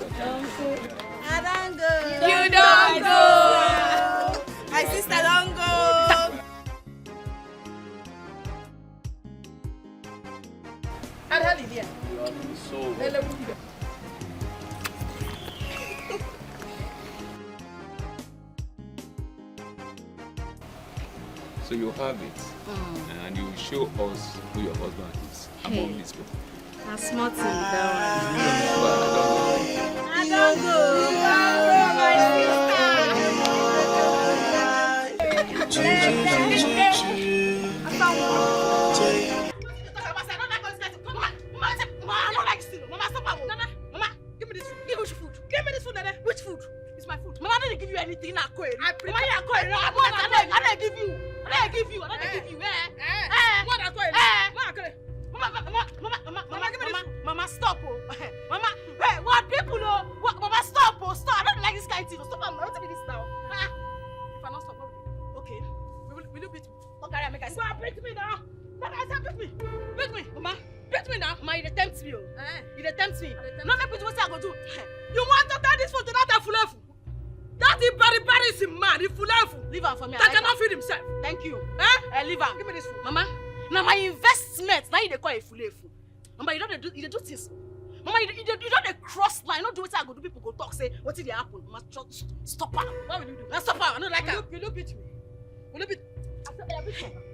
sister. I don't go. You don't go. My sister don't go. So you have it, and you show us who your husband is among these people. A small thing, that I don't go. Which food? It's my food. Mama, I didn't give you anything. I didn't give you. Mama, stop. Mama, hey, what people know? Mama, stop. Stop. I don't like this kind of thing. Stop. I'm not doing this now. If I not stop, okay. Will you beat me? Okay, I make a stop. Beat me now. Beat me. Mama. Beat me now. Mama, you tempt me. You tempt me. No, make me do what I go do. You want to turn this food to that fulefu? That is very man. If fulefu. Leave him for me. That cannot feed himself. Thank you. Leave him. Give me this food. Mama, now my investment, now you call it fulefu. Mama, you don't do things. Mama, you don't cross line. Don't do what I go do. People go talk, say, what did they happen? Mama, stop her. What will you do? Stop her. I don't like her. Will you beat me? Will you beat me?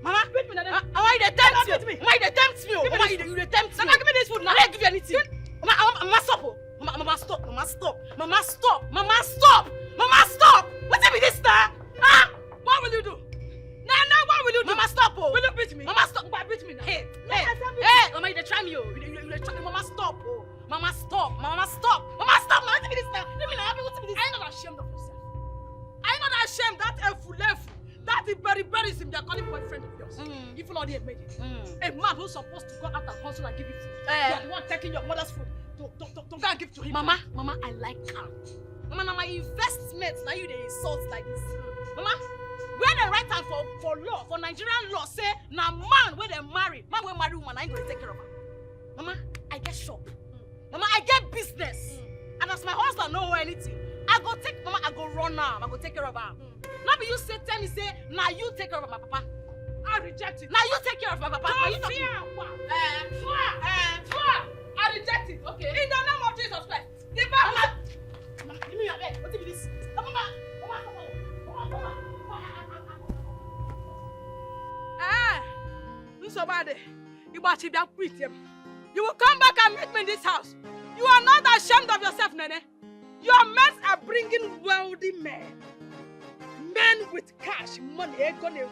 Mama, beat me. Mama, you tempt me. Mama, you tempt me. Mama, you tempt me. Mama, give me this food. Now I don't give you anything. Mama, stop. Mama, stop. Mama, stop. Mama, stop. Mama, stop. Mama, stop. What's with this now? What will you do? Nah, what will you do? Mama, stop. Will you beat me? Mama, stop. Mama, beat me now. Hey, Mama, you try me. You try me. Mama, stop. Mama, stop. Mama, stop. Mama, stop. Mama, what's with this now? Let me know. What's with this? Are you not ashamed of yourself? Are you not ashamed that Efulefu? That is very sim they're calling boyfriend of yours. If not, they made it. A man who's supposed to go out and hustle and give you food. You're the one taking your mother's food to go and give to him. Mama, I like her. Mama, now my investments, now you they insult like this. Mama, where the right hand for law, for Nigerian law, say, now man where they marry woman, I ain't going to take care of her. Mama, I get shop. Mama, I get business. And as my husband know anything, I go run now. I go take care of her. Not be you tell me, say, now you take care of my papa. I reject it. Now you take care of my papa. I reject it. Okay. In the name of Jesus Christ. Give back. Mama, give me your bed. What is this? Mama. You so bad. You will come back and meet me in this house. You are not ashamed of yourself, Nene. Your men are bringing wealthy men. Men with cash, money. Your men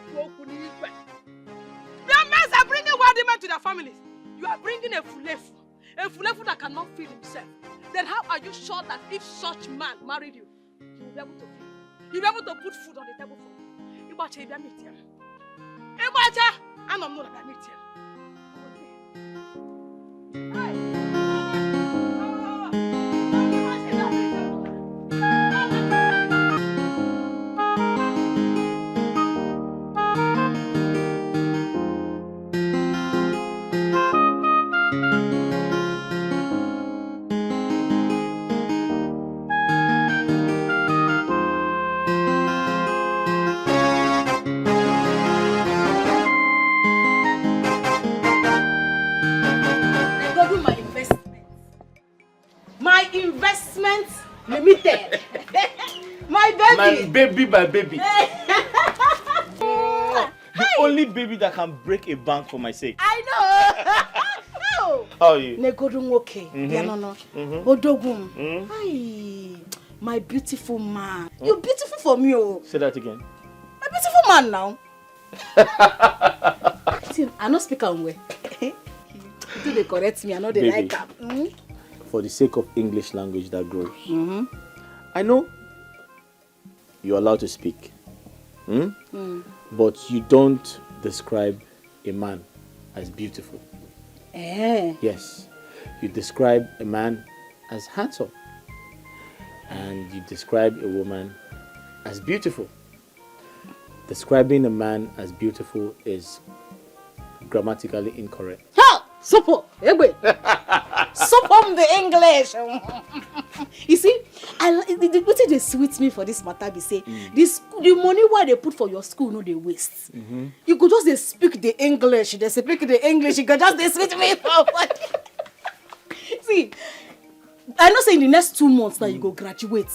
are bringing wealthy men to their families. You are bringing a fulefu that cannot feed himself. Then how are you sure that if such man married you, he will be able to feed you? He will be able to put food on the table for you. Ibacha, you meet him. Ibacha, I don't know that I meet him. Limited. My baby. My baby. The only baby that can break a bank for my sake. I know. How are you? Negodung okay. Odogum. My beautiful man. You're beautiful for me. Oh. Say that again. My beautiful man now. I don't speak on way. Do they correct me? I know they like them. For the sake of English language that grows. I know you're allowed to speak. But you don't describe a man as beautiful. Yes. You describe a man as handsome. And you describe a woman as beautiful. Describing a man as beautiful is grammatically incorrect. Ha! Super! Super the English! You see, what they sweet me for this matter be say, the money why they put for your school, no, they waste. You could just they speak the English, you could just they sweet me for See, I know say in the next 2 months now you go graduate.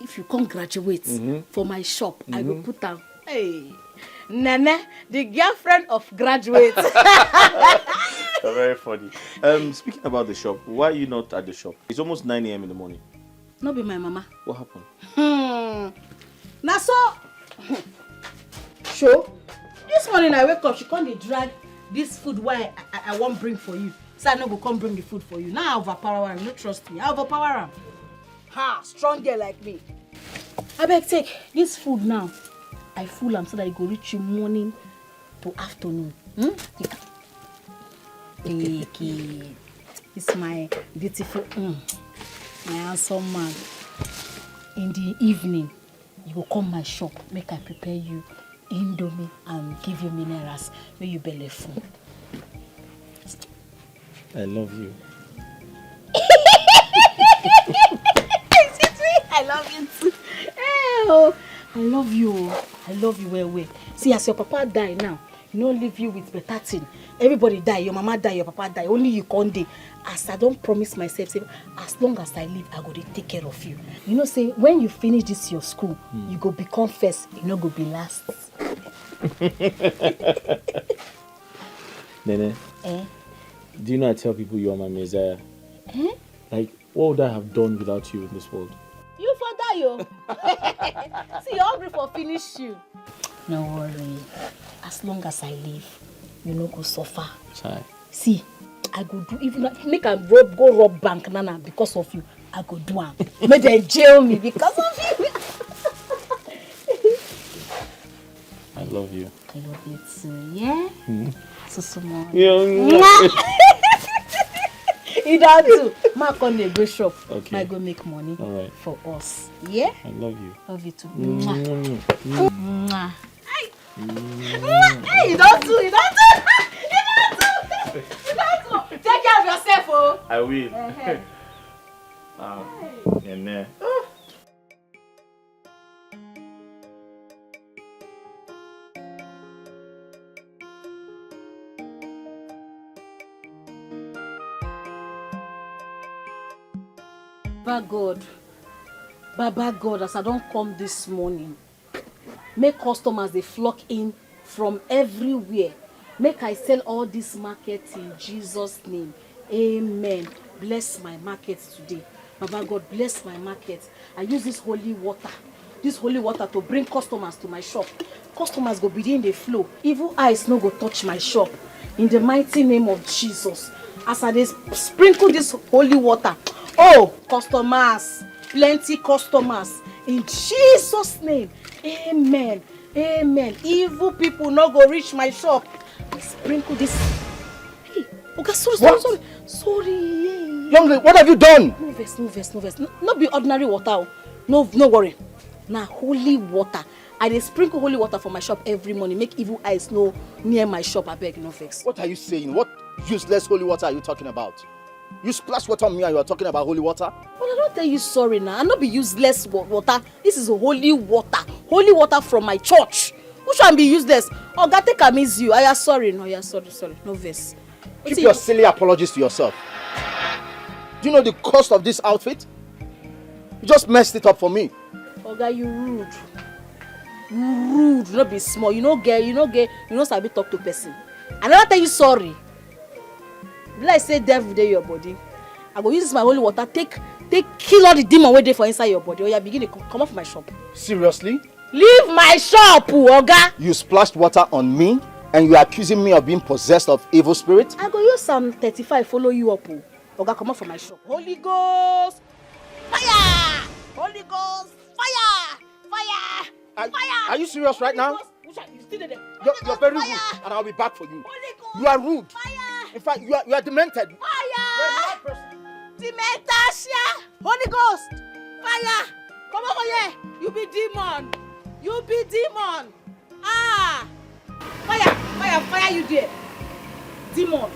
If you can't graduate for my shop, I go put down, hey, Nana, the girlfriend of graduates. Very funny. Speaking about the shop, why are you not at the shop? It's almost 9 a.m. in the morning. Not be my mama. What happened? Now so, show. This morning I wake up, she can't drag this food why I won't bring for you. So I no go come bring the food for you. Now I overpower her. No trust me. I overpower her. Ha, strong girl like me. I beg take this food now. I fool am so that it go reach you morning to afternoon. Take it. It's my beautiful, my handsome man. In the evening, you go come my shop, make I prepare you indomie and give you minerals when you belly full. I love you. I love you too. Oh, I love you. I love you well. See, as your papa die now, you don't leave you with better thing. Everybody die, your mama die, your papa die. Only you can't die. As I don't promise myself, say, as long as I live, I go to take care of you. You know, say when you finish this your school, you go become first. You know, go be last. Nene. Do you know I tell people you are my Messiah? Like, what would I have done without you in this world? You for die, yo. See, you're hungry for finish you. No worry. As long as I live, you no go suffer. Sorry. See, I go do even make a go rob bank nana because of you. I go do am. Make them jail me because of you. I love you. I love you too. Yeah. So small. Yeah. You don't do. Mark on the go shop. Okay. I go make money. All right. For us. Yeah. I love you. Love you too. Mm-hmm. Hey, you don't do. You don't do. Take care of yourself, oh. I will. Nene. Baba God, as I don't come this morning, make customers they flock in from everywhere. Make I sell all this market in Jesus' name. Amen. Bless my market today. Baba God, bless my market. I use this holy water to bring customers to my shop. Customers go begin the flow. Evil eyes no go touch my shop. In the mighty name of Jesus. As I sprinkle this holy water, oh, customers, plenty customers. In Jesus' name, amen. Amen. Evil people no go reach my shop. Sprinkle this. Hey, okay, sorry. Young lady, what have you done? No verse. Not be ordinary water. No worry. Now holy water. I dey sprinkle holy water for my shop every morning. Make evil eyes no near my shop. I beg, no vex. What are you saying? What useless holy water are you talking about? You splash water on me and you are talking about holy water? But I don't tell you sorry now. I not be useless water. This is holy water. Holy water from my church. Who should be useless? Oh, God, take a miss you. I am sorry. No, yeah, sorry. No verse. Keep your silly apologies to yourself. Do you know the cost of this outfit? You just messed it up for me. Oh, God, you rude. You not be small. You know sabi talk to person. I never tell you sorry. Like say devil dey your body. I go use this my holy water, take kill all the demon wey dey for inside your body. Oh, yeah, begin to come off my shop. Seriously? Leave my shop, Oga. You splashed water on me and you are accusing me of being possessed of evil spirit? I go use Psalm 35 follow you up. Oga, come off from my shop. Holy Ghost, fire! Holy Ghost, fire! Fire! Are you serious right now? You're very rude, and I'll be back for you. You are rude. Fire! In fact, you are demented. Fire! Dementation! Holy Ghost! Fire! Come over here! You be demon! Ah! Fire you there! Demon!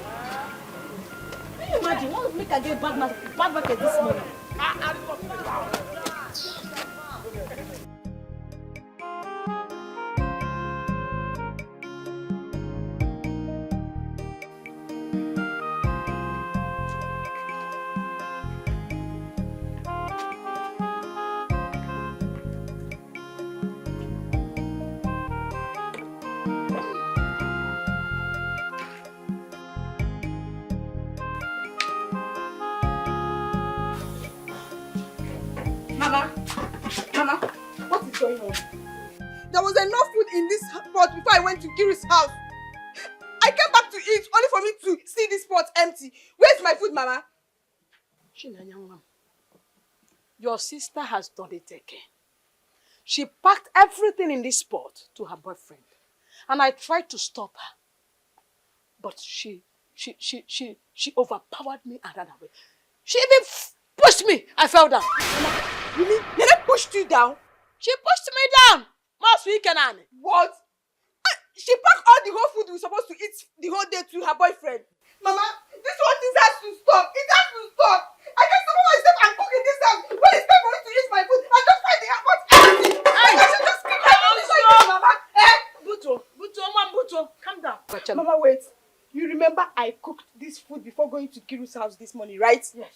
Can you imagine? What make I get bad market this morning? going on? There was enough food in this pot before I went to Kiru's house. I came back to eat only for me to see this pot empty. Where's my food, Mama? Your sister has done it again. She packed everything in this pot to her boyfriend. And I tried to stop her. But she overpowered me and ran away. She even pushed me. I fell down. You mean Nene pushed you down? She pushed me down. What? She packed all the whole food we were supposed to eat the whole day to her boyfriend. Mama, this whole thing has to stop. It has to stop. I can't stop myself and cook in this house. When it's time for me to eat my food, I just find the airport empty. I should just keep my food like Mama. Buto, calm down. Mama, wait. You remember I cooked this food before going to Kiru's house this morning, right? Yes.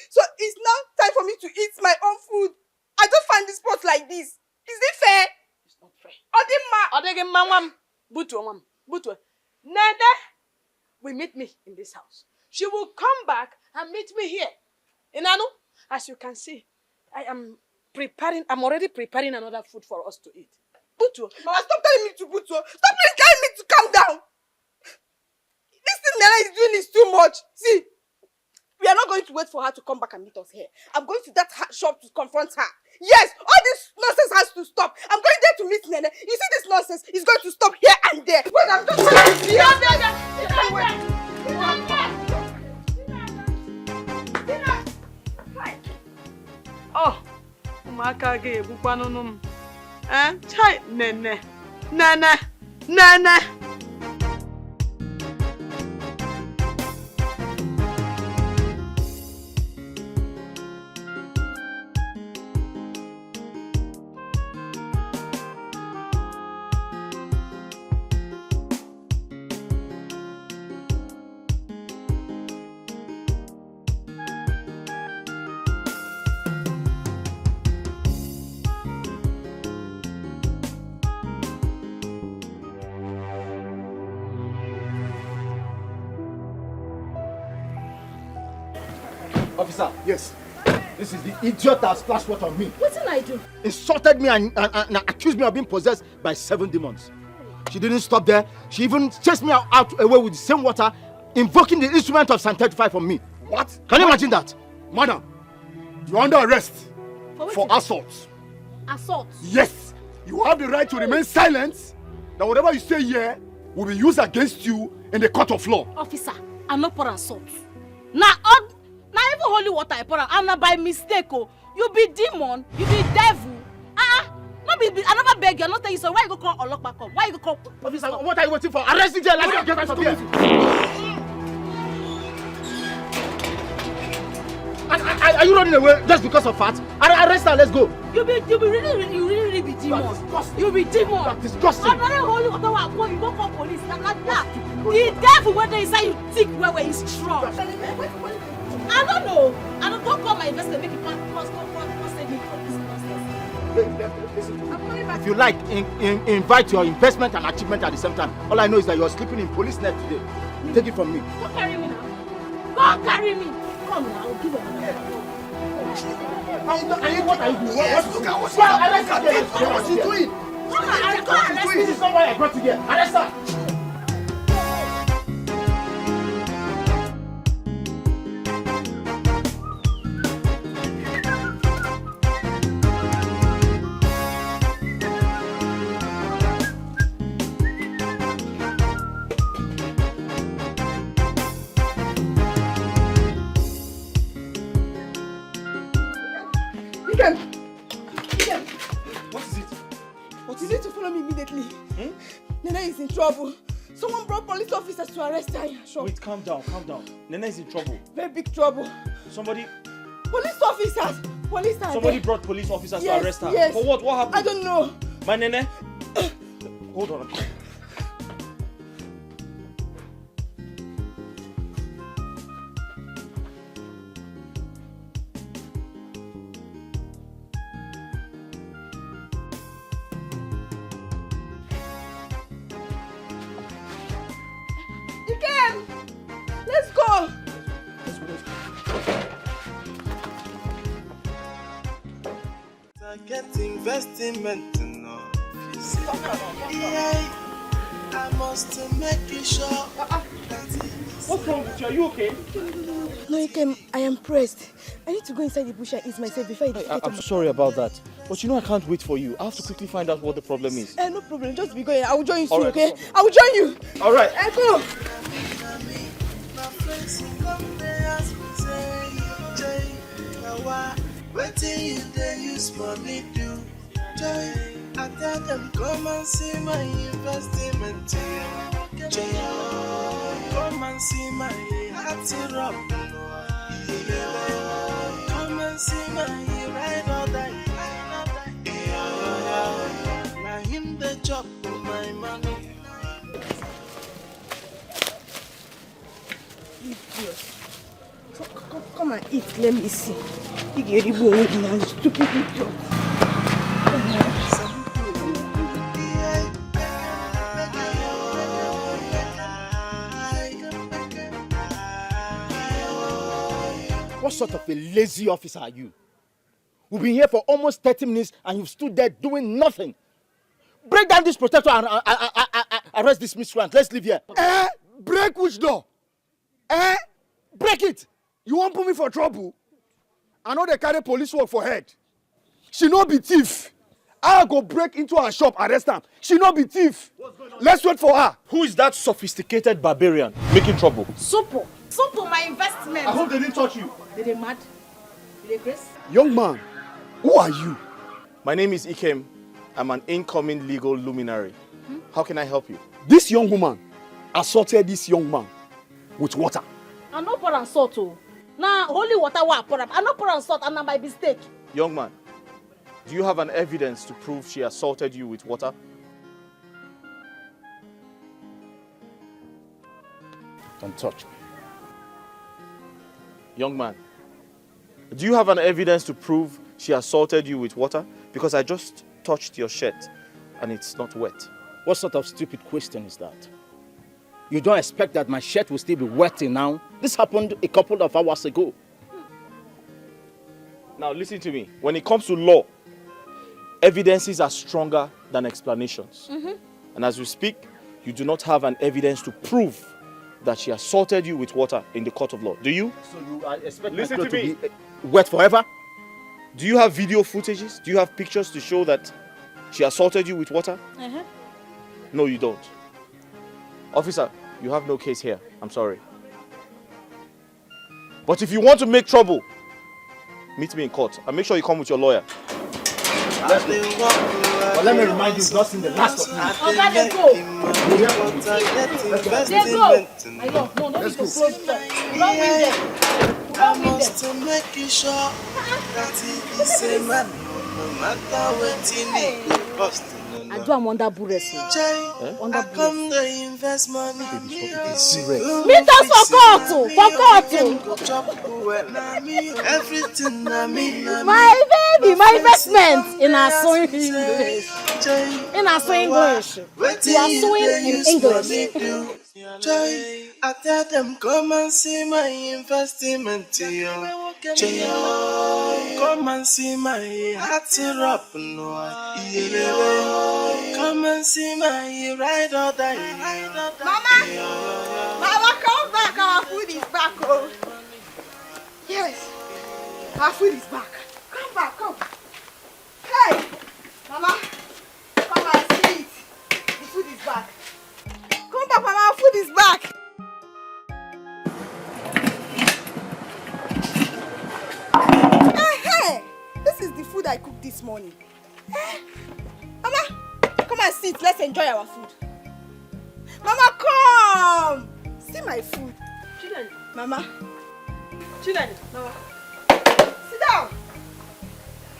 So it's now time for me to eat my own food. I just find this pot like this. Is it fair? It's not fair. Buto. Nene will meet me in this house. She will come back and meet me here. Inanu, as you can see, I'm already preparing another food for us to eat. Buto. Mama, stop telling me to Buto. Stop telling me to calm down. This thing Nana is doing is too much. See, we are not going to wait for her to come back and meet us here. I'm going to that shop to confront her. Yes, all this nonsense has to stop. I'm going there to meet Nene. You see this nonsense is going to stop here and there. Wait, I'm just trying to see Oh, umaka ge bukwanunum. Chai Nene. Nene. Officer, yes. This is the idiot that splashed water on me. What did I do? Insulted me and accused me of being possessed by 7 demons. She didn't stop there. She even chased me out away with the same water, invoking the instrument of Psalm 35 from me. What? Can you imagine that? Madam, you're under arrest For assault. Assault? Yes, you have the right to remain silent. That whatever you say here will be used against you in the court of law. Officer, I'm not for assault. Now even holy water I pour am, and by mistake, oh. You be demon, you be devil. No be, I never beg you, I not tell you so. Why you go call Olokpa come? Why you go call Officer, what are you waiting for? Arrest him! Let's get out of here! Are you running away just because of fat? Arrest her, let's go! You really be demon. You be demon. That's disgusting! Another holy water will pour, you go call police. Like that. The devil when they inside you thick where he's strong. I don't know. I don't call my investor, make it save me from this nonsense. Listen to me. If you like, invite your investment and achievement at the same time. All I know is that you're sleeping in police net today. Take it from me. Go carry me now. Go carry me. Come now, I'll give you another. What are you doing? What's he doing? This is not why I brought you here. Arrest her! You need to follow me immediately. Nene is in trouble. Someone brought police officers to arrest her. Wait, calm down. Nene is in trouble. Very big trouble. Somebody Police officers! Somebody brought police officers to arrest her. Yes. For what? What happened? I don't know. My Nene? Hold on. Let's go. get investment in office. Yeah, I must make you sure. What's wrong with you? Are you okay? No, Ikem, I am pressed. I need to go inside the bush and ease myself before I'm sorry about that. But you know I can't wait for you. I have to quickly find out what the problem is. No problem. Just be going. I will join you soon, Right, okay? no I will join you. All right. Go. Waiting you they use money do. Joy, I tell them come and see my investment. Joy, come and see my heart rub. Come and see my ride or die. Now him the job for my money. Come and eat. Let me see. You get it, stupid idiot. What sort of a lazy officer are you? We've been here for almost 30 minutes and you've stood there doing nothing. Break down this protector and arrest this miscreant. Let's leave here. Break which door? Break it! You won't put me for trouble? I know they carry police work for head. She no be thief. I go break into her shop, arrest her. She no be thief. Let's wait for her. Who is that sophisticated barbarian making trouble? Sopo, my investment. I hope they didn't touch you. Did they mad? Did they grace? Young man, who are you? My name is Ikem. I'm an incoming legal luminary. How can I help you? This young woman assaulted this young man with water. I no pour and salt oh. Now holy water wa pour up. I no pour and salt and na by mistake. Young man, do you have an evidence to prove she assaulted you with water? Don't touch me. Young man, do you have an evidence to prove she assaulted you with water? Because I just touched your shirt and it's not wet. What sort of stupid question is that? You don't expect that my shirt will still be wet till now? This happened a couple of hours ago. Now listen to me. When it comes to law, evidences are stronger than explanations. And as we speak, you do not have an evidence to prove that she assaulted you with water in the court of law. Do you? So you expect Listen my to clothes me. to be wet forever? Do you have video footages? Do you have pictures to show that she assaulted you with water? No, you don't. Officer, you have no case here. I'm sorry. But if you want to make trouble, meet me in court. And make sure you come with your lawyer. Let's go. But let me remind you, you've not seen the last of me. Oga, they go. They go. I know. No, no need to close the door. Don't bring them. I must make you sure that he is a man, no matter what he need, cost. I do am under buresi. Under Come to invest money. Meet us for court. Everything My baby, my investment in our sewing English. In our sewing English. You are sewing in English. I tell them come and see my investment. Come and see my heart up. Come and see my ride or die. Mama, come back. Our food is back. Oh. Yes, our food is back. Come back, come. Hey, Mama, come and see it. The food is back. Come back, Mama, our food is back. Hey, this is the food I cooked this morning. Hey, Mama, come and sit. Let's enjoy our food. Mama, come. See my food. Children, Mama, children, Mama, sit down.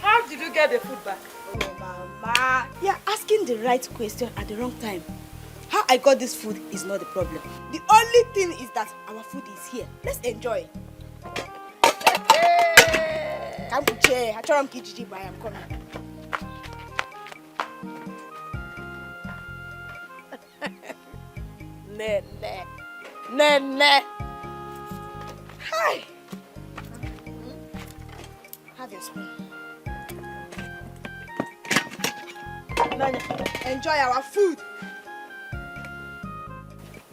how did you get the food back? Oh, Mama, you're asking the right question at the wrong time. How I got this food is not the problem. The only thing is that our food is here. Let's enjoy. Come Uche, I'm Kijiji, but I am coming. Nene. Hi. Have your spoon. Enjoy our food.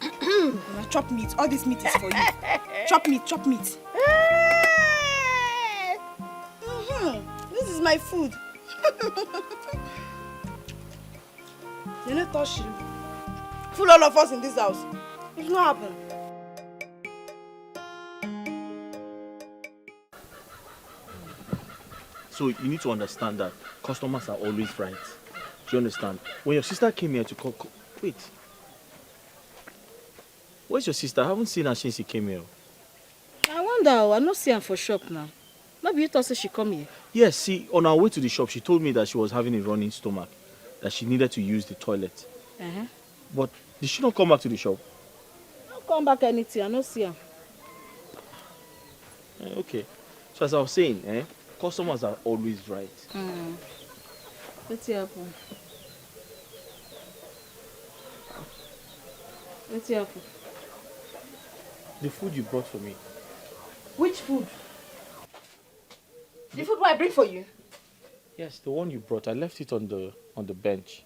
Now chop meat. All this meat is for you. Chop meat, chop meat. This is my food. You're not touching. Fool all of us in this house. It's not happening. So you need to understand that customers are always right. Do you understand? When your sister came here to call, wait. Where's your sister? I haven't seen her since she came here. I wonder, I'm not seeing her for shop now. Maybe you thought she come here. Yes, see, on our way to the shop, she told me that she was having a running stomach, that she needed to use the toilet. But did she not come back to the shop? Don't come back anything, I don't see her. Okay. So as I was saying, customers are always right. What's happen? What's happen? The food you brought for me. Which food? The food what I bring for you? Yes, the one you brought. I left it on the bench.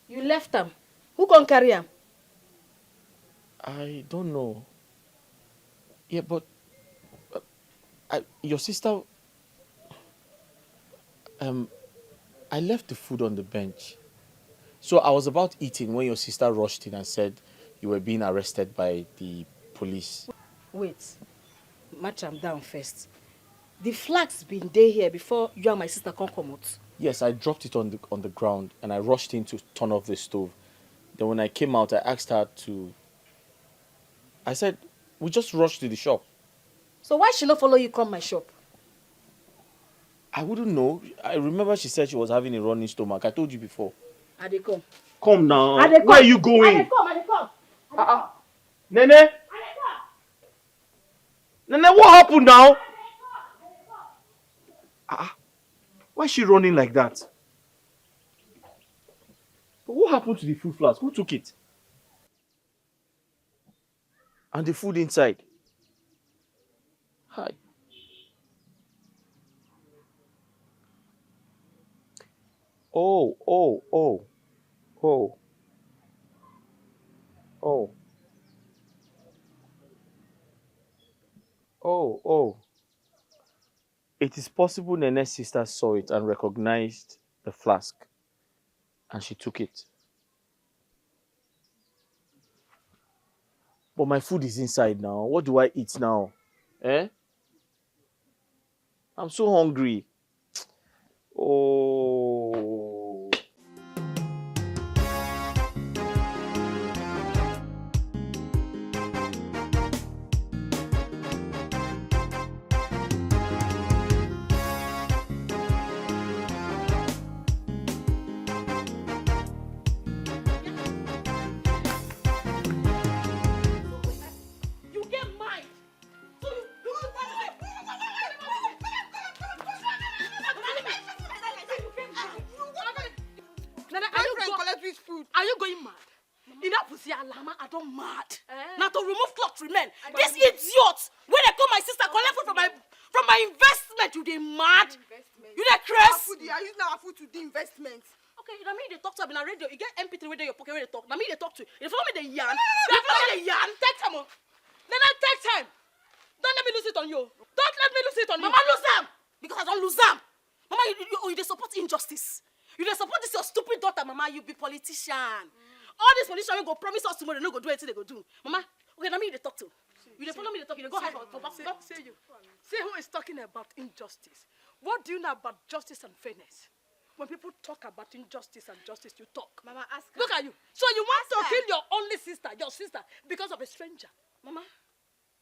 You left them. Who can carry them? I don't know. Yeah, but your sister. I left the food on the bench. So I was about eating when your sister rushed in and said you were being arrested by the police. Wait. Match them down first. The flags been there here before you and my sister come out. Yes, I dropped it on the ground and I rushed in to turn off the stove. Then when I came out, I asked her to... I said, we just rushed to the shop. So why she not follow you come my shop? I wouldn't know. I remember she said she was having a running stomach. I told you before. I dey come. Come now. Where are you going? I dey come. Nene? Nene, what happened now? Why is she running like that? What happened to the food flask? Who took it? And the food inside? Hi. Oh. It is possible Nene's sister saw it and recognized the flask. And she took it. But my food is inside now. What do I eat now? I'm so hungry. Oh. Are you going mad? Enough with your lama, I don't mad. Now to remove cloth remain. This idiot, when they call my sister collect food from my investment, you they mad? You they crazy? You are using our food to do investments. Okay, you know me they talk to me on radio. You get MP3 where they your pocket where they talk. Now me they talk to you. You follow me the yarn. You follow me the yarn. Take time. Then I take time. Don't let me lose it on you. Don't let me lose it on you. Mama lose them. Because I don't lose them. Mama, you they support injustice. You dey support this your stupid daughter, Mama. You be politician. All these politicians go promise us tomorrow, they no go do anything they go do. Mama, okay, now me they talk to. You dey follow me, they talk. You dey go hide for back. Say you. Say who is talking about injustice. What do you know about justice and fairness? When people talk about injustice and justice, you talk. Mama, ask her. Look at you. So you want to kill your only sister, your sister, because of a stranger. Mama,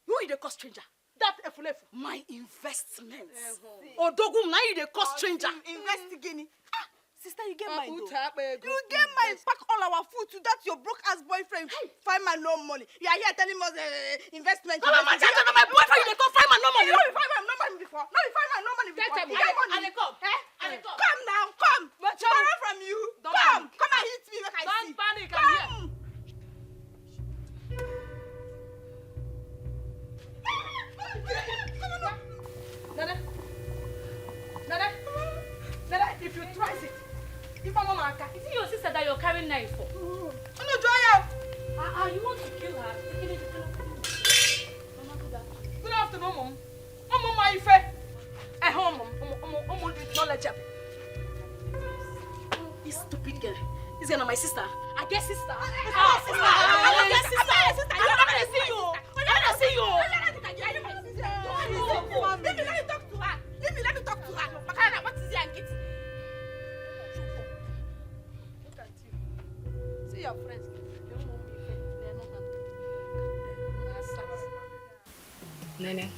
who is the cost stranger? That efulefu. My investments. Odogum, now you the cost stranger. Investigate. Sister, you get mine though. You get mine. Pack all our food to that your broke ass boyfriend. Find my no money. You are here telling us investment. Mama, my boyfriend, you dey come find my no money. You know you find my no money before. No, you find my no money before. Take time. I dey come. Come now, come. Borrow from you. Come and hit me like I see. Don't panic, I'm here. Nana, if you try it, carrying knife for? Oh no, Joya! You want to kill her? Good afternoon, Mom. Mom, my friend. At home, Mom, not let you. This stupid girl. This girl is my sister. I guess sister. I guess sister. I don't want to see you. I don't want to see you. Let me talk to her. Let me talk to her. Makana, what is it and get? Look at you. See your friends. Nene,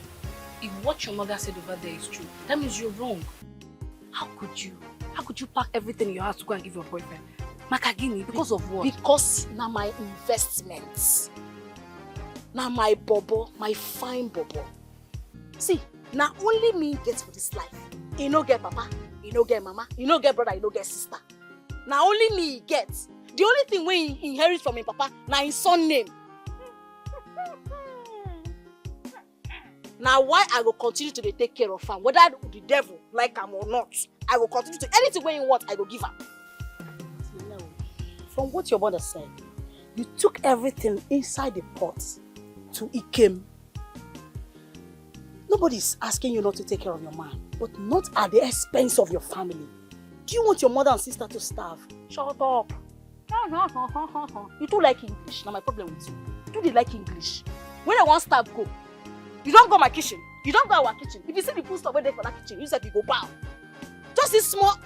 if what your mother said over there is true, that means you're wrong. How could you pack everything in your house to go and give your boyfriend? Makagini, because of what? Because now my investments. Now my bobo, my fine bobo. See, now only me gets for this life. You no get papa, you no get mama, you no get brother, you no get sister. Now only me gets. The only thing we inherit from him papa, now his son name. Now why I will continue to take care of him, whether the devil like him or not, I will continue to anything when you want, I will give him. From what your mother said, you took everything inside the pot to Ikem. Nobody's asking you not to take care of your man, but not at the expense of your family. Do you want your mother and sister to starve? Shut up. You do like English. Now my problem with you. Do they like English? When I want to starve, go. You don't go my kitchen. You don't go our kitchen. If you see the food stuff there for that kitchen, you said you go bow. Just this small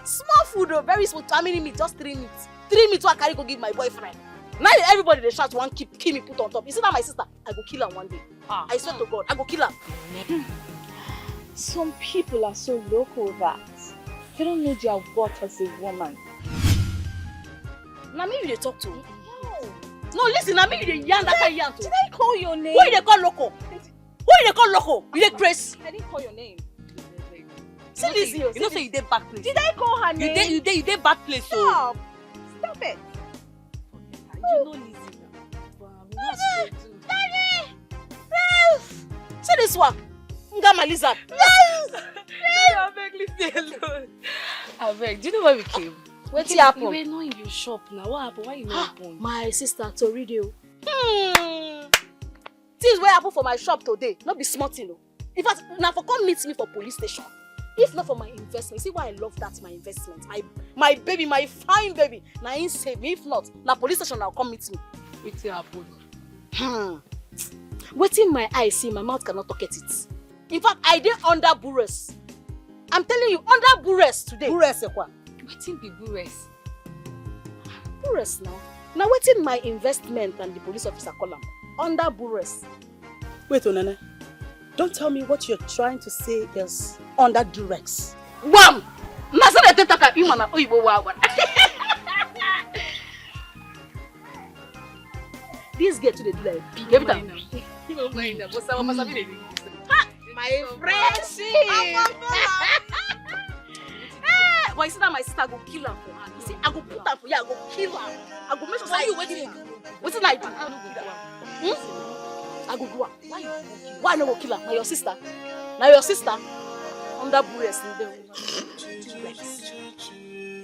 food, very small. How many meat? Just 3 meats. 3 meats I carry go give my boyfriend. Now everybody they shout one kill me put on top. You see that my sister? I go kill her one day. I swear to God, I go kill her. Some people are so local that they don't know their worth as a woman. Now me you they talk to. No, listen, now me you they yarn that kind yarn to. Did I call your name? Who you they call loco? Who you they call loco? You they crazy? I didn't call your name. See this here. You know say you did back place. Did I call her name? You did back place. Stop. Stop it. You know Lizzie now. Daddy! See this one. Nga my lizard. I beg, leave me alone. I beg. Do you know where we came? What's happened? You were not in your shop now. What happened? Why you not open? My sister Toridio. Things what happened for my shop today. Not be smart, you know. In fact, now for come meet me for police station. If not for my investment, see why I love that my investment. My baby, my fine baby. Now he save me. If not, now police station now come meet me. What's happened? Waiting my eyes see, my mouth cannot talk at it. In fact, I did under Bures. I'm telling you, under Bures today. Bures ekwa. Waiting be Bures. Bures now. Now waiting my investment and the police officer call him. Under Bures. Wait, Onene. Don't tell me what you're trying to say is under Durex. Wham! This girl today do like pig every time. My friendship! But you see that my sister go kill her for her. You see, I go put her for you, I go kill her. I go make sure I kill her. What did I do? I go do her. Why no go kill her? Now your sister. Now your sister. Under Bures in there.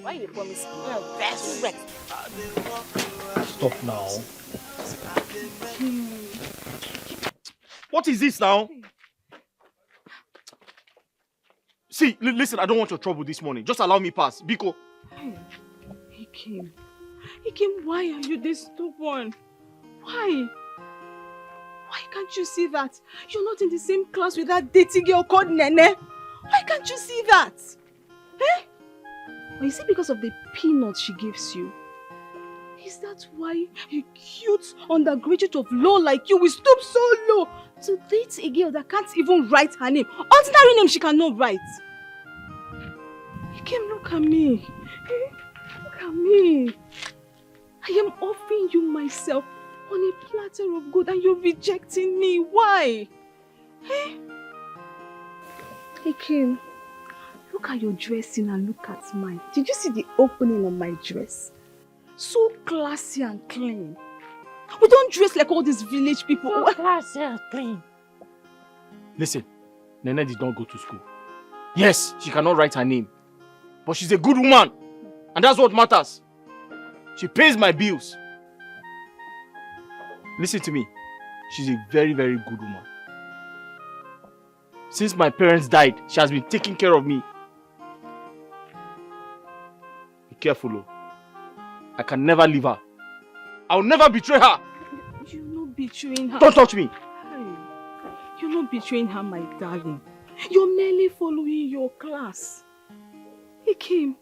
Why you promise me? Best friend. Stop now. What is this now? See, listen, I don't want your trouble this morning. Just allow me pass. Biko. Ikem, why are you this stubborn? Why? Why can't you see that? You're not in the same class with that dirty girl called Nene. Why can't you see that? Eh? Or is it because of the peanuts she gives you? Is that why a cute undergraduate of law like you will stoop so low to date a girl that can't even write her name? Ordinary name she cannot write. Ikem, look at me. Look at me. I am offering you myself on a platter of gold and you're rejecting me. Why? Ikem, look at your dressing and look at mine. Did you see the opening on my dress? So classy and clean. We don't dress like all these village people. So classy and clean. Listen, Nene did not go to school. Yes, she cannot write her name. But she's a good woman. And that's what matters. She pays my bills. Listen to me. She's a very, very good woman. Since my parents died, she has been taking care of me. Be careful, oh. I can never leave her. I'll never betray her. You're not betraying her. Don't touch me. You're not betraying her, my darling. You're merely following your class. He came.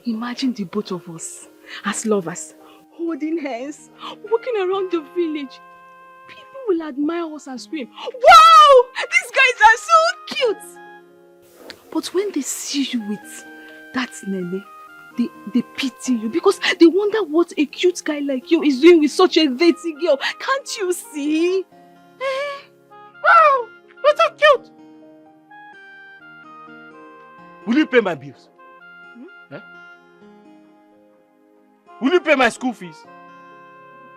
Imagine the both of us as lovers, holding hands, walking around the village. People will admire us and scream, "Wow! These guys are so cute!" But when they see you with that nene, they pity you because they wonder what a cute guy like you is doing with such a dirty girl. Can't you see? Wow! You're so cute! Will you pay my bills? Will you pay my school fees?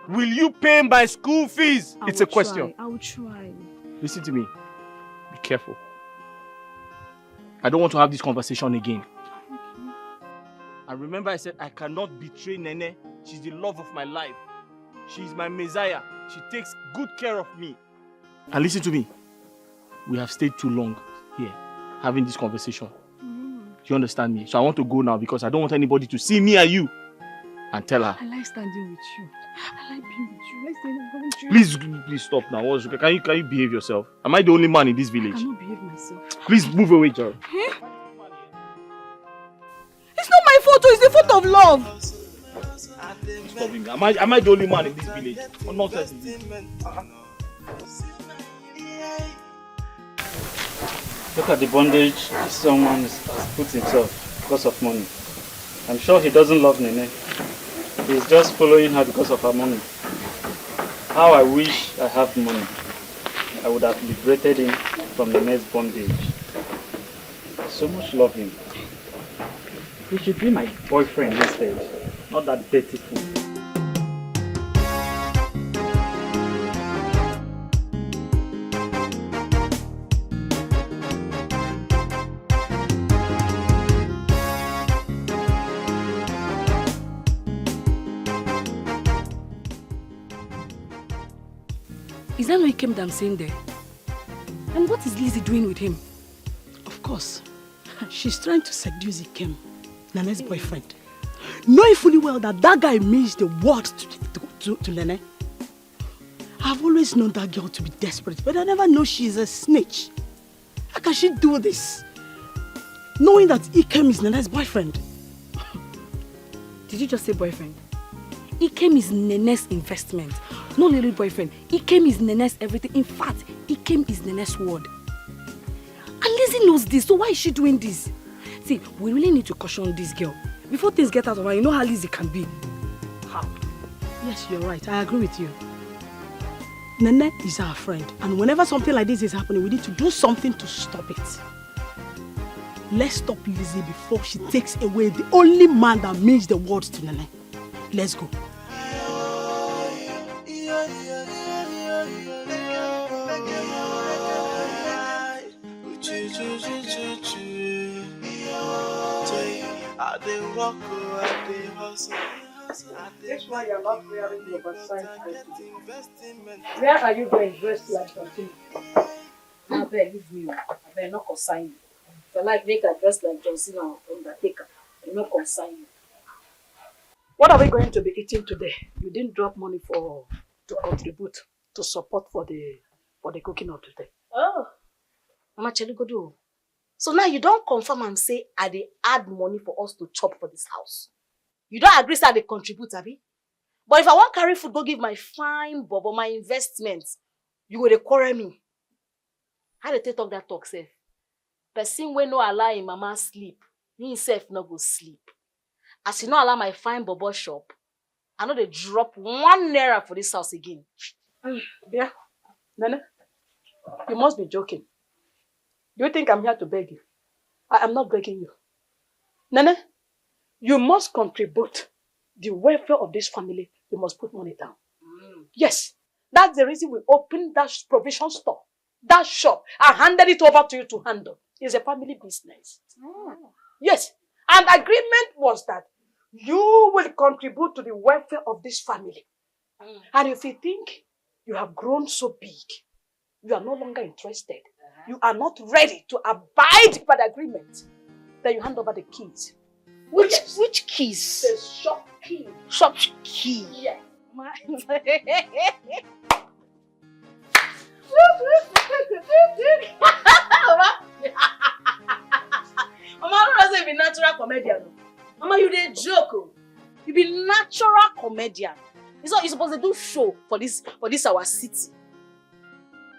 Will you pay my school fees? It's a question. I will try. Listen to me. Be careful. I don't want to have this conversation again. Okay. And remember I said I cannot betray Nene. She's the love of my life. She's my messiah. She takes good care of me. And listen to me. We have stayed too long here having this conversation. Do you understand me? So I want to go now because I don't want anybody to see me and you and tell her. I like standing with you. I like being with you. Let's stay with you. Please stop now. Can you behave yourself? Am I the only man in this village? I cannot behave myself. Please move away, Joe. It's not my fault, it's the fault of love. Stop me. Am I the only man in this village? Or not? Look at the bondage someone has put himself because of money. I'm sure he doesn't love Nene. He's just following her because of her money. How I wish I had money. I would have liberated him from Nene's bondage. I so much love him. He should be my boyfriend instead, not that dirty fool. Is that what Ikem that I'm saying there? And what is Lizzie doing with him? Of course. She's trying to seduce Ikem, Nene's boyfriend. Knowing fully well that that guy means the world to Nene. I've always known that girl to be desperate, but I never know she's a snitch. How can she do this? Knowing that Ikem is Nene's boyfriend. Did you just say boyfriend? Ikem is Nene's investment. No little boyfriend. Ikem is Nene's everything. In fact, Ikem is Nene's word. And Lizzie knows this, so why is she doing this? See, we really need to caution this girl. Before things get out of hand, you know how Lizzie can be. How? Yes, you're right. I agree with you. Nene is our friend. And whenever something like this is happening, we need to do something to stop it. Let's stop Lizzie before she takes away the only man that means the world to Nene. Let's go. This one you're not wearing the oversized dress. Where are you going dressed like John? I beg, give me. I beg, not consign you. If I like make a dress like John Cena or Undertaker, I not consign you. What are we going to be eating today? You didn't drop money to contribute to support for the cooking of today. Oh, Mama Cheligodo. So now you don't confirm and say I dey add money for us to chop for this house. You don't agree say I dey contribute, abi? But if I want carry food, go give my fine bobo my investments, you go dey quarrel me. How they take talk that talk, sef? Person wey no allow him mama sleep, he himself no go sleep. As you no allow my fine bobo shop, I know they drop 1 naira for this house again. Yeah, Nene, you must be joking. Do you think I'm here to beg you? I am not begging you. Nene, you must contribute the welfare of this family. You must put money down. Yes, that's the reason we opened that provision store, that shop. I handed it over to you to handle. It's a family business. Yes, and agreement was that You will contribute to the welfare of this family. And if you think you have grown so big, you are no longer interested, you are not ready to abide by the agreement, then you hand over the keys. Which keys? The shop key. Shop key. Yes. Mama, I don't know if you're natural comedian. Mama, you dey joke. Oh. You be natural comedian. It's not you supposed to do show for this our city.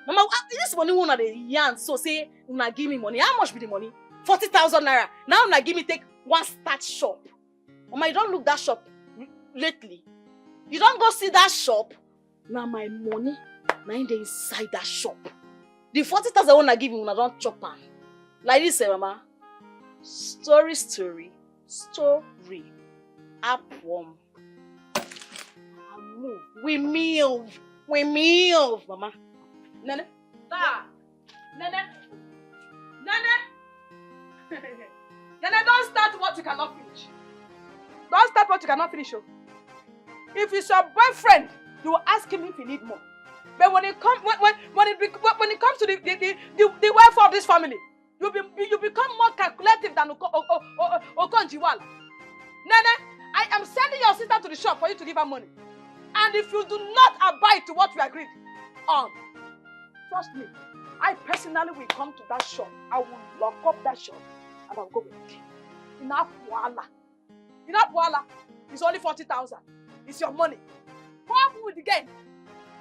Mama, this money una dey yarn so say una give me money. How much be the money? 40,000 naira. Now una give me take one start shop. Mama, you don't look that shop lately. You don't go see that shop. Now my money, now in the inside that shop. The 40,000 una give me una don't chop am. Like this, Mama. Story. Upwarm. Move. We move, Mama. Nene. Nene, don't start what you cannot finish. Don't start what you cannot finish. Oh. If it's your boyfriend, you will ask him if he need more. But when it comes to the welfare of this family, you become more calculative than Okonjiwala. Nene, I am sending your sister to the shop for you to give her money. And if you do not abide to what we agreed on, trust me, I personally will come to that shop. I will lock up that shop and I'll go with it. Enough wala. It's only 40,000. It's your money. What happened with the game?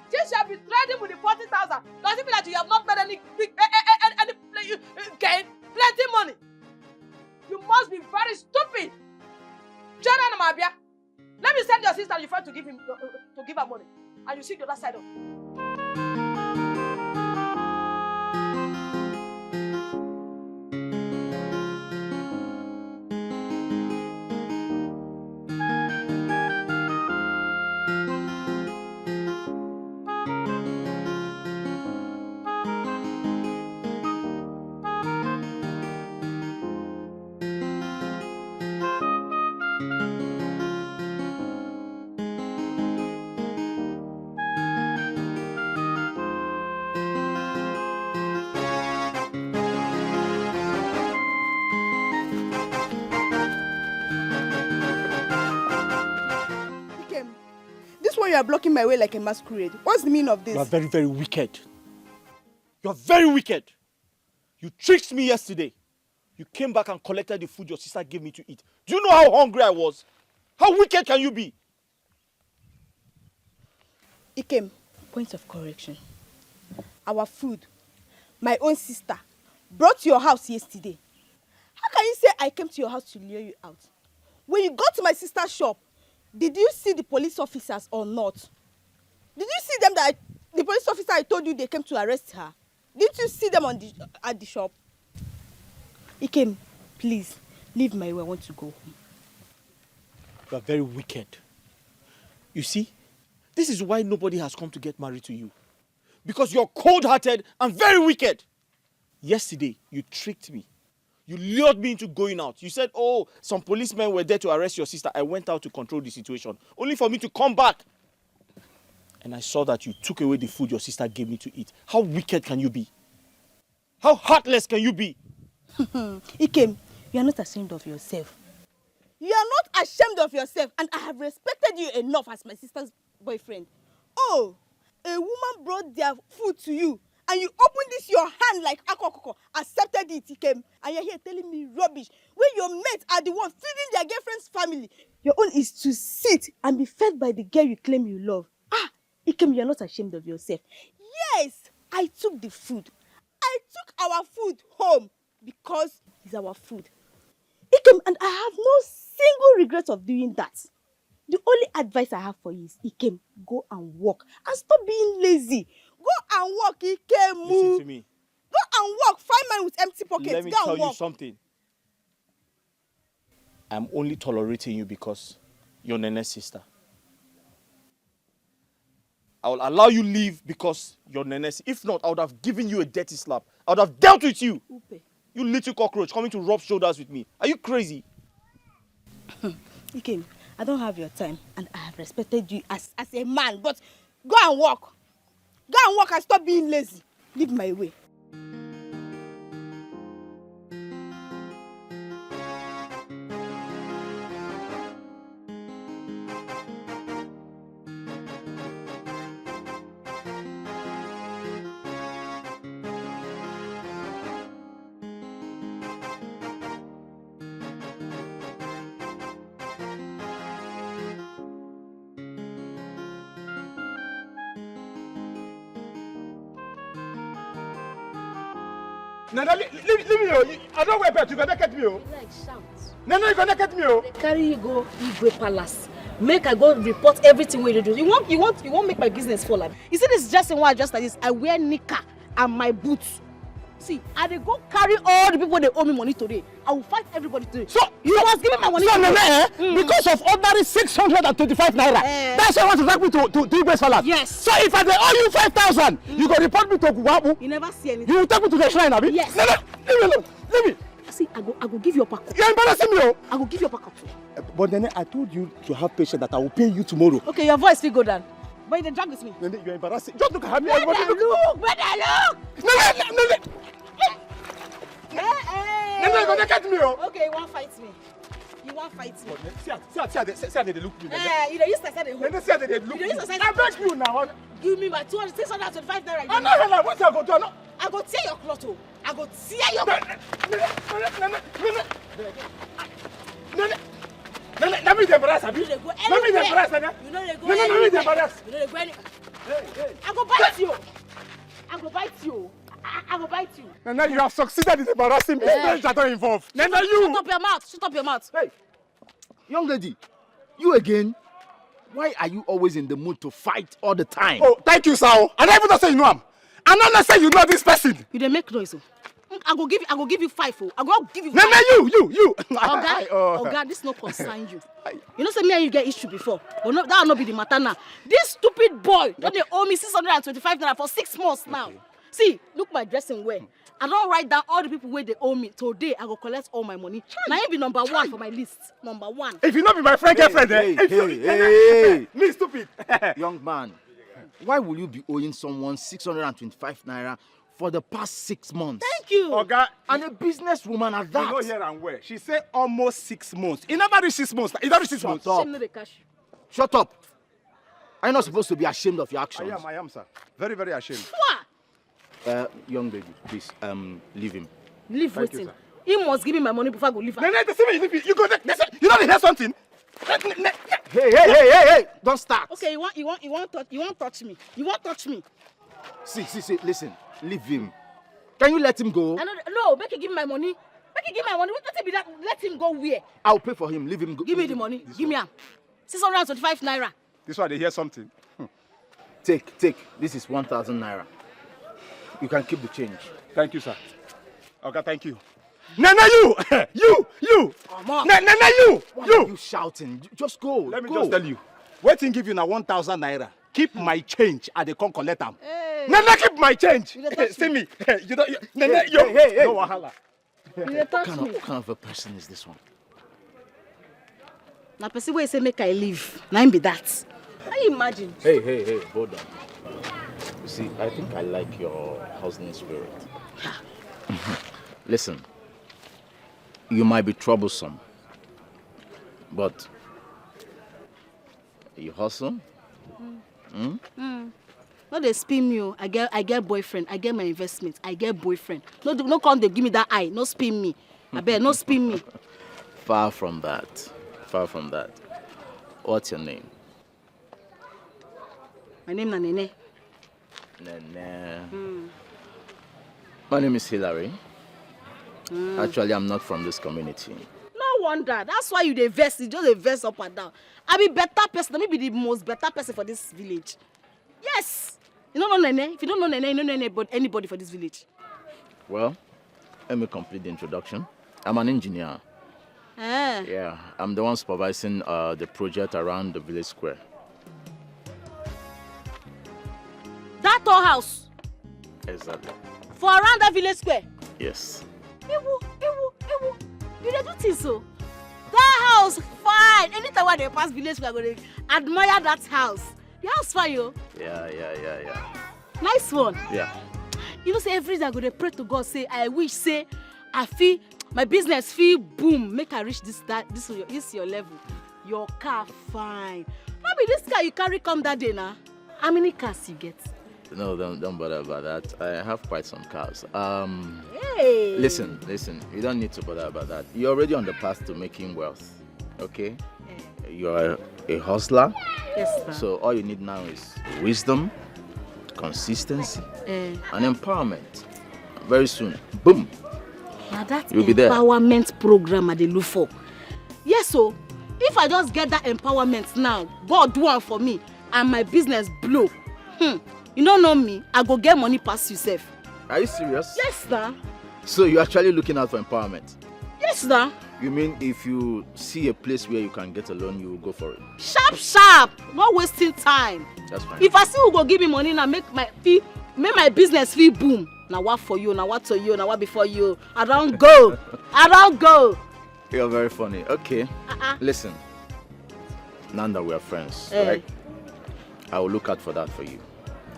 Since you have been trading with the 40,000, does it mean that you have not made any gain? Plenty money. You must be very stupid. Jonah Namabia, let me send your sister your friend to give her money. And you see the other side of it. You are blocking my way like a masquerade. What's the meaning of this? You are very, very wicked. You are very wicked. You tricked me yesterday. You came back and collected the food your sister gave me to eat. Do you know how hungry I was? How wicked can you be? Ikem, point of correction. Our food, my own sister, brought to your house yesterday. How can you say I came to your house to lure you out? When you got to my sister's shop, did you see the police officers or not? Did you see them the police officer I told you they came to arrest her? Did you see them at the shop? Ikem, please, leave my way. I want to go home. You are very wicked. You see, this is why nobody has come to get married to you. Because you're cold-hearted and very wicked. Yesterday, you tricked me. You lured me into going out. You said, oh, some policemen were there to arrest your sister. I went out to control the situation. Only for me to come back. And I saw that you took away the food your sister gave me to eat. How wicked can you be? How heartless can you be? Ikem, you are not ashamed of yourself. You are not ashamed of yourself. And I have respected you enough as my sister's boyfriend. Oh, a woman brought their food to you. And you opened this your hand like akokoko, accepted it, Ikem, and you're here telling me rubbish. When your mates are the ones feeding their girlfriend's family, your own is to sit and be fed by the girl you claim you love. Ah, Ikem, you're not ashamed of yourself. Yes, I took the food. I took our food home because it's our food. Ikem, and I have no single regret of doing that. The only advice I have for you is, Ikem, go and work and stop being lazy. Go and walk, Ikem. Listen to me. Go and walk. Find man with empty pockets. Let me tell you something. I'm only tolerating you because you're Nene's sister. I will allow you leave because you're Nene's. If not, I would have given you a dirty slap. I would have dealt with you. Upe. You little cockroach coming to rub shoulders with me. Are you crazy? Ikem, I don't have your time, and I have respected you as a man, but go and work. Go and work and stop being lazy. Leave my way. Nana, leave me, oh. I don't wear belt. You gonna get me, oh. Like shout. Nana, you gonna get me, oh. Carry you go Ibeh Palace. Make I go report everything we do. You won't make my business fall up. You see this dressing why I dress like this? I wear knicker and my boots. See, I dey go carry all the people they owe me money today. I will fight everybody today. So you must give me my money. So Nana, because of ordinary 625 naira, that's why you want to take me to Ibeh Palace. Yes. So if I owe you 5,000, you go report me to Guabu. You never see anything. You will take me to the shrine, Abi? Yes. Nana, leave me alone. Leave me. See, I go give you a pack. You're embarrassing me, oh. I will give you a pack. But Nene, I told you to have patience that I will pay you tomorrow. Okay, your voice will go down. But you drag with me. Nene, you're embarrassing. Just look at me. Where look. Nene. Nene, you're gonna get me, oh. Okay, you won't fight me. You won't fight me. See how they look me. You don't use to say they Nene, see how they look me. I beg you now. Give me my 625 naira. I'm not what I go do. I go tear your cloth. I go tear your cloth. Nene, let me embarrass Abi. Let me embarrass Nene. You know they go. Nene, let me embarrass. You know they go any. I go bite you. I go bite you. I go bite you. Nene, you have succeeded in embarrassing me. I don't involve. Nene, you. Shut up your mouth. Shut up your mouth. Hey, young lady, you again? Why are you always in the mood to fight all the time? Oh, thank you, sir. I don't even say you know him. I'm not say you know this person. You dey make noise. I go give you 5. I go give you 5. Nene, you. Oga, this no concern you. You know say me and you get issue before. But no, that will not be the matter now. This stupid boy, don't they owe me 625 naira for 6 months now. See, look my dressing wear. I don't write down all the people where they owe me. Today, I go collect all my money. Now you be number 1 for my list. Number 1. If you not be my friend, girlfriend, Hey. Me stupid. Young man, why will you be owing someone 625 naira for the past 6 months? Thank you. Oga, and a businesswoman at that. You know here and where. She said almost 6 months. It never reached 6 months. It never reached 6 months. Shut up. Are you not supposed to be ashamed of your actions? I am, sir. Very, very ashamed. What? Young lady, please, leave him. Leave with him. He must give me my money before I go leave. No, you go there. You don't hear something? Hey, don't start. Okay, you won't touch me. You won't touch me. See, listen, leave him. Can you let him go? No, make him give me my money. Make him give me my money. Let him go where? I'll pay for him. Leave him go. Give me the money. Give me 625 naira. This one they hear something. Take. This is 1,000 naira. You can keep the change. Thank you, sir. Okay, thank you. Nana, you! Nana, you! Why are you shouting? Just go. Let me just tell you. Waiting give you now 1,000 naira. Keep my change and they come collect them. Hey. Nana, keep my change. See me. You don't. Nana, hey. No wahala. What kind of a person is this one? Now, person where say make I leave. Now be that. Can you imagine? Hey, hold on. You see, I think I like your hustling spirit. Listen, you might be troublesome, but you hustle. No, they spin me. I get boyfriend. I get my investment. I get boyfriend. No, come they give me that eye. No spin me. I bet no spin me. Far from that. What's your name? My name is Nene. Nene. My name is Hillary. Actually, I'm not from this community. No wonder. That's why you dey vex. You just dey vex up and down. I be better person. Let me be the most better person for this village. Yes. You don't know Nene. If you don't know Nene, you don't know anybody for this village. Well, let me complete the introduction. I'm an engineer. Yeah, I'm the one supervising the project around the village square. That tall house? Exactly. For around that village square? Yes. Ewu. You dey do things so? That house fine. Anytime when they pass village, we are going to admire that house. The house fine, yo. Yeah. Nice one. Yeah. You know, say every day I go to pray to God, say, I wish, say, I feel, my business feel boom, make I reach this your level. Your car fine. Maybe this car you carry come that day now. How many cars you get? No, don't bother about that. I have quite some cars. Hey. Listen. You don't need to bother about that. You're already on the path to making wealth. Okay? You're a hustler. Yes, sir. So all you need now is wisdom, consistency, and empowerment. Very soon, boom. Now that you'll be there. Empowerment program at the look for. Yes, so if I just get that empowerment now, God do one for me, and my business blow. You don't know me, I go get money past yourself. Are you serious? Yes, sir. So you're actually looking out for empowerment? Yes, sir. You mean if you see a place where you can get a loan, you will go for it? Sharp. Not wasting time. That's fine. If I see who go give me money now, make my business feel boom. Now what for you? Now what to you? Now what before you? I don't go. You're very funny. Okay. Listen. Now that we are friends, right? I will look out for that for you.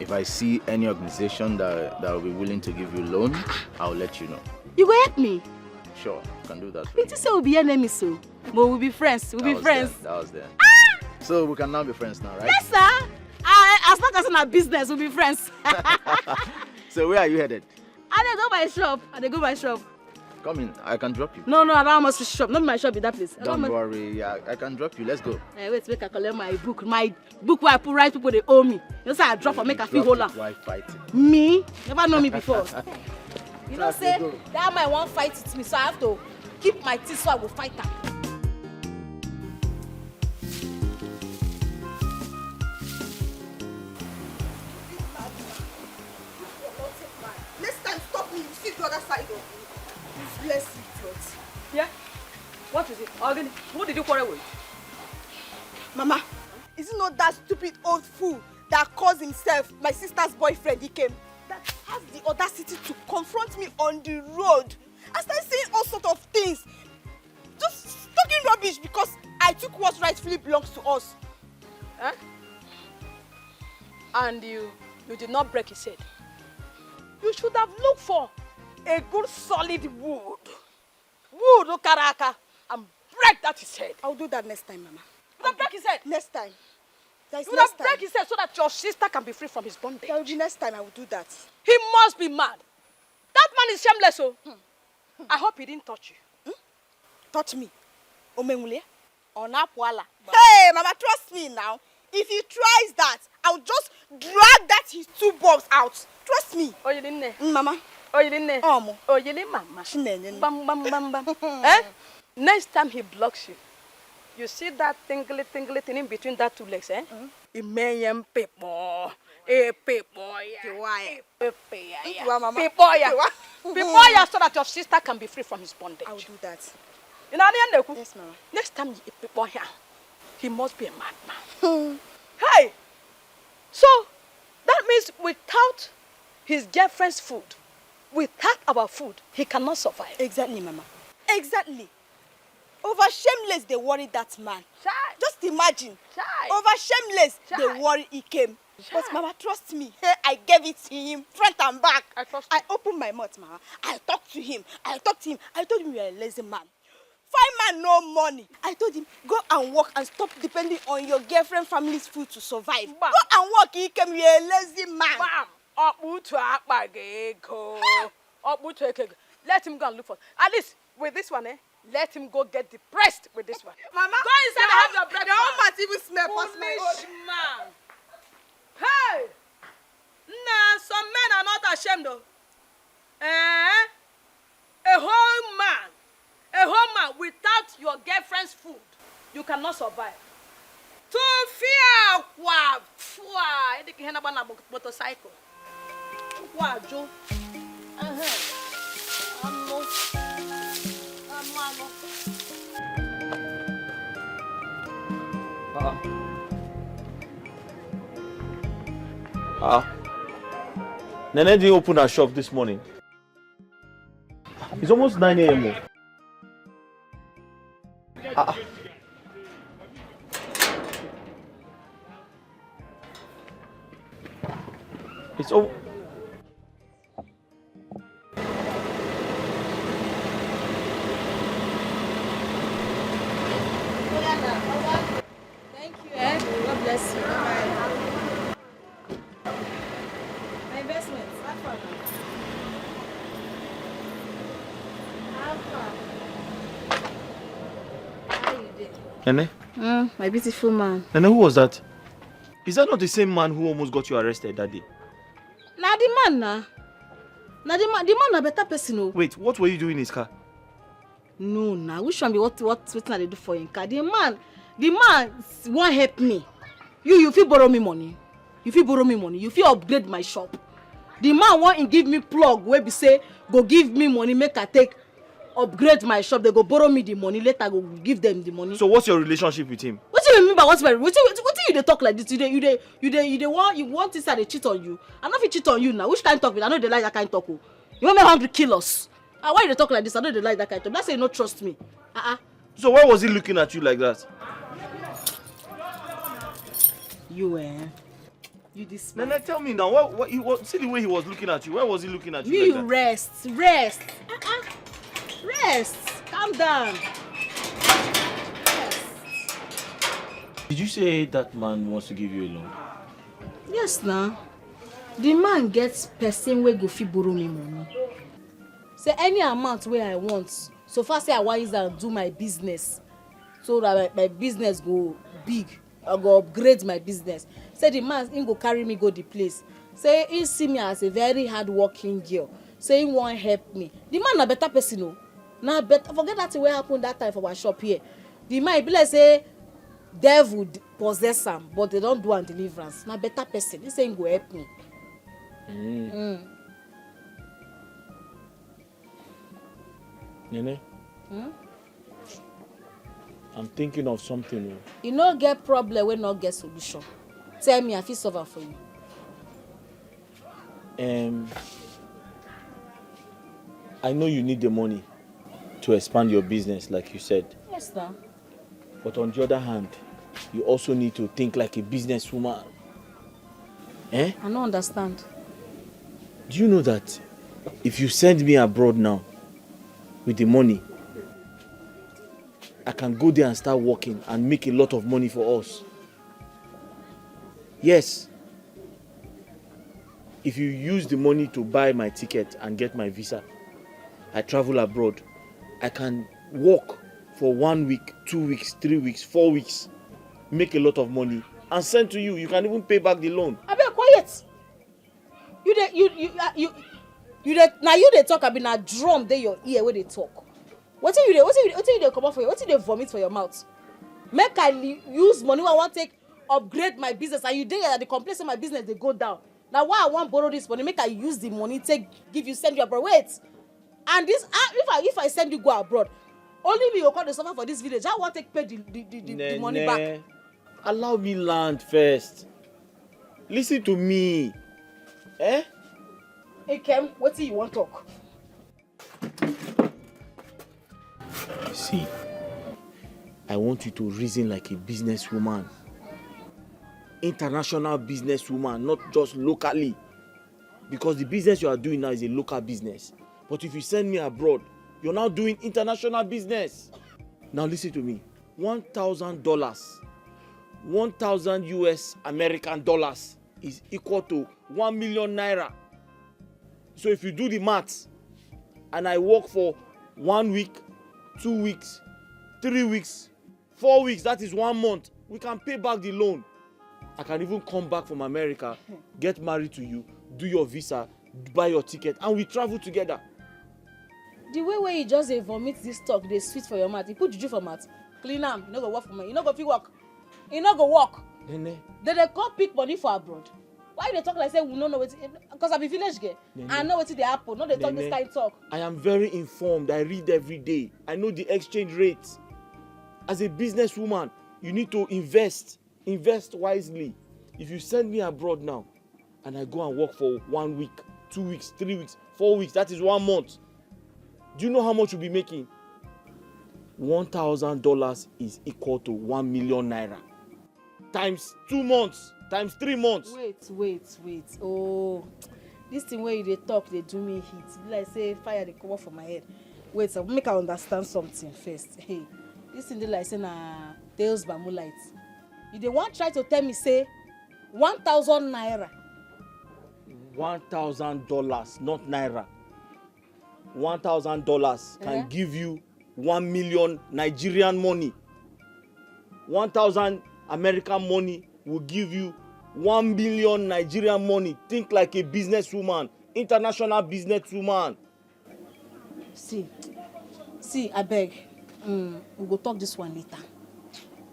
If I see any organization that will be willing to give you loan, I'll let you know. You go help me? Sure, I can do that for you. It is say we'll be enemies, so. But we'll be friends. That was there. So we can now be friends now, right? Yes, sir. As long as in our business, we'll be friends. So where are you headed? I go by shop. Come in, I can drop you. No, I don't want to shop. Not my shop in that place. Don't worry, I can drop you. Let's go. Wait, make I collect my book. My book where I put right people, they owe me. You say I drop or make a feel holder. Why fighting? Me? Never know me before. You know, say that man won't fight with me, so I have to keep my teeth so I will fight her. Next time, stop me. You see the other side of me. Bless you, God. Yeah? What is it? Organi, who did you quarrel with? Mama, is it not that stupid old fool that calls himself my sister's boyfriend? He came. That has the audacity to confront me on the road and start saying all sorts of things. Just talking rubbish because I took what rightfully belongs to us. Huh? And you did not break his head. You should have looked for a good solid wood, Okaraka, and break that his head. I'll do that next time, Mama. You will break his head. Next time. You will break his head so that your sister can be free from his bondage. That will be next time. I will do that. He must be mad. That man is shameless, oh. I hope he didn't touch you. Touch me? Omengule? Onapwala. Hey, Mama, trust me now. If he tries that, I'll just drag that his two bulbs out. Trust me. Oh, you didn't know? Mama. Oh, you didn't know? Oh, you didn't, Mama. Bam. Next time he blocks you, you see that tingly thing in between that two legs, eh? Imenyem people. People, so that your sister can be free from his bondage. I will do that. You know, yes, Mama. Next time you people here, he must be a madman. Hey! So, that means without his girlfriend's food, without our food, he cannot survive. Exactly, Mama. Exactly. Over shameless, they worried that man. Chai. Just imagine. Chai. Over shameless, Chai. they worried he came. Chai. But Mama, trust me. I gave it to him, front and back. I opened my mouth, Mama. I talked to him. I told him you are a lazy man. Fine man, no money. I told him, go and work and stop depending on your girlfriend family's food to survive. Bam. Go and work, he came, you are a lazy man. Bam. Let him go and look for it. At least with this one, let him go get depressed with this one. Mama, go inside and have your breakfast. The whole mat even smell past my foolish man. Hey! Nah, some men are not ashamed though. A whole man without your girlfriend's food, you cannot survive. To fear motorcycle. Joe. Nene didn't open her shop this morning. It's almost 9 a.m. It's all. Thank you, eh? God bless you. Bye-bye. My investments. Have fun. Have fun. How you doing? Nene? My beautiful man. Nene, who was that? Is that not the same man who almost got you arrested that day? Nah, the man, nah. Nah, the man a better person, oh. Wait, what were you doing in his car? No, nah. Which one be what I dey do for him car? The man won't help me. You fit borrow me money. You fit upgrade my shop. The man won't give me plug where be say go give me money make I take upgrade my shop. They go borrow me the money later I go give them the money. So what's your relationship with him? What do you mean by what you dey talk like this? You want this and they cheat on you. I know if cheat on you now. Which kind talk? I know they like that kind talk. You want me hungry kill us? Why you dey talk like this? I know they like that kind talk. That's say you don't trust me. So why was he looking at you like that? You this man. Nene, tell me now. What? See the way he was looking at you. Why was he looking at you? You like that? rest. Rest. Calm down. Did you say that man wants to give you a loan? Yes, now. The man gets person wey go fit borrow me money. Say any amount where I want. So far say I want use and do my business. So that my business go big. I go upgrade my business. Say the man him go carry me go the place. Say he see me as a very hard working girl. Say he won't help me. The man a better person, oh. Now better forget that thing wey happened that time for our shop here. The man be like say devil possess him, but they don't do an deliverance. Now better person. He say he go help me. Nene? I'm thinking of something. You no get problem when not get solution. Tell me, I fit solve am for you. I know you need the money to expand your business, like you said. Yes, sir. But on the other hand, you also need to think like a businesswoman. I don't understand. Do you know that if you send me abroad now with the money, I can go there and start working and make a lot of money for us? Yes. If you use the money to buy my ticket and get my visa, I travel abroad, I can work for 1 week, 2 weeks, 3 weeks, 4 weeks, make a lot of money and send to you. You can even pay back the loan. I beg quiet. Now you they talk. I be na drum dey your ear where they talk. What you dey come out for you? What you dey vomit for your mouth? Make I use money when I want take upgrade my business and you dey here that the complain say my business they go down. Now why I want borrow this money? Make I use the money take send you abroad. Wait, and this if I send you go abroad, only me go come to suffer for this village. I want take pay the money back. Allow me land first. Listen to me. Hey Kem, what do you want talk? See, I want you to reason like a businesswoman. International businesswoman, not just locally. Because the business you are doing now is a local business. But if you send me abroad, you're now doing international business. Now listen to me. $1,000, 1,000 US American dollars is equal to 1 million naira. So if you do the maths, and I work for 1 week, 2 weeks, 3 weeks, 4 weeks, that is 1 month, we can pay back the loan. I can even come back from America, get married to you, do your visa, buy your ticket, and we travel together. The way where you just vomit this talk, they sweet for your mouth. You put juju for mouth, clean am, you no go work for me. You no go fit work. You no go work. Nene. Then they come pick money for abroad. Why they talk like say we no know what? Because I be village girl. Nene. I know what they happen. No, they talk this kind of talk. I am very informed. I read every day. I know the exchange rates. As a businesswoman, you need to invest. Invest wisely. If you send me abroad now, and I go and work for 1 week, 2 weeks, 3 weeks, 4 weeks, that is 1 month. Do you know how much you'll be making? $1,000 is equal to 1 million naira. Times 2 months. times 3 months. Wait. Oh, this thing where they talk, they do me heat. Like say fire, they come off from my head. Wait, so make I understand something first. Hey, this thing they like say na Tales by Moonlight. You they want try to tell me say 1,000 naira. $1,000, not naira. $1,000 can give you 1 million Nigerian money. 1,000 American money will give you 1 million Nigerian money. Think like a businesswoman, international businesswoman. See, I beg. We go talk this one later.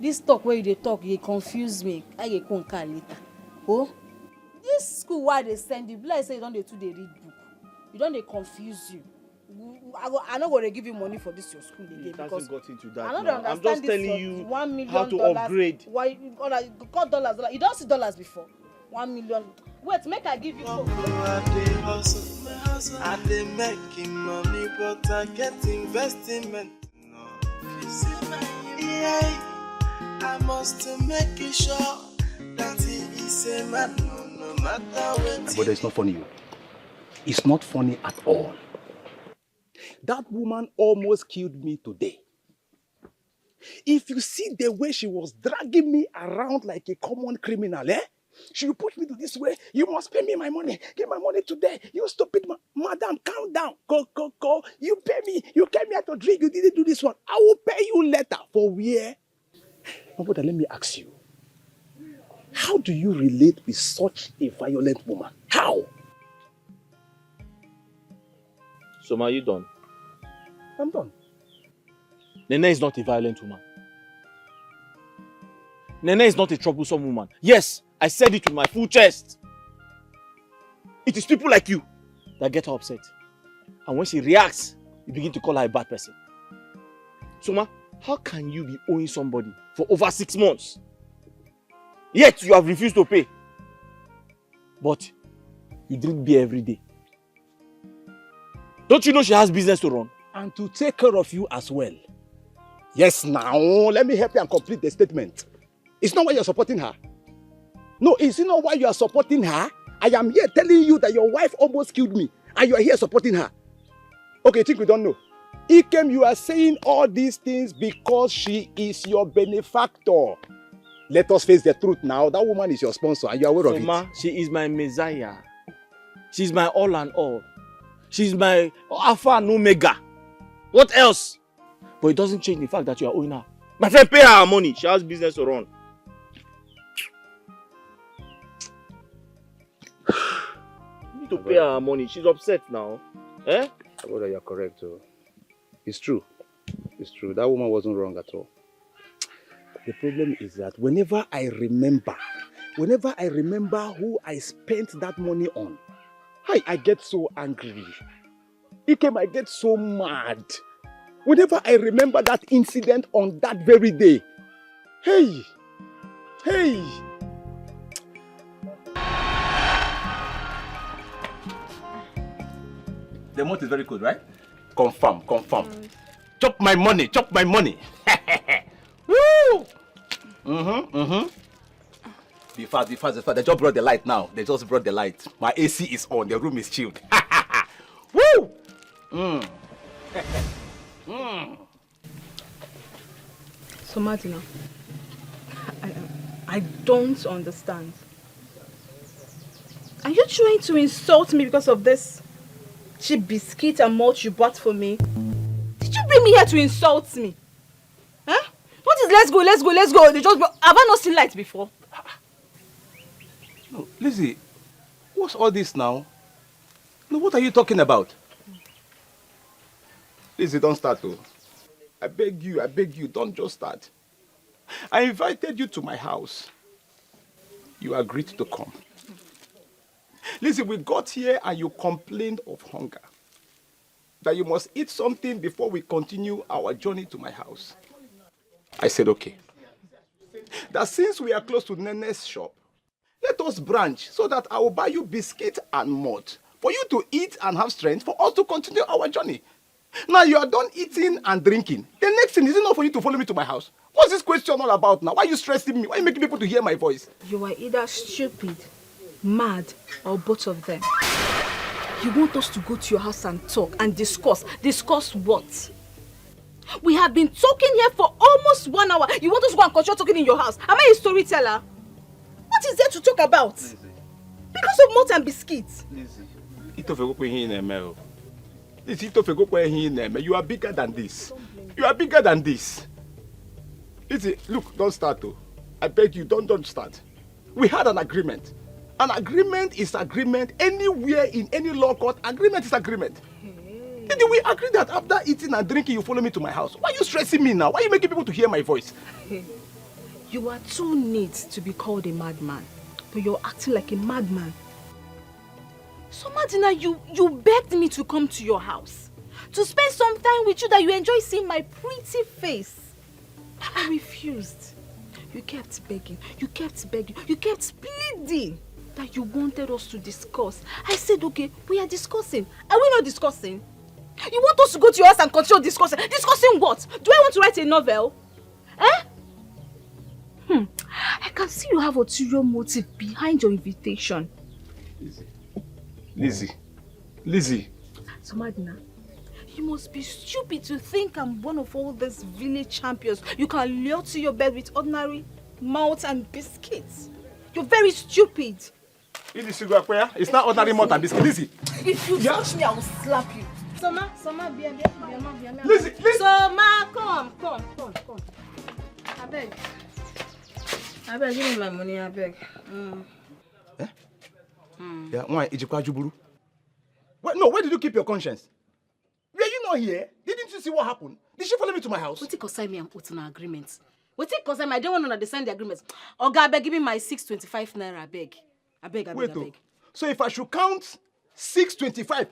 This talk where they talk, they confuse me. I get come later. Oh, this school why they send you? Like say you don't they read book. You don't they confuse you. I'm not going to give you money for this your school again because got into that. I'm just telling you $1 million how to upgrade. Why you got dollars? You don't see dollars before. 1 million. Wait, make I give you. I dey making money, but I get investment. No, yeah, I must make sure that he is a man, no matter what. But it's not funny. It's not funny at all. That woman almost killed me today. If you see the way she was dragging me around like a common criminal, she will push me to this way. You must pay me my money. Give my money today. You stupid madam, calm down. Go. You pay me. You came here to drink. You didn't do this one. I will pay you later. For where? My brother, let me ask you. How do you relate with such a violent woman? How? So, are you done? I'm done. Nene is not a violent woman. Nene is not a troublesome woman. Yes, I said it with my full chest. It is people like you that get her upset. And when she reacts, you begin to call her a bad person. Soma, how can you be owing somebody for over 6 months? Yet you have refused to pay. But you drink beer every day. Don't you know she has business to run? And to take care of you as well. Yes, now, let me help you and complete the statement. It's not why you're supporting her. No, it's not why you are supporting her. I am here telling you that your wife almost killed me. And you are here supporting her. Okay, think we don't know. Ikem, you are saying all these things because she is your benefactor. Let us face the truth now. That woman is your sponsor and you are aware of it. She is my messiah. She's my all and all. She's my alpha and omega. What else? But it doesn't change the fact that you are owing her. My friend, pay her money. She has business to run. You need to pay her money. She's upset now. Eh? Brother, you're correct. It's true. It's true. That woman wasn't wrong at all. The problem is that whenever I remember who I spent that money on, I get so angry. Ikem, I get so mad. Whenever I remember that incident on that very day. Hey! The mouth is very good, right? Confirm. Chop my money. Woo! Be fast. They just brought the light now. My AC is on. The room is chilled. Woo! So Martina, I don't understand. Are you trying to insult me because of this cheap biscuit and malt you bought for me? Did you bring me here to insult me? Huh? What is let's go? They just have I not seen light before? No, Lizzie, what's all this now? No, what are you talking about? Lizzie, don't start though. I beg you, don't just start. I invited you to my house. You agreed to come. Listen, we got here and you complained of hunger. That you must eat something before we continue our journey to my house. I said, okay. That since we are close to Nene's shop, let us branch so that I will buy you biscuit and malt for you to eat and have strength for us to continue our journey. Now you are done eating and drinking. The next thing, is it not for you to follow me to my house? What's this question all about now? Why are you stressing me? Why are you making people to hear my voice? You are either stupid, mad, or both of them. You want us to go to your house and talk and discuss. Discuss what? We have been talking here for almost 1 hour. You want us to go and continue talking in your house? Am I a storyteller? What is there to talk about? Because of malt and biscuits. You are bigger than this. You are bigger than this. Lizzie, look, don't start though. I beg you, don't start. We had an agreement. An agreement is agreement. Anywhere in any law court, agreement is agreement. Did we agree that after eating and drinking, you follow me to my house? Why are you stressing me now? Why are you making people to hear my voice? You are too neat to be called a madman, but you're acting like a madman. So Madina, you begged me to come to your house, to spend some time with you that you enjoy seeing my pretty face. I refused. You kept begging, you kept pleading that you wanted us to discuss. I said, okay, we are discussing. Are we not discussing? You want us to go to your house and continue discussing? Discussing what? Do I want to write a novel? Eh? I can see you have ulterior motive behind your invitation. Lizzie. So Madina, you must be stupid to think I'm one of all these village champions you can lure to your bed with ordinary malt and biscuits. You're very stupid. It's not ordinary malt and biscuits. Lizzie. If you touch me, I will slap you. Soma, bien. Lizzie. Soma, come. I beg, give me my money, I beg. Yeah, why? Where did you keep your conscience? Were you not here? Didn't you see what happened? Did she follow me to my house? What it concern me and put in an agreement? What it concern me? I don't want to understand the agreement. Oga, I beg, give me my 625 naira, I beg. I beg. So if I should count 625,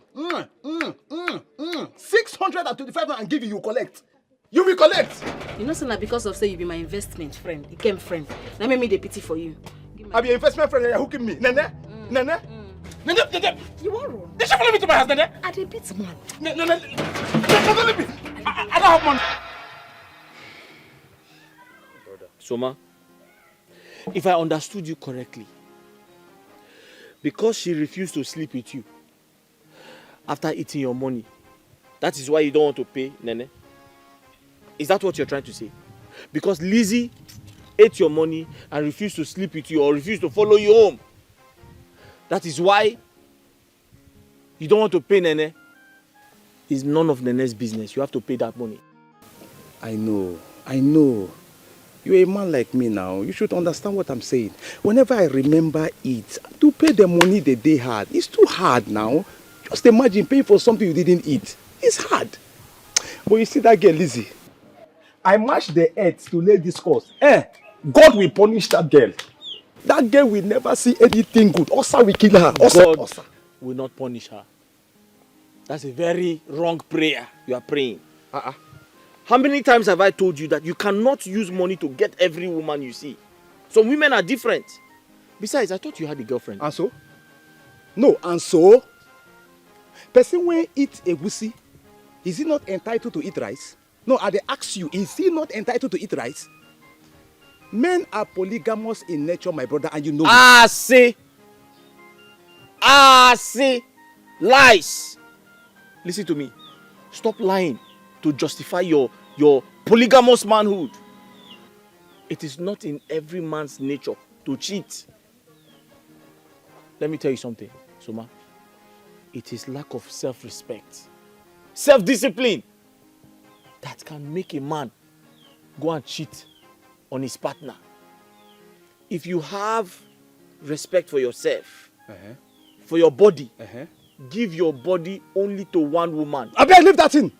625 and give you collect. You will collect. You know, son, because of say you be my investment friend, you came friend. That made me the pity for you. I be your investment friend and you're hooking me. Nene. You are wrong. Did she follow me to my house, Nene? I did beat man. I don't have money. Soma, if I understood you correctly, because she refused to sleep with you after eating your money, that is why you don't want to pay, Nene? Is that what you're trying to say? Because Lizzie ate your money and refused to sleep with you or refused to follow you home. That is why you don't want to pay Nene. It's none of Nene's business. You have to pay that money. I know. You're a man like me now. You should understand what I'm saying. Whenever I remember it, to pay the money that they had, it's too hard now. Just imagine paying for something you didn't eat. It's hard. But you see that girl, Lizzie? I mashed the earth to lay this cause. God will punish that girl. That girl will never see anything good. Osa will kill her. God will not punish her. That's a very wrong prayer you are praying. How many times have I told you that you cannot use money to get every woman you see? Some women are different. Besides, I thought you had a girlfriend. And so? No, and so? Person when eat egusi, is he not entitled to eat rice? No, I ask you, is he not entitled to eat rice? Men are polygamous in nature, my brother, and you know say. Lies. Listen to me. Stop lying to justify your polygamous manhood. It is not in every man's nature to cheat. Let me tell you something, Soma. It is lack of self-respect, self-discipline that can make a man go and cheat on his partner. If you have respect for yourself, for your body, give your body only to one woman. I beg, leave that in.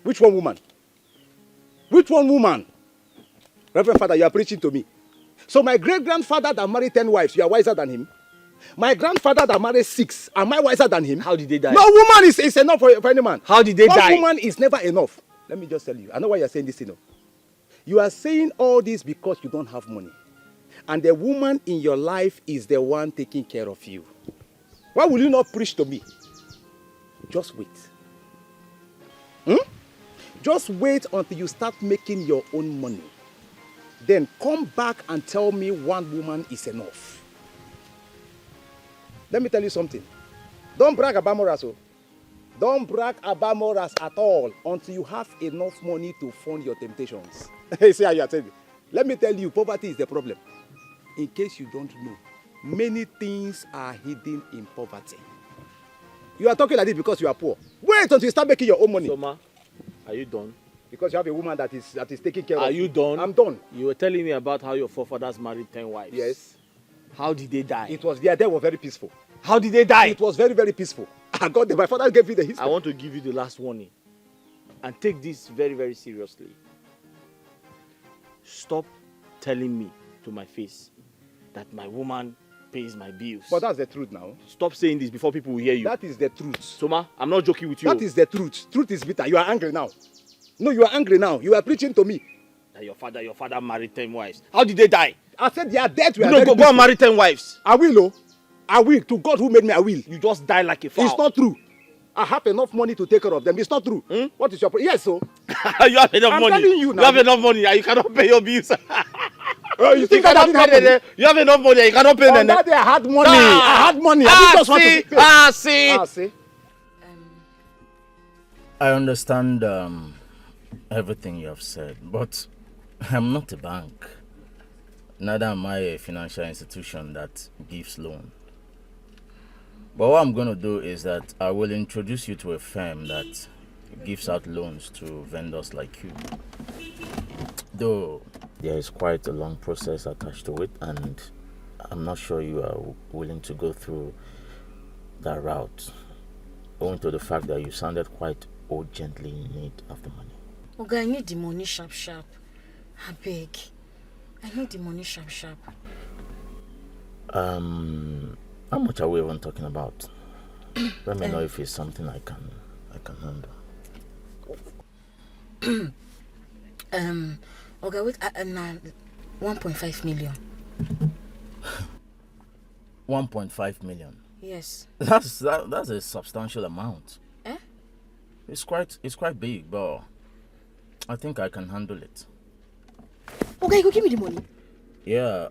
Which one woman? Which one woman? Reverend Father, you are preaching to me. So my great-grandfather that married 10 wives, you are wiser than him? My grandfather that married 6, am I wiser than him? How did they die? No woman is enough for any man. How did they die? One woman is never enough. Let me just tell you. I know why you are saying this, You are saying all this because you don't have money. And the woman in your life is the one taking care of you. Why will you not preach to me? Just wait. Just wait until you start making your own money. Then come back and tell me one woman is enough. Let me tell you something. Don't brag about morals. Don't brag about morals at all until you have enough money to fund your temptations. See how you are telling me. Let me tell you, poverty is the problem. In case you don't know, many things are hidden in poverty. You are talking like this because you are poor. Wait until you start making your own money. Soma, are you done? Because you have a woman that is taking care of you. Are you done? I'm done. You were telling me about how your forefathers married 10 wives. Yes. How did they die? Their death was very peaceful. How did they die? It was very, very peaceful. My father gave me the history. I want to give you the last warning. And take this very, very seriously. Stop telling me to my face that my woman pays my bills. But that's the truth now. Stop saying this before people will hear you. That is the truth. Soma, I'm not joking with you. That is the truth. Truth is bitter. You are angry now. No, you are angry now. You are preaching to me. That your father married 10 wives. How did they die? I said they are dead. Go and marry 10 wives. I will, oh. I will. To God who made me, I will. You just die like a fowl. It's not true. I have enough money to take care of them. It's not true. What is your problem? Yes, so. You have enough money. I'm telling you now. You have enough money and you cannot pay your bills. You think I didn't have money? You have enough money and you cannot pay them. That day I had money. I had money. I just want to pay. See. I understand everything you have said, but I'm not a bank. Neither am I a financial institution that gives loan. But what I'm going to do is that I will introduce you to a firm that gives out loans to vendors like you. Though there is quite a long process attached to it, and I'm not sure you are willing to go through that route, owing to the fact that you sounded quite urgently in need of the money. Okay, I need the money sharp. I beg. I need the money sharp. How much are we even talking about? Let me know if it's something I can handle. Okay, wait, 1.5 million. 1.5 million. Yes. That's a substantial amount. It's quite big, but I think I can handle it. Okay, go give me the money. Yeah,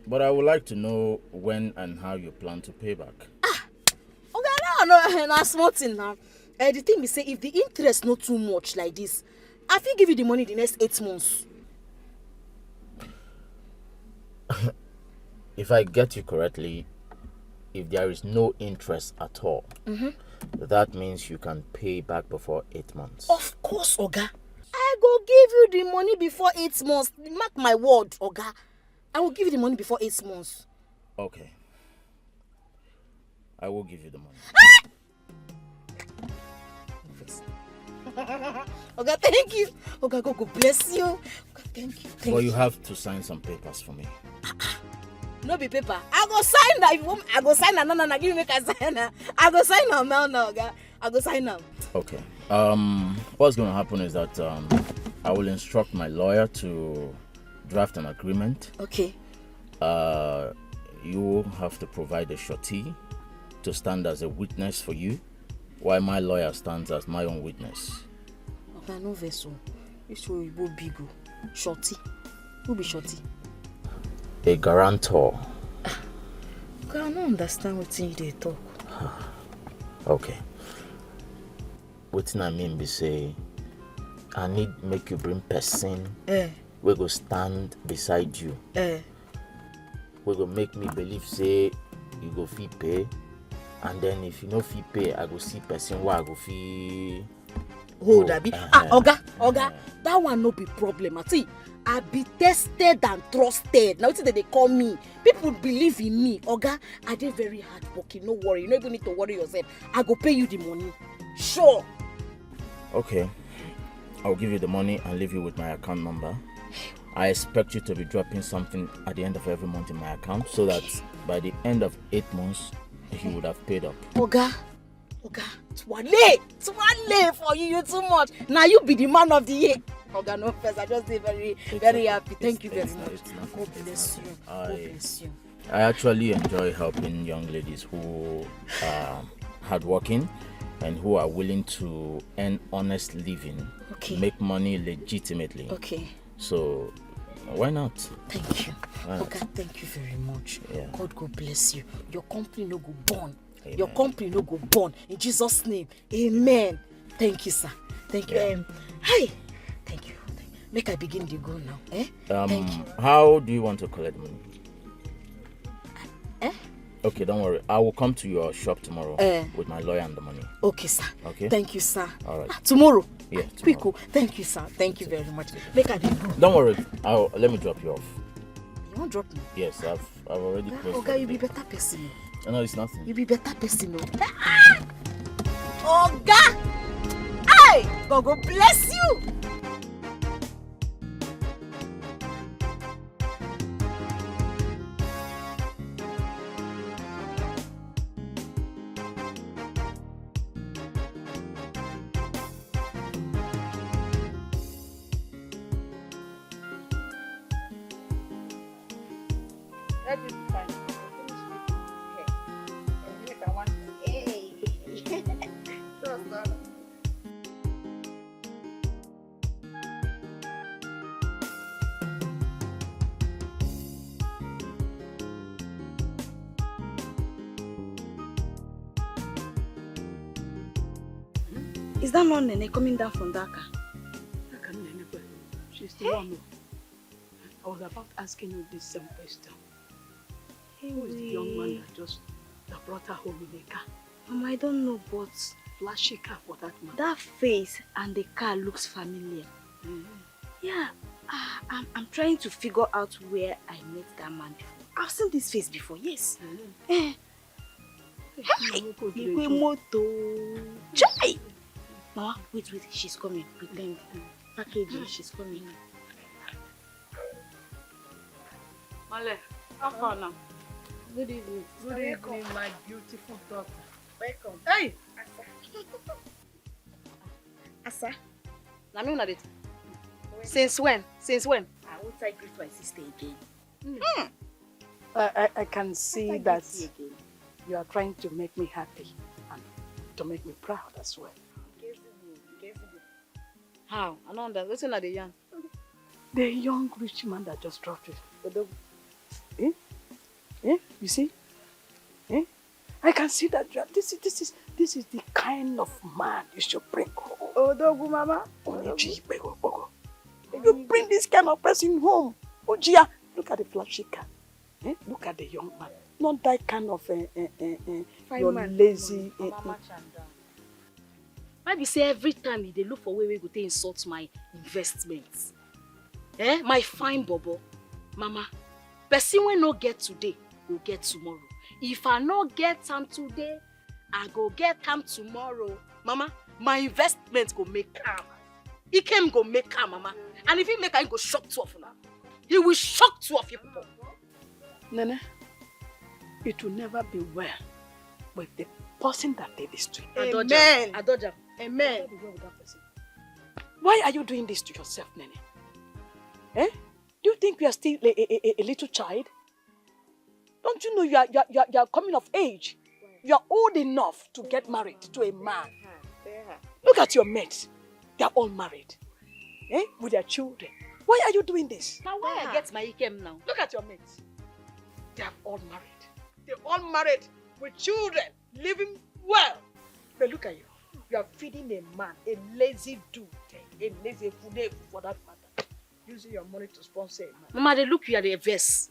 but I would like to know when and how you plan to pay back. Okay, no, small thing now. The thing is, say if the interest not too much like this, I will give you the money the next 8 months. If I get you correctly, if there is no interest at all, that means you can pay back before 8 months. Of course, Oga. I go give you the money before 8 months. Mark my word, Oga. I will give you the money before 8 months. Okay. I will give you the money. Oga, thank you. Oga, God bless you. Oga, thank you. But you have to sign some papers for me. No be paper. I go sign that. If you want, I go sign that. No, give me a sign that. I go sign now, Oga. I go sign now. Okay. What's going to happen is that I will instruct my lawyer to draft an agreement. Okay. You will have to provide a surety to stand as a witness for you, while my lawyer stands as my own witness. Okay, no vessel. This will be big. Surety. Who be surety? A guarantor. I don't understand what they talk. Okay. What I mean be say, I need make you bring person. We go stand beside you. We go make me believe say you go fee pay, and then if you no fee pay, I go see person where I go fee. Hold that be. Oga, that one no be problem. See, I be tested and trusted. Now they call me. People believe in me. Oga, I did very hard working. No worry. You don't even need to worry yourself. I go pay you the money. Sure. Okay. I'll give you the money and leave you with my account number. I expect you to be dropping something at the end of every month in my account so that by the end of 8 months, you would have paid up. Oga, Twale for you. You too much. Now you be the man of the year. Oga, no first. I just say very happy. Thank you very much. God bless you. God bless you. I actually enjoy helping young ladies who are hardworking and who are willing to earn honest living, make money legitimately. Okay. So, why not? Thank you. Okay, thank you very much. Yeah. God go bless you. Your company no go burn. Amen. Your company no go burn. In Jesus' name. Amen. Thank you, sir. Thank you. Hi. Thank you. Make I begin to go now. Thank you. How do you want to collect money? Okay, don't worry. I will come to your shop tomorrow with my lawyer and the money. Okay, sir. Okay. Thank you, sir. All right. Tomorrow? Yeah, Quick. Thank you, sir. Thank you very much. Make I go. Don't worry. Let me drop you off. You won't drop me? Yes, I've already closed. Okay, you be better person. No, it's nothing. You be better person. Oga! Hey! God go bless you! Is that not Nene coming down from Dhaka? She's the one. I was about asking you this same question. Who is the young man that brought her home in a car? I don't know, but flashy car for that man. That face and the car looks familiar. Yeah, I'm trying to figure out where I met that man before. I've seen this face before, yes. Hey, Chai! Mama, wait, she's coming. Pretend. Packaging, she's coming. Male, how far now? Good evening. Good evening, my beautiful daughter. Welcome. Hey! Asa? Now me una Since when? I won't I greet my sister again. I can see that you are trying to make me happy and to make me proud as well. How? I don't understand. Listen to the young. The young rich man that just dropped it. You see? I can see that this is the kind of man you should bring home. Odogu mama. You bring this kind of person home. Ojia, look at the flashy car. Look at the young man. Not that kind of your lazy. Maybe say every time they look for where we go to insult my investments. My fine bobo. Mama, person will not get today, will get tomorrow. If I not get time today, I go get time tomorrow. Mama, my investments go make calm. He can go make calm, mama. And if he make, I go shock two of you now. He will shock two of you people. Nene, it will never be well with the person that did this to you. Amen. Adoja. Amen. Why are you doing this to yourself, Nene? Do you think you are still a little child? Don't you know you are coming of age? You are old enough to get married to a man. Look at your mates. They are all married. With their children. Why are you doing this? Now why I get my ikem now? Look at your mates. They are all married. They're all married with children, living well. But look at you. You are feeding a man, a lazy dude, a lazy food for that matter. Using your money to sponsor a man. Mama, they look you at the verse.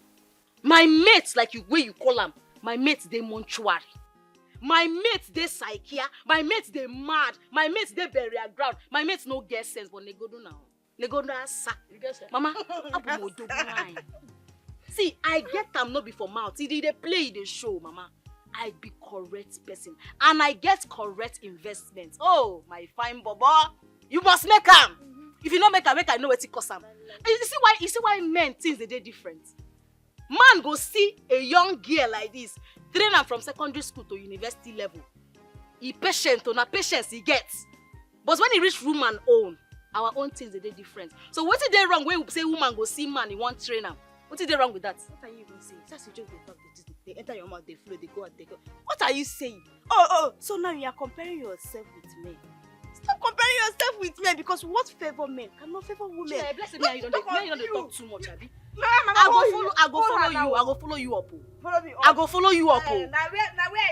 My mates, like you where you call them, my mates they mortuary. My mates they psychia. My mates they mad. My mates they burial ground. My mates no get sense, but they go do now. They go do sack. Mama, see, I get them not before mouth. See, they play the show, Mama. I be correct person. And I get correct investments. Oh, my fine bobo. You must make them. If you don't make them, I know what it costs them. You see why men things they different. Man go see a young girl like this, train her from secondary school to university level. He patient, or not patience he gets. But when he reach woman own, our own things they different. So what is there wrong when we say woman go see man, he want train him? What is there wrong with that? What are you even saying? Just you just talk They enter your mouth, they flow, they go out, they go. What are you saying? Oh, so now you are comparing yourself with men. Stop comparing yourself with men because what favor men cannot favor women. Yeah, bless me, you don't talk too much, Abi. I go follow you. I go follow you up. Follow me up. I go follow you up. Now where I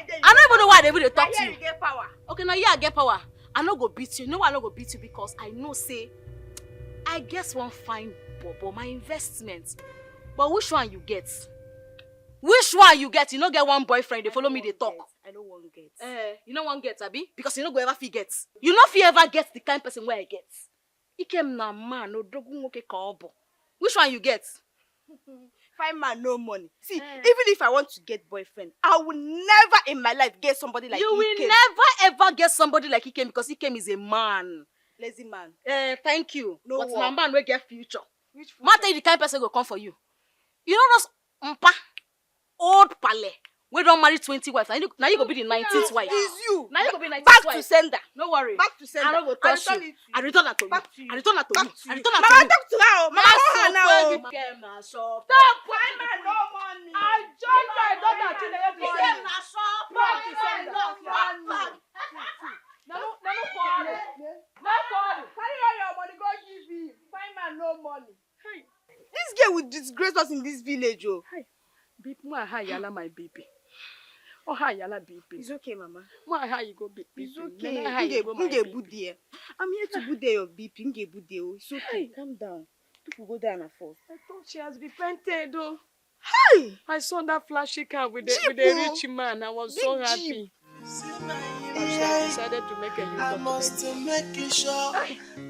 dey? I don't even know why they will talk to Here you. you get power. Okay, now yeah, I get power. I no go beat you. No, I no go beat you because I know say I guess one fine bobo my investment. But which one you get? Which one you get? You no get one boyfriend. They follow me. They talk. I don't want get. You know one get, Abi? Because you no go ever fit get. You no fit ever get the kind person where I get. Ikem na man no dogun okay kaobo. Which one you get? Fine man, no money. See, even if I want to get boyfriend, I will never in my life get somebody like Ikem. You will never ever get somebody like Ikem because Ikem is a man. Lazy man. Thank you. No but my man will get future. Which future? Man tell you the kind person go come for you. You know those old pale. We don't marry 20 wives. Now you go be the 19th wife. It's you. Now you go be 19th wife. Back to sender. No worry. Back to sender. I don't go touch you. I return that to you. I return that to you. I return that to you. Mama, talk to her. Mama, now. Stop. Why man no money? I just my daughter to the money. Na shop. Back to sender. No call. Carry all your money. Go give him. Fine man no money. This girl will disgrace us in this village, oh. Baby, why yala my baby? Oh, hi, yala baby. It's okay, Mama. Why you go baby? It's okay. I'm here to put there your BP. It's okay. Calm down. People go down and forth. I thought she has repented, though. Hi! I saw that flashy car with the rich man. I was so happy. I decided to make a use I of must make you sure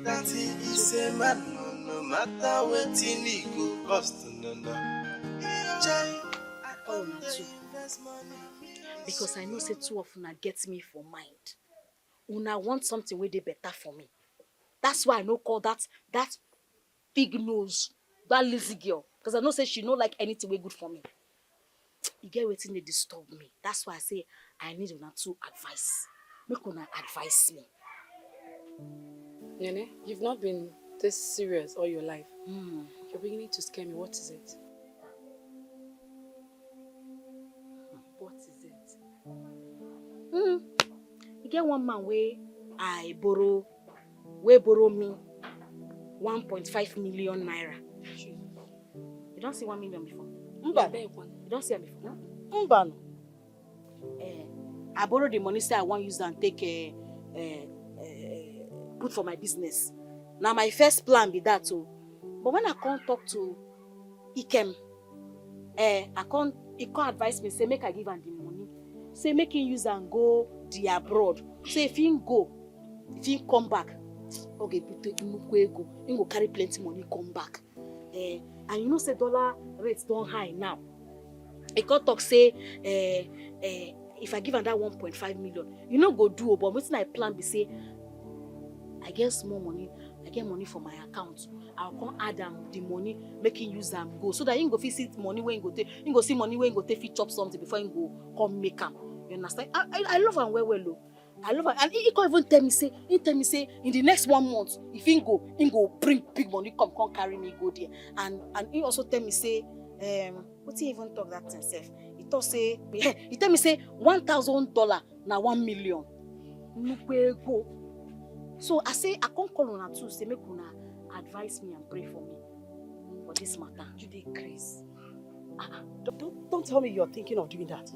that he is a man, no matter what he go cost. Because I know say two of una get me for mind. Una want something where they better for me. That's why I no call that big nose, that lazy girl. Because I know say she no like anything way good for me. You get waiting they disturb me. That's why I say I need una to advice. Make una advise me. Nene, you've not been this serious all your life. You're beginning to scare me. What is it? What is it? You get one man where I borrow me 1.5 million naira. You don't see 1 million before? You don't see it before? I borrow the money, say I want to use and take put for my business. Now my first plan be that too. But when I can't talk to Ikem, he can't advise me, say make I give him the money. Say make him use and go the abroad. Say if he come back, okay, he go carry plenty money, come back. And you know say dollar rates don't high now. He can't talk say if I give him that 1.5 million, you know go do, but what's my plan be say I get small money, I get money for my account. I'll come add the money, making use them go. So that you go see money when you go take, you go see money when you go take fit chop something before you go come make them. You understand? I love him well. I love her. And he can't even tell me say in the next 1 month, if he go bring big money, come carry me, go there. And he also tell me say, what he even talk that himself? He tell me say $1,000 now 1 million. Go. So I say I can't call on her too, say make una advise me and pray for me for this matter. You dey crazy. Don't tell me you're thinking of doing that.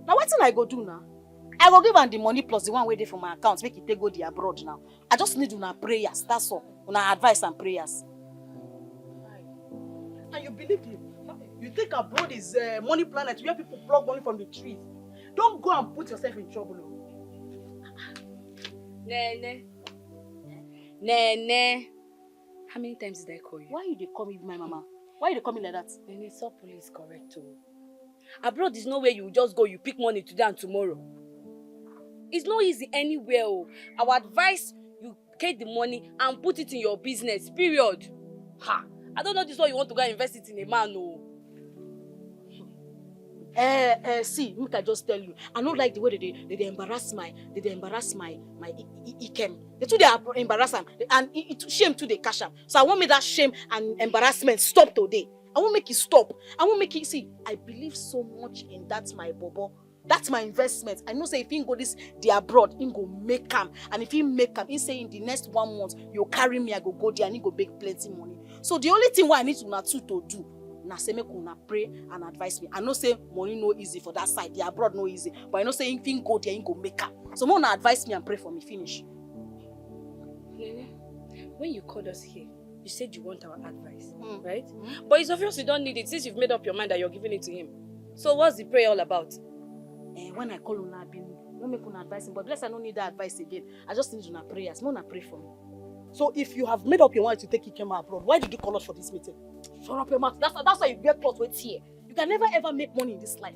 Now what thing I go do now? I go give her the money plus the one way there for my account, make it take go the abroad now. I just need una prayers, that's all. Una advice and prayers. And you believe him? You think abroad is money planet where people plug money from the trees? Don't go and put yourself in trouble. Nene. How many times did I call you? Why they call me my mama? Why you call me like that? Nene, so police correct too. Abroad is nowhere you just go, you pick money today and tomorrow. It's not easy anywhere. Oh. Our advice, you get the money and put it in your business, period. Ha! I don't know this one you want to go and invest it in a man, no. See, make I just tell you, I don't like the way they embarrass my Ikem. They too they embarrass him, and it shame too they cash him. So I want me that shame and embarrassment stop today. I won't make it stop. I won't make it, see, I believe so much in that my bobo. That's my investment. I know say if he go this the abroad, he go make him. And if he make him, he say in the next 1 month, you carry me, I go there and he go make plenty money. So the only thing what I need to do, na say make una pray and advise me. I know say money no easy for that side, the abroad no easy. But I know say if he go there, he go make him. So more advise me and pray for me, finish. Nene, when you called us here, you said you want our advice, right? But it's obvious you don't need it since you've made up your mind that you're giving it to him. So what's the prayer all about? When I call una, no make una advise him, but bless I don't need that advice again. I just need una prayers. More pray for me. So if you have made up your mind to take Ikem abroad, why did you call us for this meeting? Shut up your mouth. That's why you get close with here. You can never ever make money in this life.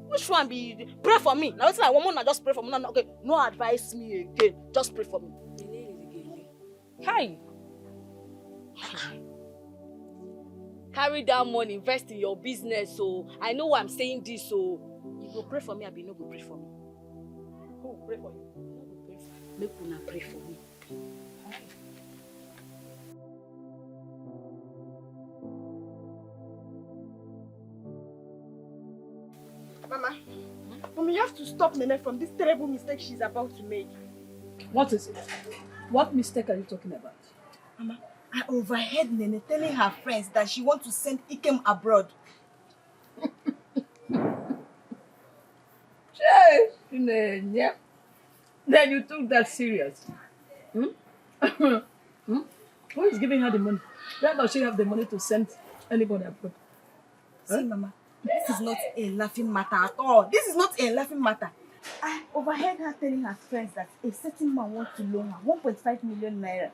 Which one be pray for me? Now it's like one more, just pray for me. No, okay, no advise me again. Just pray for me. Hi. Carry that money, invest in your business. So I know why I'm saying this. So you go pray for me, Abi no go pray for me. Who pray for you? Make una pray for me. Mama, you have to stop Nene from this terrible mistake she's about to make. What is it? What mistake are you talking about? Mama, I overheard Nene telling her friends that she wants to send Ikem abroad. Yeah. Then you took that serious. Who is giving her the money? Where does she have the money to send anybody abroad? See, Mama, this is not a laughing matter at all. This is not a laughing matter. I overheard her telling her friends that a certain man wants to loan her 1.5 million naira.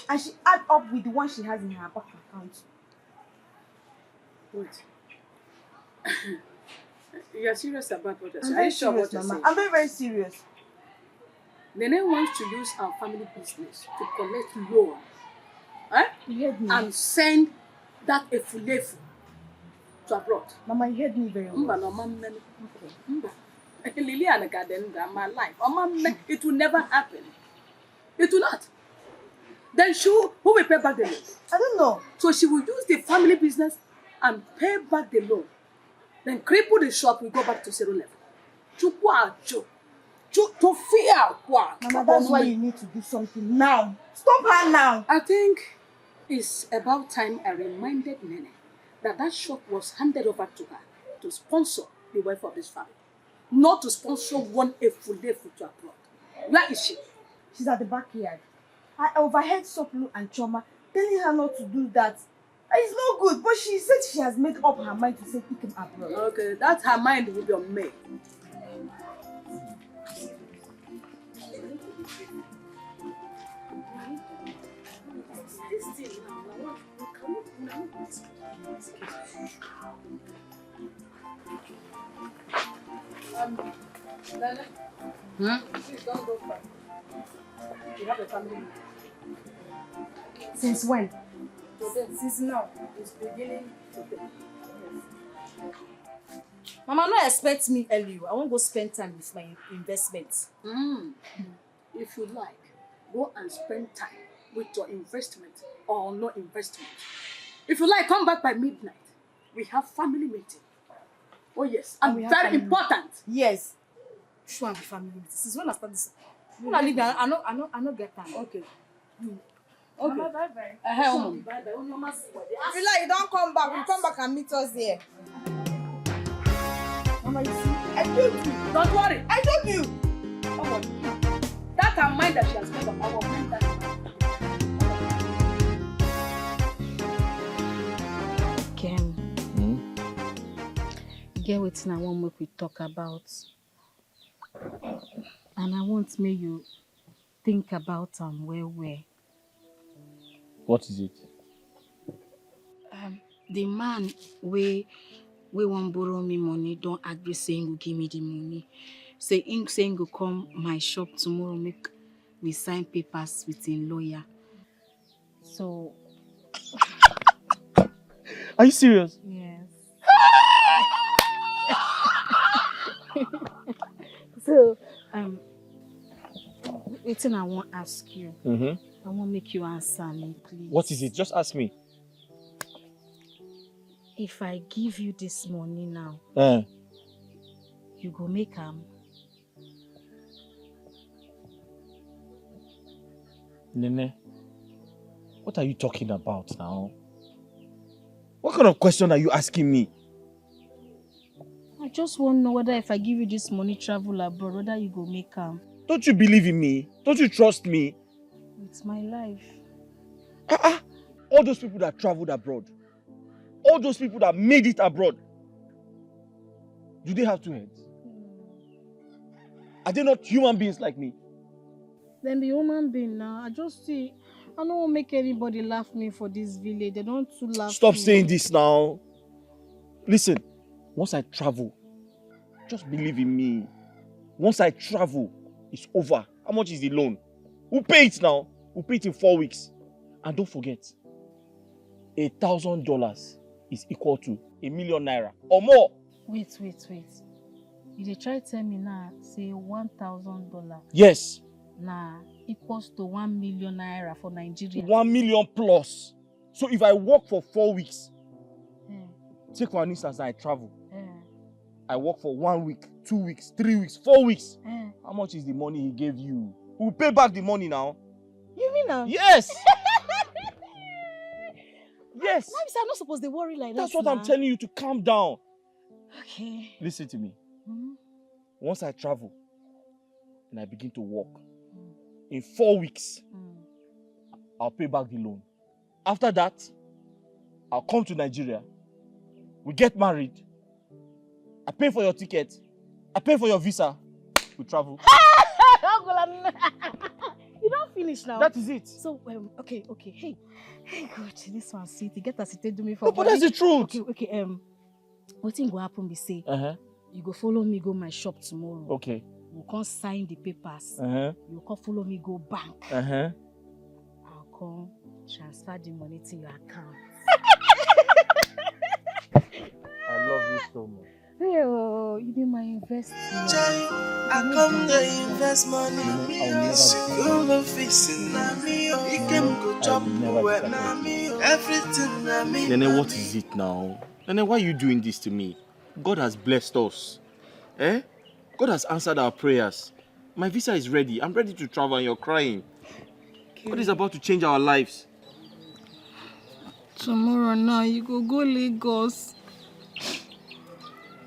And she add up with the one she has in her bank account. Wait. You are serious about what you're saying? I'm very serious, Mama. I'm very, very serious. Nene wants to use our family business to collect loan. You heard me. And send that efulefu to abroad. Mama, you heard me very well. My life. It will never happen. It will not. Then who will pay back the loan? I don't know. So she will use the family business and pay back the loan. Then cripple the shop will go back to zero level. To fear. Mama, that's why you need to do something now. Stop her now. I think it's about time I reminded Nene that shop was handed over to her to sponsor the wife of this family. Not to sponsor one efulefu to abroad. Where is she? She's at the backyard. I overheard Soplu and Choma telling her not to do that. It's not good, but she said she has made up her mind to send Ikem abroad. Okay, that's her mind will be on me. Please don't go far. You have a family. Since when? Today. Since now. It's beginning today. Mama, no expect me early. I won't go spend time with my investments. If you like, go and spend time with your investment or no investment. If you like, come back by midnight. We have family meeting. Oh yes, and very important. Yes. Sure, family meeting. Since when I start this? When I leave, I know get time. Okay. Mama, bye-bye. If you like, you don't come back. We'll come back and meet us here. Mama, you see, I told you. Don't worry. I told you. Come on. That her mind that she has made up, I will mind that. Ken, get wetin I want make we talk about. And I want make you think about well. What is it? The man we wan borrow me money don't agree say he go give me the money. Say he go come my shop tomorrow make we sign papers with him lawyer. So Are you serious? yes. So wetin I want ask you. I want make you answer me, please. What is it? Just ask me. If I give you this money now, you go make Nene, what are you talking about now? What kind of question are you asking me? I just want to know whether if I give you this money, travel abroad, whether you go make Don't you believe in me? Don't you trust me? It's my life. All those people that traveled abroad, all those people that made it abroad, do they have two heads? Are they not human beings like me? Then be human being now. I just see, I don't want to make anybody laugh me for this village. They don't too laugh Stop me. saying this now. Listen, once I travel, just believe in me. Once I travel, it's over. How much is the loan? We'll pay it now. We'll pay it in 4 weeks. And don't forget, $1,000 is equal to ₦1,000,000 or more. Wait. You dey try tell me now, say $1,000. Yes. Nah, equals to 1 million naira for Nigeria. 1 million plus. So if I work for 4 weeks, take for instance I travel. I work for 1 week, 2 weeks, 3 weeks, 4 weeks. How much is the money he gave you? We'll pay back the money now. You mean now? Yes. Yes. Why is I'm not supposed to worry like that? That's what I'm telling you, to calm down. Okay. Listen to me. Once I travel and I begin to work, in 4 weeks, I'll pay back the loan. After that, I'll come to Nigeria. We get married. I pay for your ticket. I pay for your visa. We travel. You don't finish now. That is it. So, okay. Hey, God, this one sweet. You get as it do me for. No, but that's the truth. Okay. What thing go happen? Be say. You go follow me go my shop tomorrow. Okay. You come sign the papers. You come follow me go bank. I'll come transfer the money to your account. I love you so much. Hey, oh, you be my investment. I come to invest money. Go fixing me. You can go chop everything. Nene, what is it now? Nene, why are you doing this to me? God has blessed us. God has answered our prayers. My visa is ready. I'm ready to travel and you're crying. Okay. God is about to change our lives. Tomorrow now, you go Lagos.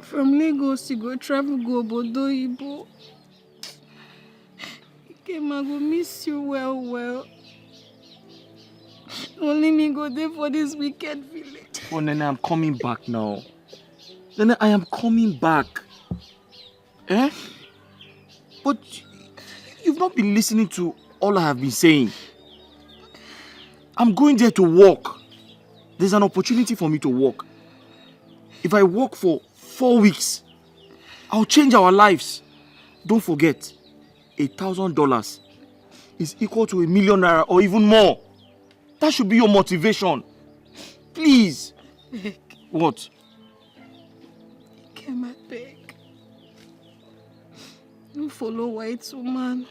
From Lagos, you go travel go Obodo Ibo. Ikema go miss you well. Only me go there for this wicked village. Oh, Nene, I'm coming back now. Nene, I am coming back. But you've not been listening to all I have been saying. I'm going there to work. There's an opportunity for me to work. If I work for 4 weeks, I'll change our lives. Don't forget, $1,000 is equal to ₦1,000,000 or even more. That should be your motivation. Please. What? Ikema, beg. You follow white woman.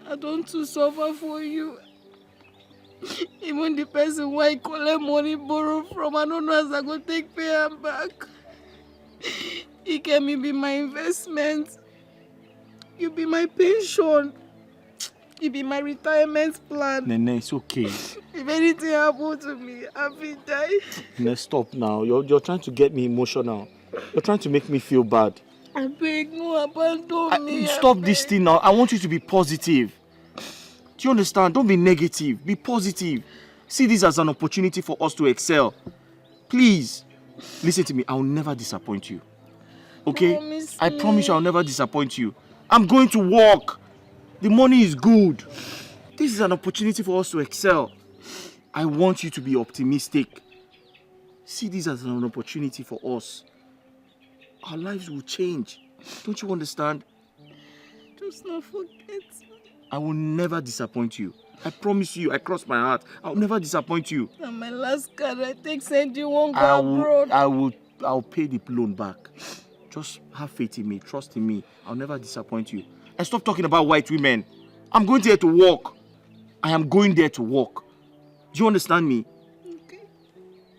I don't to suffer for you. Even the person who I collect money borrow from, I don't know as I go take pay him back. He can be my investment. You be my pension. You be my retirement plan. Nene, it's okay. If anything happen to me, I will die. Nene, stop now. You're trying to get me emotional. You're trying to make me feel bad. I beg, no abandon me. Stop this thing now. I want you to be positive. Do you understand? Don't be negative. Be positive. See this as an opportunity for us to excel. Please, listen to me. I'll never disappoint you. Okay? I promise you I'll never disappoint you. I'm going to work. The money is good. This is an opportunity for us to excel. I want you to be optimistic. See this as an opportunity for us. Our lives will change. Don't you understand? Just not forget. I will never disappoint you. I promise you, I cross my heart. I'll never disappoint you. And my last card I take send you won't go abroad. I'll pay the loan back. Just have faith in me, trust in me. I'll never disappoint you. And stop talking about white women. I'm going there to work. I am going there to work. Do you understand me? Okay.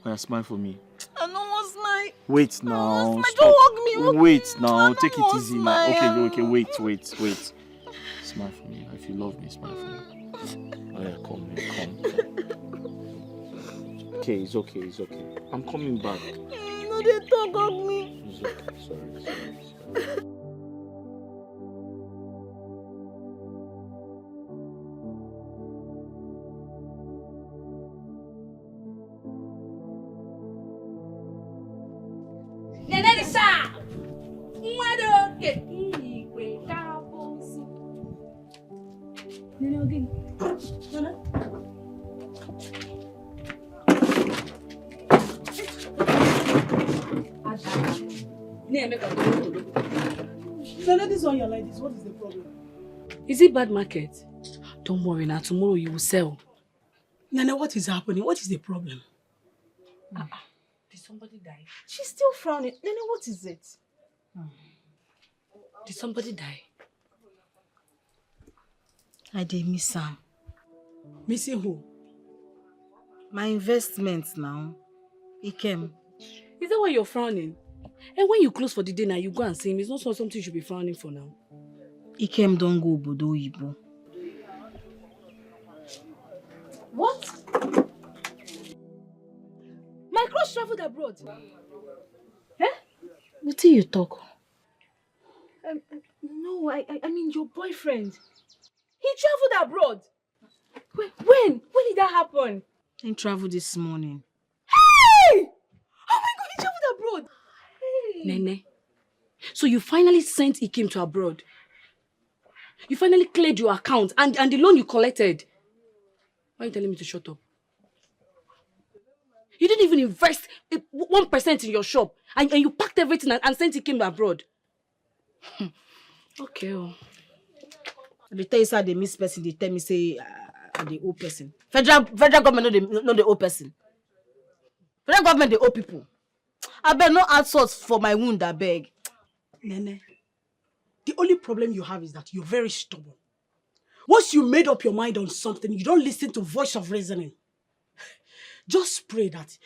Now smile for me. I don't want smile. Wait now. Smile. Stop. Don't hug me. Hug Wait me. now. I Take don't it easy now. smile. Okay. Wait. Smile for me. If you love me, smile for me. Oh yeah, come. Okay, it's okay. I'm coming back. No, they don't hug me. It's okay. Sorry. Nana, this one you're like this. What is the problem? Is it bad market? Don't worry now. Tomorrow you will sell. Nana, what is happening? What is the problem? Did somebody die? She's still frowning. Nene, what is it? Did somebody die? I did miss Sam. Missing who? My investment now. It came. Is that why you're frowning? And when you close for the day now, you go and see him. It's not something you should be frowning for now. Ikem don't go Obodo Oyibo. What? My crush traveled abroad. What do you talk? No, I mean your boyfriend. He traveled abroad. When did that happen? He traveled this morning. Hey! Oh my God, he traveled abroad. Hey. Nene, so you finally sent Ikem to abroad. You finally cleared your account and the loan you collected. Why are you telling me to shut up? You didn't even invest 1% in your shop and you packed everything and sent Ikem abroad. Okay. They tell you say they miss person, they tell me say the old person. Federal government no the old person. Federal government the old people. I beg no outsource for my wound, I beg. Nene, the only problem you have is that you're very stubborn. Once you made up your mind on something, you don't listen to voice of reasoning. Just pray that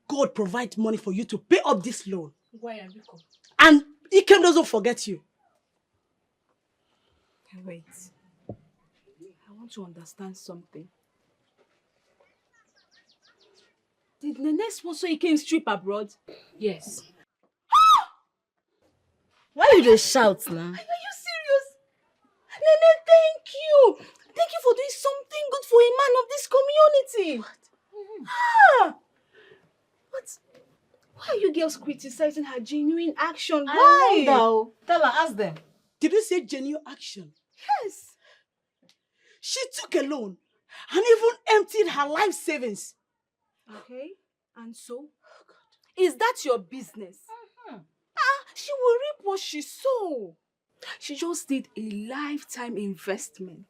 God provides money for you to pay up this loan. Why are you come? And Ikem doesn't forget you. Wait. I want to understand something. Did Nene sponsor Ikem's trip abroad? Yes. Why you just shout now? Are you serious? Nene, thank you. Thank you for doing something good for a man of this community. What? But why are you girls criticizing her genuine action? Why? Tell her, ask them. Did you say genuine action? Yes. She took a loan and even emptied her life savings. Okay, and so? Oh God. Is that your business? She will reap what she sow. She just did a lifetime investment.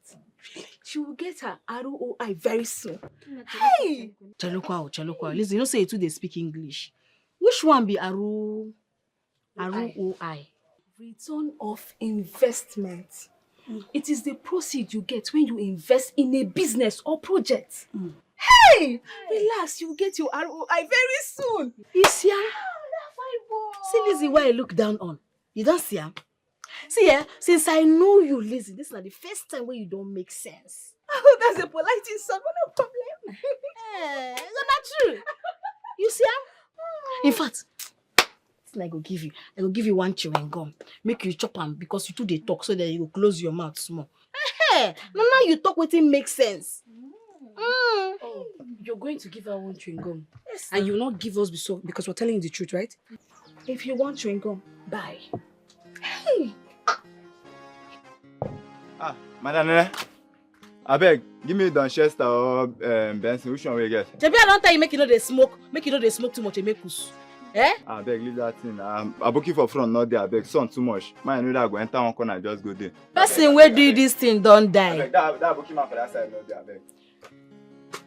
Really? She will get her ROI very soon. Hey! Chalukwa. Listen, you don't say it too, they speak English. Which one be ROI? Return of investment. It is the proceed you get when you invest in a business or project. Hey! Relax, you will get your ROI very soon. You see her? See Lizzie, where I look down on. You don't see her? See, since I know you, Lizzie, this is not the first time where you don't make sense. Oh, that's a polite insult, no problem. It's not true. You see her? In fact, I go give you one chewing gum. Make you chop them because you two they talk so that you will close your mouth small. Hey, now you talk with it makes sense. Oh, you're going to give her one chewing gum. Yes, and you will not give us because we're telling you the truth, right? If you want chewing gum, buy. Hey! Madam, I beg, give me Donchester or Benson. Which one will you get? Jebi, I don't tell you make you know they smoke. Make you know they smoke too much. Make us. Eh? I beg, leave that thing. I book you for front, not there. I beg, son too much. Man, I know that I go enter one corner, just go there. Person where do this thing don't die. I beg, that booking man for that side, not there. I beg.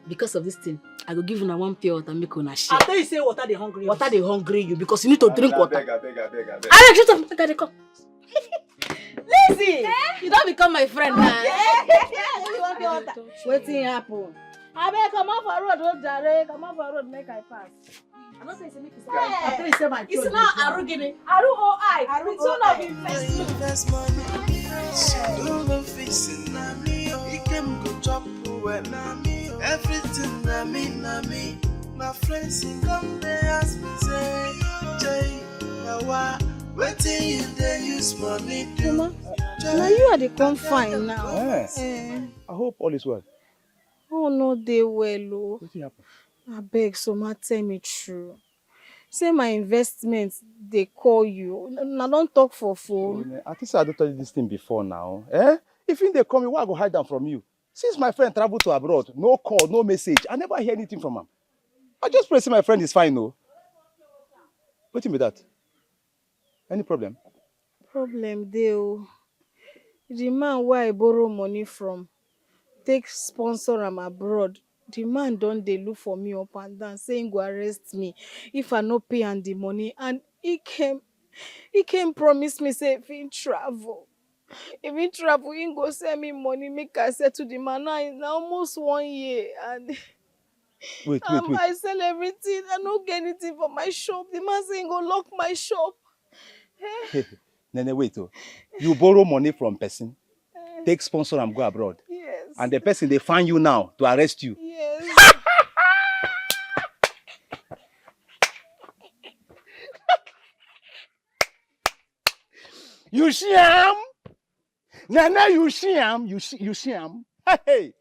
Because of this thing, I go give you one pure water, make una share. I tell you say water they hungry. Water they hungry you because you need to drink water. I beg. Alex, shut up. I come. Lizzie, you don't become my friend now. Waiting happen. Abeg, come off for road, oh jare. Come off for road, make I pass. I don't say make you say. I tell you say my. It's not Arugini. Aru O-I. It's one of investment. Don't go fixing na me. He can go chop well na me. Everything na me. My friends sing come they ask me say, Jay, now waiting you they use money do. Mama, now you are the confine now. Yes. I hope all is well. Oh no, they well, oh. What happened? I beg, Soma, tell me true. Say my investments, they call you. Now don't talk for phone. I think I don't tell you this thing before now. Eh? If they call me, why I go hide them from you? Since my friend traveled to abroad, no call, no message. I never hear anything from him. I just pray say my friend is fine, no. What with that? Any problem? Problem dey oh. The man where I borrow money from, take sponsor am abroad. The man don dey look for me up and down, saying go arrest me if I no pay am the money. And he came promise me say if he travel, he go send me money make I settle the man. Now it's almost 1 year and Wait. I sell everything. I no get anything for my shop. The man say he go lock my shop. Nene, wait. Oh. You borrow money from person, take sponsor and go abroad. Yes. And the person, they find you now to arrest you. Yes. You see him? Nene, you see him? You see him? Hey.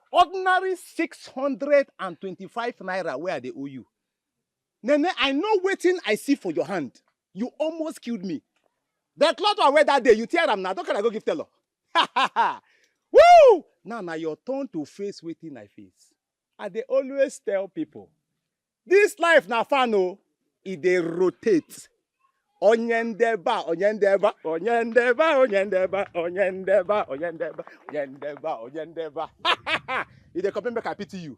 Ordinary 625 naira where they owe you. Nene, I know waiting I see for your hand. You almost killed me. The cloth I wear that day, you tear them now. Don't can I go give tell her? Woo! Now your turn to face waiting I face. And they always tell people, this life na fun oh, it they rotate. Onyendeba. If they come back, I pity you.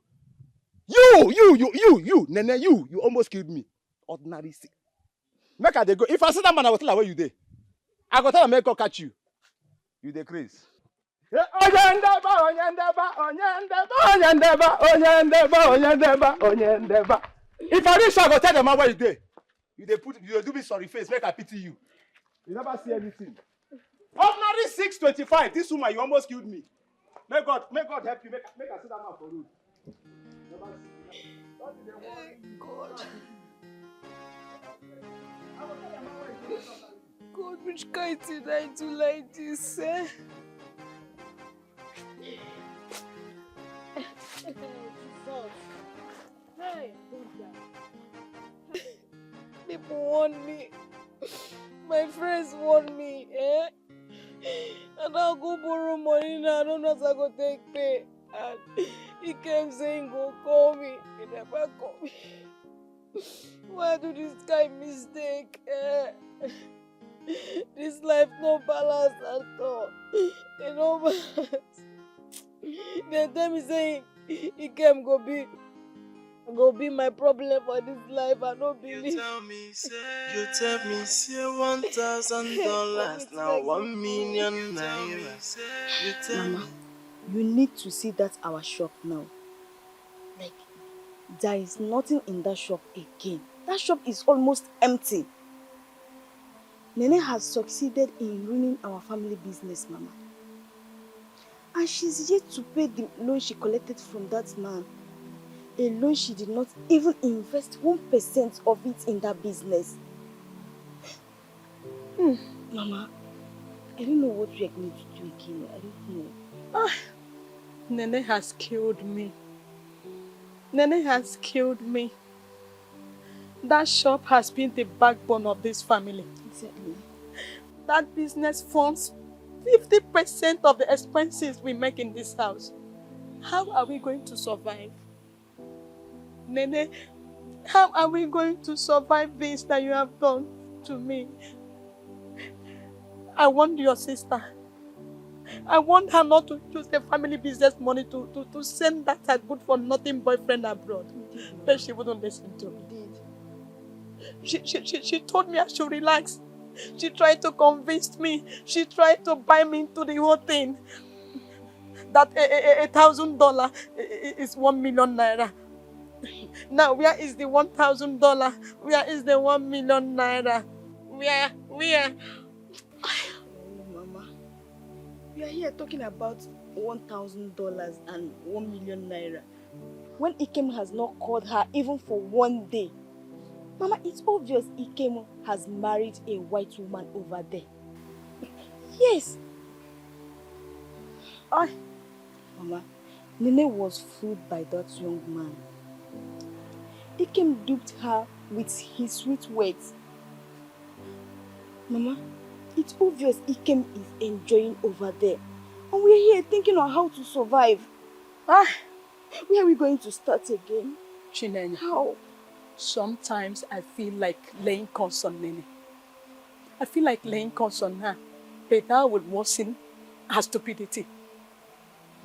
You, Nene, you almost killed me. Ordinary sick. Make her they go. If I see that man, I will tell her where you dey. I go tell her make her catch you. You dey craze. Onyendeba. If I reach, I go tell the man where you dey. You do me sorry face, make I pity you. You never see anything. Ordinary 625. This woman, you almost killed me. May God help you. Make I see that man for road. God, which kind did I do like this, eh? Hey, People want me. My friends want me, eh? And I'll go borrow money now. I don't know if I go take pay. And he came saying go call me. He never call me. Why do this guy mistake? This life no balance at all. They no balance. They tell me saying he came go be my problem for this life. I don't believe. You tell me say $1,000 now 1 million naira. You tell Mama, you need to see that our shop now. Like, there is nothing in that shop again. That shop is almost empty. Nene has succeeded in ruining our family business, Mama. And she's yet to pay the loan she collected from that man. A loan she did not even invest 1% of it in that business. Mama, I don't know what we are going to do again. I don't know. Nene has killed me. Nene has killed me. That shop has been the backbone of this family. Exactly. That business funds 50% of the expenses we make in this house. How are we going to survive? Nene, how are we going to survive this that you have done to me? I want your sister. I want her not to use the family business money to send that her good-for-nothing boyfriend abroad. But she wouldn't listen to me. She told me I should relax. She tried to convince me. She tried to buy me into the whole thing. that $1,000 is 1 million naira. Now, where is the $1,000? Where is the 1 million naira? Where? Oh, Mama. We are here talking about $1,000 and 1 million naira. When Ikem has not called her even for 1 day. Mama, it's obvious Ikem has married a white woman over there. Yes. Mama, Nene was fooled by that young man. Ikem duped her with his sweet words. Mama, it's obvious Ikem is enjoying over there. And we're here thinking on how to survive. Where are we going to start again? Chinenye. How? Sometimes I feel like laying curse on Nene. I feel like laying curse on her. But that would worsen her stupidity.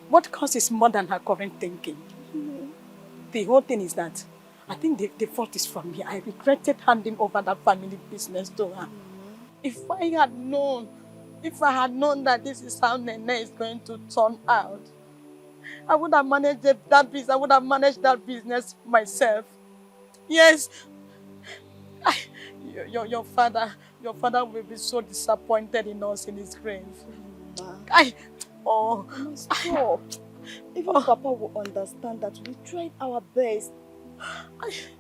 What causes more than her current thinking? The whole thing is that I think the fault is from me. I regretted handing over that family business to her. If I had known that this is how Nene is going to turn out, I would have managed that business. I would have managed that business myself. Yes. Your father will be so disappointed in us in his grave. Stop. Even Papa will understand that we tried our best.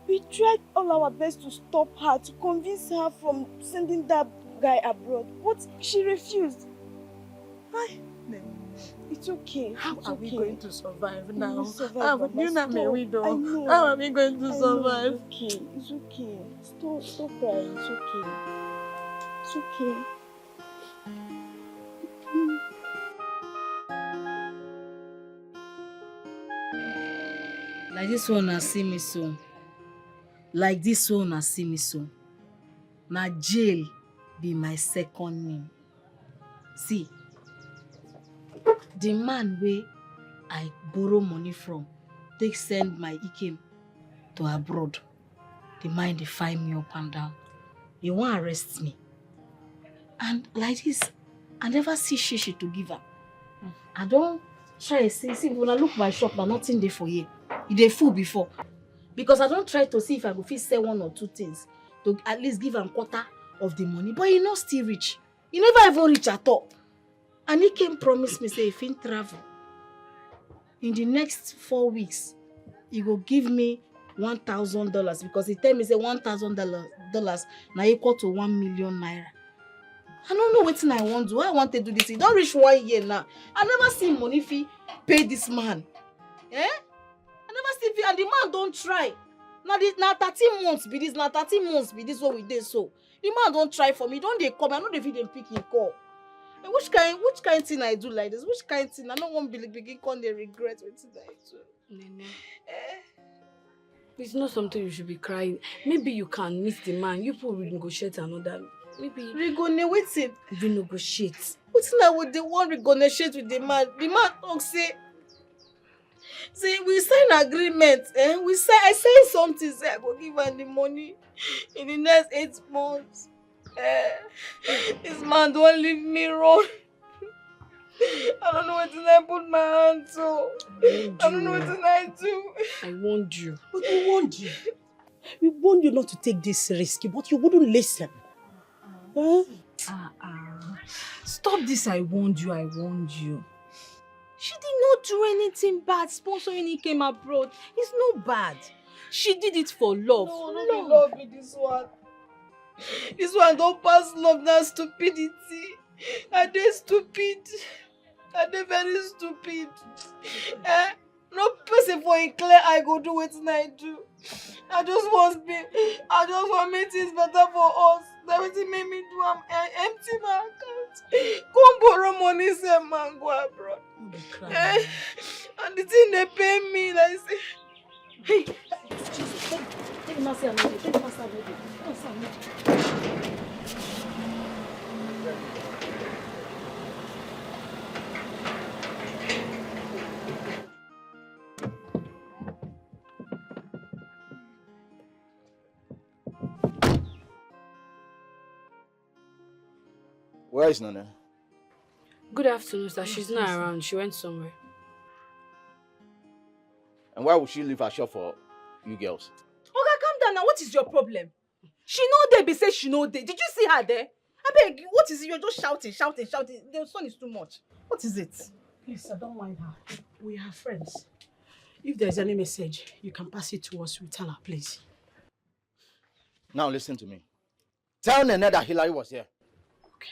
We tried all our best to stop her, to convince her from sending that guy abroad. But she refused. It's okay. How are we going to survive now? We will survive, Mama. You're not my widow. I know. How are we going to survive? It's okay. Stop crying. It's okay. It's okay. Like this one, I see me so. Like this one, I see me so. Now jail be my second name. See, the man where I borrow money from, they send my Ikem to abroad. The man they find me up and down. They want to arrest me. And like this, I never see shishi to give her. I don't try to see when I look my shop, now nothing there for you. They full before. Because I don't try to see if I go fit sell 1 or 2 things to at least give him quarter of the money. But he not still rich. He never even rich at all. And he came promise me, say, if he travel, in the next 4 weeks, he will give me $1,000 because he tell me, say, $1,000 now equal to 1 million naira. I don't know what I want to do. I want to do this. He don't reach 1 year now. I never see money fee pay this man. Eh? I never see fee, and the man don't try. Now 13 months be this. Now 13 months be this what we did so. The man don't try for me. Don't they come? I know they feed them pick him call. And which kind thing I do like this? Which kind thing? I don't want to begin come they regret what I do. Nene. It's not something you should be crying. Maybe you can meet the man. You people will negotiate another. Maybe Renegotiate. Renegotiate. What's now with the one renegotiate with the man? The man talk say we sign agreement. I say something. Say I go give her the money in the next 8 months. This man don't leave me run. I don't know what I put my hand to. I don't know what I do. I warned you. But we warned you. We warned you not to take this risk, but you wouldn't listen. Stop this, I warned you. She did not do anything bad sponsoring he came abroad. It's not bad. She did it for love. No, love be this one. This one don't pass love, now stupidity. Are they stupid? Are they very stupid? No person for a clear I go do what I do. I just want make things better for us. That what it made me do. I'm empty my account. Come borrow money, say man go abroad. And the thing they pay me, like say, hey, Jesus, take him outside. Take him outside. Where is Nana? Good afternoon, sir. She's not around. She went somewhere. And why would she leave her shop for you girls? Oga, calm down now. What is your problem? She know they be say she know they. Did you see her there? I beg, what is it? You're just shouting. The sun is too much. What is it? Please, I don't mind her. We are friends. If there's any message, you can pass it to us. We'll tell her, please. Now listen to me. Tell Nene that Hillary was here. Okay.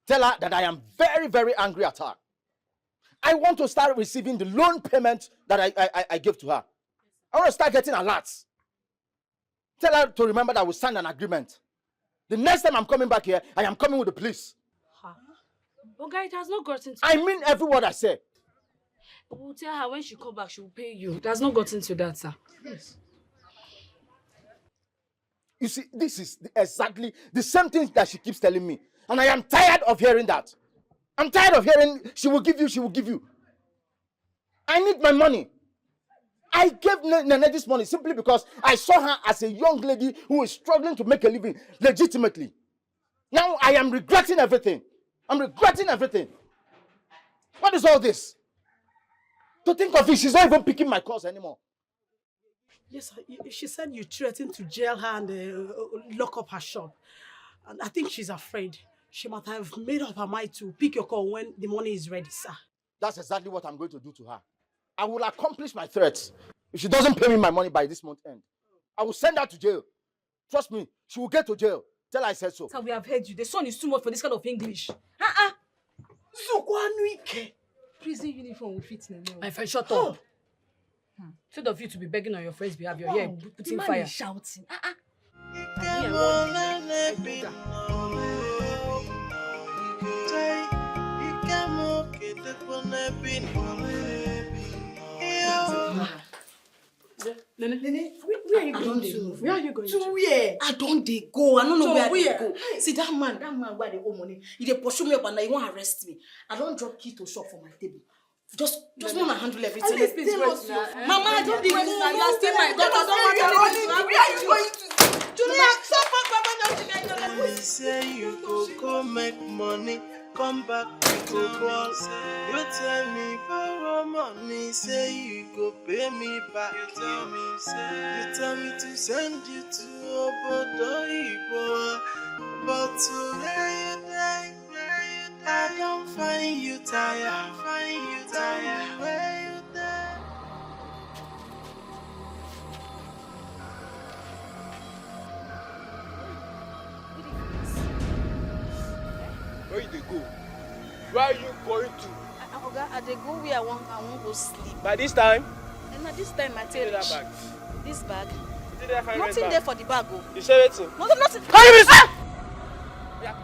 Tell her that I am very, very angry at her. I want to start receiving the loan payment that I gave to her. I want to start getting alerts. Tell her to remember that we signed an agreement. The next time I'm coming back here, I am coming with the police. Huh? Oga, it has not gotten to I mean every word I say. We'll tell her when she comes back, she will pay you. It has not gotten to that, sir. Yes. You see, this is exactly the same thing that she keeps telling me. And I am tired of hearing that. I'm tired of hearing she will give you. I need my money. I gave Nene this money simply because I saw her as a young lady who is struggling to make a living legitimately. Now I am regretting everything. I'm regretting everything. What is all this? To think of it, she's not even picking my calls anymore. Yes, she said you threatened to jail her and lock up her shop. And I think she's afraid. She might have made up her mind to pick your call when the money is ready, sir. That's exactly what I'm going to do to her. I will accomplish my threats. If she doesn't pay me my money by this month end, I will send her to jail. Trust me, she will get to jail. Tell her I said so. Sir, we have heard you. The sun is too much for this kind of English. Prison uniform will fit Nene. My friend, shut up. Instead of you to be begging on your friend's behalf, you're here putting fire. Is shouting. Nene, where are you going to? Where are you going to? Where? I don't dey go. I don't know where they go. See that man where they owe money. He dey pursue me up and he won't arrest me. I don't drop key to shop for my table. Just wanna handle everything. Please rest now. Mama, I don't dey go. You are still my daughter. Where are you going to? Julia, Mama say you go make money, come back with a call. You tell me borrow money, say you go pay me back. You tell me to send you to Obodo Ibo, but to where you die, I don't find you tired. Where you die. Where you dey go? Where are you going to? Oga, I dey go where I want go sleep. By this time? And at this time I tell you. That bag. This bag? Nothing Nothing there for the bag. Oh. You say it too? Nothing. How you miss? Yeah.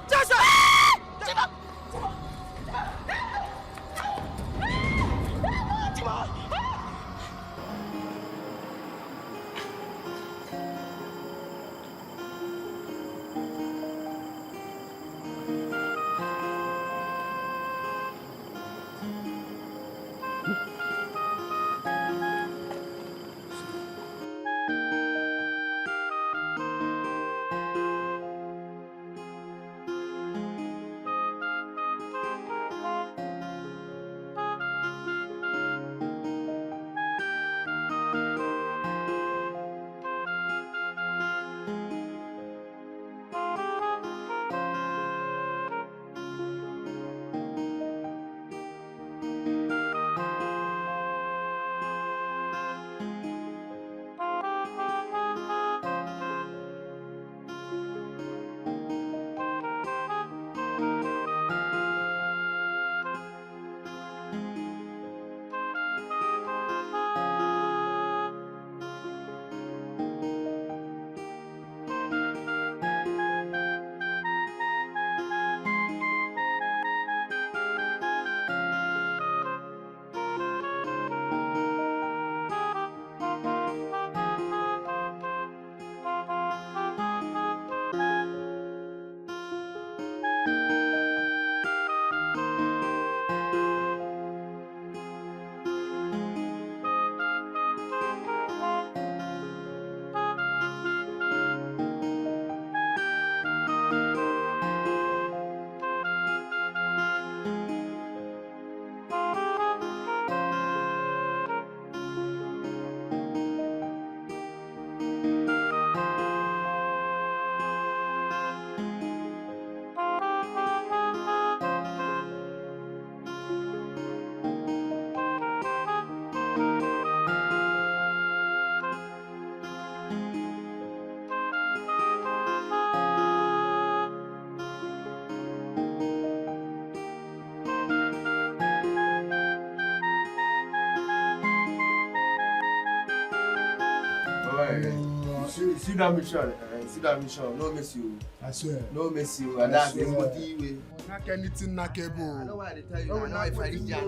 See that mission. See that mission. No miss you. I swear. No miss you. And that's the way. Not anything knockable. I know why they tell you. I know if I reach there,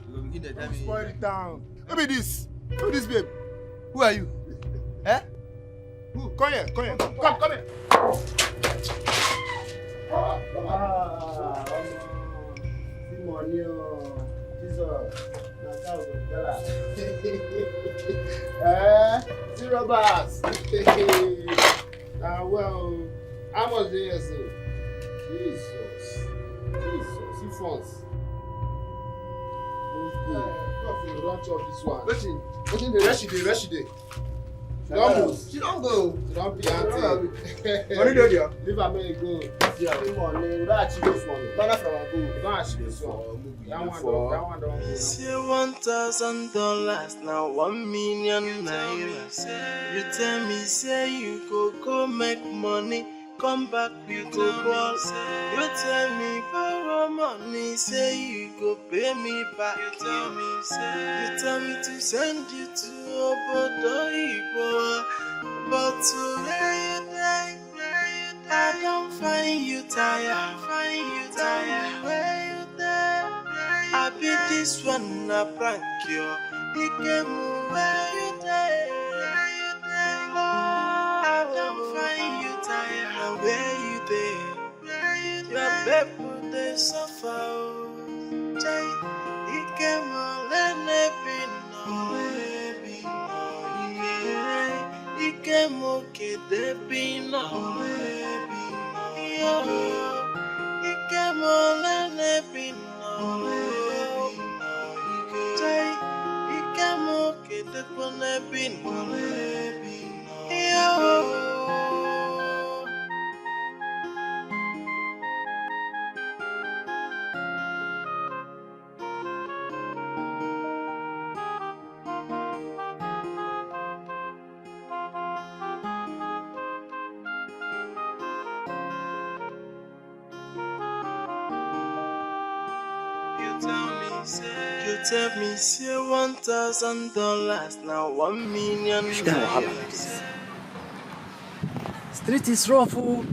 you will begin to tell me. Spoil it down. Who be this? Who this babe? Who are you? Eh? Who? Come here. Come here. Come here. See money, Jesus. See robbers. Well, how much do you say? Jesus. See funds. You don't chop this one. Waiting the rest she dey. She don't move. She don't go. She don't be auntie. Money dey there. Leave her make go. See money. You don't achieve this one. Don't from her go. You don't achieve this one. That one don't. Say $1,000 now 1 million naira. You tell me say you go make money, come back you go ball. You tell me borrow money, say you go pay me back. You tell me to send you to Obodo Ibo, but today you die. I don't find you tired. Where you there? I be this one a prank you. He came where you there. I don't find you tired. Where you there? Your people they suffer. He came all and he came okay. They be no. He came all and be no. You tell me say $1,000 now 1 million. Street is rough. Oh.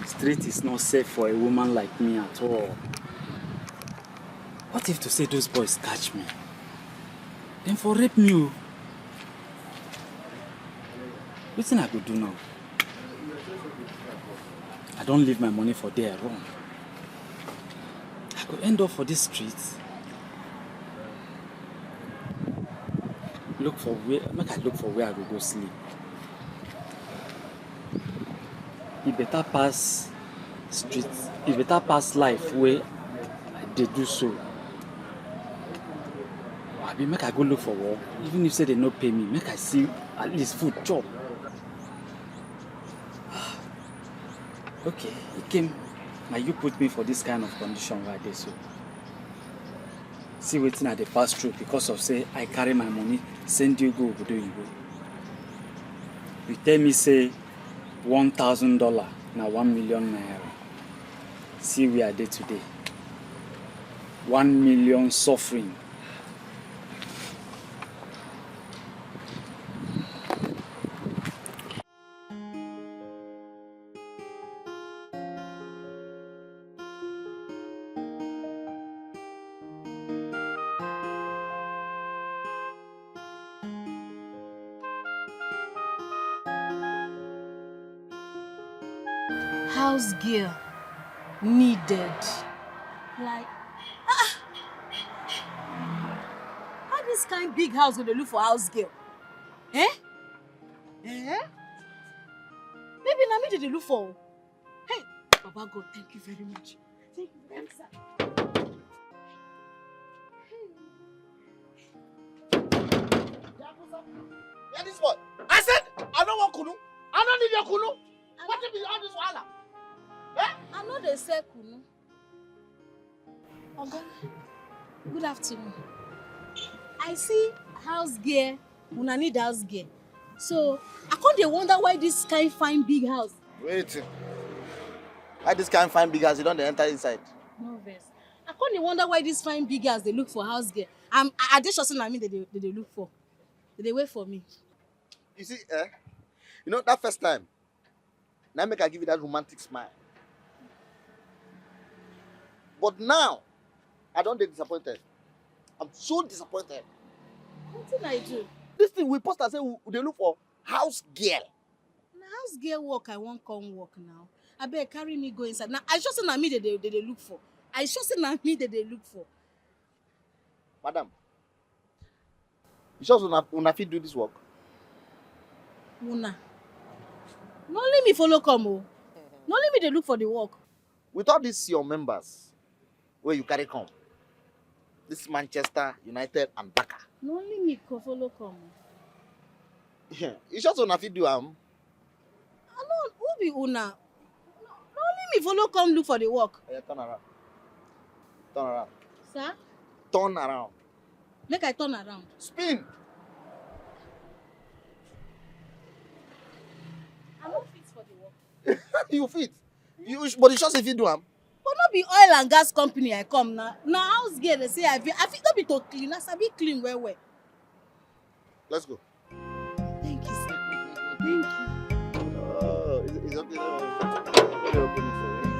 Street is not safe for a woman like me at all. What if to say those boys catch me? Then for rape me. What thing I could do now? I don't leave my money for there wrong. I could end up for this street. Make I look for where I will go sleep. It better pass street. It better pass life where they do so. I mean, make I go look for work. Even if say they not pay me, make I see at least food chop. Okay, it came. Now you put me for this kind of condition right there, so. See waiting at the pass through because of say I carry my money, send you go, do you go. You tell me say $1,000, now 1 million naira. See we are there today. 1 million suffering. House girl needed. Like, how this kind big house will they look for house girl? Eh? Maybe na me they look for. Hey, Baba God, thank you very much. Thank you very much, sir. Yeah, this one. I said, I don't want kunu. I don't need your kunu. What if it's all this wahala? I know they say kunu. Oga, good afternoon. I see house girl, una need house girl. So, I can't wonder why this kind fine big house. Wait. Why this kind fine big house? You don't enter inside. No verse. I can't wonder why this fine big house they look for house girl. I just saying I mean they look for. They wait for me. You see, you know that first time, now make I give you that romantic smile. But now, I don't get disappointed. I'm so disappointed. What did I do? This thing we post and say they look for house girl. Na house girl work I won't come work now. I better carry me go inside. Now I just say na me they look for. I just say na me they look for. Madam, you sure una fit do this work? Una. No let me follow come oh. No let me they look for the work. With all these your members, where you carry come, this Manchester United and Dhaka. No let me follow come. Yeah, you sure una fit do I know who be una. No let me follow come look for the work. Yeah, turn around. Turn around. Sir? Turn around. Make I turn around. Spin. I don't fit for the work. You fit. But you sure say fit do am? But not be oil and gas company I come now. Now house girl they say I fit not be to clean. I sabi clean well. Let's go. Thank you, sir. Thank you. Oh, it's okay. Let me open it for you.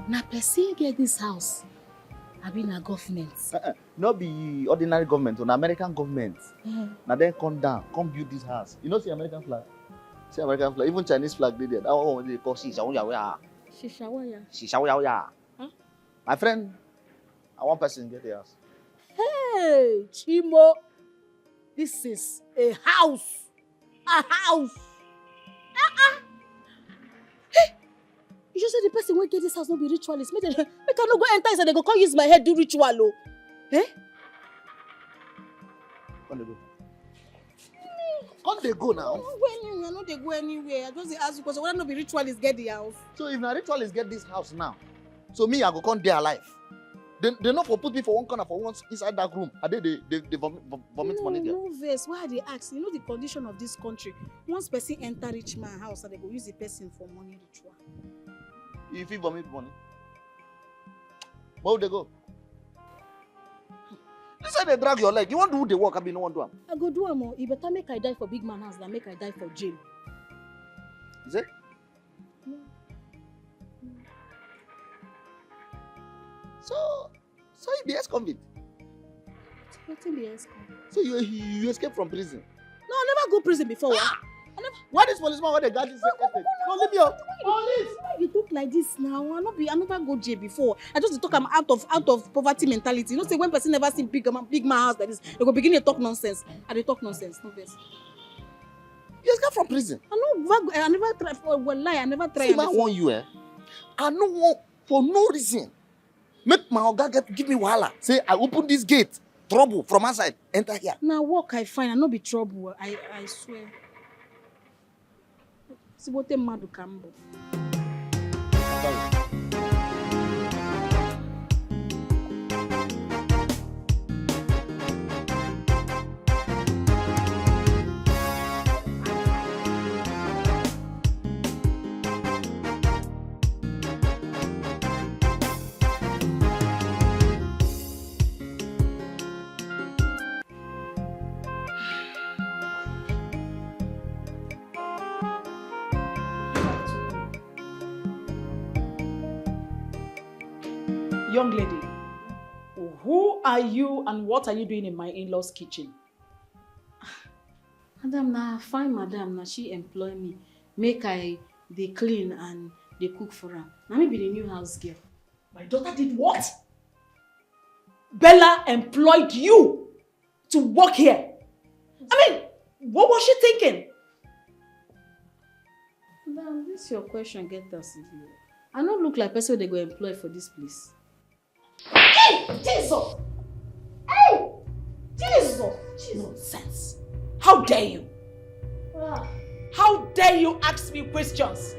Na person get this house. I be na government. Not be ordinary government, or American government. Now then come down, come build this house. You know see American flag? See American flag, even Chinese flag did it. That one they call Shishawaya. Shishawaya. Huh? My friend, I one person get the house. Hey, Chimo. This is a house. A house. Hey, you just said the person who get this house not be ritualist. Make I not go enter inside. They go come use my head do ritual. Oh. Eh? Come they go. Come they go now. I know they go anywhere. I just ask you because why not be ritualist get the house? So if na ritualist get this house now, so me I go come there alive. They not for put me for one corner for once inside that room. I they vomit money there. No verse. Why they ask? You know the condition of this country. Once person enter rich man house, and they go use the person for money ritual. If you vomit money, where would they go? This say they drag your leg. You want to do the work? I mean, no one do them. I go do am. You better make I die for big man house than make I die for jail. Is it? So you be ex-convict. Wetin be ex-convict? So you escape from prison? No, I never go prison before. Why this policeman when they guard this? No, leave me up. Police! Why you talk like this now? I never go jail before. I just talk I'm out of poverty mentality. You know, say when person never see big man house like this, they go begin to talk nonsense. And they talk nonsense. No best. You escape from prison? I never try for one lie. I never try. See, man, want you I no want for no reason. Make my oga give me wahala. Say I open this gate, trouble from outside, enter here. Now work I find, I no be trouble. I swear. See what a mad cambo. Young lady, who are you and what are you doing in my in-laws' kitchen? Madam, na fine madam, na she employ me. Make I they clean and they cook for her. Now me be the new house girl. My daughter did what? Bella employed you to work here. I mean, what was she thinking? Madam, this your question get us. I don't look like person they go employ for this place. Hey! Jesus! Hey! Jesus! Nonsense. How dare you? How dare you ask me questions?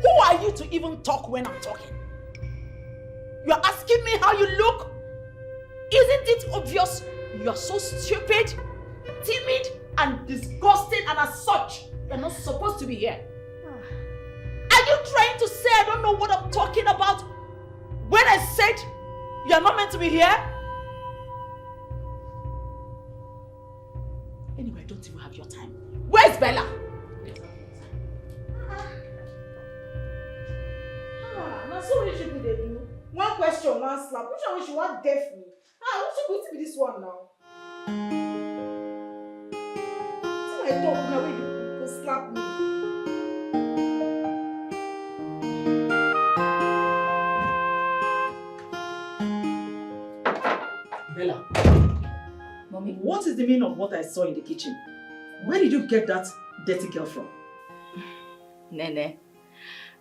Who are you to even talk when I'm talking? You are asking me how you look? Isn't it obvious you are so stupid, timid, and disgusting, and as such, you're not supposed to be here? Are you trying to say I don't know what I'm talking about when I said you're not meant to be here? Anyway, I don't even have your time. Where's Bella? Now so many people they do. One question, one slap. Which one she want deaf me? What should going to be this one now? See my talk now when you slap me. Bella. Mommy, what is the meaning of what I saw in the kitchen? Where did you get that dirty girl from? Nene.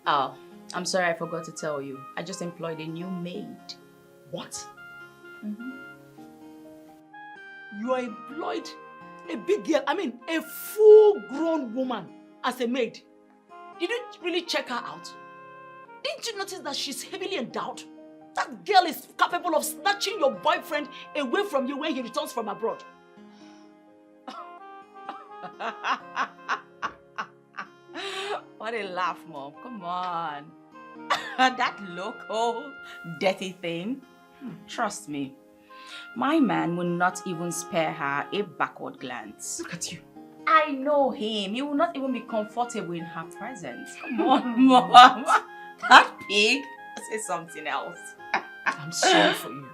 Oh, I'm sorry I forgot to tell you. I just employed a new maid. What? You are employed a big girl, a full-grown woman as a maid. Did you really check her out? Didn't you notice that she's heavily endowed? That girl is capable of snatching your boyfriend away from you when he returns from abroad. What a laugh, Mom. Come on. That local, dirty thing. Trust me. My man will not even spare her a backward glance. Look at you. I know him. He will not even be comfortable in her presence. Come on, Mom. That pig. Say something else. I'm sorry for you.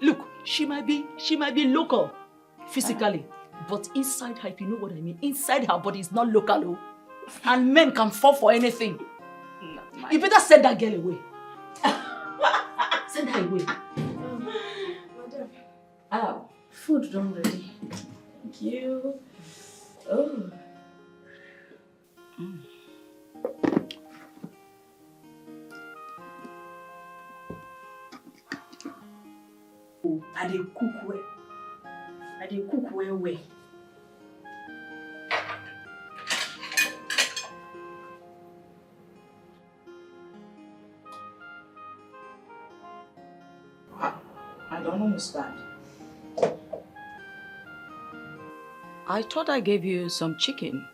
Look, she might be local physically, but inside her, if you know what I mean, inside her body is not local. Oh. And men can fall for anything. You better send that girl away. Send her away. Madam. Oh. Food done ready. Thank you. Oh. I dey cook well. I dey cook well. I don't understand. I thought I gave you some chicken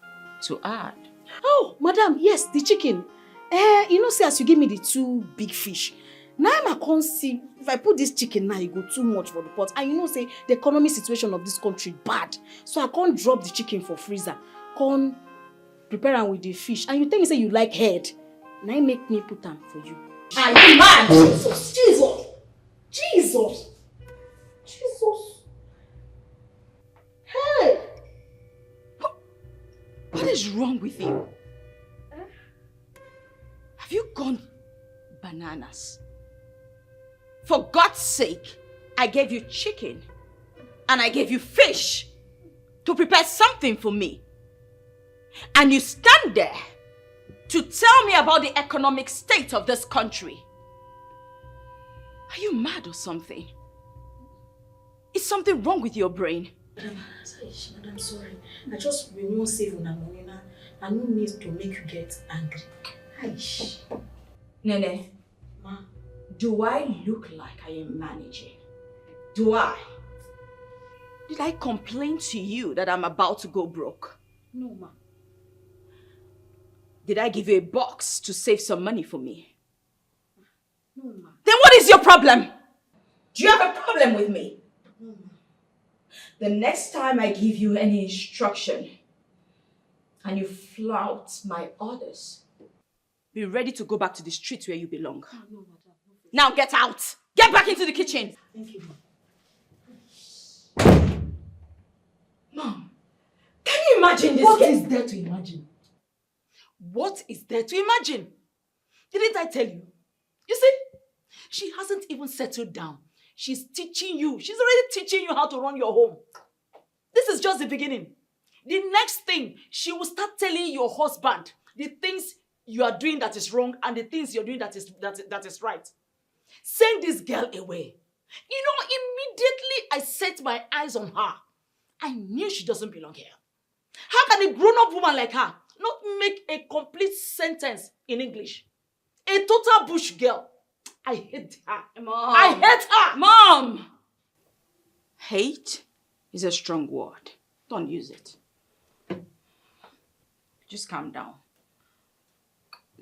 to add. Oh, madam, yes, the chicken. You know, see, as you give me the 2 big fish, now I can't see, if I put this chicken now, it go too much for the pot. And you know, say, the economic situation of this country bad. So I can't drop the chicken for freezer. Can't prepare am with the fish. And you tell me, say, you like head. Now make me put them for you. Are you mad? Jesus! Jesus! Jesus! Jesus! Hey! What is wrong with you? Have you gone bananas? For God's sake, I gave you chicken and I gave you fish to prepare something for me. And you stand there to tell me about the economic state of this country. Are you mad or something? Is something wrong with your brain? Madam, sorry. I just won't save on money now. I no need to make you get angry. Aish. Nene, Ma. Do I look like I am managing? Do I? Did I complain to you that I'm about to go broke? No, ma. Did I give you a box to save some money for me? No, ma. Then what is your problem? Do you have a problem with me? No, ma. The next time I give you any instruction and you flout my orders, be ready to go back to the street where you belong. Oh, no, madam. Now get out! Get back into the kitchen! Thank you, ma. Mom, can you imagine this? What is there to imagine? What is there to imagine? Didn't I tell you? You see, she hasn't even settled down. She's teaching you. She's already teaching you how to run your home. This is just the beginning. The next thing, she will start telling your husband the things you are doing that is wrong and the things you're doing that is right. Send this girl away. You know, immediately I set my eyes on her. I knew she doesn't belong here. How can a grown-up woman like her not make a complete sentence in English? A total bush girl. I hate her. Mom. I hate her. Mom! Hate is a strong word. Don't use it. Just calm down.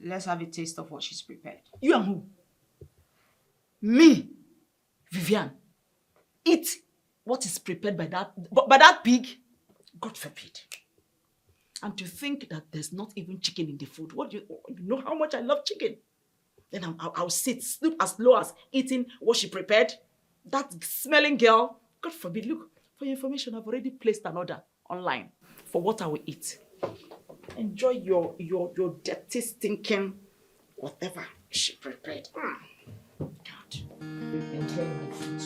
Let's have a taste of what she's prepared. You and who? Me, Vivian, eat what is prepared by that pig? God forbid. And to think that there's not even chicken in the food. You know how much I love chicken. Then I'll sleep as low as eating what she prepared. That smelling girl, God forbid. Look, for your information, I've already placed an order online for what I will eat. Enjoy your dirty, stinking, whatever she prepared. God. Enjoy my food.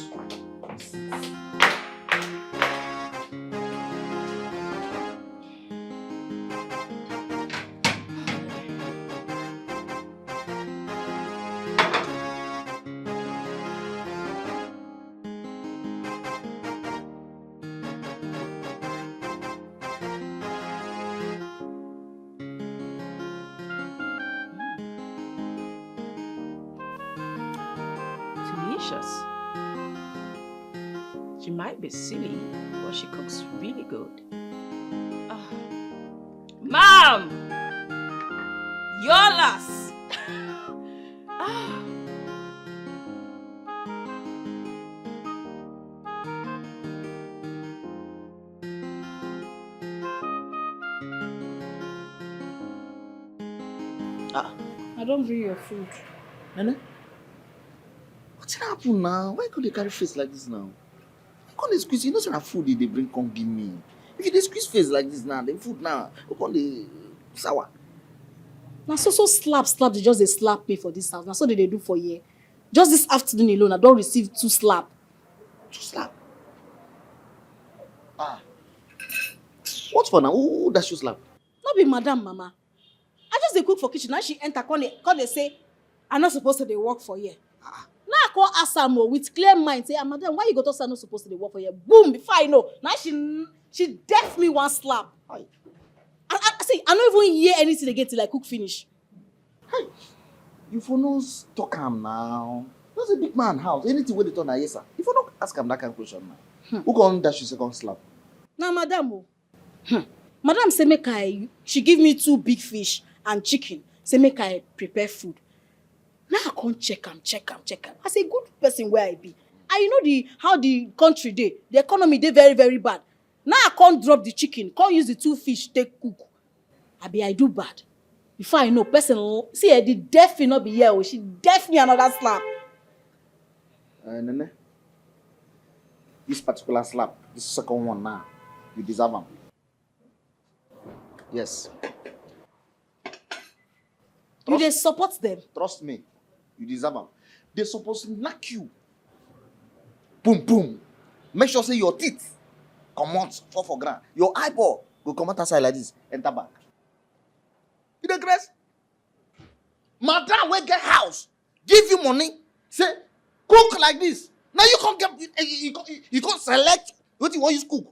She might be silly, but she cooks really good. Mom! Yolas! I don't bring your food. Nene? What's happened now? Why could they carry face like this now? Why can't they squeeze? You know, some food they bring, can't give me. If they squeeze face like this now, the food now, why can't they sour? Now so slap, they just they slap me for this house. Now so they do for you. Just this afternoon alone, I don't receive 2 slap. 2 slap? What for now? Who does you slap? Not be madam, mama. I just dey cook for kitchen. Now she enter, come they say, I'm not supposed to dey work for you. Now I call Asamo with clear mind, say, madam, why you go to say I'm not supposed to dey work for you? Boom, before I know. Now she deaf me 1 slap. I don't even hear anything again till I cook finish. Hey, you for no talk him now. That's a big man house. Anything where they turn yes sir. If you not ask him that kind of question now. Who can dash you second slap? Now madam, madam say she give me 2 big fish and chicken. Say make I prepare food. Now I can't check am. As a good person where I be. And you know how the country dey, the economy dey very, very bad. Now I can't drop the chicken, can't use the 2 fish, take cook. I do bad. Before I know, person, see, the deaf will not be here. She deaf me another slap. Nene, this particular slap, this second one now, you deserve them. Yes. You dey support them? Trust me, you deserve them. They're supposed to knock you. Boom, boom. Make sure say your teeth come out, fall for ground. Your eyeball go come out aside like this, enter back. You dey grace? Madam will get house, give you money, say, cook like this. Now you can't get, you can't select what you want to cook.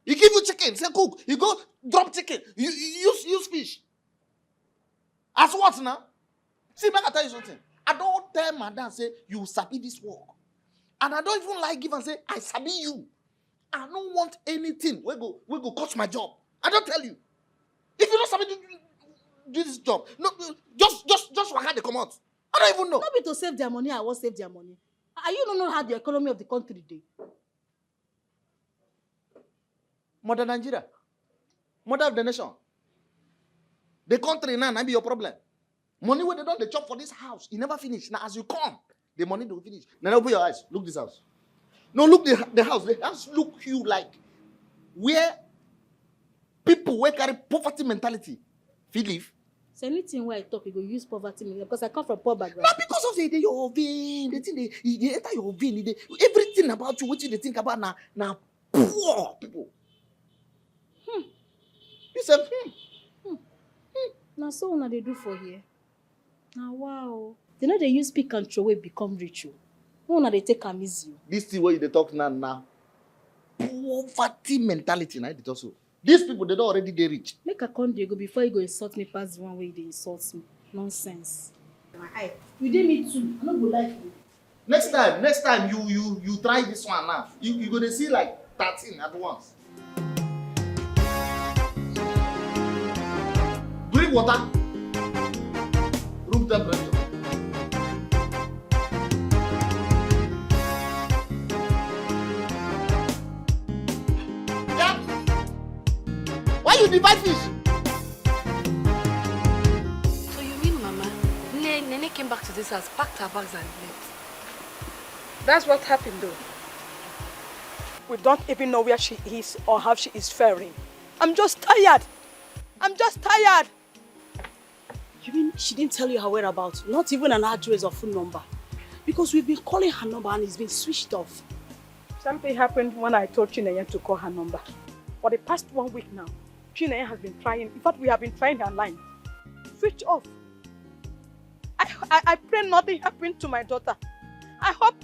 He give you chicken, say cook. You go drop chicken, you use fish. As what now? See, make I tell you something. I don't tell madam say you sabi this work. And I don't even like give and say I sabi you. I don't want anything. We go cost my job. I don't tell you. If you don't sabi do this job, no, just waka they come out. I don't even know. Not be to save their money, I won't save their money. Are you don't know how the economy of the country dey? Mother Nigeria. Mother of the nation. The country now be your problem. Money where they don't they chop for this house. It never finish. Now as you come, the money don't finish. Now open your eyes. Look this house. No, look the house. The house look you like where people who carry poverty mentality feel live. So anything where I talk, you go use poverty because I come from poor background. Not because of your vein. The thing they enter your vein. Everything about you, what you think about now poor people. You said, Now so what they do for here? Now wow. They know they use pick and throw away become rich. No, they take am easy. This thing where they talk now. Poverty mentality, na it also. These people, they don't already they rich. Make a con go before you go insult me past the one way they insult me. Nonsense. You did me too. I don't go like you. Next time you try this one now. You gonna see like 13 at once. Drink water. Room temperature. Yeah. Why you divide fish? So you mean, Mama, Nene came back to this house, packed her bags and left? That's what happened though. We don't even know where she is or how she is faring. I'm just tired. You mean she didn't tell you her whereabouts? Not even an address or phone number? Because we've been calling her number and it's been switched off. Something happened when I told Chineye to call her number. For the past 1 week now, Chineye has been trying. In fact, we have been trying her line. Switch off. I pray nothing happened to my daughter. I hope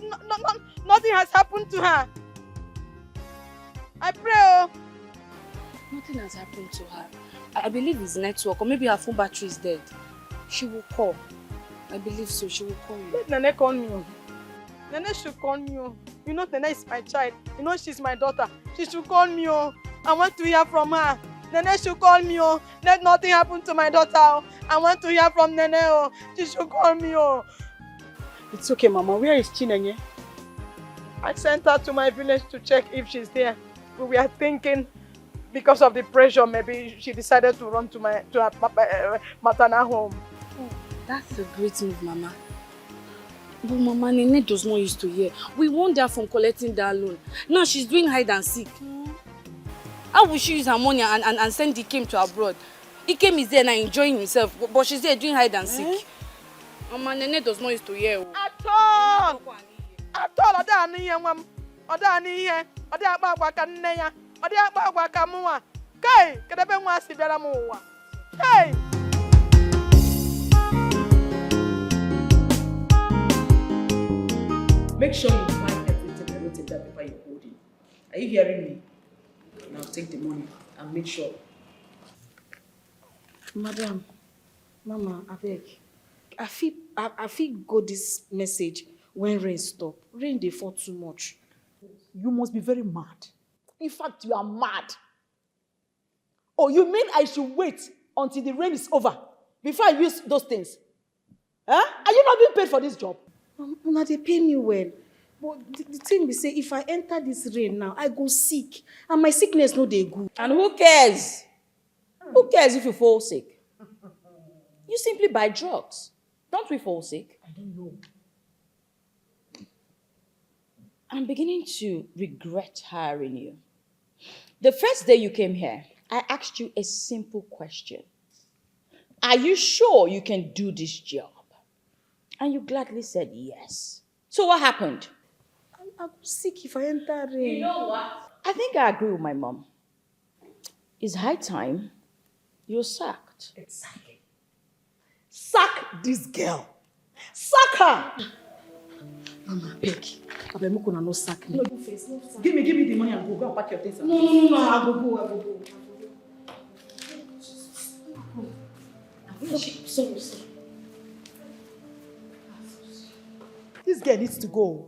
nothing has happened to her. I pray. Oh. Nothing has happened to her. I believe it's network, or maybe her phone battery is dead. She will call. I believe so. She will call you. Let Nene call me. Nene should call me. You know Nene is my child. You know she's my daughter. She should call me. I want to hear from her. Nene should call me. Let nothing happen to my daughter. I want to hear from Nene. She should call me. It's okay, Mama. Where is Chinenye? I sent her to my village to check if she's there. We were thinking, because of the pressure, maybe she decided to run to her maternal home. Oh, that's a great move, Mama. But Mama, Nene does not used to hear. We warned her from collecting that loan. Now she's doing hide and seek. How will she use her money and send Ikem to abroad? Ikem is there now enjoying himself, but she's there doing hide and seek. Mama, Nene does not used to hear. At all! Oda ani here, mama. Oda ani here. Oda agba agwa ka nne ya. Oda agba agwa ka muwa. Kai, kedebe nwa si biara mu uwa. Hey! Make sure you find everything I wrote in that paper you're holding. Are you hearing me? Now take the money and make sure. Madam, Mama, I beg. I feel go this message when rain stop. Rain dey fall too much. You must be very mad. In fact, you are mad. Oh, you mean I should wait until the rain is over before I use those things? Huh? Are you not being paid for this job? Mama, they pay me well. But the thing be say, if I enter this rain now, I go sick. And my sickness no dey good. And who cares? Who cares if you fall sick? You simply buy drugs. Don't we fall sick? I don't know. I'm beginning to regret hiring you. The first day you came here, I asked you a simple question. Are you sure you can do this job? And you gladly said yes. So what happened? I'm sick if I enter rain. You know what? I think I agree with my mom. It's high time you're sacked. Exactly. Sack this girl. Sack her. Mama, beg. I beg you no sack me. No face. Give me the money and go and pack your things. No. I go go. Sorry. This girl needs to go.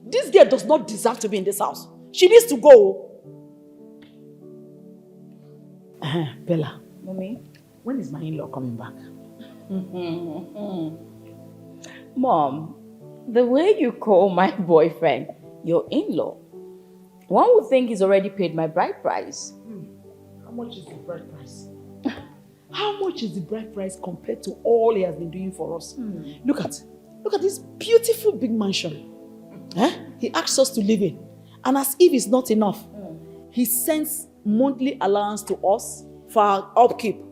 This girl does not deserve to be in this house. She needs to go. Bella. Mommy? When is my in-law coming back? Mom, the way you call my boyfriend your in-law, one would think he's already paid my bride price. How much is the bride price? How much is the bride price compared to all he has been doing for us? Look at this beautiful big mansion. He asks us to live in. And as if it's not enough, he sends monthly allowance to us for our upkeep.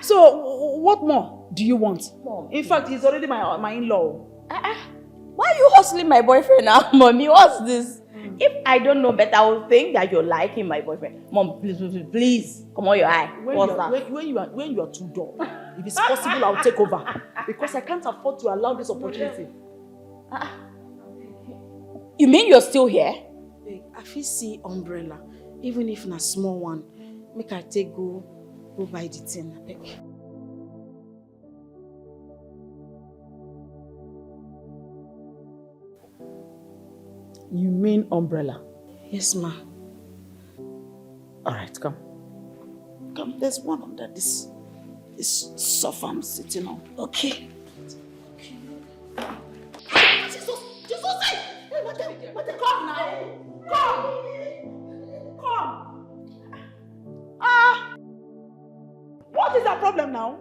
So, what more do you want? Mom, in fact, he's already my in-law. Why are you hustling my boyfriend now, Mommy? What's this? If I don't know better, I will think that you're liking my boyfriend. Mom, please, come on your eye. What's that? When you are too dull, if it's possible, I'll take over. Because I can't afford to allow this opportunity. You mean you're still here? Hey, I feel see umbrella, even if na small one. Make I take go buy the thing. Abeg. You mean umbrella? Yes, ma. All right, come. Come, there's one under this sofa I'm sitting on. Okay. Come now. Come. What is the problem now?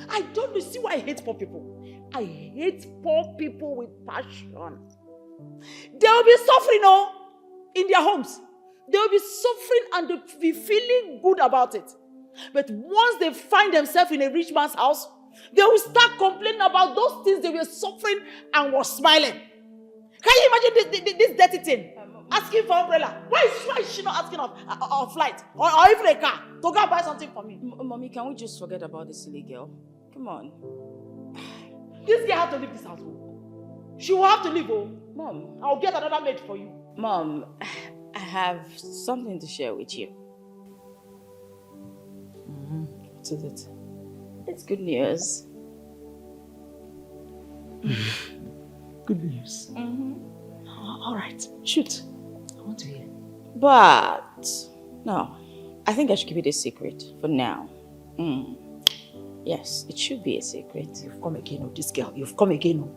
I don't see why I hate poor people. I hate poor people with passion. They will be suffering in their homes. They will be suffering and they will be feeling good about it. But once they find themselves in a rich man's house, they will start complaining about those things they were suffering and were smiling. Can you imagine this dirty thing? Asking for umbrella. Why is she not asking of flight? Or even a car to go buy something for me? Mommy, can we just forget about this silly girl? Come on. This girl has to leave this house. She will have to leave. Mom. I'll get another maid for you. Mom, I have something to share with you. What is it? It's good news. Good news. All right, shoot. I want to hear. But, no, I think I should keep it a secret for now. Yes, it should be a secret. You've come again, this girl. You've come again.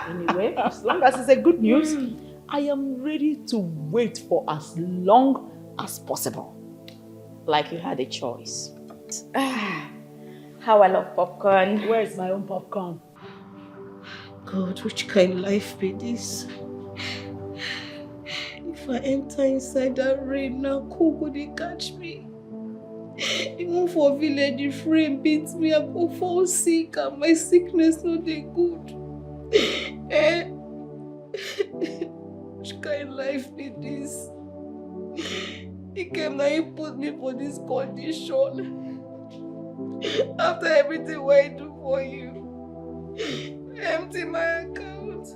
Anyway, as long as it's a good news, I am ready to wait for as long as possible. Like you had a choice. How I love popcorn. Where is my own popcorn? God, which kind of life be this? If I enter inside that rain now, who could they catch me? Even for village, if rain beats me, I go fall sick and my sickness not dey good. Which kind of life be this? He came now, he put me for this condition. After everything what I do for you. Empty my account.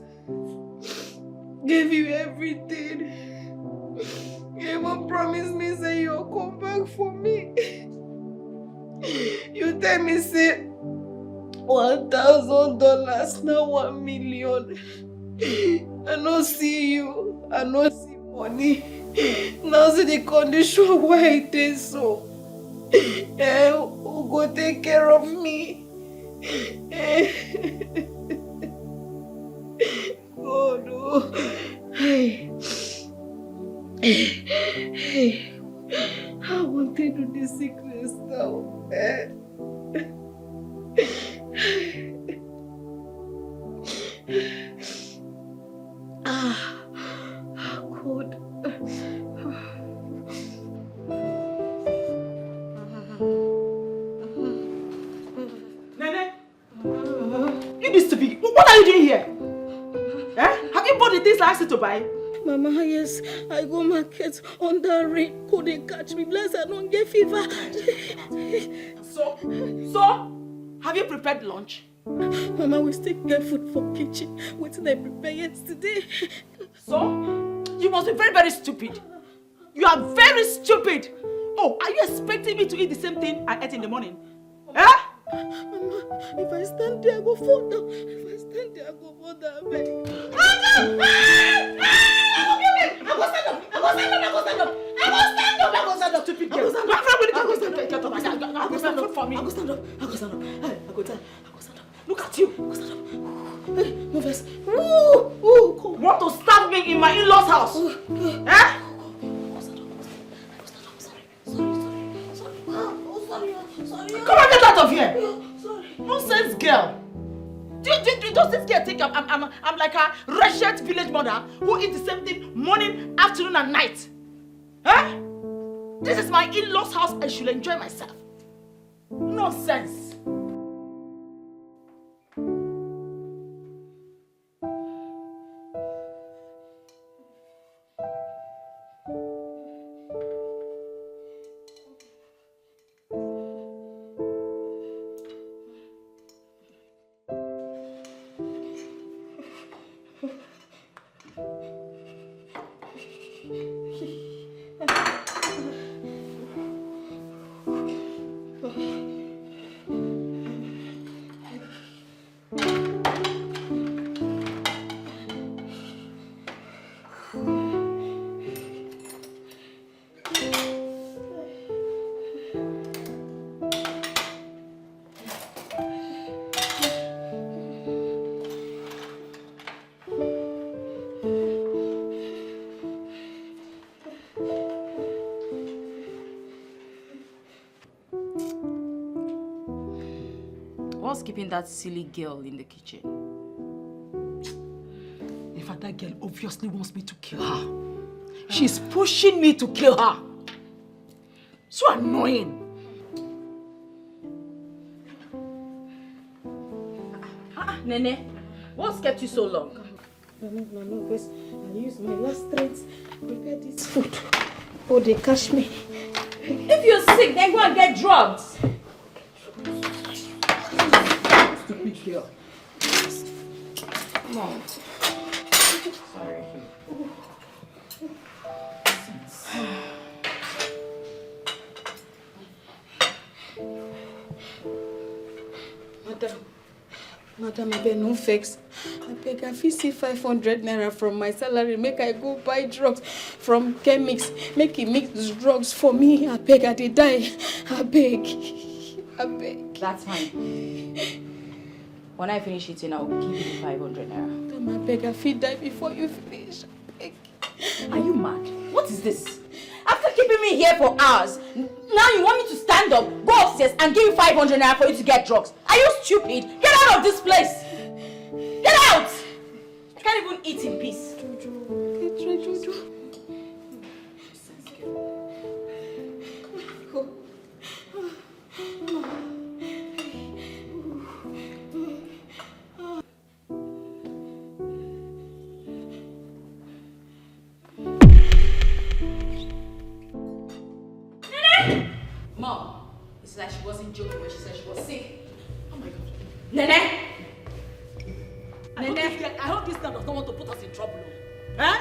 Gave you everything. You even promised me say you'll come back for me. You tell me say $1,000 now 1 million. I no see you. I no see money. Now see the condition why it is so. Who go take care of me? Oh no. Hey. How will they do this sickness now? Good. Nene, you need to be. What are you doing here? Have you bought the things I asked you to buy? Mama, yes, I go market under rain. Could they catch me? Bless I don't get fever. So, have you prepared lunch? Mama, we still get food for kitchen. What did I prepare yesterday? So, you must be very, very stupid. You are very stupid. Oh, are you expecting me to eat the same thing I ate in the morning? Mama, if I stand there, I go fall down. If I stand there, I go fall down. I go stand up. Stupid girl. I go stand up for me. I go stand up. Look at you. I go stand up. Hey, no verse. Want to stab me in my in-laws' house? Sorry. Come on, get out of here. Nonsense girl. Does this girl think I'm like a wretched village mother who eats the same thing morning, afternoon, and night? This is my in-laws' house. I should enjoy myself. Nonsense. What's keeping that silly girl in the kitchen? In fact, that girl obviously wants me to kill her. She's pushing me to kill her. So annoying. Nene, what's kept you so long? No, because I used my last strength to prepare this food. Oh, they catch me. If you're sick, then go and get drugs. Stupid girl. Mom. Sorry. Madam, I beg no vex. I beg, I fit see 500 naira from my salary. Make I go buy drugs from chemics. Make he mix these drugs for me. I beg, I dey die. I beg. I beg. That's fine. When I finish eating, I'll give you the 500 naira. Madam, I beg, I fit die before you finish. I beg. Are you mad? What is this? After keeping me here for hours, now you want me to stand up, go upstairs and give you 500 naira for you to get drugs? Are you stupid? Get out of this place! Get out! You can't even eat in peace. Jojo. Mom, it's like she wasn't joking when she said she was sick. Oh my God. Nene! I hope this girl does not want to put us in trouble. Huh?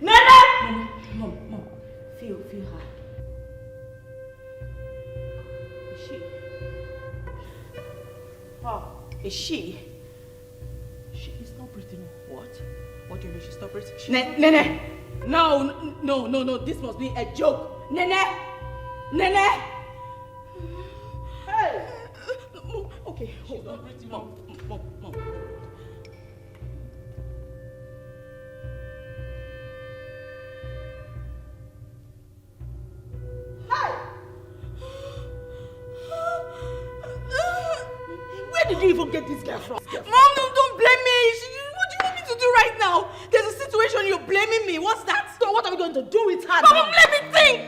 Nene! Mom. Feel her. Is she? Oh, is she? She is not breathing. What? What do you mean she's not breathing? Nene! No, this must be a joke. Nene! Hey! Okay, hold on. Mom. Where did you even get this girl from? Mom, don't blame me. What do you want me to do right now? There's a situation you're blaming me. What's that? So what are we going to do with her? Mom, let me think.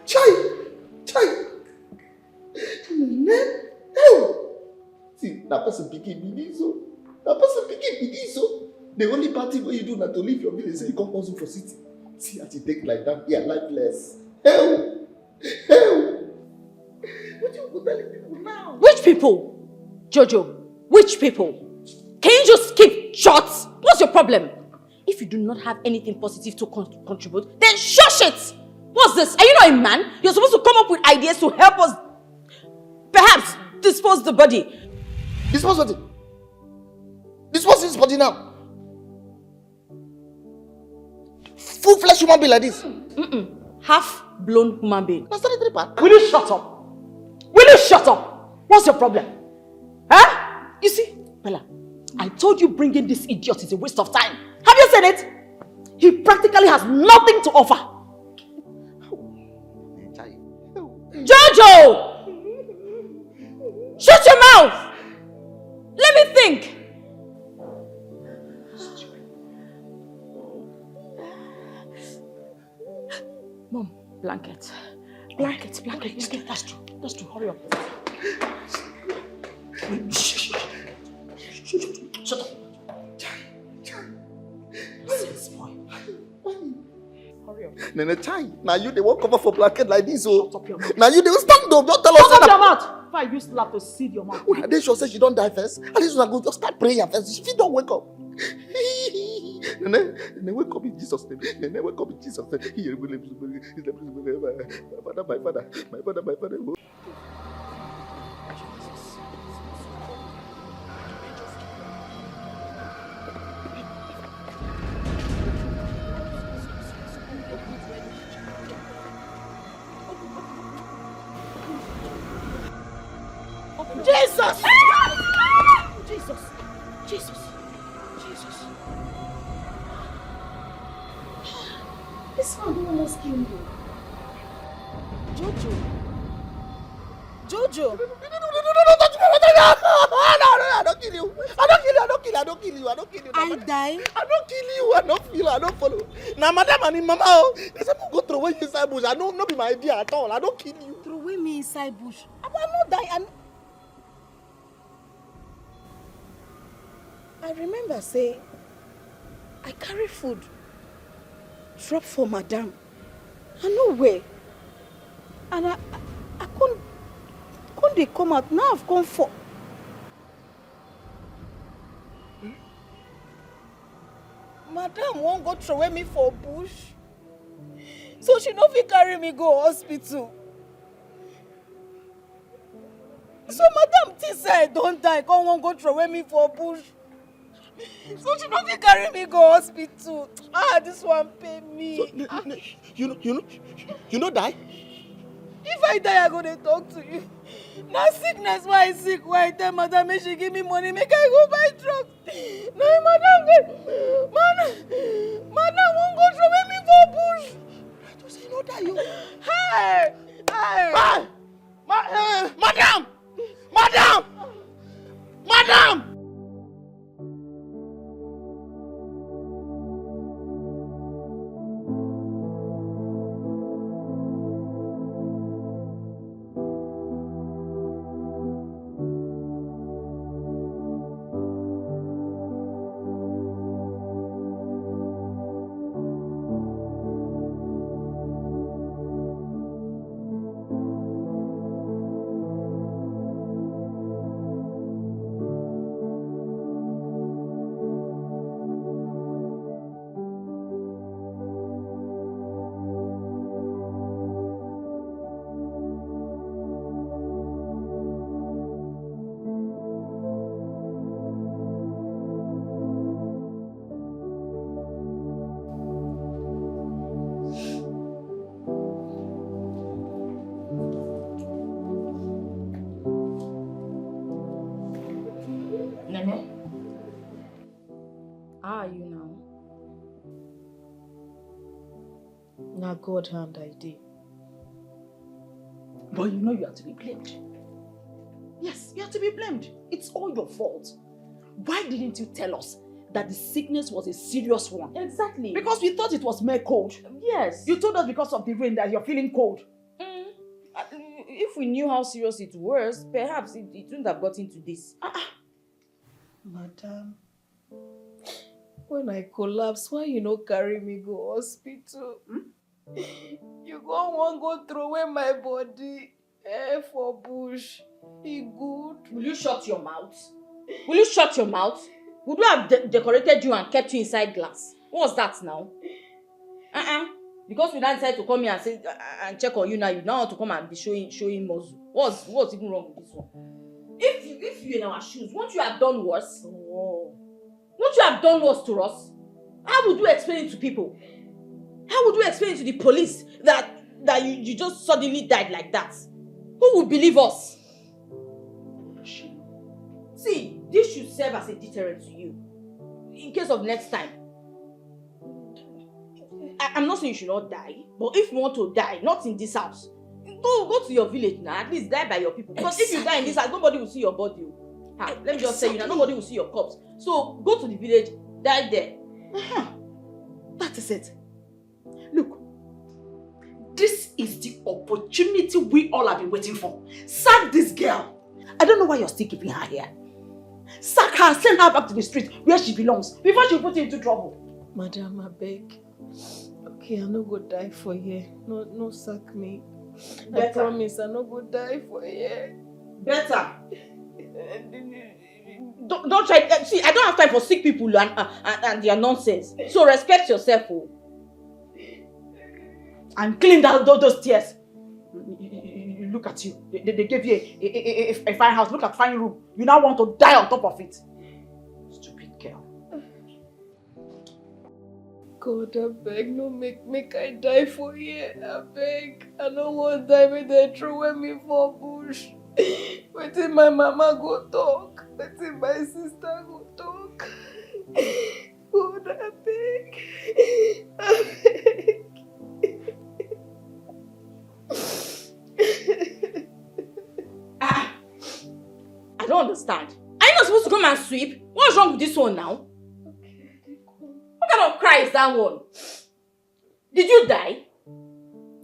Chai! See, that person picking me so. The only party where you do not to leave your village and you come hustle for city. See how you take like that, yeah, lifeless. Hell! What you telling people now? Which people? Jojo, which people? Can you just keep short? What's your problem? If you do not have anything positive to contribute, then shush it! What's this? Are you not a man? You're supposed to come up with ideas to help us perhaps dispose the body. Dispose what? Dispose his body now. Full-fledged human being like this. Half-blown human being. Will you shut up? What's your problem? Huh? You see, Bella, I told you bringing this idiot is a waste of time. Have you said it? He practically has nothing to offer. Jojo! Shut your mouth! Let me think. Mom, blanket. That's true. Hurry up. Shut up. Hurry up. Nene Chai, now you they won't cover for blanket like this, oh. Now you they will stand up, don't tell us. Shut up your mouth! If I use slap to seed your mouth. They sure say she don't die first. At least we go just start praying first. She don't wake up. Nene, wake up in Jesus' name. Nene, wake up in Jesus' name. My father. Jesus! This man don't almost kill me. Jojo. No, I don't kill you. I don't kill you. I don't kill you. I don't kill you. I don't kill you. I die. I don't kill you. I don't feel. I don't follow. Now, madam and mama, oh, they say go throw away inside bush. I don't not be my idea at all. I don't kill you. Throw away me inside bush. I'm not die. I remember say I carry food. Drop for madam. I know where. And I couldn't they come out. Now I've come for. Madam won't go throw me for bush. So she no fit carry me go hospital. So madam think say I don't die, come won't go throw me for bush. So she no fit carry me go hospital. This one pay me. So, you know die? If I die, I go to talk to you. Now sickness, why I sick? Why I tell madam make she give me money, make I go buy drugs. No, madam won't go throw me for bush. I just say no die you. Hey! Madam! How are you now? Now God hand I did. But you know you have to be blamed. Yes, you have to be blamed. It's all your fault. Why didn't you tell us that the sickness was a serious one? Exactly. Because we thought it was mere cold. Yes. You told us because of the rain that you're feeling cold. If we knew how serious it was, perhaps it wouldn't have gotten to this. Madam, when I collapse, why you no carry me go hospital? You go throw away my body for bush. He good. Will you shut your mouth? Will you shut your mouth? Would we have decorated you and kept you inside glass? What's that now? Because we now decided to come here and say and check on you now, you now want to come and be showing muscle. What's even wrong with this one? If you're in our shoes, won't you have done worse? Oh. Won't you have done worse to us? How would you explain it to people? How would you explain it to the police that you just suddenly died like that? Who would believe us? See, this should serve as a deterrent to you. In case of next time. I'm not saying you should not die, but if you want to die, not in this house, go to your village now. At least die by your people. Because if you die in this house, nobody will see your body. Let me just tell you now, nobody will see your corpse. So go to the village, die there. That is it. Look, this is the opportunity we all have been waiting for. Sack this girl. I don't know why you're still keeping her here. Sack her, send her back to the street where she belongs before she put you into trouble. Madam, I beg. Okay, I no go die for you. No sack me. Better. I promise I no go die for you. Better. Don't try. See, I don't have time for sick people and their nonsense. So respect yourself. And clean those tears. Look at you. They gave you a fine house. Look at fine room. You now want to die on top of it. Stupid girl. God, I beg, no make I die for you. I beg. I don't want to die when they throw me for bush. Wetin my mama go talk. Wetin my sister go talk. God, I beg. I beg. don't understand. Are you not supposed to come and sweep? What's wrong with this one now? What kind of cry is that one? Did you die?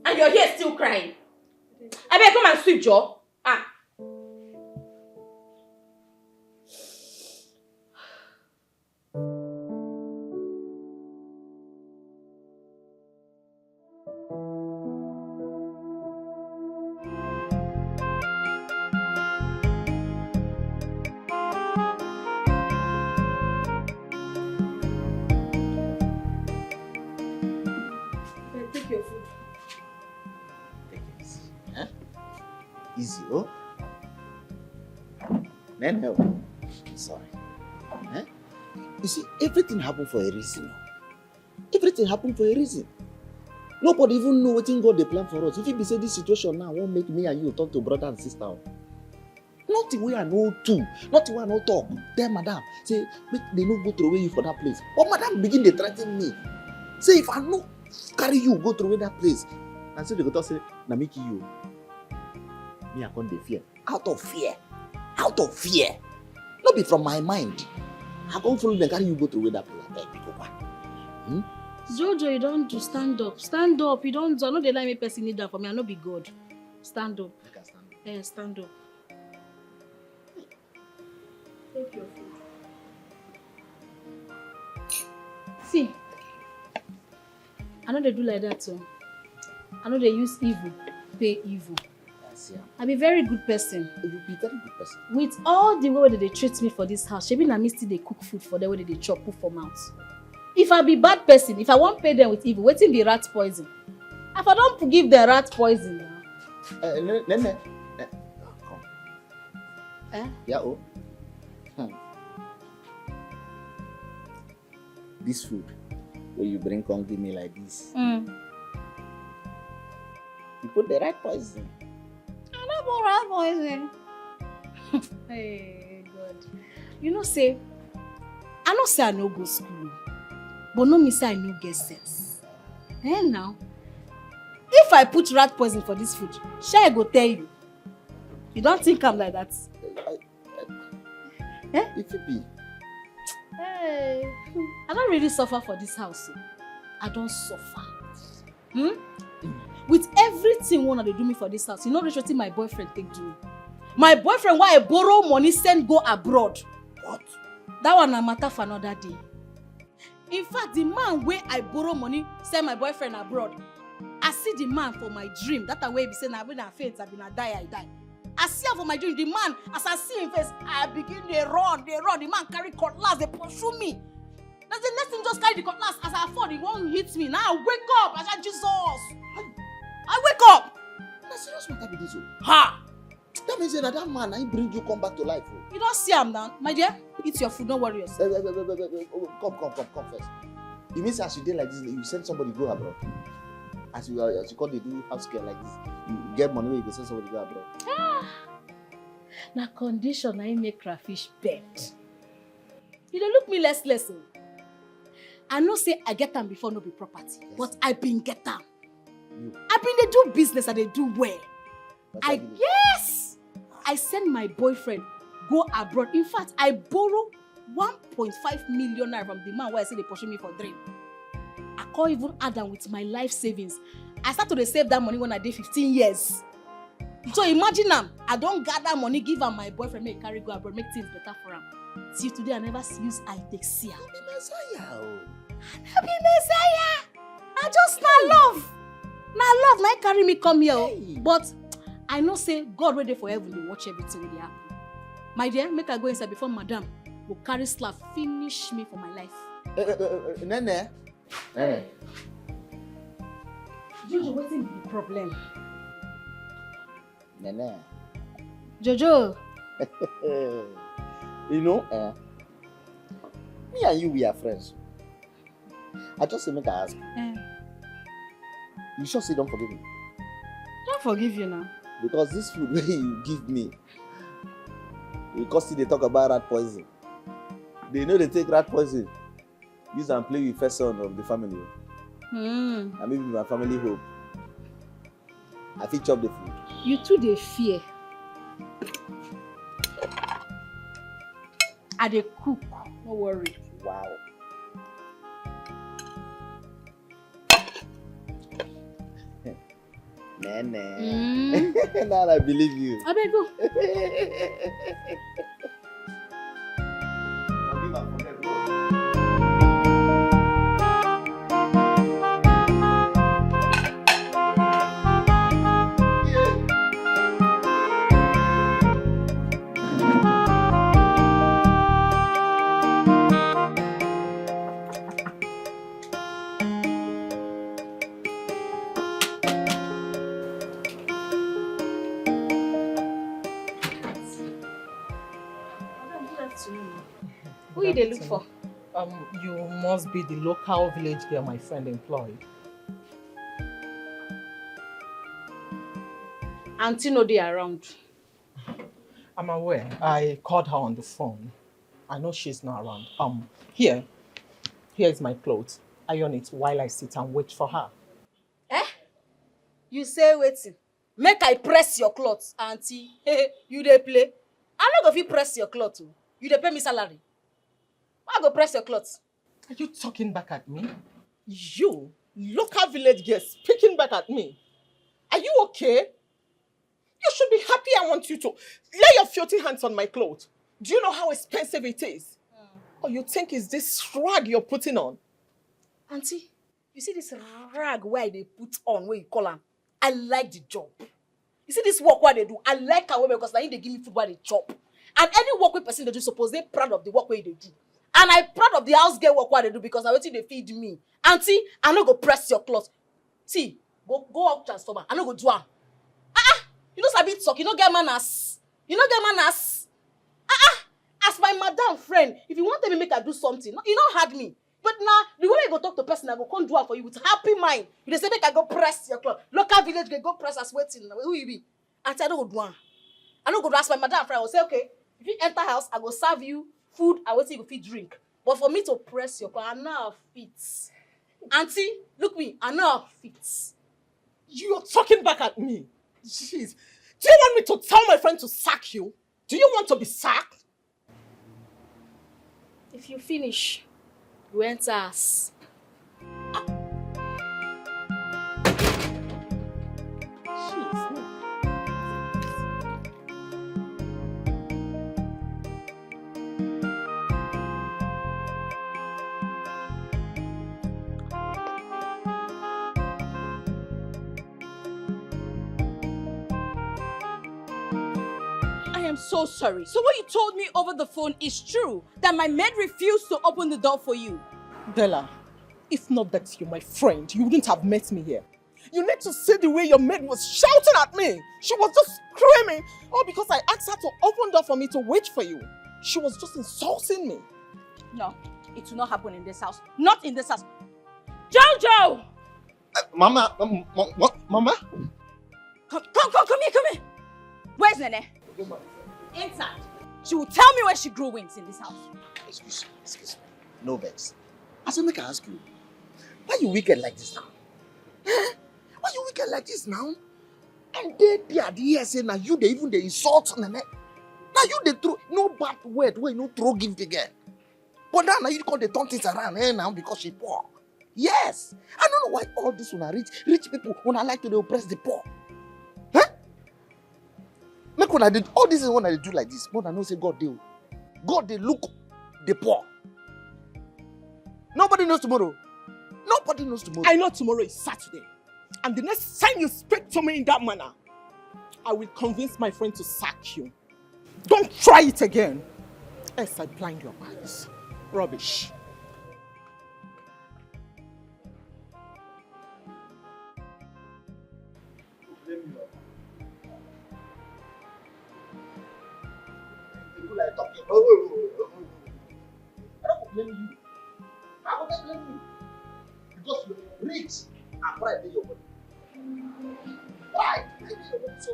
And you're here still crying? I better come and sweep, Joe. Ah. Take your food. Easy, oh? No. Sorry. Eh? You see, everything happened for a reason. Everything happened for a reason. Nobody even know what God they plan for us. If it be say this situation now won't make me and you turn to brother and sister. Nothing we are no two. Nothing we are no talk. Tell madam, say, make they no go throw away you for that place. But madam begin to threaten me. Say, if I no carry you, go throw away that place. And so they go to say, na make you. Me I can't fear. Out of fear. Out of fear. Not be from my mind. I can't follow them carry you go through away that place. Jojo, you don't do stand up. Stand up. You don't do. I know they like me person need that for me. I know be God. Stand up. I can stand up. Yeah, stand up. Take your food. See, I know they do like that too. I know they use evil, pay evil. Yes, yeah. I be very good person. You be very good person. With all the way that they treat me for this house, shebi na me still they cook food for them where they chop put for mouth. If I be bad person, if I won't pay them with evil, wetin be rat poison? If I don't give them rat poison now. Come. Eh? Yeah, oh. This food, where you bring come give me like this. You put the right poison. I don't put rat poison. Hey, God. You know, say, I know say I no go school. But no me say I no get sense. Eh now? If I put rat poison for this food, shall I go tell you? You don't think I'm like that? If it be. Hey, I don't really suffer for this house. I don't suffer. With everything one they do me for this house, you know what my boyfriend take do me? My boyfriend why I borrow money send go abroad. What? That one a matter for another day. In fact, the man where I borrow money send my boyfriend abroad, I see the man for my dream. That way be saying I been a faint, I been a die, I die. I see him for my dream. The man, as I see him face, I begin they run. The man carry cutlass, they pursue me. That's the next thing, just carry the cutlass. As I fall, the one hits me. Now I wake up. I said, Jesus. I wake up. That's serious matter be this. Ha! That means that man, I bring you come back to life. You don't see him now, my dear. Eat your food, don't worry yourself. Come first. It means as you did like this, you send somebody go abroad. As you call they do house care like this, you get money where you can send somebody go abroad. Na condition I make crayfish bend. You don't look me less. I know say I get them before no be property, yes. But I been get them. I been they do business and they do well. Yes! I send my boyfriend go abroad. In fact, I borrow 1.5 million naira from the man where I say they pursue me for dream. I can't even add them with my life savings. I started to save that money when I did 15 years. So imagine I don't gather money, give her my boyfriend, make carry go abroad, make things better for him. See, today I never use I take see her. I be Messiah. I be Messiah. I just not love. Now love, now carry me come here. Hey. But I know say God ready for heaven, they watch everything when they happen. My dear, make I go inside before madam will carry slap, finish me for my life. Nene. Jojo, what's the problem? Nene. Jojo. You know, me and you, we are friends. I just say make I ask. You sure say don't forgive me? Don't forgive you now. Because this food where you give me, because they talk about rat poison. They know they take rat poison. Use and play with first son of the family. And maybe my family hope. I fit chop the food. You too they fear. I dey cook. No worry. Wow. Nene. Now I believe you. I beg go. Who you dey look for? You must be the local village girl my friend employed. Auntie no dey around. I'm aware. I called her on the phone. I know she's not around. Here is my clothes. Iron it while I sit and wait for her. Eh? You say waiting. Make I press your clothes, auntie. You dey play. I no go fit press your clothes. You dey pay me salary. Why I go press your clothes? Are you talking back at me? You, local village girl, speaking back at me. Are you okay? You should be happy I want you to lay your filthy hands on my clothes. Do you know how expensive it is? Or you think it's this rag you're putting on? Auntie, you see this rag where they put on, where you call am? I like the job. You see this work where they do? I like how because now they give me food where they chop. And any work with person they do, suppose they proud of the work where they do. And I'm proud of the house girl work what they do because I waiting they feed me. Auntie, I no go press your clothes. See, go up transformer. I no go do am. You know sabi talk. You no get manners. You no get manners. As my madam friend, if you want me make I do something, you don't hard me. But now the way you go talk to person, I go come do it for you with happy mind. You dey say make I go press your clothes. Local village go press as waiting. Who you be? Auntie, I don't go do am. I don't go ask my madam friend. I will say okay. If you enter house, I go serve you food. I will say you go fit drink. But for me to press your clothes, I know fit. Auntie, look me. I know fit. You're talking back at me. Jeez. Do you want me to tell my friend to sack you? Do you want to be sacked? If you finish, you enter us. So sorry. So what you told me over the phone is true? That my maid refused to open the door for you? Della, if not that you're my friend, you wouldn't have met me here. You need to see the way your maid was shouting at me. She was just screaming. All because I asked her to open the door for me to wait for you. She was just insulting me. No, it will not happen in this house. Not in this house. Jojo! Mama, Mama? Come here. Where's Nene? Inside. She will tell me where she grew wings in this house. Excuse me. No vex. I said, make I ask you, why you wicked like this now? Why you wicked like this now? And they are the here saying, now you they even they insult Nene. Now you they throw no bad word where you no throw gift again. But now you call the turn things around now because she poor. Yes. I don't know why all this when I rich people when I like to oppress the poor. Make when I did all this is when I do like this. More than no say God they look the poor. Nobody knows tomorrow. Nobody knows tomorrow. I know tomorrow is Saturday. And the next time you speak to me in that manner, I will convince my friend to sack you. Don't try it again. Else I blind your eyes. Rubbish. Like talking. I don't blame you. I will not blame you. Because you're rich and pride in your body. Pride in your body. So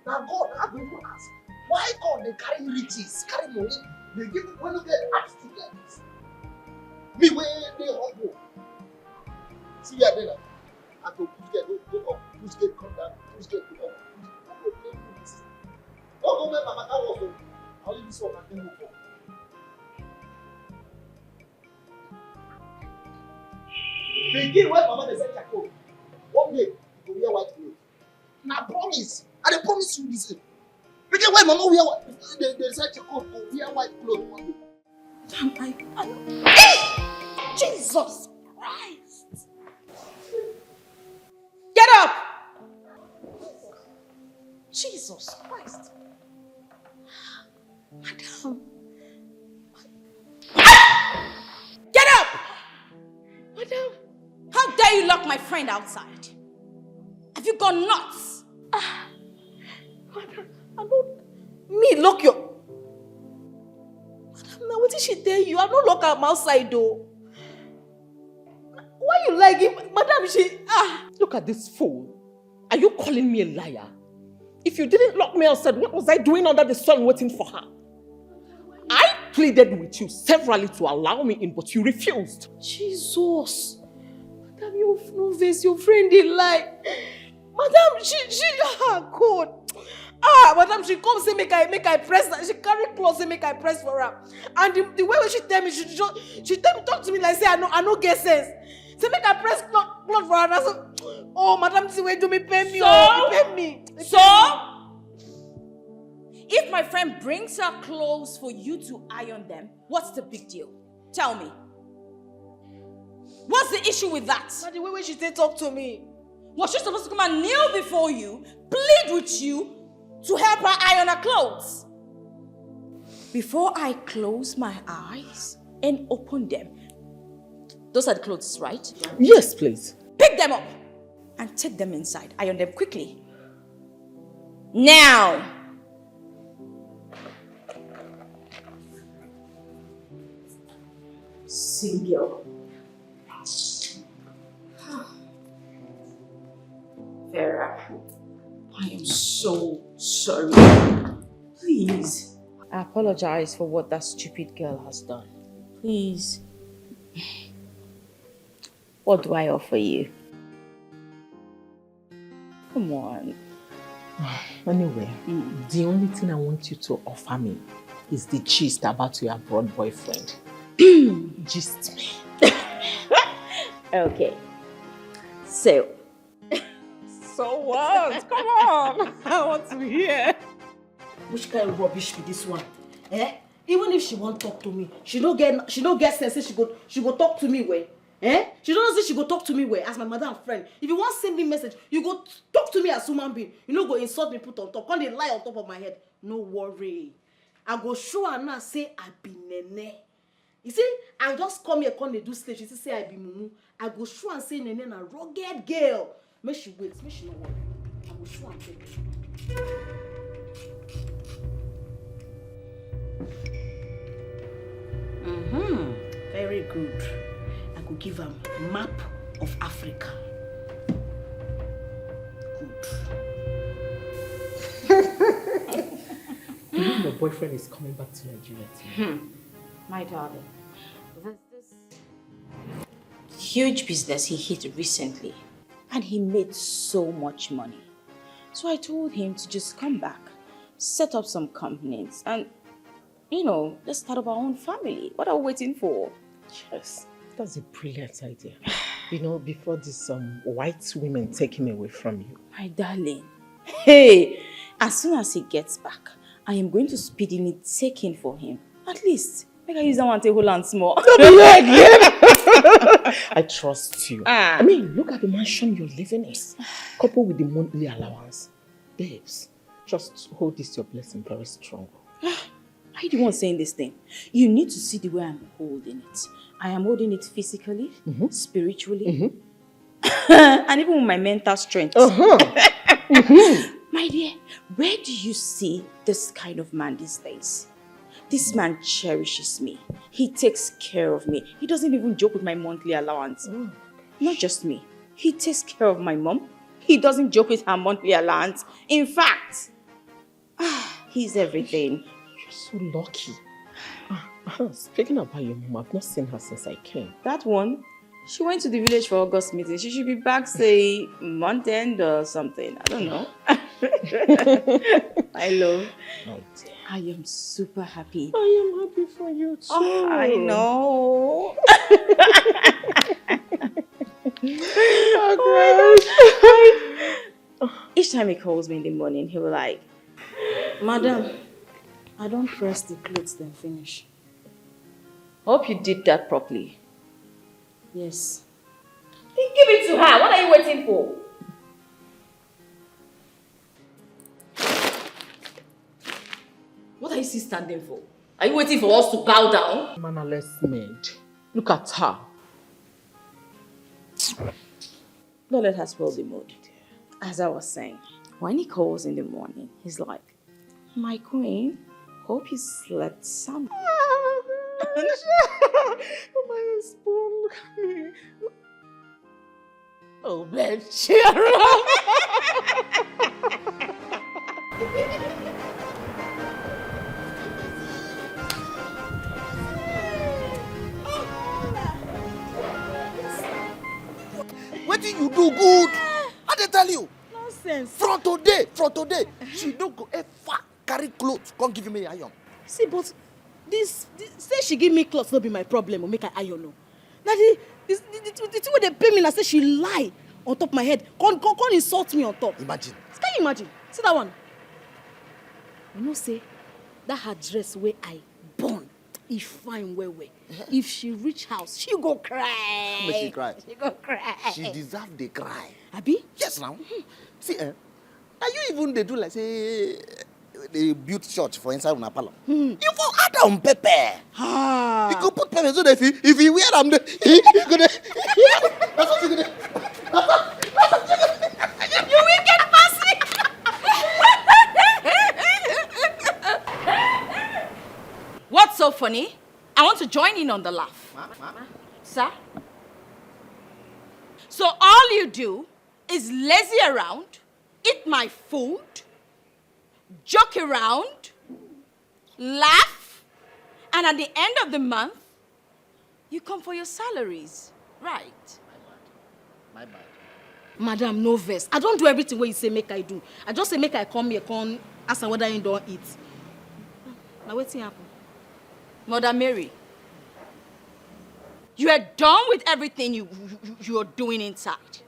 now God, I will even ask, why God they carry riches, carry money, they give it when you get asked to get this. Me where they humble. See ya then. I go go up, push get come down, push get go up. Don't go make Mama also. I'll leave this one and then go for. Begin when Mama dey say charcoal. One day, you go wear white clothes. Na promise. I dey promise you this. Begin when Mama wear white, they say charcoal, go wear white clothes one day. Jesus Christ! Get up! Jesus Christ! Madam! Get up! Madam! How dare you lock my friend outside? Have you gone nuts? Madam, I don't... Me lock your... Madam, now what did she tell you? I don't lock her outside though. Why you like it? Madam, she... Look at this fool. Are you calling me a liar? If you didn't lock me outside, what was I doing under the sun waiting for her? I pleaded with you severally to allow me in, but you refused. Jesus. Madam, you no face your friend they lie. Madam, she God. Madam, she come say make I press her. She carry clothes say make I press for her. And the way she tell me, she tell me talk to me like say I no get sense. Say make I press cloth for her. So, oh, madam, see where do me pay me? Pay me. If my friend brings her clothes for you to iron them, what's the big deal? Tell me. What's the issue with that? But the way she talk to me. Was she supposed to come and kneel before you, plead with you to help her iron her clothes? Before I close my eyes and open them, those are the clothes, right? Yes, please. Pick them up and take them inside. Iron them quickly. Now. Single. Vera, I am so sorry. Please. I apologize for what that stupid girl has done. Please. What do I offer you? Come on. Anyway, the only thing I want you to offer me is the gist about your abroad boyfriend. Gist me. Okay. So what? Come on. I want to hear. Which kind of rubbish be this one? Even if she won't talk to me, she don't get sense. She go talk to me way. She don't know say she go talk to me way as my mother and friend. If you want send me message, you go talk to me as human being. You know go insult me, put on top, come they lie on top of my head. No worry. I go show her now say I be nene. You see, I just come here, come they do slave. She say I be mumu. I go show and say nene na rugged girl. Make she wait, make she not worry. I go show and tell her. Very good. I could give a map of Africa. Good. You know your boyfriend is coming back to Nigeria too. My darling, there's this huge business he hit recently, and he made so much money. So I told him to just come back, set up some companies, and let's start up our own family. What are we waiting for? Yes, that's a brilliant idea. Before these white women take him away from you. My darling, hey, as soon as he gets back, I am going to speedily take in for him. At least, make I use that one to hold on small. I trust you. I mean, look at the mansion you're living in, coupled with the monthly allowance. Babes, just hold this your blessing very strong. Why are you the one saying this thing? You need to see the way I'm holding it. I am holding it physically, spiritually, and even with my mental strength. My dear, where do you see this kind of man these days? This man cherishes me. He takes care of me. He doesn't even joke with my monthly allowance. Not just me. He takes care of my mom. He doesn't joke with her monthly allowance. In fact, he's everything. You're so lucky. Speaking about your mom, I've not seen her since I came. That one? She went to the village for August meeting. She should be back, say, month end or something. I don't know. I love. My dear. I am super happy. I am happy for you too. Oh, I know. Each time he calls me in the morning, he will like, Madam, I don't press the clothes then finish. hope you did that properly. Yes. Then give it to her. What are you waiting for? What are you still standing for? Are you waiting for us to bow down? Mannerless maid. Look at her. Don't let her spoil the mood. As I was saying, when he calls in the morning, he's like, my queen, hope you slept sound. Oh my spoon, look at me. Oh, babe, cheer up. What did you do good? I did tell you. Nonsense. From today, she don't go ever carry clothes. Come give me iron. See, but this say she give me clothes no be my problem or make I iron no. Now the thing wey dey pay me na say she lie on top my head. Come insult me on top. Imagine. Can you imagine? See that one? You know say that her dress where I born, e fine well. If she reach house, she go cry. Make she cry. She go cry. She deserve the cry. Abi? Yes, now. See, now you even they do like say they build church for inside una parlor. You for add on pepper. Ah. You go put pepper so that if you wear them, he go there. That's what you gonna. You wicked bastard! What's so funny? I want to join in on the laugh. Sir? So all you do is lazy around, eat my food, joke around, laugh, and at the end of the month, you come for your salaries, right? My bad. Madam, no vex. I don't do everything where you say make I do. I just say make I come here, come ask her whether you don't eat. Now what's happen? Mother Mary, you are done with everything you're doing inside.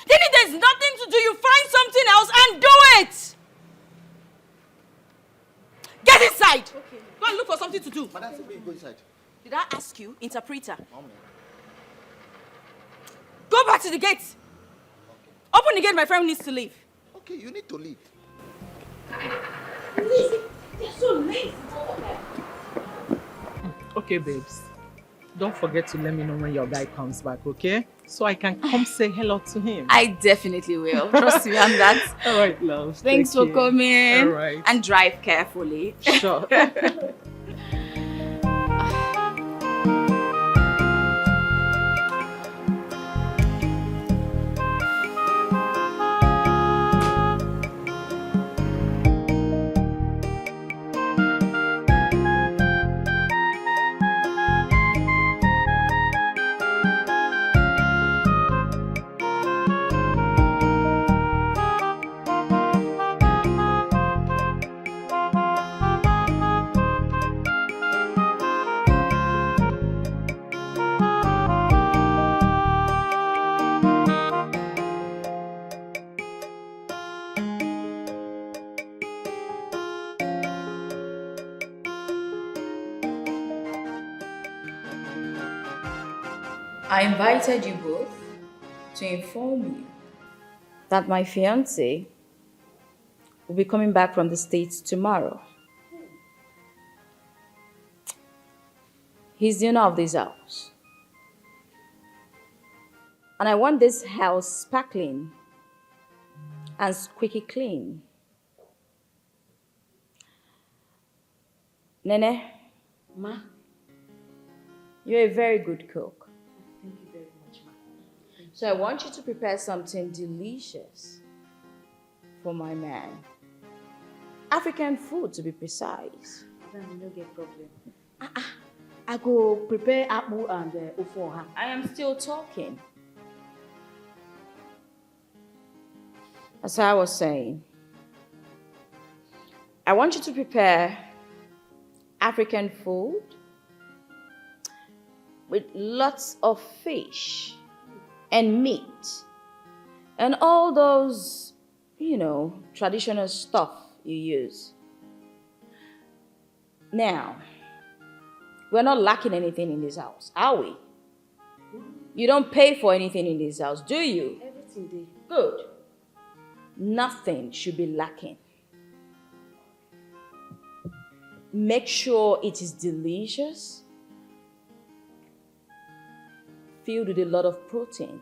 Then if there's nothing to do, you find something else and do it. Get inside. Okay. Go and look for something to do. Madam, go inside. Did I ask you, interpreter? Go back to the gate. Open the gate, my friend needs to leave. Okay, you need to leave. They're so lazy. Okay, babes. Don't forget to let me know when your guy comes back, okay? So I can come say hello to him. I definitely will. Trust me on that. All right, love. Thanks for coming. All right. And drive carefully. Sure. I invited you both to inform you that my fiancé will be coming back from the States tomorrow. He's the owner of this house. And I want this house sparkling and squeaky clean. Nene, Ma? You're a very good cook. Thank you very much, Ma. So I want you to prepare something delicious for my man. African food, to be precise. Madam, no get problem. I go prepare apple and ofoha. I am still talking. As I was saying, I want you to prepare African food with lots of fish and meat and all those, traditional stuff you use. Now, we're not lacking anything in this house, are we? You don't pay for anything in this house, do you? Everything dey. Good. Nothing should be lacking. Make sure it is delicious, filled with a lot of protein.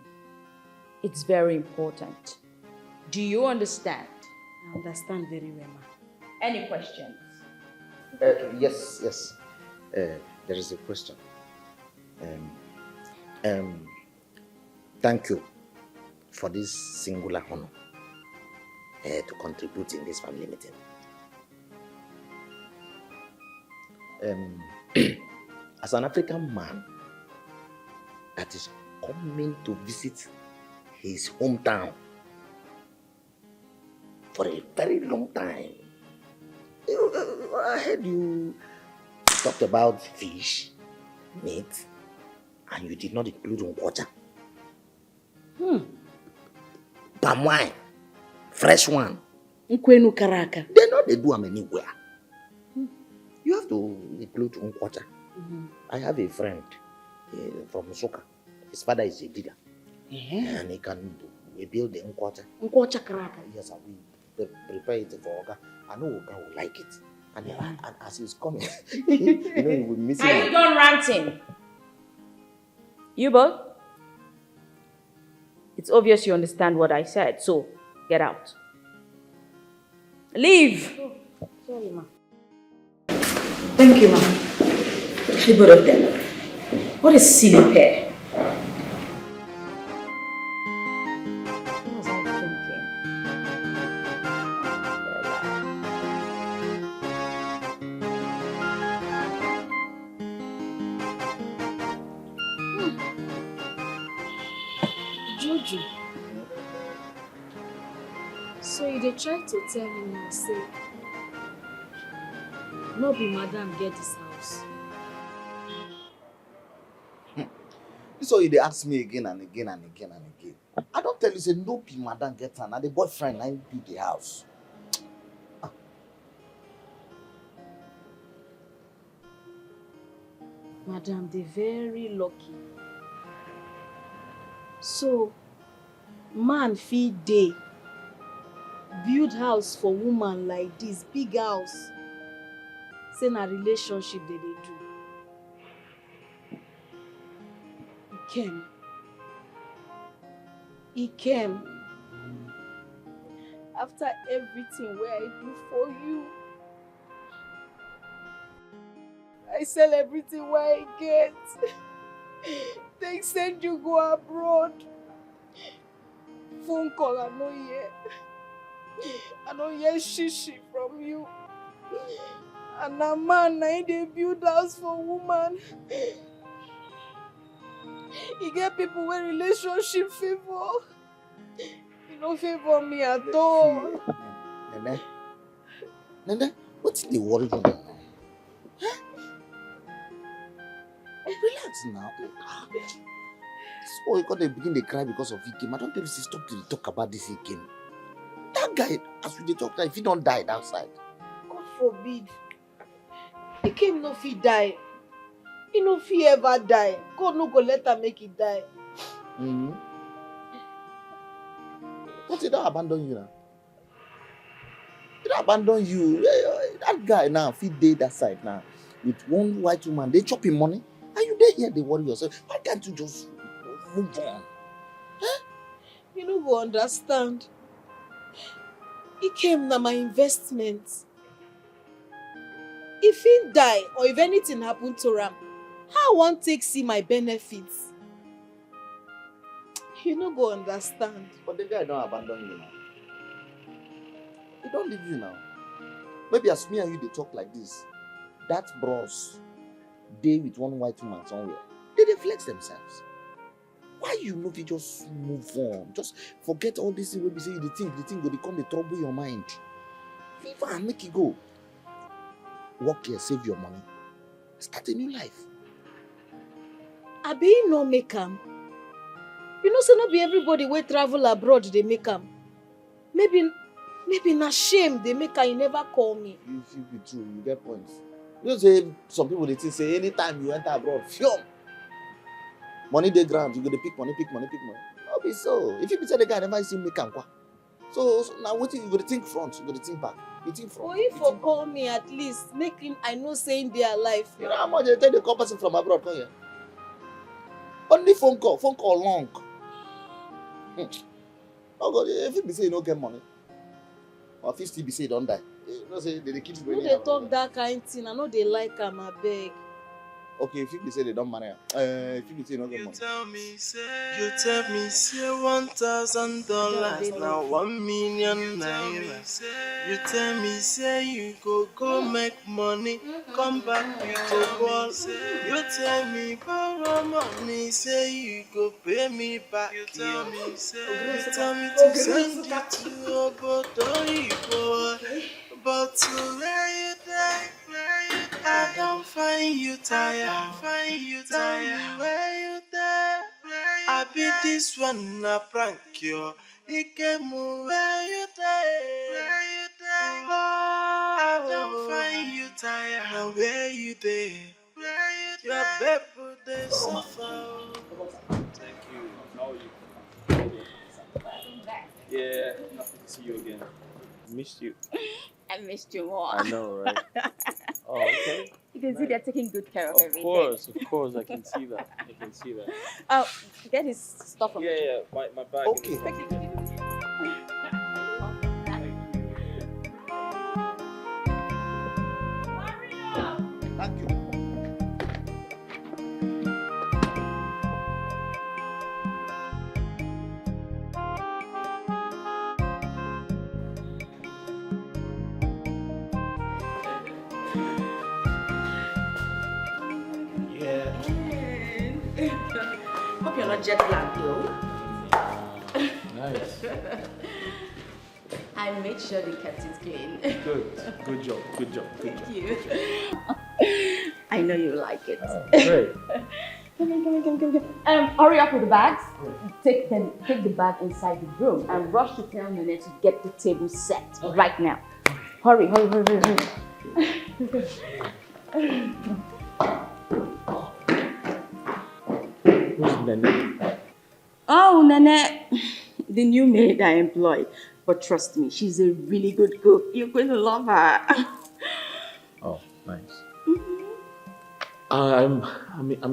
It's very important. Do you understand? I understand very well, ma. Any questions? Yes. There is a question. Thank you for this singular honor to contribute in this family meeting. As an African man that is coming to visit his hometown for a very long time, I heard you talked about fish, meat, and you did not include water. Palm wine, fresh one. Nkwenu karaka. They do them anywhere. You have to include water. I have a friend from Soka. His father is a dealer. And he can build the water. Nkwacha karaka. Yes, we prepare it for Oga. I know Oga will like it. And as he's coming, he will miss it. Are you done ranting? You both? It's obvious you understand what I said, so get out. Leave! Oh, sorry, ma. Thank you, ma. The both of them. What a silly pair. What was I Jojo. So you dey try to tell me now, say, no be madam get this house. This is all they ask me again and again and again and again. I don't tell you, say no be madam get her. Now the boyfriend I build the house. Madam, they very lucky. So, man fit dey build house for woman like this, big house. Say na relationship they do. He came. After everything where I do for you, I sell everything where I get. They send you go abroad. Phone call, I no hear. I no hear shishi from you. And a man, now they build house for woman. He get people with relationship favor. He no favor me at all. Nene, what's the worry you now? Relax now. This boy got to begin to cry because of Ikem. I don't tell you to stop to talk about this Ikem. That guy, as we talk, if he don't die outside. God forbid. Ikem no fit die. He no fit ever die. God no go let her make it die. But he don't abandon you now. He don't abandon you. That guy now, if he dead that side now, with one white woman, they chop him money. And you there here, they worry yourself. Why can't you just move on? Huh? You no go understand. He came na my investment. If he die or if anything happen to him, how I wan take see my benefits? You no go understand. But the guy don't abandon you now. He don't leave you now. Maybe as me and you they talk like this, that bros, they with one white woman somewhere, they flex themselves. Why you know if you just move on? Just forget all this when we say the thing will become the trouble your mind. Leave her and make it go. Work here, save your money. Start a new life. Abi no make am. You know, say not be everybody wey travel abroad they make am. Maybe na shame they make her, you never call me. You feel be true, you get points. You know, say some people they think say anytime you enter abroad, fium. Money dey ground, you go to pick money. No be so. If you be say the guy never see make am kwa. So now what you go to think front, you go to think back. You think front. Or if you call me at least, make him I know saying they are alive. You know how much they take the call person from abroad come here? Only phone call long. Oh God, if you be say you don't get money, or if you still be say you don't die, you know say they keep going. No, they talk that kind of thing. I know they like am, I beg. Okay, if you say they don't marry, if you say you don't get money. You tell me say $1,000 now 1 million naira. You tell me say you go make money, come back with the ball. You tell me borrow money, say you go pay me back. You tell me to send it to Obodo, but to where you die. I don't find you tired. Tell me where you there. I be this one a prank you. It came where you there. I don't find you tired. Now where you there? Your baby they suffer. Thank you. How are you? Yeah, happy to see you again. Missed you. I missed you more. I know, right? Oh, okay. You can see they're taking good care of everything. Of course, I can see that. Oh, get his stuff from Yeah, my bag. Okay. Thank you. Hope you're not jet lagged though. Nice. I made sure they kept it clean. Good job. Thank you. I know you like it. Great. Come on. Hurry up with the bags. Take the bag inside the room and rush to tell Nene to get the table set right now. Hurry. Who's Nene? Oh, Nene, the new maid I employed. But trust me, she's a really good cook. You're going to love her. Oh, nice. I'm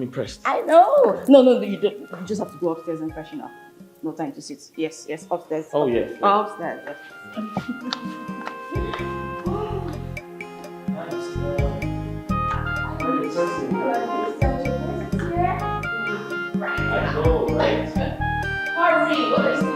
impressed. I know. No, you don't. You just have to go upstairs and freshen up. No time to sit. Yes, upstairs. Oh, yeah. Upstairs. I know, right? Hurry! What are you doing?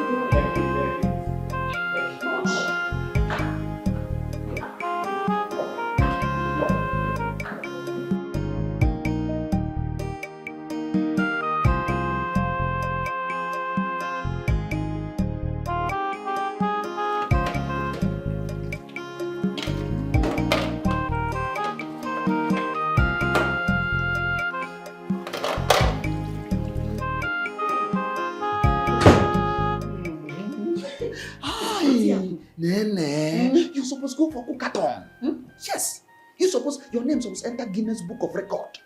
Nene, you supposed go for cookathon. Yes. Your name supposed enter Guinness Book of Record.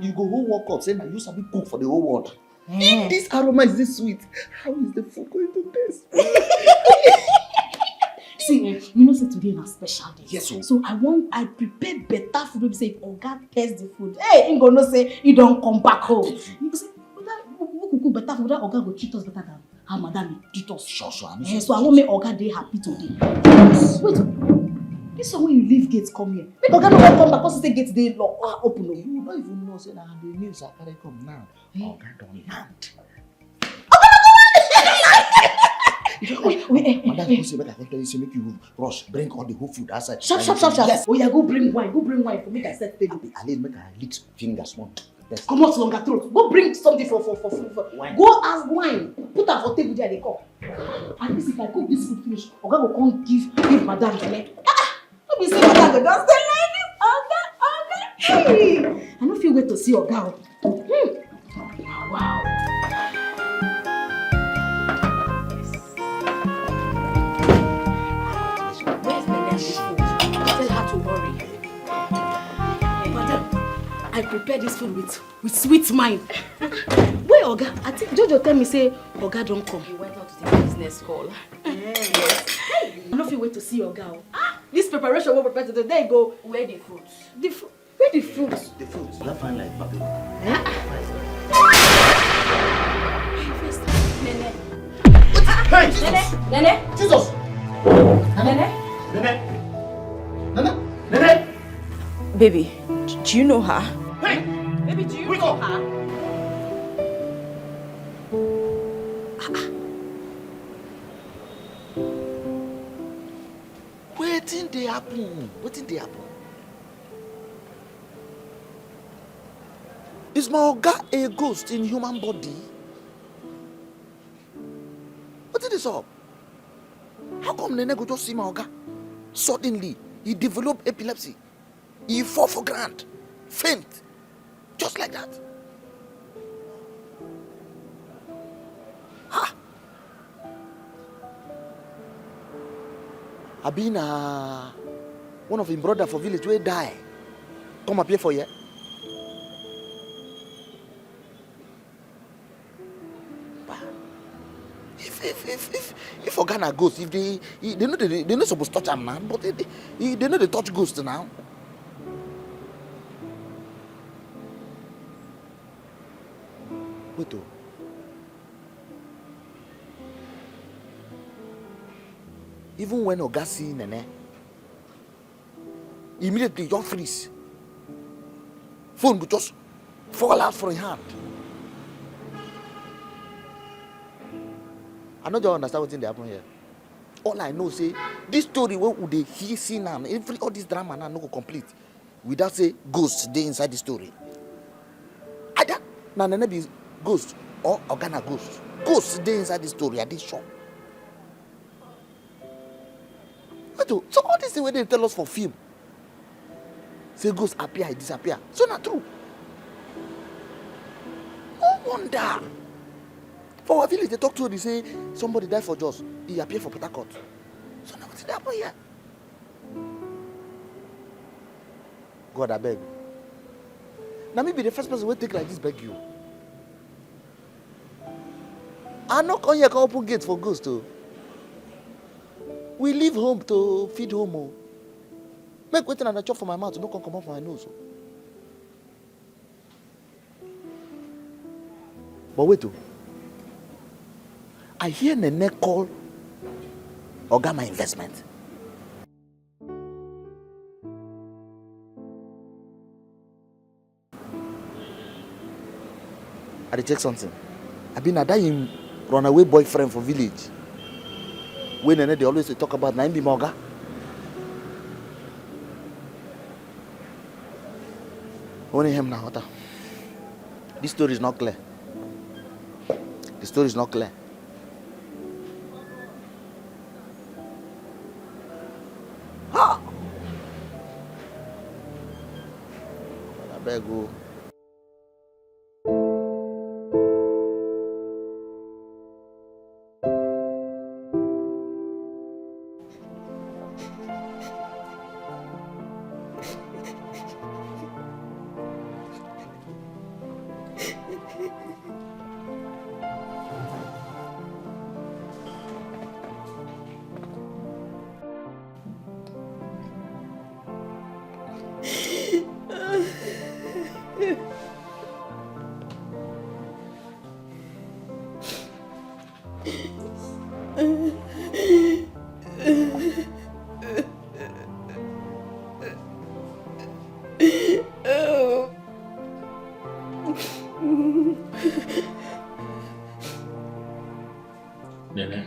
You go whole walk up, say now you sabi cook for the whole world. If this aroma is this sweet, how is the food going to taste? See, you know, say today na special day. Yes, so I prepare better food. Maybe say if Oga taste the food, hey, he gonna say he don't come back home. You go say, who cook better food? That Oga go treat us better than how Madam treat us. Sure. So I won't make Oga dey happy today. Wait, this one when you leave gates come here. Make Oga no come back because say gates dey open. You don't even know say na the news I carry come now. Oga don't land. Madam go say better tell you say make you rush bring all the whole food outside. Sharp. Yes. Oh yeah, go bring wine for make I set table. At least make I lick fingers small. Come out longer throat. Go bring something for wine. Go ask wine. Put her for table there they come. At least if I cook this food finish, Oga go come give Madam Bele. Let me see Madam go just stay like this. Oga. Hey. I don't feel wait to see Oga. Wow. I prepare this food with sweet mind. Wait, Oga, I think Jojo tell me say Oga don't come. He went out to the business call. Yes. Hey, I don't feel wait to see Oga. This preparation will prepare today. There you go. Where the fruits? Where the fruits? The fruits. You find like papi. Nene. Hey! Nene. Jesus! Nene. Nene! Baby, do you know her? Hey! Baby, do you know her? Wetin dey happen? Wetin dey happen? Is my oga a ghost in human body? Wetin dey up? How come Nene go just see my oga? Suddenly, he develop epilepsy. He fall for ground, faint, just like that. Ha! I been one of him brother for village where die. Come up here for you. If Organa ghost, if they know they not supposed to touch him now, but they know they touch ghost now. Wait oh. Even when Oga see Nene, immediately just freeze. Phone will just fall out from his hand. I don't understand what's in the happen here. All I know say this story where would they hear see now, all this drama now no go complete without say ghosts dey inside the story. Either na Nene be ghost or Organa ghost. Ghosts dey inside the story. I dey sure. So all this thing where they tell us for film, say ghosts appear, disappear. So not true. No wonder. For our village, they talk to her, they say somebody died for Jos. He appeared for Port Harcourt. So now what's happening here? God, I beg. Now maybe the first person will take like this beg you. I not come here to open gates for ghosts too. We leave home to feed home. Oh. Make waiting and a chop for my mouth to not come up from my nose. Oh. But wait oh. I hear Nene call Oga my investment. I dey check something. I been that him runaway boyfriend for village. When Nene they always talk about na him be my Oga. Only him now, water. This story is not clear. The story is not clear. Ha! I beg you. Nene.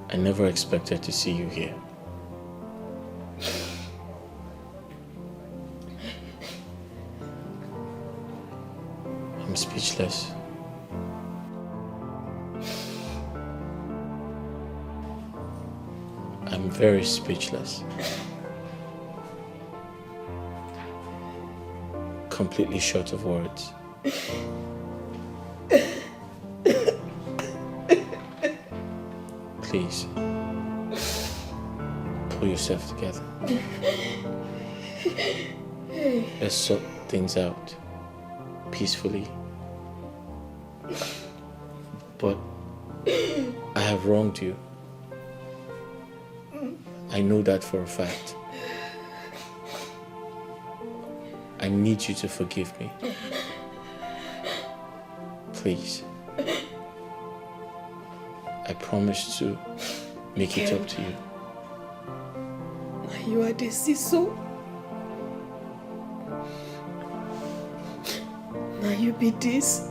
I never expected to see you here. I'm speechless. I'm very speechless. Completely short of words. Please. pull yourself together. Let's sort things out peacefully. But I have wronged you. I know that for a fact. I need you to forgive me. Please. I promise to make it up to you. You are the Siso. Now you be this.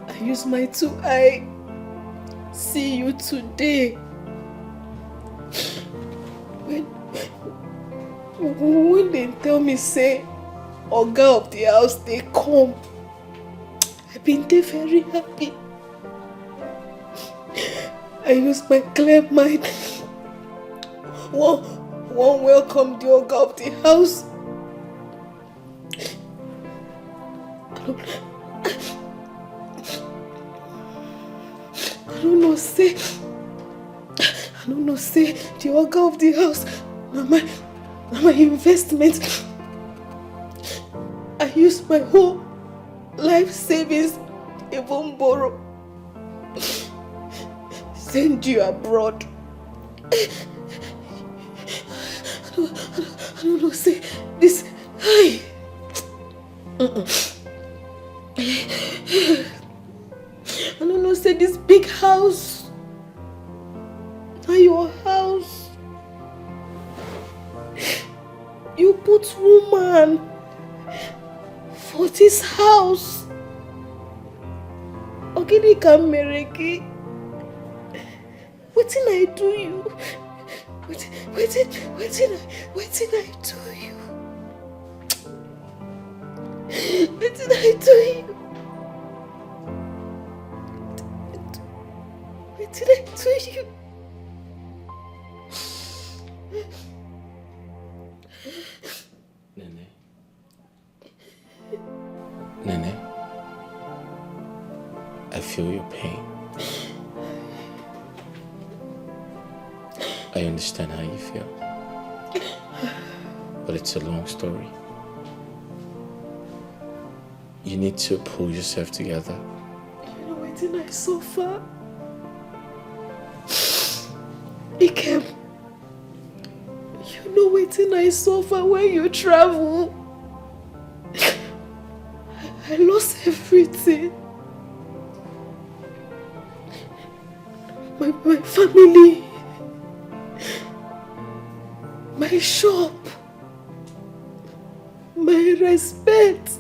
I use my 2 eye. See you today. When they tell me say Oga of the house they come, I've been there very happy. I use my clear mind. One welcome the Oga of the house. I don't know say the Oga of the house na my investment. I use my whole life savings, even borrow. Send you abroad. I don't know say this. I don't know say this big house. Not your house. You put woman for this house. Ogini Kamereki. What did I do you? What did I do you? What did I do you? What did I do you? Nene, I feel your pain. I understand how you feel. But it's a long story. You need to pull yourself together. You know what did I suffer? Ikem, you know what did I suffer when you travel? I lost everything. My family, my shop, my respect.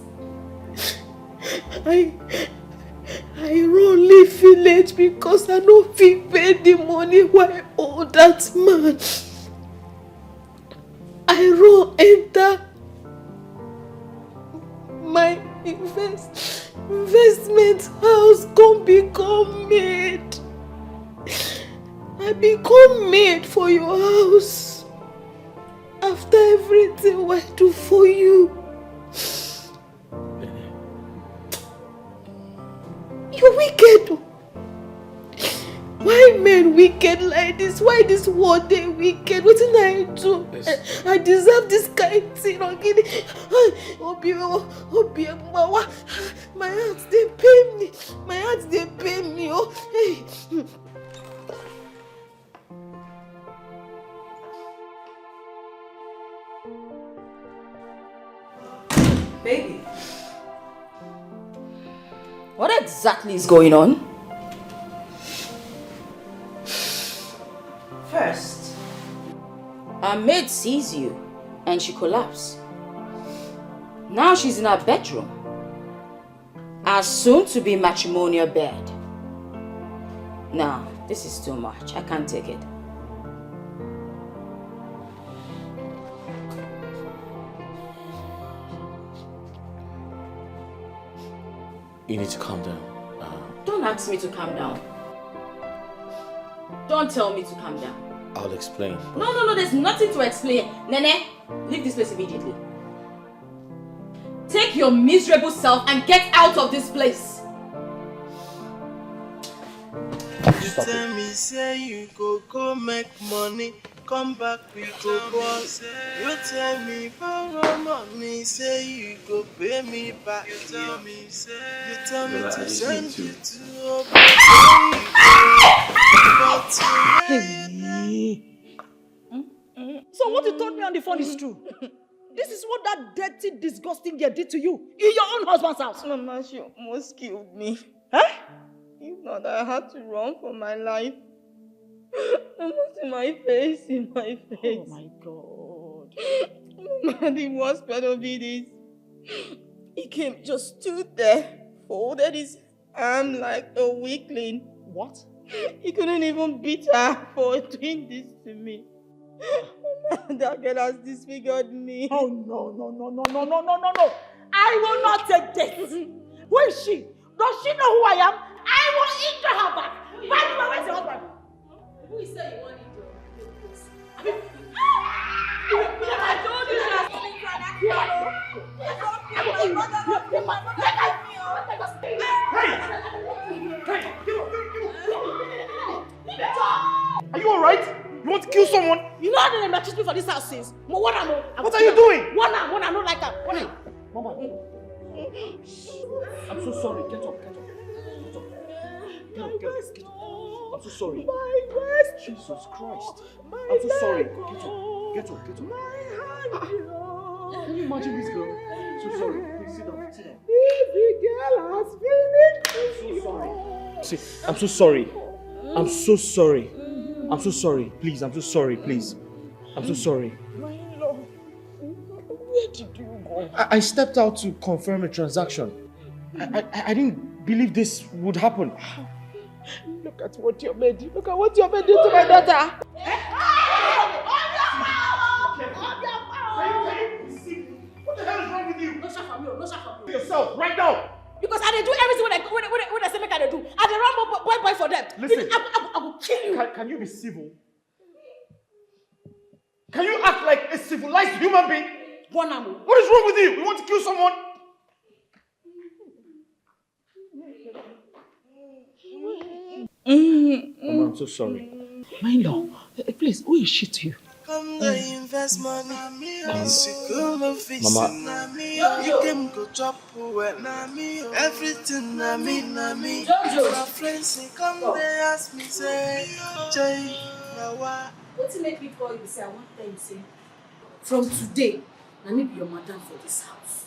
I run leave village because I no fit pay the money why I owe that man. I run enter my investment house come become maid. I become maid for your house after everything I do for you. You wicked. Why men wicked like this? Why this world they wicked? What did I do? I deserve this kind of thing. My hands they pay me. My hands they pay me. Oh, hey. Baby, what exactly is going on? First, our maid sees you and she collapsed. Now she's in her bedroom. Our soon-to-be matrimonial bed. Now, this is too much. I can't take it. You need to calm down. Don't ask me to calm down. Don't tell me to calm down. I'll explain. No, there's nothing to explain. Nene, leave this place immediately. Take your miserable self and get out of this place. stop it. tell me say you go make money, come back with your boss. You tell me borrow money, say you go pay me back. You tell me to send you to So what you told me on the phone is true. This is what that dirty, disgusting girl did to you in your own husband's house. Mama, she almost killed me. Huh? If not, I had to run for my life. Almost in my face. Oh my God. Mama, the worst part of it is, he came, just stood there, folded his arm like a weakling. What? He couldn't even beat her for doing this to me. That girl has disfigured me. Oh, no. I will not take this. Who is she? Does she know who I am? I will injure her back. By the way, where's your husband? Who is saying you want to injure? I told you she was coming to an Are you alright? You want to kill someone? You know how they treat me for this house since. What are you doing? One, I don't like her. Mama. I'm so sorry. Get up. I'm so sorry. My breast. Jesus Christ. I'm so sorry. Get up. Can you imagine this girl? So sorry. Please sit down. The girl has finished. So sorry. See, I'm so sorry. Please, I'm so sorry. Please. I'm so sorry. My love, where did you go? I stepped out to confirm a transaction. I didn't believe this would happen. Look at what your maid did. Look at what your maid did to my daughter. What the hell is wrong with you? No shot from you. Yourself, right now. Because I do everything when I say make I do. I run boy for them. Listen. I will kill you. Can you be civil? Can you act like a civilized human being? What is wrong with you? You want to kill someone? Mama, I'm so sorry. My lord, please, who is she to you? Come the invest money, Mama. You can go chop everything na me. My friends say come they ask me say, Jay, now what? What to make me call you say I want them say, from today, I need your madam for this house.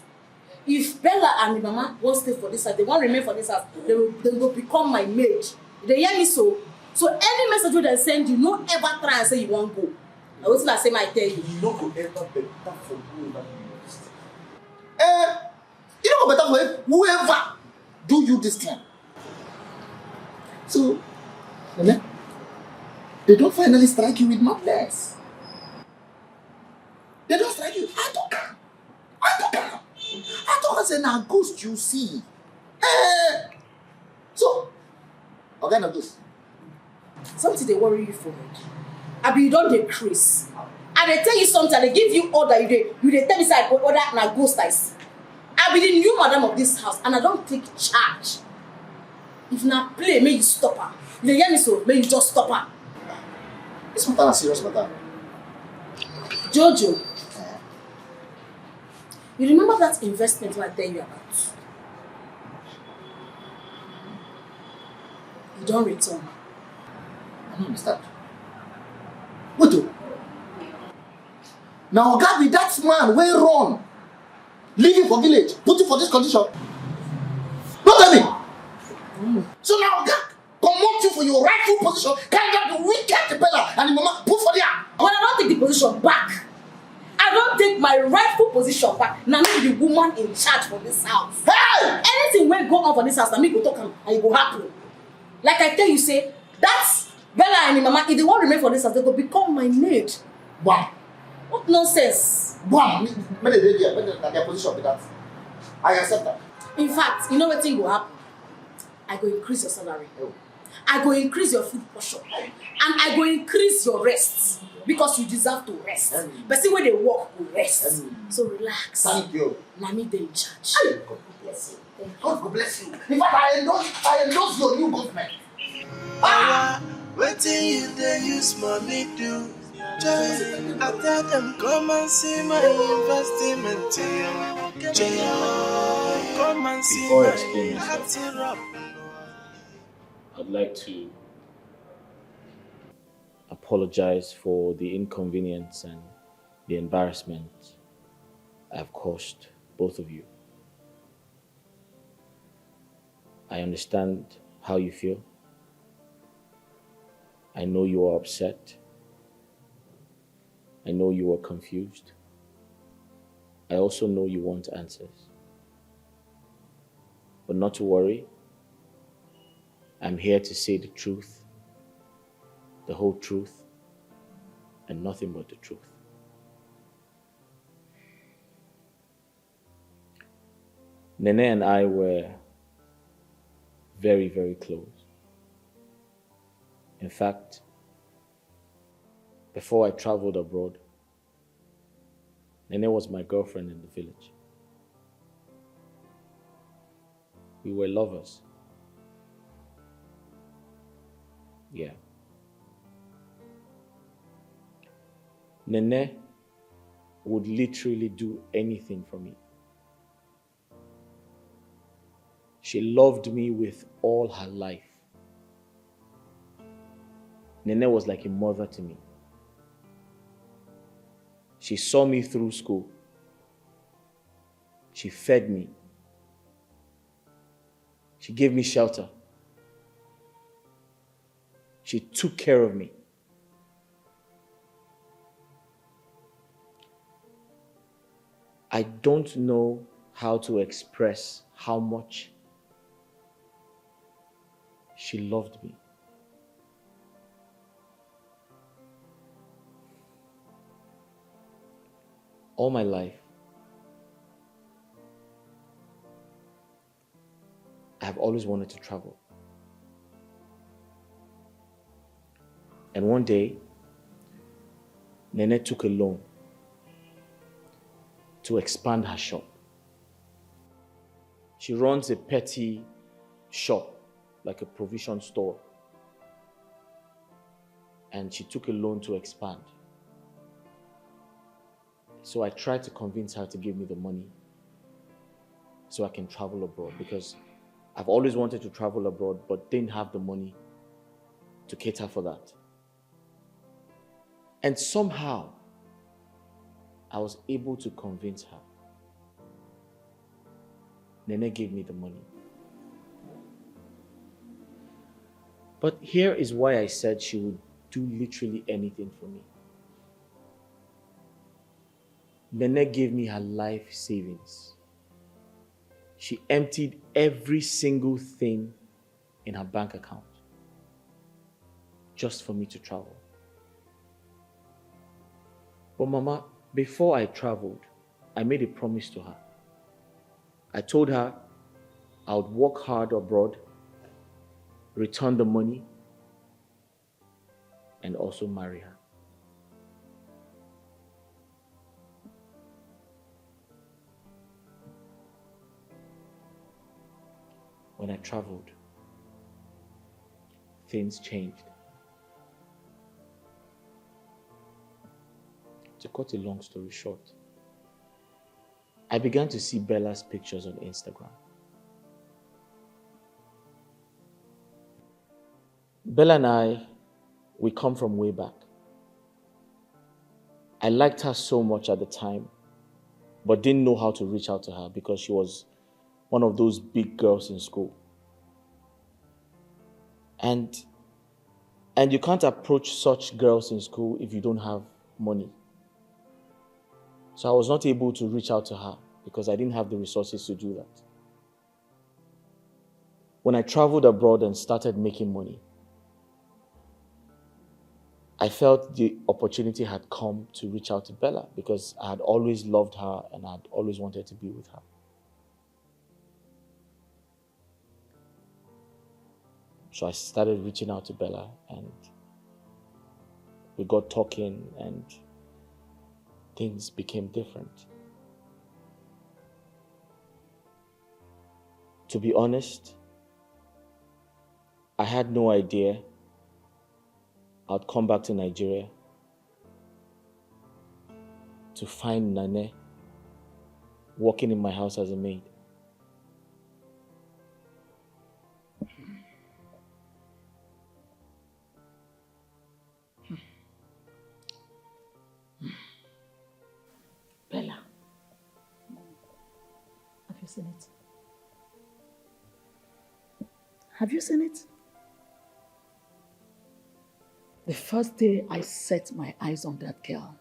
If Bella and the mama won't stay for this house, they won't remain for this house, they will become my maid. They hear me so? So any message they send you, no ever try and say you won't go. I was like, say my tell you. You don't go ever better for whoever you this thing. You don't go better for whoever do you this thing. So, they don't finally strike you with madness. They don't strike you. I don't care. I don't say now ghost you see. So, what kind of this? Something they worry you for me. I be you don't decrease. And they tell you something, they give you order, you they tell me say order na ghost I see. I be the new madam of this house and I don't take charge. If na play, may you stop her. If they hear me so, may you just stop her. This matter is serious matter. Jojo, you remember that investment I tell you about? You don't return. I don't understand. What do? Now, God be that man way wrong. Leaving for village, put you for this condition. Don't tell me. So now, God, promote you for your rightful position. Can you be wicked Bella and the mama put for there? When I don't take the position back, I don't take my rightful position back. Now me be the woman in charge for this house. Hey! Anything will go on for this house, now me go talk and it will happen. Like I tell you, say, that's Bella and the mama, if they won't remain for this house, they will become my maid. Wow. What nonsense? Wow. When their position be that. I accept that. In fact, you know what thing will happen? I go increase your salary. I go increase your food portion. And I go increase your rest. Because you deserve to rest. But see when they work, will rest. So relax. Thank you. Now me they in charge. God bless you. God bless you. In fact, I endorse your new government. Waiting you they use money do. Just I tell them come and see my investment. Come and see Before I my explain myself, heart. I'd like to apologize for the inconvenience and the embarrassment I've caused both of you. I understand how you feel. I know you are upset. I know you are confused. I also know you want answers. But not to worry. I'm here to say the truth, the whole truth, and nothing but the truth. Nene and I were very, very close. In fact, before I traveled abroad, Nene was my girlfriend in the village. We were lovers. Yeah. Nene would literally do anything for me. She loved me with all her life. Nene was like a mother to me. She saw me through school. She fed me. She gave me shelter. She took care of me. I don't know how to express how much she loved me. All my life, I have always wanted to travel. And one day, Nene took a loan to expand her shop. She runs a petty shop, like a provision store. And she took a loan to expand. So I tried to convince her to give me the money so I can travel abroad, because I've always wanted to travel abroad but didn't have the money to cater for that. And somehow, I was able to convince her. Nene gave me the money. But here is why I said she would do literally anything for me. Nene gave me her life savings. She emptied every single thing in her bank account just for me to travel. But Mama, before I traveled, I made a promise to her. I told her I would work hard abroad, return the money, and also marry her. When I traveled, things changed. To cut a long story short, I began to see Bella's pictures on Instagram. Bella and I, we come from way back. I liked her so much at the time, but didn't know how to reach out to her because she was one of those big girls in school. And you can't approach such girls in school if you don't have money. So I was not able to reach out to her because I didn't have the resources to do that. When I traveled abroad and started making money, I felt the opportunity had come to reach out to Bella because I had always loved her and I had always wanted to be with her. So I started reaching out to Bella and we got talking and things became different. To be honest, I had no idea I'd come back to Nigeria to find Nane working in my house as a maid. Bella, have you seen it? Have you seen it? The first day I set my eyes on that girl,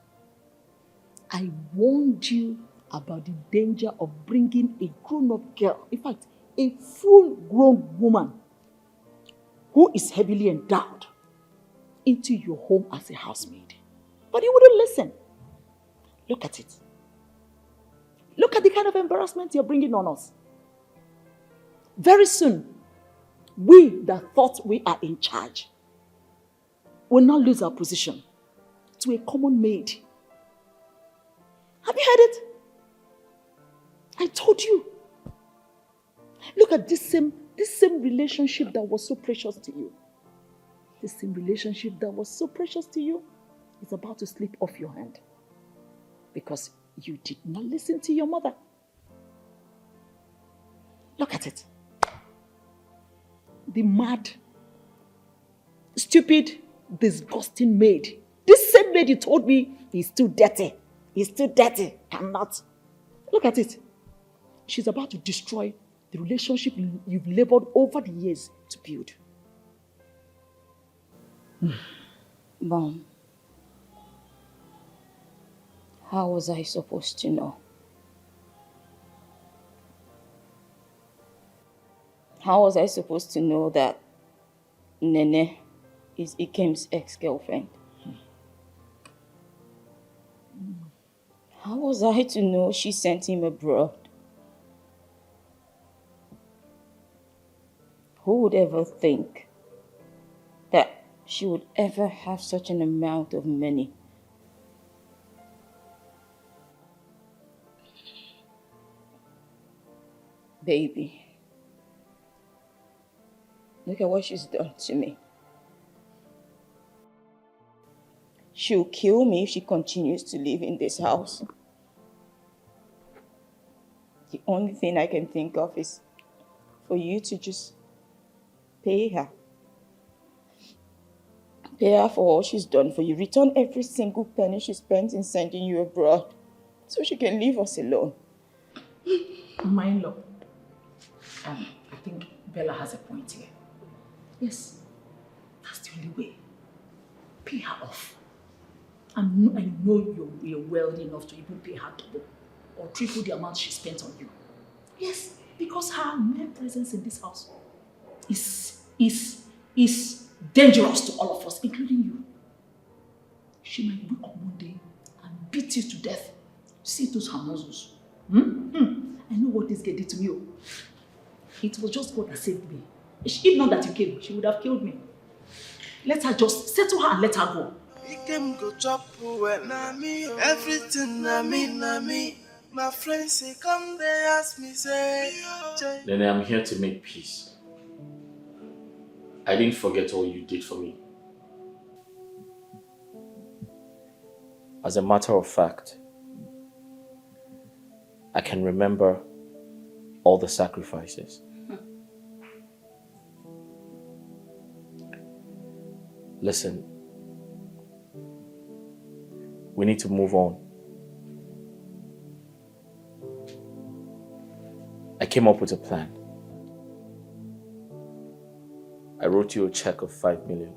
I warned you about the danger of bringing a grown-up girl, in fact, a full-grown woman who is heavily endowed into your home as a housemaid. But you wouldn't listen. Look at it. Look at the kind of embarrassment you're bringing on us. Very soon, we that thought we are in charge will not lose our position to a common maid. Have you heard it? I told you. Look at this same relationship that was so precious to you. This same relationship that was so precious to you is about to slip off your hand because you did not listen to your mother. Look at it. The mad, stupid, disgusting maid. This same maid you told me is too dirty. He's too dirty. Cannot. Look at it. She's about to destroy the relationship you've labored over the years to build. Mom, how was I supposed to know? How was I supposed to know that Nene is Ikem's ex-girlfriend? How was I to know she sent him abroad? Who would ever think that she would ever have such an amount of money? Baby, look at what she's done to me. She'll kill me if she continues to live in this house. The only thing I can think of is for you to just pay her. Pay her for all she's done for you. Return every single penny she spent in sending you abroad so she can leave us alone. My in-law, I think Bella has a point here. Yes, that's the only way. Pay her off. I know you're wealthy enough to even pay her double or triple the amount she spent on you. Yes, because her mere presence in this house is dangerous to all of us, including you. She might wake up one day and beat you to death. See those her muscles. I know what this girl did to me. It was just God that saved me. If not that you came, she would have killed me. Let her just settle her and let her go. He came go chop well, everything na me. My friends say come they ask me say. Nene, I'm here to make peace. I didn't forget all you did for me. As a matter of fact, I can remember all the sacrifices. Listen, we need to move on. I came up with a plan. I wrote you a check of 5 million.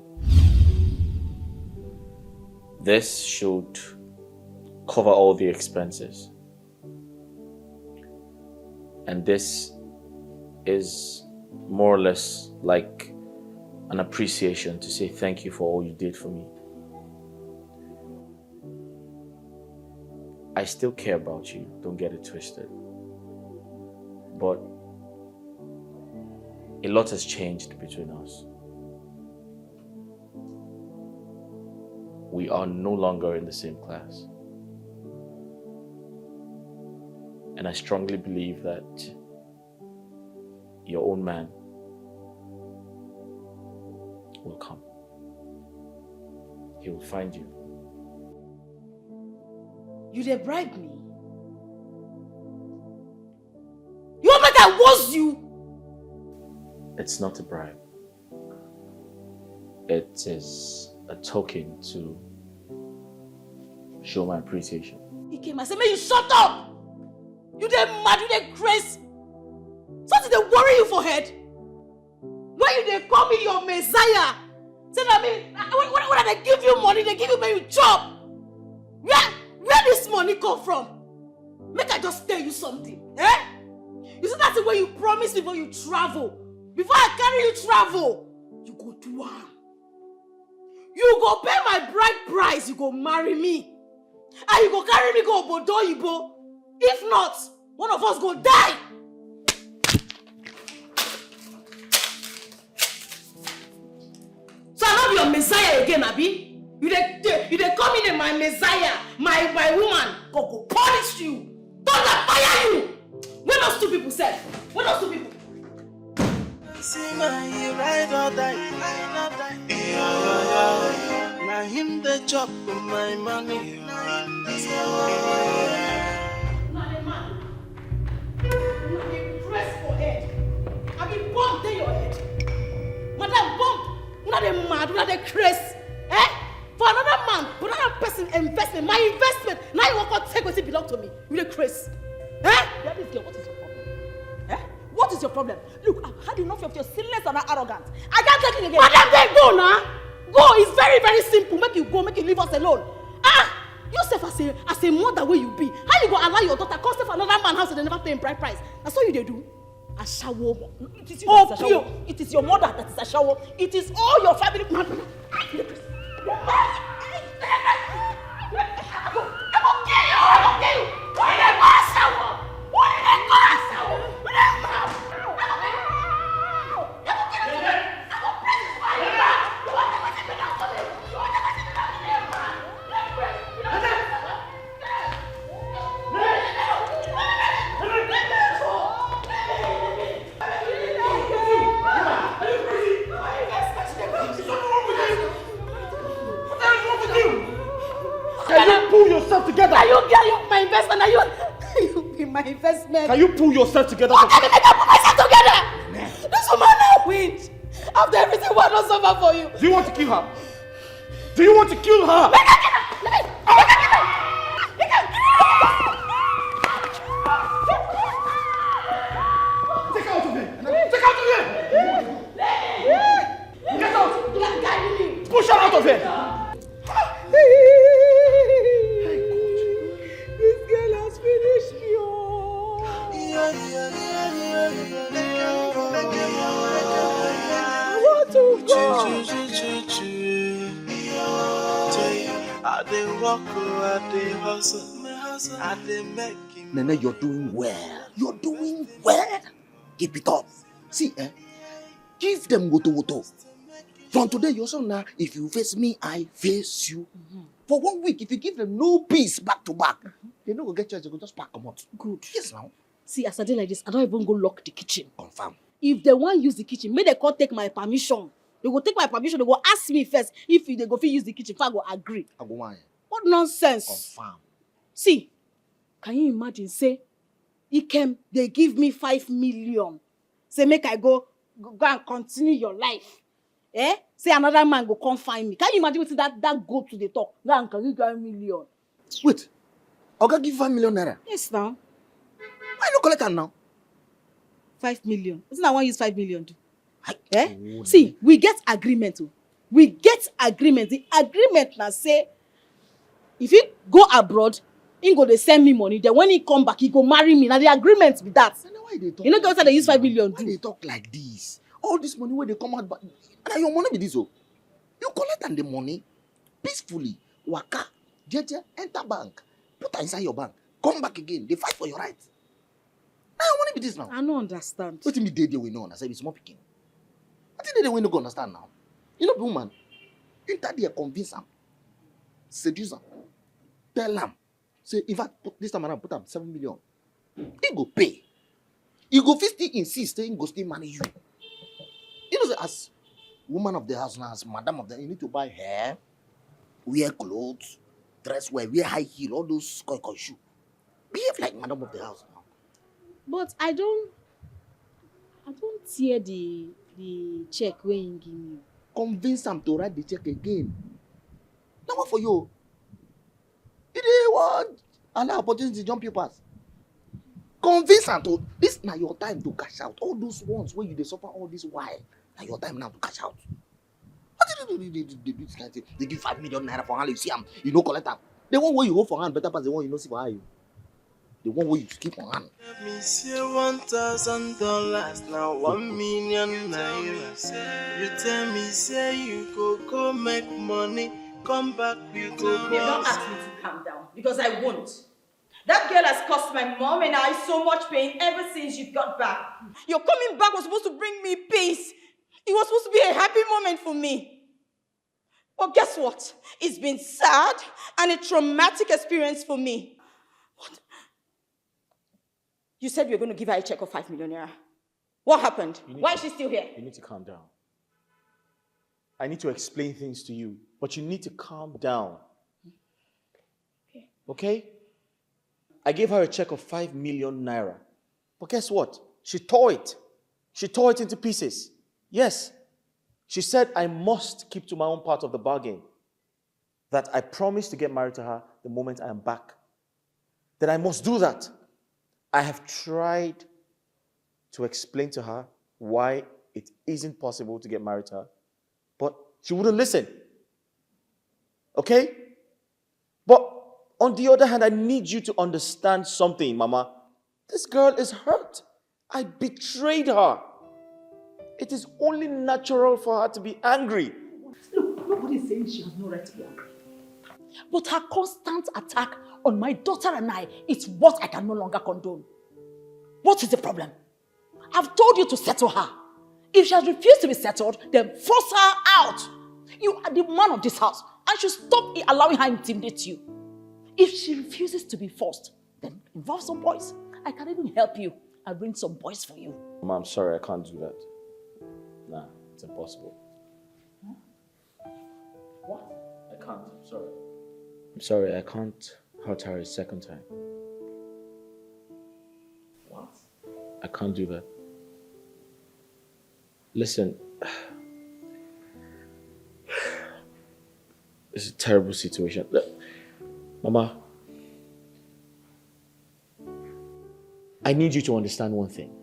This should cover all the expenses. And this is more or less like an appreciation to say thank you for all you did for me. I still care about you, don't get it twisted. But a lot has changed between us. We are no longer in the same class. And I strongly believe that your own man will come. He will find you. You dey bribe me? You want me to was you? It's not a bribe. It is a token to show my appreciation. He came and said, "May you shut up! You dey mad, you dey crazy. Something dey worry you for head. When you dey call me your messiah, say that mean when they give you money, they give you when you chop. Where this money come from? Make I just tell you something, eh? You see that's the way you promise me before you travel. Before I carry you travel, you go do am. You go pay my bride price, you go marry me. And you go carry me go Obodo Oyibo. If not, one of us go die. So I'm not your messiah again, Abi. You dey come in my messiah, my woman. God go punish you. Thunder fire you. When those two people said? When those two people? See my ride or die. Now him the chop with my money. Press for head. I be bomb to your head. Madam bomb. Una dey mad, una dey crazy. Eh? For another man, for another person investment, my investment. Now you want to take what belong to me. You dey crazy. Eh? What is your problem? Eh? What is your problem? Look, I've had enough of your silliness and arrogance. I can't take it again. Madam, then go now. Go. It's very, very simple. Make you go. Make you leave us alone. Yourself as a mother where you be. How you go allow your daughter come stay for another man's house and they never pay him bride price? That's all you they do. A shower. It is you that is a shower. It is your mother that is a shower. It is all your family. I will kill you. Can you pull yourself together? Are you my investment? Are you be my investment? Can you pull yourself together? How can I pull myself together? This woman now wins. After everything what I suffer for you. Do you want to kill her? Do you want to kill her? Let me kill her. Take her out of here. Take her out of here. Get out. Push her out of here. This girl has finished me. I want to go. I dey walk, I dey hustle, I dey make him. Nene, you're doing well. You're doing well. Keep it up. See, give them woto. From today, your son now, if you face me, I face you. For 1 week, if you give them no peace back to back, they don't go get church, they go just pack them out. Good. Yes, now. See, as I did like this, I don't even go lock the kitchen. Confirm. If they want use the kitchen, may they can't take my permission. They go take my permission, they go ask me first if they go fit use the kitchen, if I go agree. I go why? What nonsense. Confirm. See, can you imagine, say, they give me 5 million. Say, make I go and continue your life. Eh? Say another man go come find me. Can you imagine what that go to the talk? Now can you give 1 million? Wait. Oga give 5 million naira? Yes, now. Why you collect am now? 5 million. Isn't that one use 5 million do? Eh? See, we get agreement. We get agreement. The agreement now say, if he go abroad, he go they send me money. Then when he come back, he go marry me. Now the agreement with that. You know, they use 5 million. Why they talk like this? All this money where they come out, but your money be this. Oh, you collect and the money peacefully. Waka, jeje, enter bank, put her inside your bank, come back again. They fight for your rights. Now your money be this now. I don't understand. What me they we know? I say it's small picking. I think they no go understand now. You know, woman, enter there, convince them, seduce them, tell them, say if I put this time around, put them 7 million, he go pay. He go still insist, he go still manage you. You know, as woman of the house now, as madam of the, you need to buy hair, wear clothes, dress well, wear high heel, all those koi shoe. Behave like madam of the house now. But I don't tear the check when you give me. Convince them to write the check again. Now what for you? It is what? Allow opportunity to jump you pass. Convince them to, this now your time to cash out. All those ones where you they suffer all this while. Now your time now to cash out. What did they do this kind of thing? They give 5 million naira for hand, you see them, you know collect them. The one where you hold for hand better pass the one you know see for you. The one where you keep on hand. Let me say $1,000 now 1 million naira. You tell me say you go make money, come back with Don't ask me to calm down because I won't. That girl has caused my mom and I so much pain ever since you got back. Your coming back was supposed to bring me peace. It was supposed to be a happy moment for me. But guess what? It's been sad and a traumatic experience for me. What? You said you were going to give her a check of 5 million naira. What happened? Why is she still here? You need to calm down. I need to explain things to you, but you need to calm down. Okay? I gave her a check of 5 million naira. But guess what? She tore it. She tore it into pieces. Yes. She said I must keep to my own part of the bargain. That I promised to get married to her the moment I am back. That I must do that. I have tried to explain to her why it isn't possible to get married to her. But she wouldn't listen. Okay? But on the other hand, I need you to understand something, Mama. This girl is hurt. I betrayed her. It is only natural for her to be angry. Look, nobody is saying she has no right to be angry. But her constant attack on my daughter and I is what I can no longer condone. What is the problem? I've told you to settle her. If she has refused to be settled, then force her out. You are the man of this house and should stop allowing her to intimidate you. If she refuses to be forced, then involve some boys. I can even help you and bring some boys for you. Mama, I'm sorry, I can't do that. Nah, it's impossible. Huh? What? I can't, I'm sorry. I'm sorry, I can't hurt her a second time. What? I can't do that. Listen, it's a terrible situation. Look, Mama, I need you to understand one thing.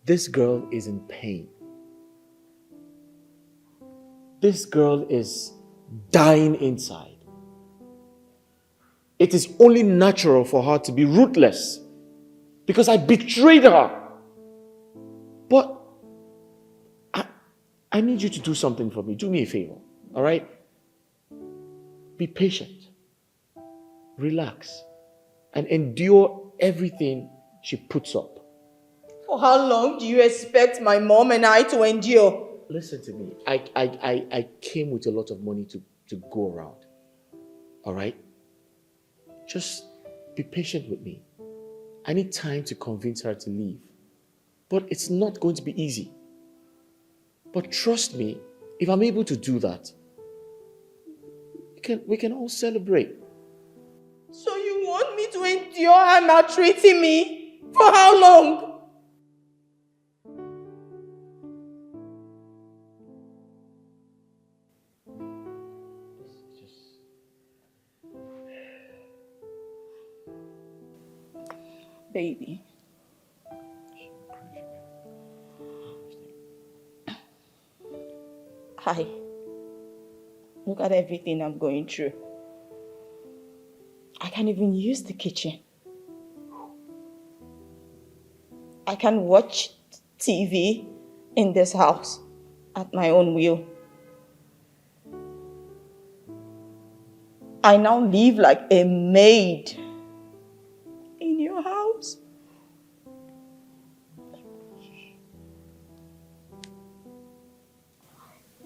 This girl is in pain. This girl is dying inside. It is only natural for her to be ruthless because I betrayed her. But I need you to do something for me. Do me a favor, all right? Be patient. Relax. And endure everything she puts up. For how long do you expect my mom and I to endure? Listen to me. I came with a lot of money to go around. All right? Just be patient with me. I need time to convince her to leave. But it's not going to be easy. But trust me, if I'm able to do that, we can all celebrate. So you want me to endure her maltreating me? For how long? Baby. Hi. Look at everything I'm going through. I can't even use the kitchen. I can watch TV in this house at my own will. I now live like a maid in your house.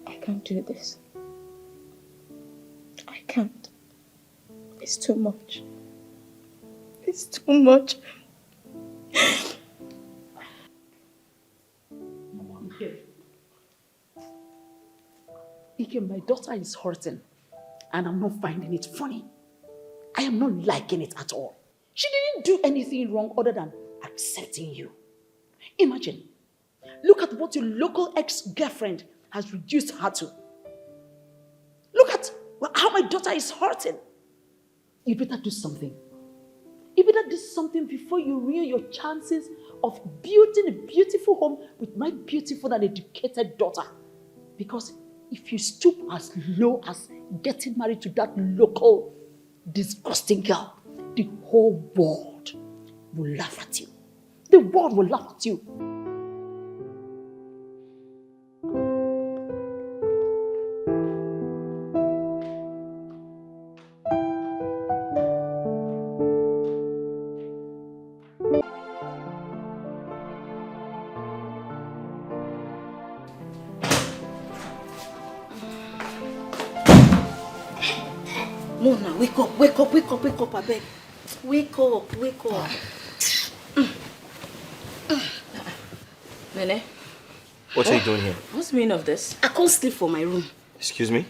I can't do this. I can't. It's too much. It's too much. Ikem, my daughter is hurting and I'm not finding it funny. I am not liking it at all. She didn't do anything wrong other than accepting you. Imagine, look at what your local ex-girlfriend has reduced her to. Look at how my daughter is hurting. You better do something. You better do something before you ruin your chances of building a beautiful home with my beautiful and educated daughter. Because if you stoop as low as getting married to that local disgusting girl, the whole world will laugh at you. The world will laugh at you. Mona, wake up, I beg. Wake up. Nene? What are you doing here? What's the meaning of this? I can't sleep for my room. Excuse me?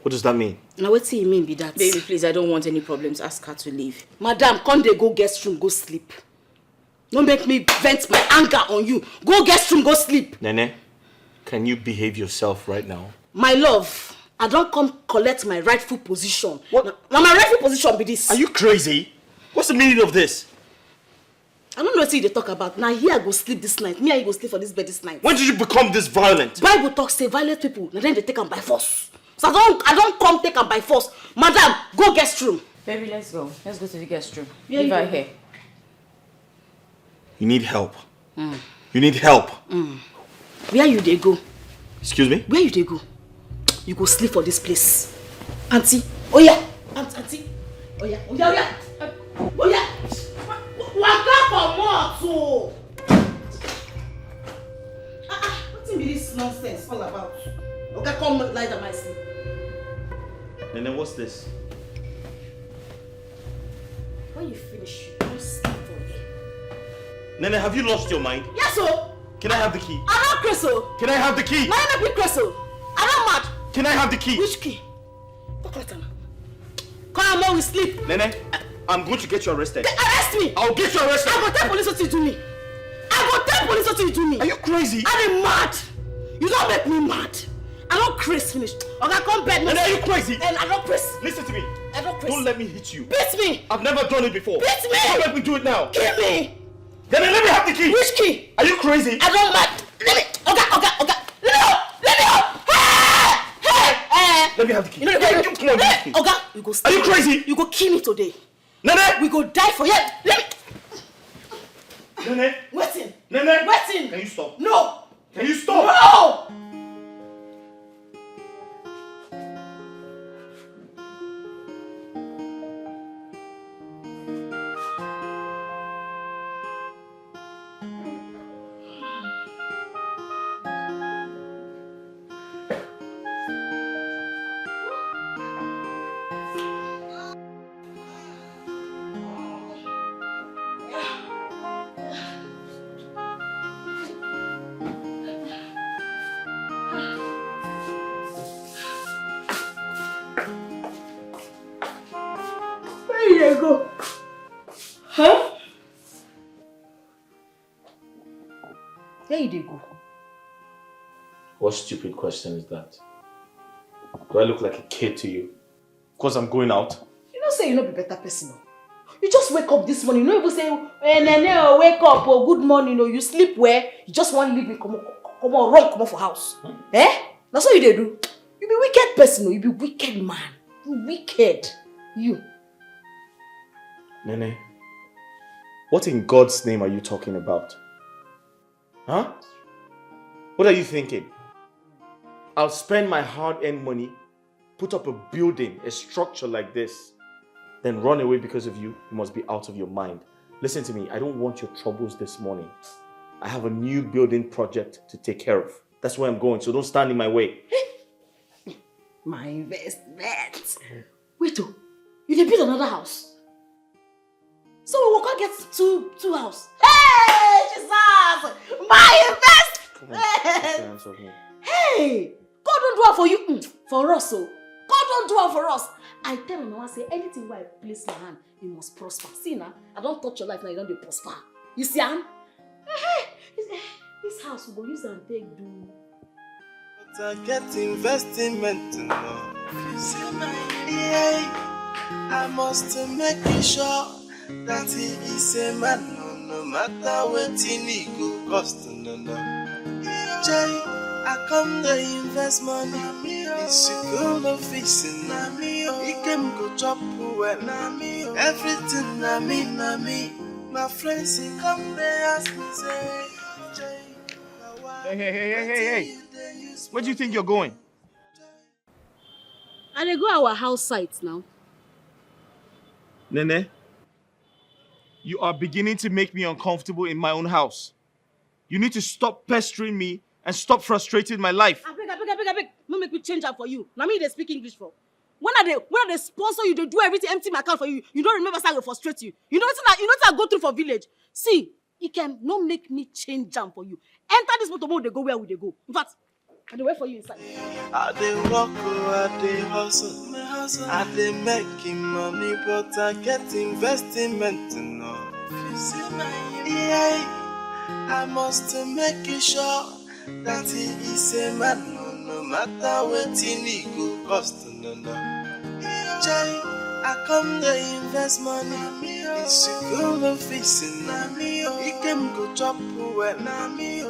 What does that mean? Now what do you mean by that? Baby, please, I don't want any problems. Ask her to leave. Madam, can't they go guest room, go sleep? Don't make me vent my anger on you. Go guest room, go sleep. Nene, can you behave yourself right now? My love, I don't come collect my rightful position. What? Now my rightful position be this. Are you crazy? What's the meaning of this? I don't know what they talk about. Now here I go sleep this night. Me and you go sleep for this bed this night. When did you become this violent? Bible talks say violent people, and then they take them by force. So I don't come take them by force. Madam, go guest room. Baby, let's go. Let's go to the guest room. Yeah, Leave her here. You need help. You need help. Where you they go? Excuse me? Where you they go? You go sleep for this place. Auntie. Oh yeah. Auntie. Oh yeah. Waka comot o. Wetin be this nonsense all about? Okay, come lie down my sleep. Nene, what's this? When you finish, you don't sleep for me. Nene, have you lost your mind? Yes, sir. Can I have the key? I don't crystal. Can I have the key? My name is crystal. I don't mad. Can I have the key? Which key? Come on, we sleep. Nene, I'm going to get you arrested. They arrest me. I'll get you arrested. I go tell police what you do me. Are you crazy? I'm mad. You don't make me mad. I don't crazy finish. Okay, come bed. Nene, are you crazy? And I don't crazy. Listen to me. I don't crazy. Don't let me hit you. Beat me. I've never done it before. Beat me. Don't let me do it now. Kill me. Nene, let me have the key. Which key? Are you crazy? I don't mad. Let me. Okay. Let me up. Hey. Let me have the key. You know, Come on, give me. Okay, you go. Are you crazy? You go kill me today. Nene! We go die for you. Let me. Nene! Waiting. Nene! Waiting. Can you stop? No. Can you stop? No. Where you go? Huh? Where you go? What stupid question is that? Do I look like a kid to you? Because I'm going out? You don't say you not be better person. You just wake up this morning. You don't even say, hey, Nene, wake up, or good morning, or you sleep where? You just want to leave me, come on for house. Eh? That's what you do. You be wicked person, you be wicked man. You wicked. You. Nene, what in God's name are you talking about? Huh? What are you thinking? I'll spend my hard-earned money, put up a building, a structure like this, then run away because of you. You must be out of your mind. Listen to me, I don't want your troubles this morning. I have a new building project to take care of. That's where I'm going, so don't stand in my way. My investment. Wait, you can build another house? So we will get two houses. Hey, Jesus! My investment! Come on, put your hands off me. Hey! God don't do it for you. For us, so. God don't do it for us. I tell my mama, say, anything where I place my hand, you must prosper. See now, I don't touch your life now, you don't prosper. You see, this house we go use and take do. But I get investment to know. Yeah, I must make sure that he is a man, no matter what he go cost, no. Jay, I come to invest money. It's a good office, he can go chop well. Everything na me. My friends, he come there ask me, say, Jay, Hey. Where do you think you're going? I dey go our house site now. Nene, you are beginning to make me uncomfortable in my own house. You need to stop pestering me and stop frustrating my life. I beg. No make me change am for you. Now me dey speak English for. When I dey sponsor you, they do everything, empty my account for you. You don't remember say I go frustrate you. You know what I go through for village. See, it can not make me change am for you. Enter this motor, they go where would they go? In fact, I dey wait for you inside. I dey work, I dey hustle. I dey making money, but I get investment to know. Yeah, I must make sure that he is a man, no matter what he go cost, no. Jay, I come to invest money. It's a good office, he can go chop well.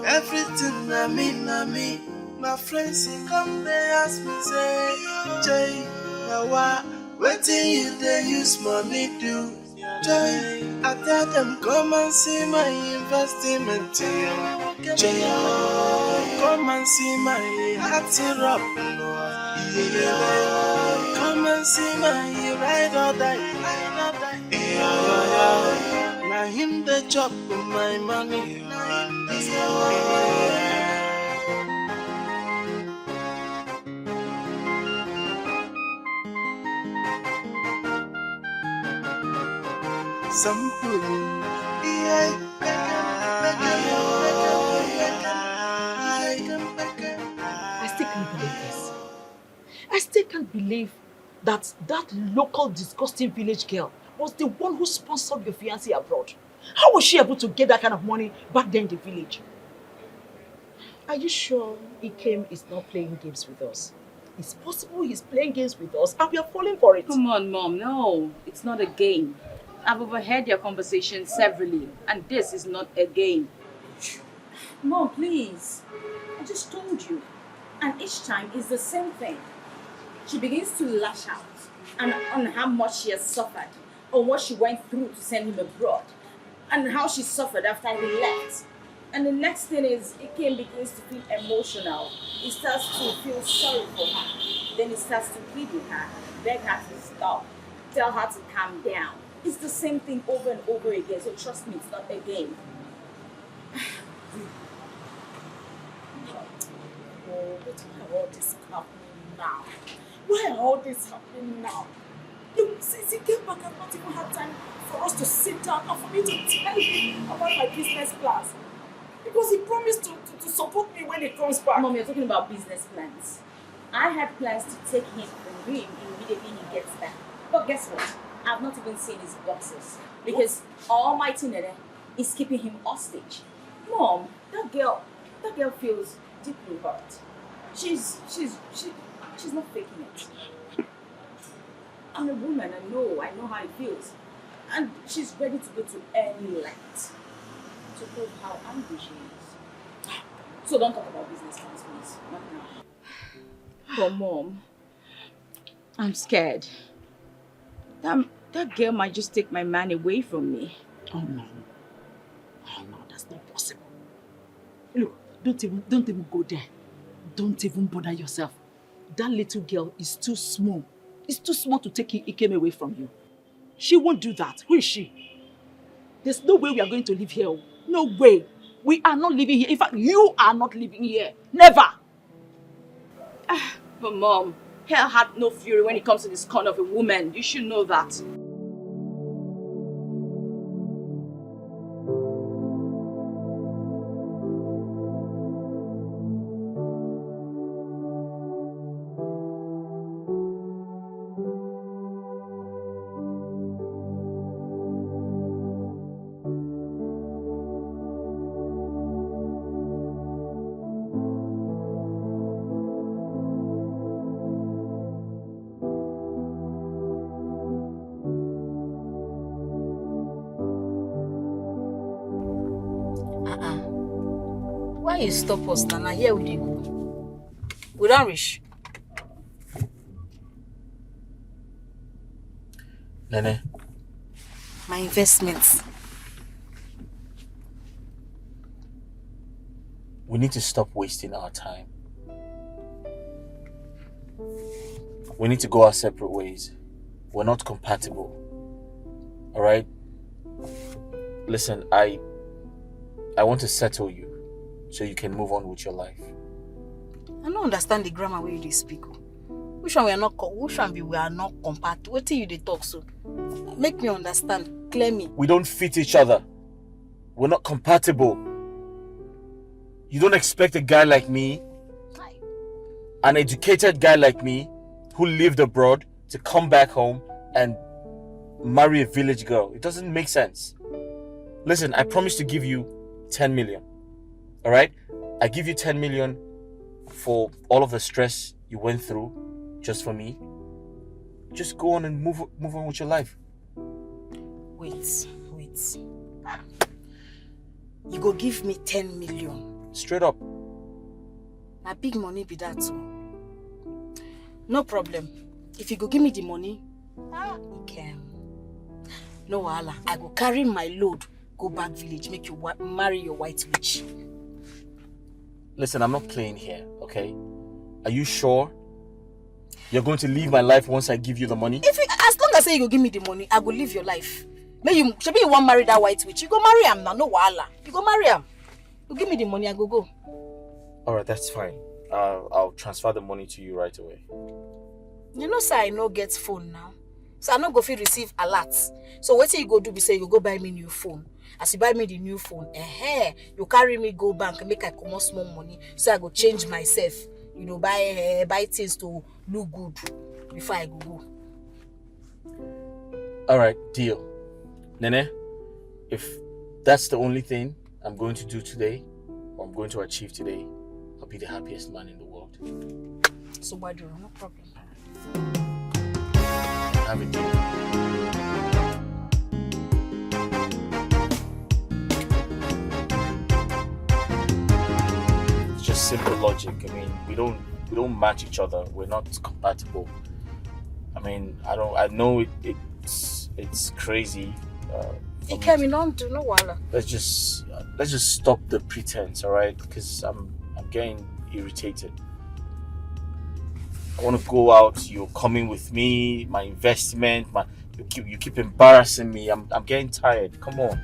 Everything na me. My friends, he come there ask me, say, Jay, now what do you they use money do? Jay, I tell them, come and see my investment. Jay, come and see my heart up. Come and see my ride or die. Now him the chop my money. I still can't believe this. I still can't believe that local disgusting village girl was the one who sponsored your fiancé abroad. How was she able to get that kind of money back then in the village? Are you sure Ikem is not playing games with us? It's possible he's playing games with us and we are falling for it. Come on, Mom. No, it's not a game. I've overheard your conversation severally, and this is not a game. Mom, please. I just told you. And each time it's the same thing. She begins to lash out and on how much she has suffered, or what she went through to send him abroad, and how she suffered after he left. And the next thing is, Ikem begins to feel emotional. He starts to feel sorry for her. Then he starts to plead with her, beg her to stop, tell her to calm down. It's the same thing over and over again, so trust me, it's not a game. Oh, but why all this happening now? Why are all this happening now? Look, since he came back, I've not even had time for us to sit down and for me to tell him about my business plans. Because he promised to support me when he comes back. Mom, you're talking about business plans. I had plans to take him from him immediately he gets back. But guess what? I've not even seen his boxes. Because Almighty Nene is keeping him hostage. Mom, that girl feels deeply hurt. She's not faking it. I'm a woman, I know how it feels. And she's ready to go to any length to prove how angry she is. So don't talk about business plans, please. Not now. But Mom, I'm scared. That girl might just take my man away from me. Oh no, that's not possible. Look, don't even go there. Don't even bother yourself. That little girl is too small. It's too small to take Ikem away from you. She won't do that. Who is she? There's no way we are going to live here. No way. We are not living here. In fact, you are not living here. Never. But Mom, hell had no fury when it comes to this kind of a woman. You should know that. Why you stop us, Nana? Here we go. We don't reach. Nene. My investments. We need to stop wasting our time. We need to go our separate ways. We're not compatible. Alright? Listen, I want to settle you so you can move on with your life. I don't understand the grammar where you speak. Which one we are not compatible? What till you they talk so? Make me understand. Clear me. We don't fit each other. We're not compatible. You don't expect a guy like me, an educated guy like me, who lived abroad, to come back home and marry a village girl. It doesn't make sense. Listen, I promise to give you 10 million. Alright? I give you 10 million for all of the stress you went through just for me. Just go on and move on with your life. Wait. You go give me 10 million. Straight up. Na big money be that too. No problem. If you go give me the money, no wahala. I go carry my load, go back village, make you marry your white witch. Listen, I'm not playing here, okay? Are you sure you're going to leave my life once I give you the money? As long as say you go give me the money, I go live your life. Maybe you want marry that white witch. You go marry him now, no wahala. You go marry him. You give me the money, I go. Alright, that's fine. I'll transfer the money to you right away. You know, sir, I no get phone now. So I no go fit receive alerts. So what you go do be say you go buy me new phone. As you buy me the new phone, you carry me go bank and make I comot small money. So I go change myself. You know, buy things to look good before I go. Alright, deal. Nene, if that's the only thing I'm going to do today, or I'm going to achieve today, I'll be the happiest man in the world. So why do no problem? Have a deal. It's just simple logic. I mean, we don't match each other. We're not compatible. I mean, I know it's crazy. It can be don't do no wahala. Let's just stop the pretense, all right? Because I'm getting irritated. I want to go out. You're coming with me. My investment. You keep embarrassing me. I'm getting tired. Come on.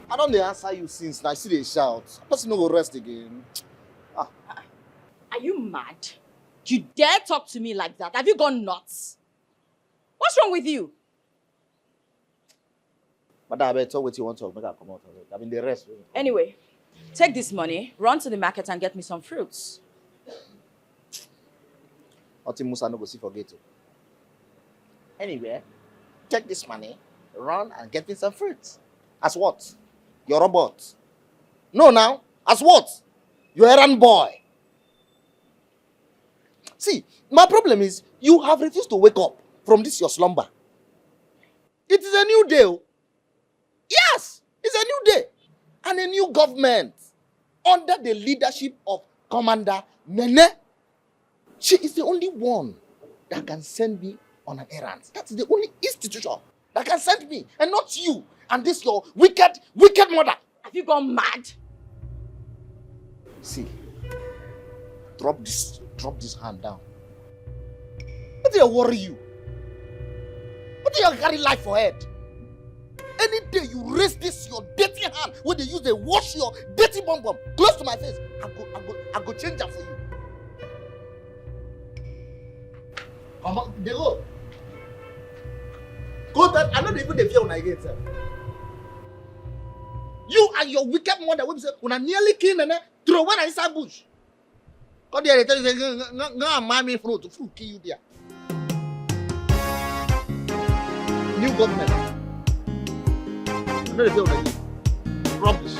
I don't answer you since I see they shout. Person no go rest again. Are you mad? You dare talk to me like that? Have you gone nuts? What's wrong with you? But I better what you want to make her come out of it. I mean the rest. Anyway, take this money, run to the market and get me some fruits. Until Musa no go see forget. Anyway, take this money, run and get me some fruits. As what? Your robot. No, now. As what? Your errand boy. See, my problem is you have refused to wake up from this your slumber. It is a new day. Yes, it's a new day. And a new government under the leadership of Commander Nene. She is the only one that can send me on an errand. That's the only institution that can send me, and not you and this your wicked mother. Have you gone mad? See, drop this hand down. What do you worry you? What do you carry life for head? Any day you raise this your dirty hand when they use they wash your dirty bum close to my face, I go change that for you. Come on, they go. Go that I don't even feel when I get there. You and your wicked mother will say, when I nearly kill and throw one inside bush. Come there, they tell you, go and mind me fruit kill you there. New government. I know they say already. Rubbish.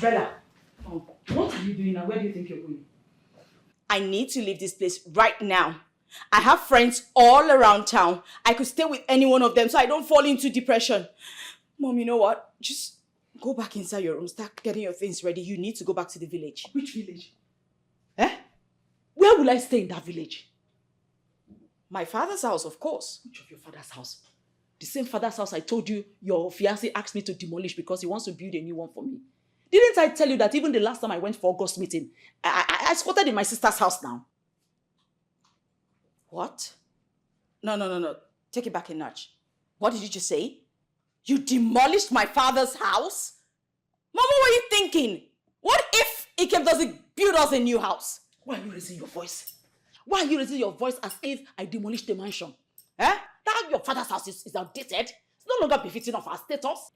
Bella, what are you doing and where do you think you're going? I need to leave this place right now. I have friends all around town. I could stay with any one of them so I don't fall into depression. Mom, you know what? Just go back inside your room. Start getting your things ready. You need to go back to the village. Which village? Where will I stay in that village? My father's house, of course. Which of your father's house? The same father's house I told you your fiancé asked me to demolish because he wants to build a new one for me. Didn't I tell you that even the last time I went for August meeting, I squatted in my sister's house now? What? No. Take it back a notch. What did you just say? You demolished my father's house? Mama, what were you thinking? What if Ikem doesn't build us a new house? Why are you raising your voice? Why are you raising your voice as if I demolished the mansion? That your father's house is outdated? It's no longer befitting of our status.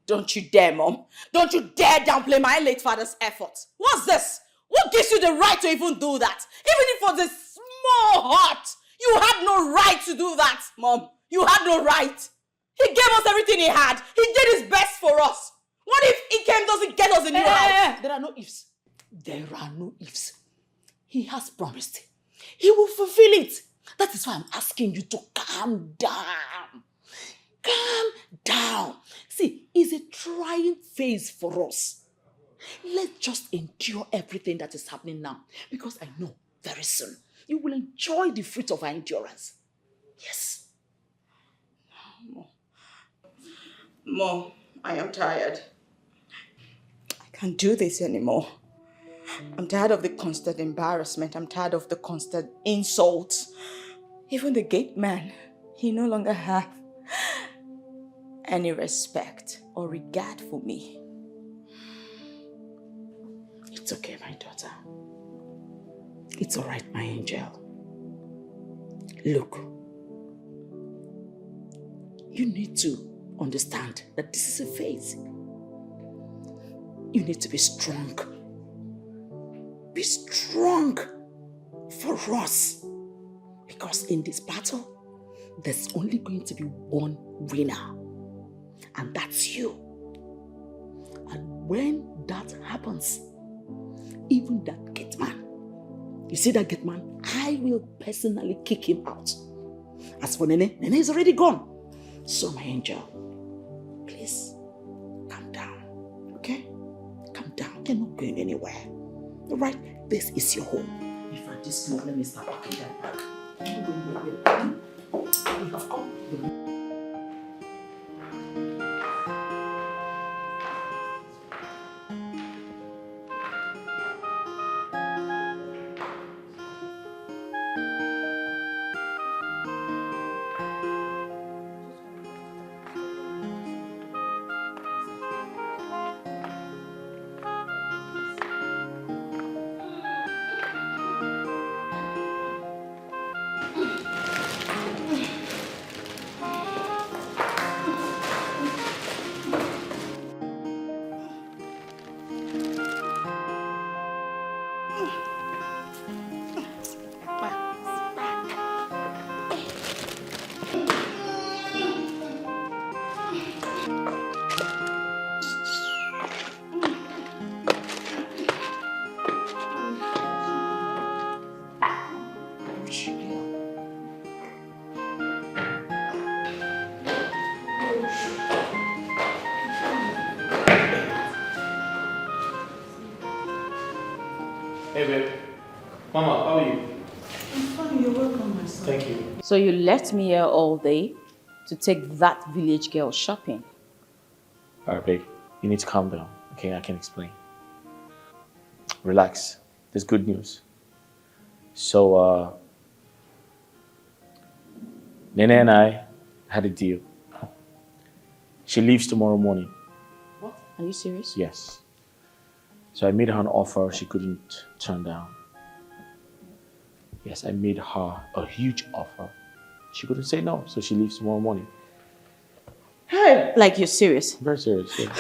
Don't you dare, Mom. Don't you dare downplay my late father's efforts. What's this? What gives you the right to even do that? Even if it was a small heart, you had no right to do that, Mom. You had no right. He gave us everything he had. He did his best for us. What if Ikem doesn't get us a new house? There are no ifs. There are no ifs. He has promised. He will fulfill it. That is why I'm asking you to calm down. Calm down. See, it's a trying phase for us. Let's just endure everything that is happening now. Because I know very soon you will enjoy the fruit of our endurance. Yes. Mom, I am tired. I can't do this anymore. I'm tired of the constant embarrassment. I'm tired of the constant insults. Even the gate man, he no longer has any respect or regard for me. It's okay, my daughter. It's all right, my angel. Look, you need to understand that this is a phase. You need to be strong. Be strong for us. Because in this battle, there's only going to be one winner. And that's you. And when that happens, even that gate man, you see that gate man, I will personally kick him out. As for Nene, Nene is already gone. So my angel, please, calm down, okay? Calm down, you're not going anywhere. All right, this is your home. If at this moment, let me start packing that bag. You're going nowhere. You have come. Hey babe. Mama, how are you? I'm fine, you're welcome, my son. Thank you. So you left me here all day to take that village girl shopping? Alright, babe. You need to calm down. Okay, I can explain. Relax. There's good news. So, Nene and I had a deal. She leaves tomorrow morning. What? Are you serious? Yes. So I made her an offer she couldn't turn down. Yes, I made her a huge offer. She couldn't say no, so she leaves tomorrow morning. Hey, like you're serious? Very serious, yeah.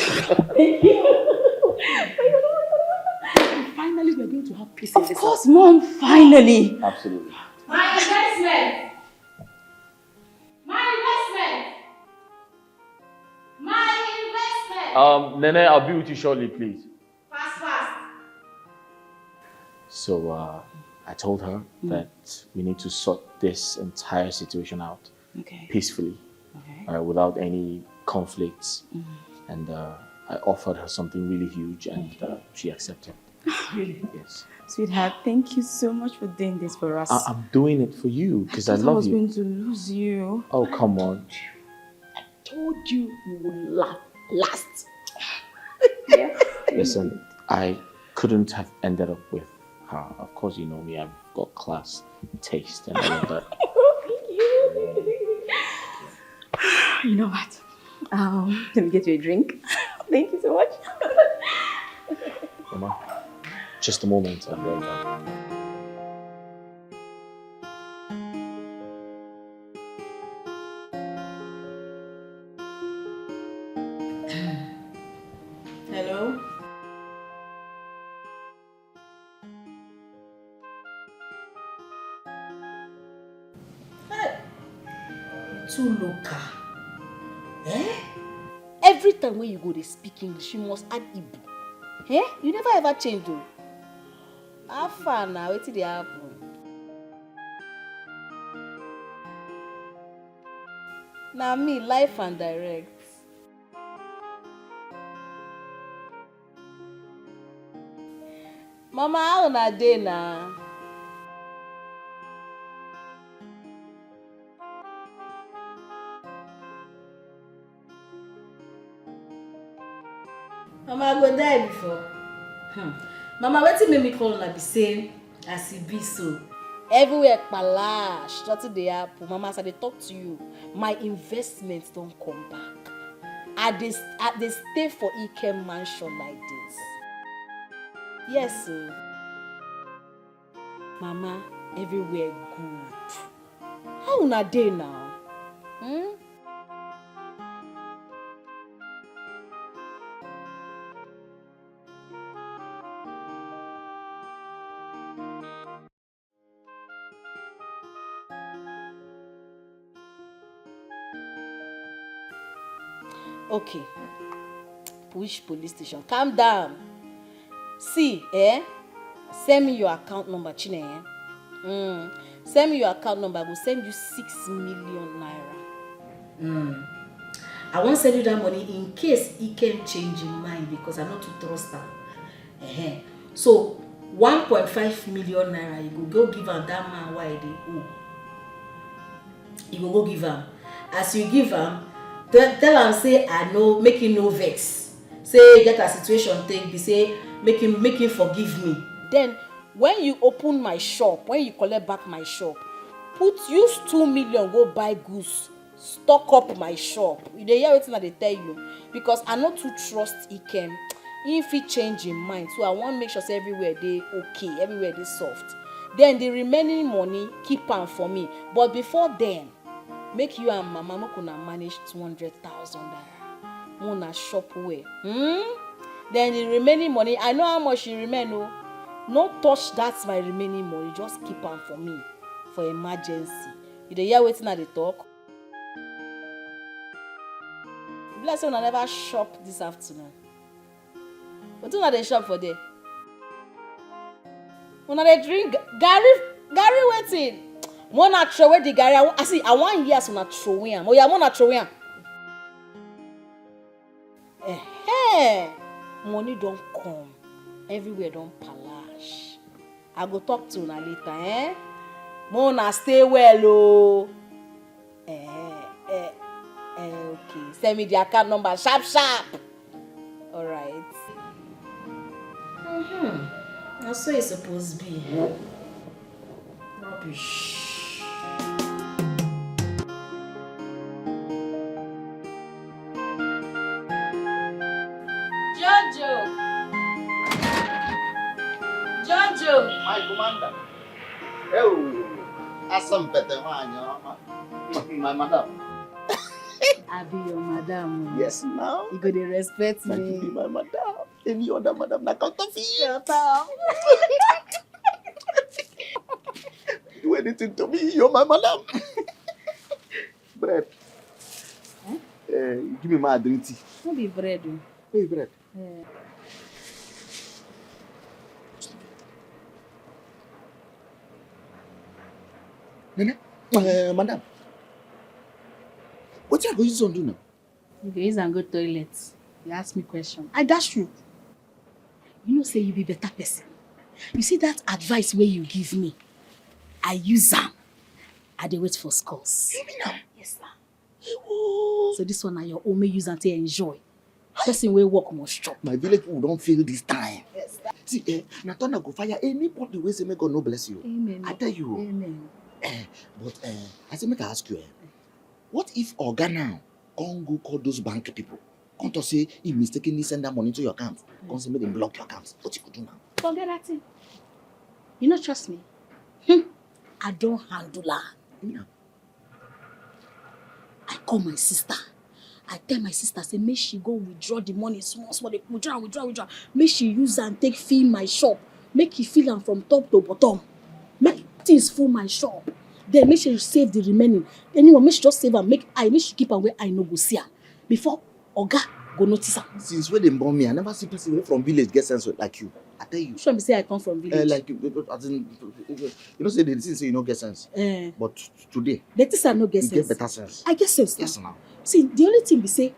Finally, we're going to have peace in this house. Of course, Mom, finally. Absolutely. My investment! My investment! My investment! Nene, I'll be with you shortly, please. Fast. So, I told her that we need to sort this entire situation out peacefully, without any conflicts. And I offered her something really huge, and she accepted. Really? Yes. Sweetheart, thank you so much for doing this for us. I'm doing it for you because I I love was you. going to lose you. Oh, come on. I told you you would last. Listen, I couldn't have ended up with her. Of course, you know me. I've got class, taste, and all of that. Thank you. You know what? Let me get you a drink. Thank you so much. Mama, just a moment. I'll be right back. Hello? Hey, too local. Eh? Every time when you go to speak English, you must add Igbo. Eh? You never ever change though. How far now? What did they happen? Now me, life and direct. Mama, how una dey na? Mama, I go die before. Mama, wetin make me call una be say as e be so. Everywhere kpalash, nothing dey happen. Mama, as I dey talk to you, my investments don come back. I dey stay for Ike mansion like this. Yes, sir. Mama, everywhere good. How una dey now? Okay. Which police station? Calm down. See, send me your account number, Chine. Send me your account number. I will send you 6 million naira. I won't send you that money in case he can change his mind because I not to trust her. So 1.5 million naira, you go give her that man why they owe. You go give him. As you give him, tell him say I know, make him no vex. Say get a situation take be say make him forgive me. Then when you open my shop, when you collect back my shop, use 2 million go buy goods, stock up my shop. You dey hear wetin I dey tell you? Because I no too trust Ikem. If he change him mind, so I want make sure say everywhere they okay, everywhere they soft. Then the remaining money keep am for me. But before then, make you and Mama Mokuna manage 200,000 naira. Mona shop way. Then the remaining money, I know how much you remain. No touch that my remaining money. Just keep am for me for emergency. You dey hear wetin I dey talk? Bless you, I never shop this afternoon. But una dey shop for there? Una dey drink Gary wetin? Mona throw away the Gary. I want years una throw away am. Oya, mona throw away am. Money don't come. Everywhere don't palash. I go talk to una later, eh? Mona, stay well, oh. Okay. Send me the account number, sharp. All right. That's what it's supposed to be. Rubbish. Jojo. My commander. Oh, asam pete mama. My madam. I be your madam. Yes, now. You go to respect me. You be my madam. Any other madam na count of you. Shut up. Do anything to me, you're my madam. Bread. Give me my drink tea. No be bread. Hey, bread. Nene, madam. What you going to do now? You go use and go toilet. You ask me question. I dash you. You know say you be better person. You see that advice where you give me, I use them. I dey wait for scores. You mean now? Yes, sir. So this one are your own, may use and take enjoy. Person wey work must chop. My village people don't feel this time. Yes, sir. See, Natana go fire anybody wey say make God no bless you. Amen. I tell you. Amen. But I say make I ask you, what if Oga now can't go call those bank people? Can't to say he mistakenly send that money to your account? Can't say make them block your account? What you could do now? Forget that thing. You not trust me? I don't handle her. Yeah. I call my sister. I tell my sister, say, make she go withdraw the money small. They withdraw. Make she use and take fill my shop. Make it fill am from top to bottom. Make things full my shop. Then make she save the remaining. Anyway, make she just save and make she keep am where I no go see her. Before Oga go notice her. Since when they born me, I never see person wey from village get sense like you. I tell you. Sure, me say I come from village. Like as in, you know say the thing say you no get sense. But today, the things I no get sense. You get better sense. I get sense. Yes, now. See, the only thing be say,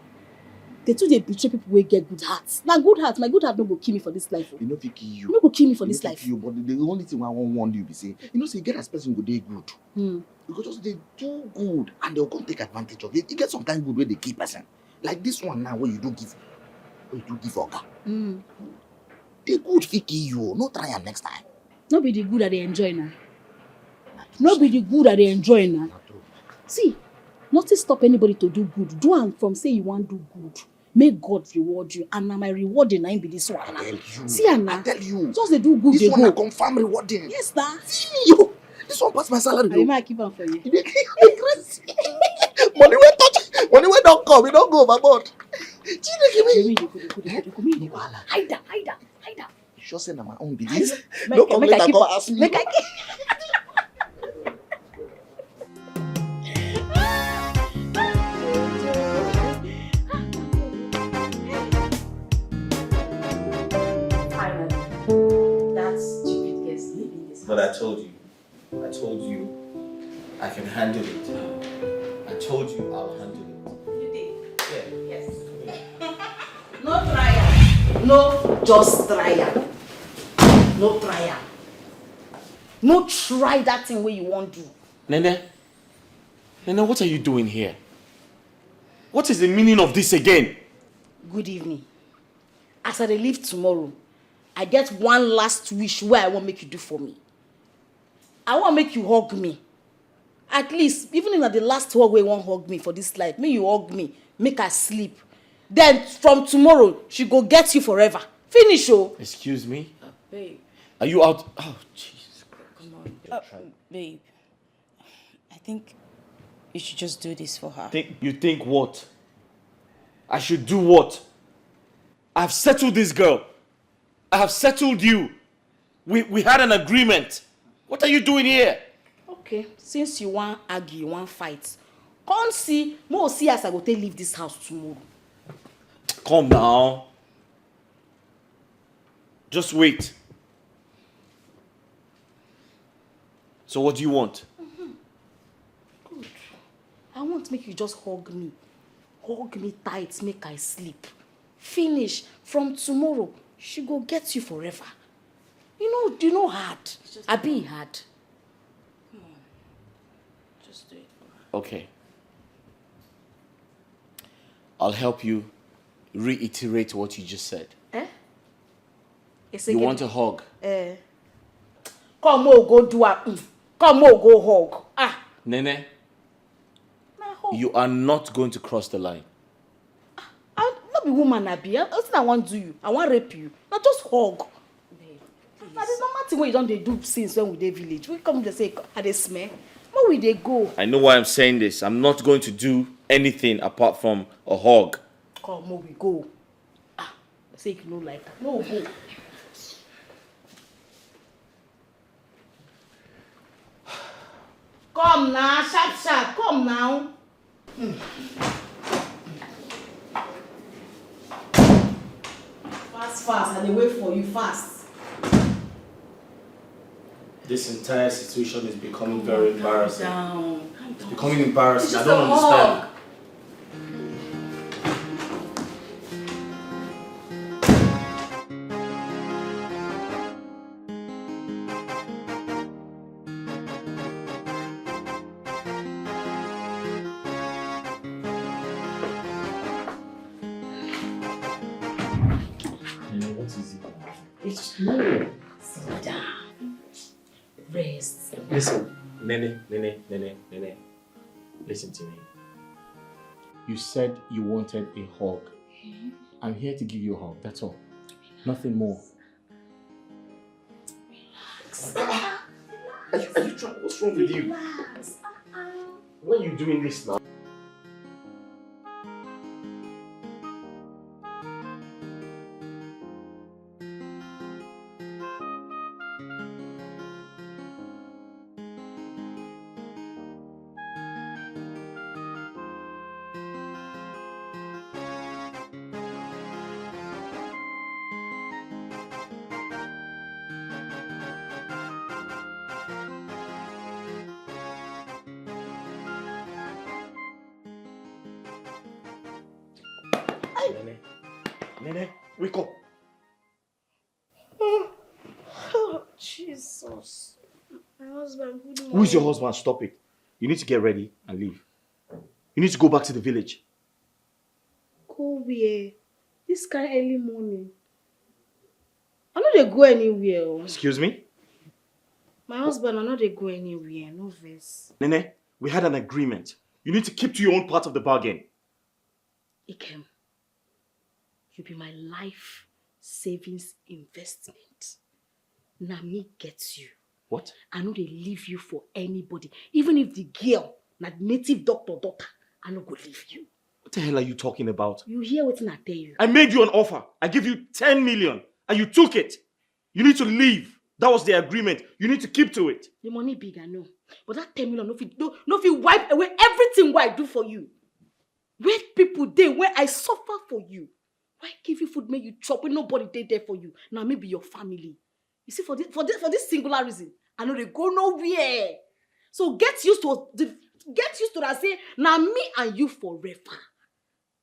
the two they betray people wey get good hearts. Now good heart, my good heart no go kill me for this life. You know fit kill you. No go kill me for this life. You, but the only thing I want warn you be say, you know say get as person go dey good. You go just dey do good and they'll come take advantage of it. You get some kind of good where they keep person. Like this one now where you do give Oga. The good fit kill you. No try am next time. No be the good that they enjoy now. No be the good that they enjoy now. See, nothing stop anybody to do good. Do am from say you want do good. Make God reward you. And now my rewarding na be this one. I tell you. See Anna. I tell you. Just they do good. This one I confirm rewarding. Yes, nah. See you. This one pass my salary. I might keep on for you. Money wey touch, money wey don't come, it don't go overboard. Hide. You sure say na my own business? No come later come ask me. But I told you I can handle it. I told you I'll handle it. You did? Yeah. Yes. No trial. No just trial. No trial. No try that thing where you want to. Nene, what are you doing here? What is the meaning of this again? Good evening. As I leave tomorrow, I get one last wish where I want make you do for me. I want make you hug me. At least, even if the last hug where you won't hug me for this life, make you hug me, make her sleep. Then from tomorrow, she go get you forever. Finish, oh. Excuse me? Babe. Are you out? Oh, Jesus Christ. Come on. Babe, I think you should just do this for her. You think what? I should do what? I've settled this girl. I have settled you. We had an agreement. What are you doing here? Okay, since you want argue, you want fight, come see, more see as I go take leave this house tomorrow. Calm down. Just wait. So what do you want? Good. I want make you just hug me. Hug me tight, make I sleep. Finish. From tomorrow, she go get you forever. You know hard. I be hard. Just do it. Okay. I'll help you reiterate what you just said. You want a hug? Come on, go do a. Come on, go hug. Nene, you are not going to cross the line. I'll not be woman, Abi. I want to do you. I want to rape you. Not just hug. Now, there's no matter what you don't do since when we dey village. We come to say, I dey smell. Where will they go? I know why I'm saying this. I'm not going to do anything apart from a hug. Come on, we go. Say you no like that. No, go. Come now, sharp. Come now. Fast. And they wait for you fast. This entire situation is becoming very embarrassing. Calm down. It's becoming embarrassing. It's I don't understand. What is it? It's no. Sit down. Rest. Listen, Nene. Listen to me. You said you wanted a hug. I'm here to give you a hug, that's all. Nothing more. Relax. Are you trying? What's wrong with you? Relax. Why are you doing this now? Nene, wake up. Oh, Jesus. My husband, good morning. Who is your husband? Stop it. You need to get ready and leave. You need to go back to the village. Go where? This kind of early morning. I know they go anywhere. Excuse me? My husband, I know they go anywhere. No verse. Nene, we had an agreement. You need to keep to your own part of the bargain. Ikem, you be my life savings investment. Now me gets you. What? I know they leave you for anybody. Even if the girl, not native doctor, I no go leave you. What the hell are you talking about? You hear what I tell you? I made you an offer. I give you 10 million and you took it. You need to leave. That was the agreement. You need to keep to it. The money big, I know. But that 10 million, no fit wipe away everything what I do for you. Where people dey, where I suffer for you. Why give you food, make you chop when nobody dey there for you? Now maybe your family. You see, for this singular reason, I know they go nowhere. So get used to that. Say now me and you forever.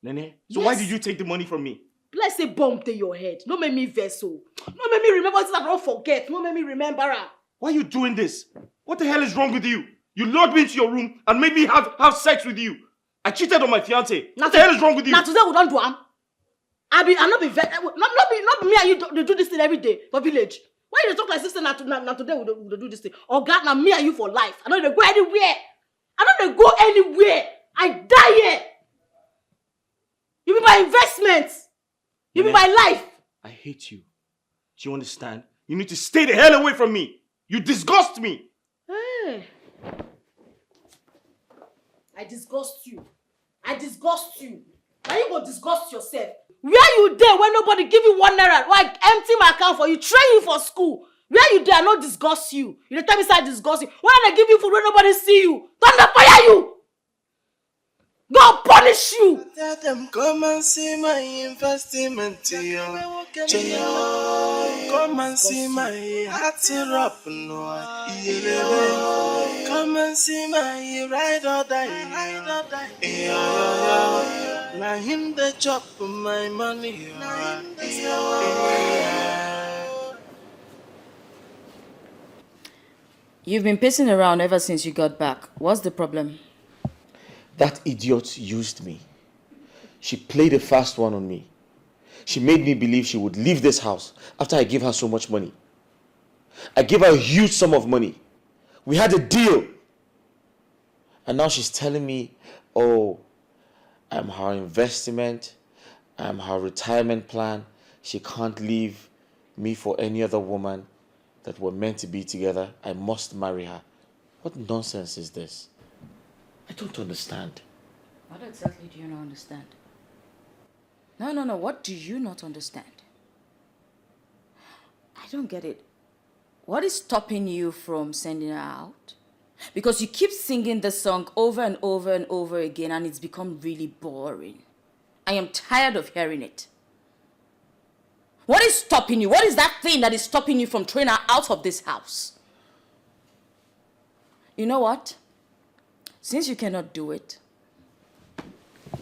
Nene, so why did you take the money from me? Let's say bomb to your head. No make me vessel. No make me remember things I don't forget. No make me remember her. Why are you doing this? What the hell is wrong with you? You lured me into your room and made me have sex with you. I cheated on my fiancé. What the hell is wrong with you? Now today we don't do am. I not be me and you they do this thing every day for village. Why you talk like sister now today we do this thing? Oh God, now me and you for life. I know they go anywhere. I die here. You be my investment. You be my life. I hate you. Do you understand? You need to stay the hell away from me. You disgust me. Hey. I disgust you. Now you go disgust yourself. Where you there when nobody give you 1 naira? Why empty my account for you, train you for school? Where you there? I not disgust you. You dey tell me say I disgust you. Why they give you food when nobody see you? Don't they fire you? God punish you. Tell them come and see my investment, come and see my heart up, no. Come and see my ride or die. Now him the chop my money. You've been pacing around ever since you got back. What's the problem? That idiot used me. She played a fast one on me. She made me believe she would leave this house after I gave her so much money. I gave her a huge sum of money. We had a deal. And now she's telling me, oh, I'm her investment, I'm her retirement plan. She can't leave me for any other woman, that we're meant to be together. I must marry her. What nonsense is this? I don't understand. What exactly do you not understand? No. What do you not understand? I don't get it. What is stopping you from sending her out? Because you keep singing the song over and over and over again and it's become really boring. I am tired of hearing it. What is stopping you? What is that thing that is stopping you from throwing her out of this house? You know what? Since you cannot do it,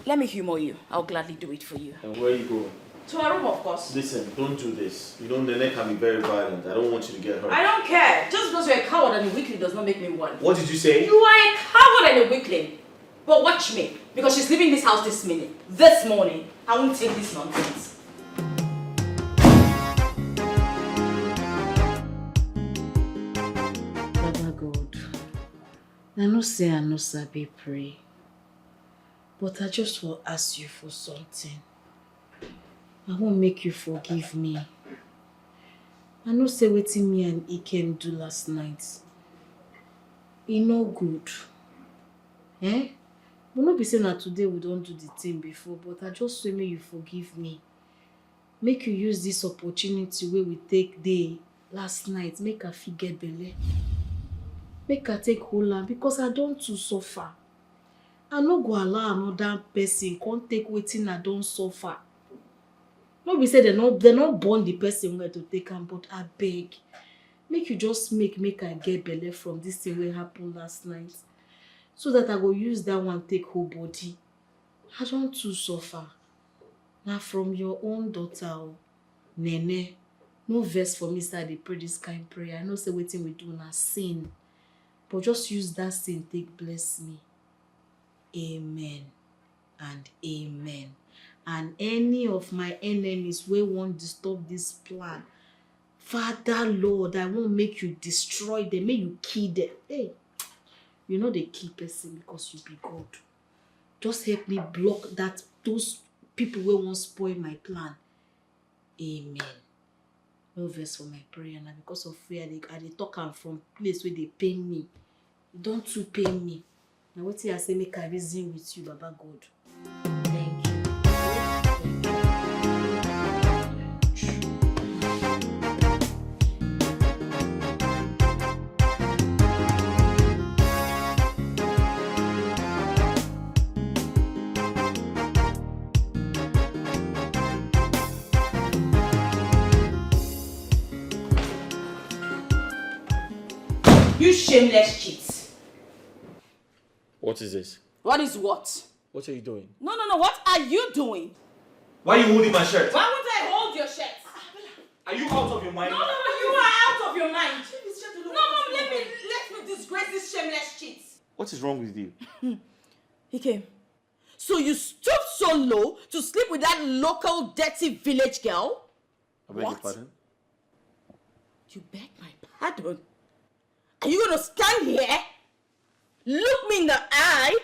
let me humor you. I'll gladly do it for you. And where are you going? To our room, of course. Listen, don't do this. You know, Nene can be very violent. I don't want you to get hurt. I don't care. Just because you're a coward and a weakling does not make me one. What did you say? You are a coward and a weakling. But watch me. Because she's leaving this house this minute. This morning. I won't take this nonsense. Baba God, I know say I no sabi pray, but I just will ask you for something. I won't make you forgive me. I know say wetin me and Ikem do last night. E no good. Eh? We no be saying that today we don't do the thing before, but I just say make you forgive me. Make you use this opportunity where we take day last night, make her forget belle. Make her take hold on because I don't too suffer. I no go allow another person come take wetin I don't suffer. No be say they not born the person where to take am, but I beg. Make you just make I get belle from this thing wey happen last night. So that I go use that one take whole body. I don't too suffer. Now from your own daughter, Nene, no verse for me say I dey pray this kind of prayer. I know say wetin we do na sin. But just use that sin take bless me. Amen and amen. And any of my enemies wey won't disturb this plan, Father Lord, I won't make you destroy them, make you kill them. Hey, you know they kill person because you be God. Just help me block those people wey won't spoil my plan. Amen. No verse for my prayer now because of fear. I dey talk am from place where they pain me. Don't too pain me. Now what I say make I reason with you, Baba God. Thank you. You shameless cheat. What is this? What is what? What are you doing? No. What are you doing? Why are you holding my shirt? Why would I hold your shirt? Are you out of your mind? No, you are out of your mind. No, Mom, let me disgrace this shameless cheat. What is wrong with you? He came. So you stooped so low to sleep with that local dirty village girl? I beg your pardon? You beg my pardon? Are you going to stand here, look me in the eye,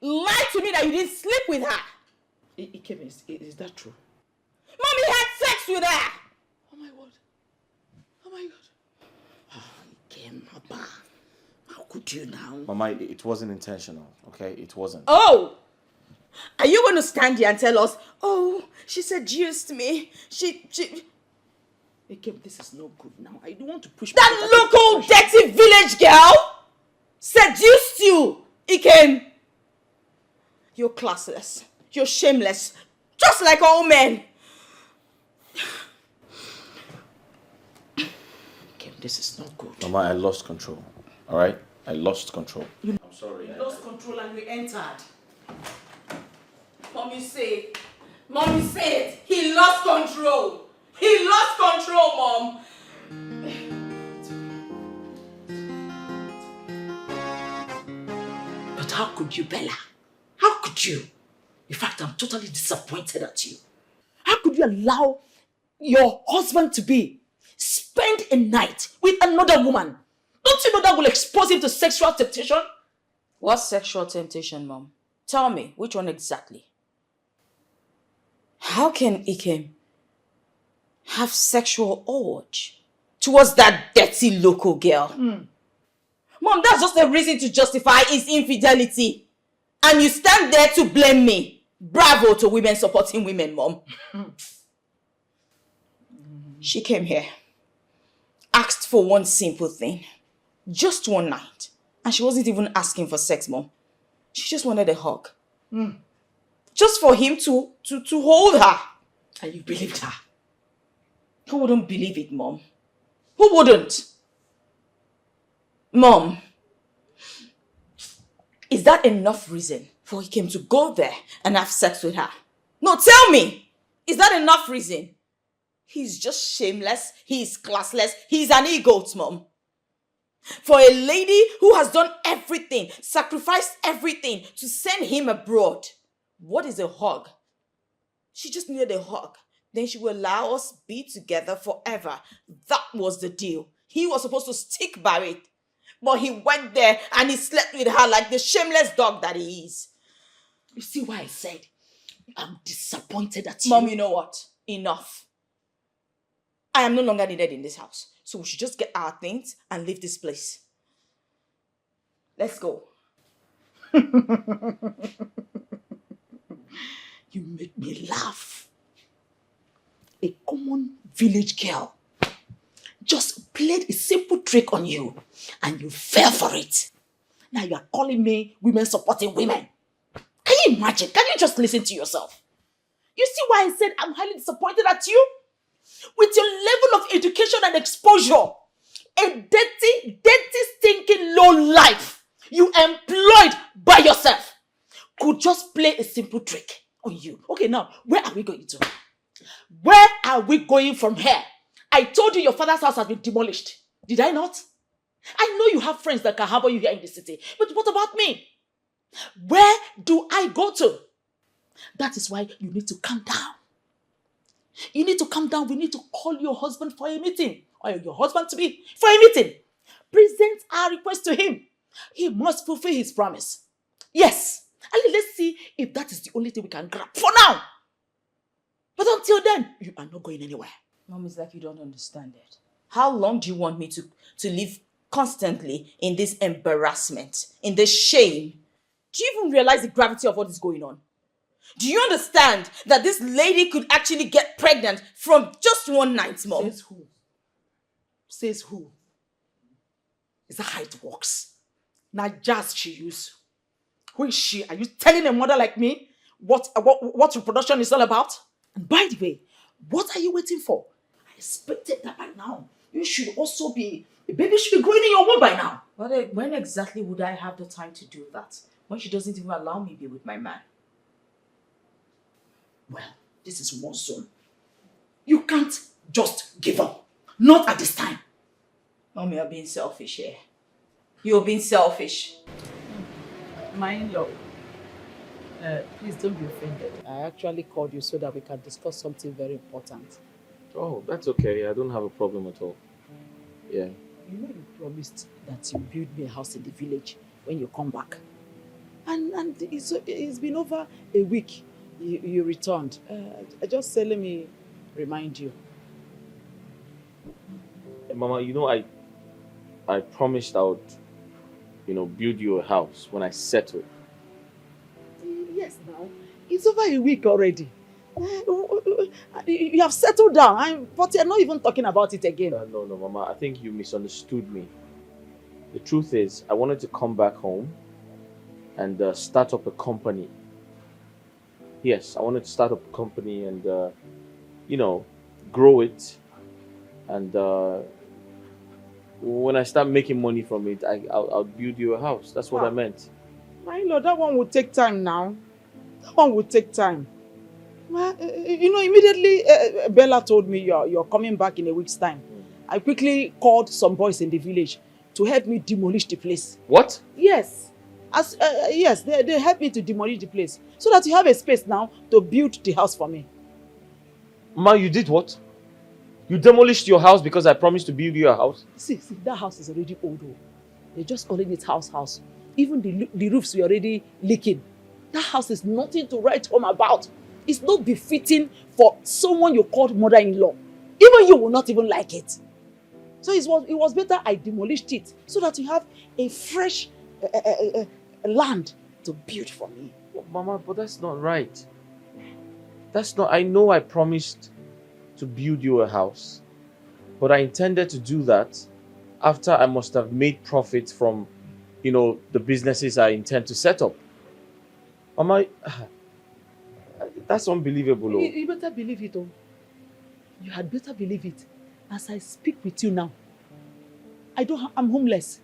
lie to me that you didn't sleep with her? Ikem, is that true? Mommy had sex with her! Oh my word. Oh my God. Ikem, Papa, how could you now? Mama, it wasn't intentional, okay? It wasn't. Oh! Are you going to stand here and tell us, oh, she seduced me, she... Ikem, this is no good now. I don't want to push that local dirty village girl seduced you, Ikem. You're classless. You're shameless. Just like all men. Ikem, this is not good. Mama, I lost control. All right? I lost control. I'm sorry. You lost control and you entered. Mommy said it. He lost control. He lost control, Mom. could you, Bella? How could you? In fact, I'm totally disappointed at you. How could you allow your husband to spend a night with another woman? Don't you know that will expose him to sexual temptation? What sexual temptation, Mom? Tell me, which one exactly? How can Ikem have sexual urge towards that dirty local girl? Mom, that's just a reason to justify his infidelity. And you stand there to blame me. Bravo to women supporting women, Mom. She came here, asked for one simple thing. Just one night. And she wasn't even asking for sex, Mom. She just wanted a hug. Just for him to hold her. And you believed her? Who wouldn't believe it, Mom? Who wouldn't? Mom, is that enough reason for him to go there and have sex with her? No, tell me! Is that enough reason? He's just shameless, he's classless, he's an egoist, Mom. For a lady who has done everything, sacrificed everything to send him abroad, what is a hug? She just needed a hug. Then she will allow us be together forever. That was the deal. He was supposed to stick by it. But he went there and he slept with her like the shameless dog that he is. You see why I said I'm disappointed at you? Mom, you know what? Enough. I am no longer needed in this house. So we should just get our things and leave this place. Let's go. You make me laugh. A common village girl just played a simple trick on you and you fell for it. Now you are calling me women supporting women. Can you imagine? Can you just listen to yourself? You see why I said I'm highly disappointed at you? With your level of education and exposure, a dirty, stinking low life you employed by yourself could just play a simple trick on you. Okay, now, where are we going to? Where are we going from here? I told you your father's house has been demolished. Did I not? I know you have friends that can harbor you here in the city. But what about me? Where do I go to? That is why you need to calm down. You need to calm down. We need to call your husband for a meeting. Or your husband to be for a meeting. Present our request to him. He must fulfill his promise. Yes. And let's see if that is the only thing we can grab for now. But until then, you are not going anywhere. Mom, it's like you don't understand it. How long do you want me to live constantly in this embarrassment, in this shame? Do you even realize the gravity of what is going on? Do you understand that this lady could actually get pregnant from just one night, Mom? Says who? Says who? Is that how it works? Now just she used. Who is she? Are you telling a mother like me what reproduction is all about? And by the way, what are you waiting for? I expected that by now. You should also be, a baby should be growing in your womb by now. But when exactly would I have the time to do that? When she doesn't even allow me to be with my man? Well, this is war zone. You can't just give up. Not at this time. Mom, you're being selfish here. You're being selfish. My in-law, please don't be offended. I actually called you so that we can discuss something very important. Oh, that's okay. I don't have a problem at all. Yeah. You know you promised that you build me a house in the village when you come back. And it's been over a week you returned. I just said, let me remind you. Mama, you know, I promised I would, build you a house when I settle. Yes, now. It's over a week already. You have settled down, but you're not even talking about it again. No, Mama. I think you misunderstood me. The truth is, I wanted to come back home and start up a company. Yes, I wanted to start up a company and, grow it. And when I start making money from it, I'll build you a house. That's what I meant. My lord, that one would take time now. That one would take time. Well, immediately Bella told me you're coming back in a week's time. I quickly called some boys in the village to help me demolish the place. What? Yes. Yes, they helped me to demolish the place so that you have a space now to build the house for me. Ma, you did what? You demolished your house because I promised to build you a house? See, that house is already old. They just calling it house. Even the roofs were already leaking. That house is nothing to write home about. It's not befitting for someone you called mother-in-law. Even you will not even like it. So it was better I demolished it so that you have a fresh land to build for me. Oh, Mama, but that's not right. I know I promised to build you a house, but I intended to do that after I must have made profit from, the businesses I intend to set up. Mama, that's unbelievable. You better believe it, You had better believe it. As I speak with you now, I'm homeless.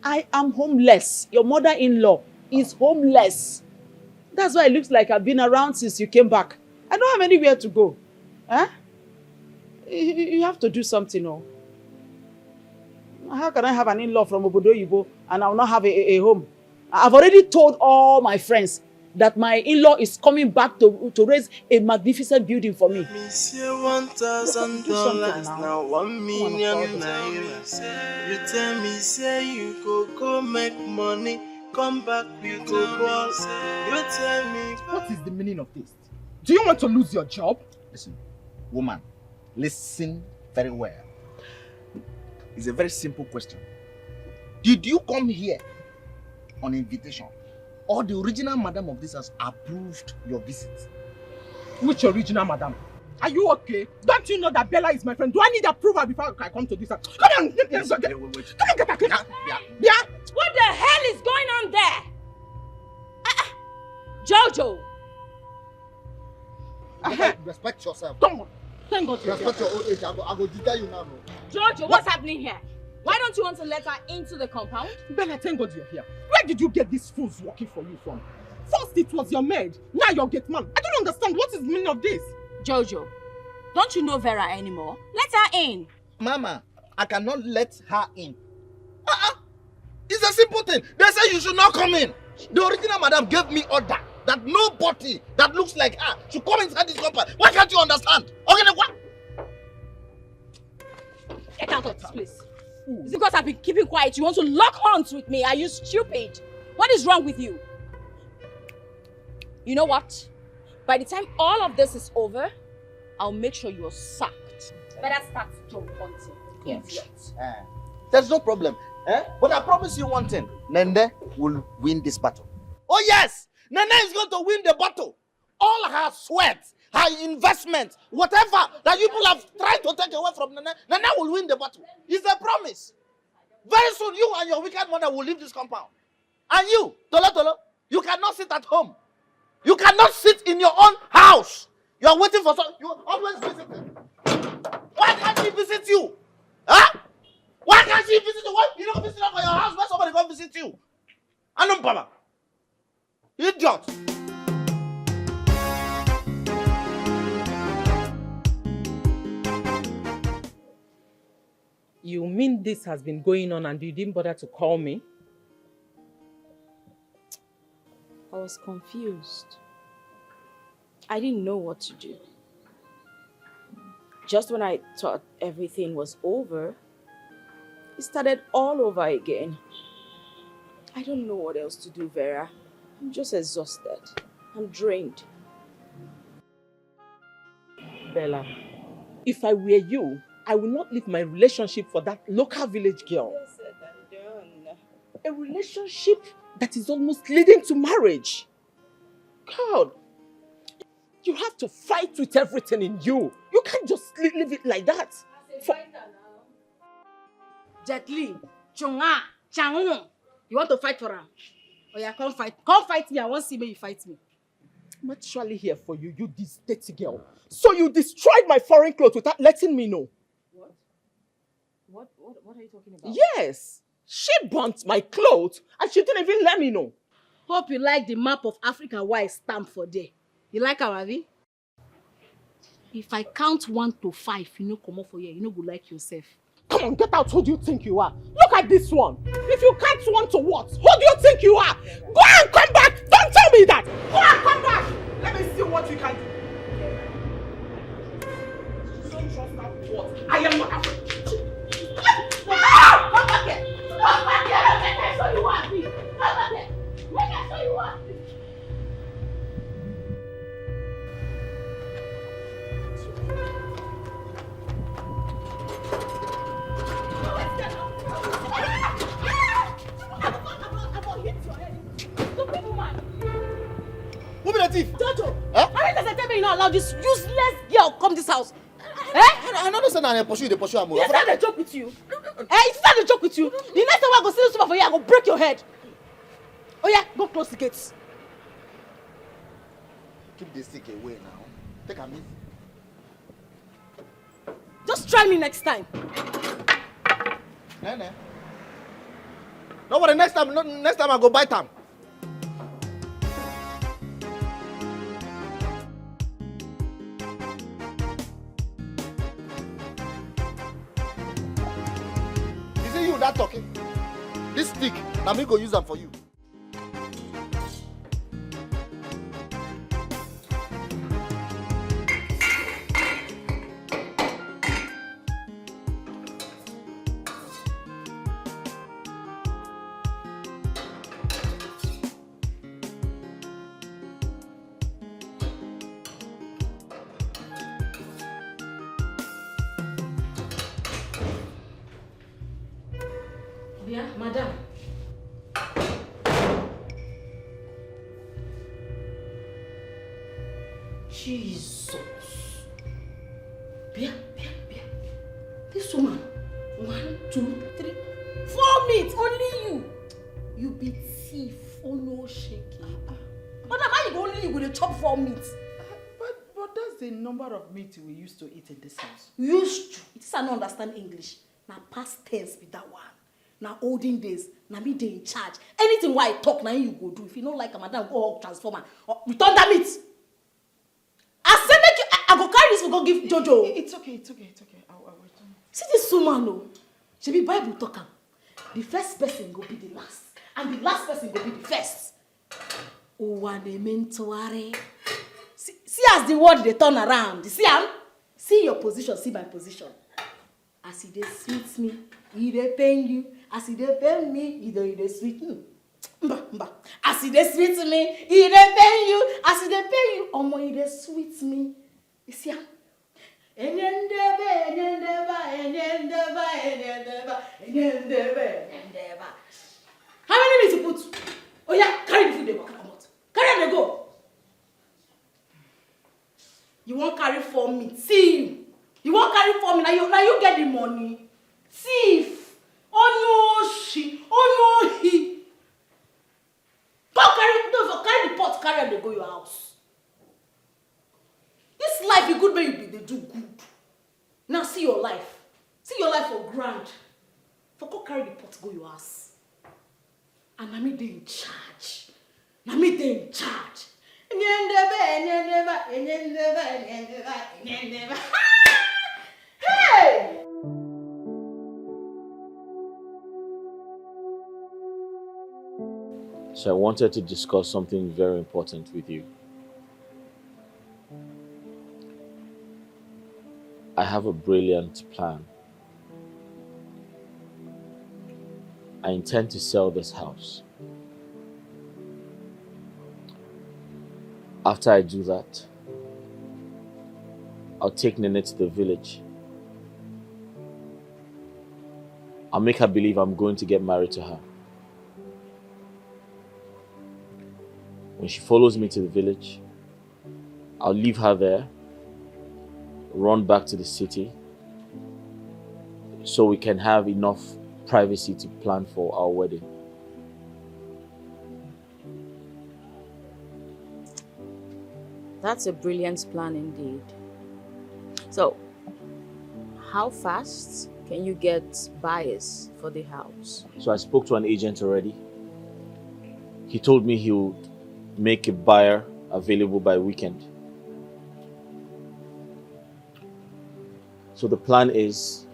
I am homeless. Your mother-in-law is homeless. That's why it looks like I've been around since you came back. I don't have anywhere to go. Huh? You have to do something, How can I have an in-law from Obodo Yibo and I will not have a home? I've already told all my friends that my in-law is coming back to raise a magnificent building for me. Me say $1,000 now 1 million naira. You tell me say you go make money, come back with the balls. You tell me what is the meaning of this? Do you want to lose your job? Listen, woman, listen very well. It's a very simple question. Did you come here on invitation, or the original madam of this house approved your visit? Which original madam? Are you okay? Don't you know that Bella is my friend? Do I need approval before I come to this house? Come on! Wait. Come on, get back here! Yeah? What the hell is going on there? Jojo! Respect yourself. Come on. Thank God. Respect your old age. I go detail you now. Jojo, what's happening here? Why don't you want to let her into the compound? Bella, thank God you're here. Where did you get these fools working for you from? First it was your maid, now your gate man. I don't understand. What is the meaning of this? Jojo, don't you know Vera anymore? Let her in. Mama, I cannot let her in. It's a simple thing. They say you should not come in. The original madam gave me order that nobody that looks like her should come inside this compound. Why can't you understand? Okay, then what? Get out of this place. Is it because I've been keeping quiet? You want to lock horns with me? Are you stupid? What is wrong with you? You know what? By the time all of this is over, I'll make sure you're sacked. Better start job hunting. Idiot. There's no problem. But I promise you one thing. Nende will win this battle. Oh yes! Nene is going to win the battle. All her sweat, her investment, whatever that you people have tried to take away from Nene, Nene will win the battle. It's a promise. Very soon, you and your wicked mother will leave this compound. And you, Tolo, you cannot sit at home. You cannot sit in your own house. You are waiting for someone. You are always visiting. Why can't she visit you? Huh? Why can't she visit you? Why you don't visit her for your house? Why somebody come visit you? Anumpama. Idiot. You mean this has been going on and you didn't bother to call me? I was confused. I didn't know what to do. Just when I thought everything was over, it started all over again. I don't know what else to do, Vera. I'm just exhausted. I'm drained. Bella, if I were you, I will not leave my relationship for that local village girl. A relationship that is almost leading to marriage. God, you have to fight with everything in you. You can't just leave it like that. Jet Li, Chunga, Changun. You want to fight for her? Oh yeah, come fight. Come fight me. I want to see me you fight me. I'm actually here for you, you this dirty girl. So you destroyed my foreign clothes without letting me know. What are you talking about? Yes. She burnt my clothes and she didn't even let me know. Hope you like the map of Africa why it's stamped for there. You like our Avi? If I count 1 to 5, you know come up for here. You know go like yourself. Come Come on, get out. Who do you think you are? Look at this one. If you can't want to what? Who do you think you are? Go and come back. Don't tell me that. Go and come back. Let me see what you can do. Don't trust that what? I am not afraid. Come back here! Come back here! Make I show you what I did! Come back here! Make I show you what I did! Who be the thief? Jojo! Huh? How many times I tell me you not allow this useless girl come this house? I don't understand how they pursue am. Yes, I joke with you. It's not a joke with you. The next time I go see you super for you, I go break your head. Oh yeah, go close the gates. Keep the stick away now. Take a minute. Just try me next time. Nah. No, but the next time I go bite them. Is it you that talking? This stick, now me go use them for you. Yeah, madam. Jesus. Bia. This woman. 1, 2, 3, 4 meat. Only you. You be thief. Oh no, shaky. Madam, how you go only you with a chop 4 meat? But that's the number of meat we used to eat in this house. Used to. It is I don't understand English. Now past tense be that one. Now olden days, now me they in charge. Anything why I talk, now you go do. If you don't like a madam, go hug transformer. Or return that meat. I say make you, I go carry this, we go give Jojo. It's okay. I'll return. See this woman, no. She be Bible talker. The first person go be the last. And the last person go be the first. See as the word they turn around. You see am? See your position, see my position. As he dey sweet me, he dey pain you. As he dey pain me, he dey sweet me. Mba. As he dey sweet me, he dey pain you. As he dey pain you, omo he dey sweet me. You see am? How many meat you put? Oh yeah, carry the food, they go come out. Carry them, they go. You won't carry 4 meat. See you. You won't carry 4 meat. Now you get the money. Thief. Oh no, she. Oh no, he. Go carry the pot. Carry them, they go your house. This life, you good man, you be they do good. Now see your life. See your life for grand. For go carry the pot, go your house. And na me dey in charge. Hey! So I wanted to discuss something very important with you. I have a brilliant plan. I intend to sell this house. After I do that, I'll take Nene to the village. I'll make her believe I'm going to get married to her. When she follows me to the village, I'll leave her there, run back to the city, so we can have enough privacy to plan for our wedding. That's a brilliant plan indeed. So, how fast can you get buyers for the house? So I spoke to an agent already. He told me he would make a buyer available by weekend. So the plan is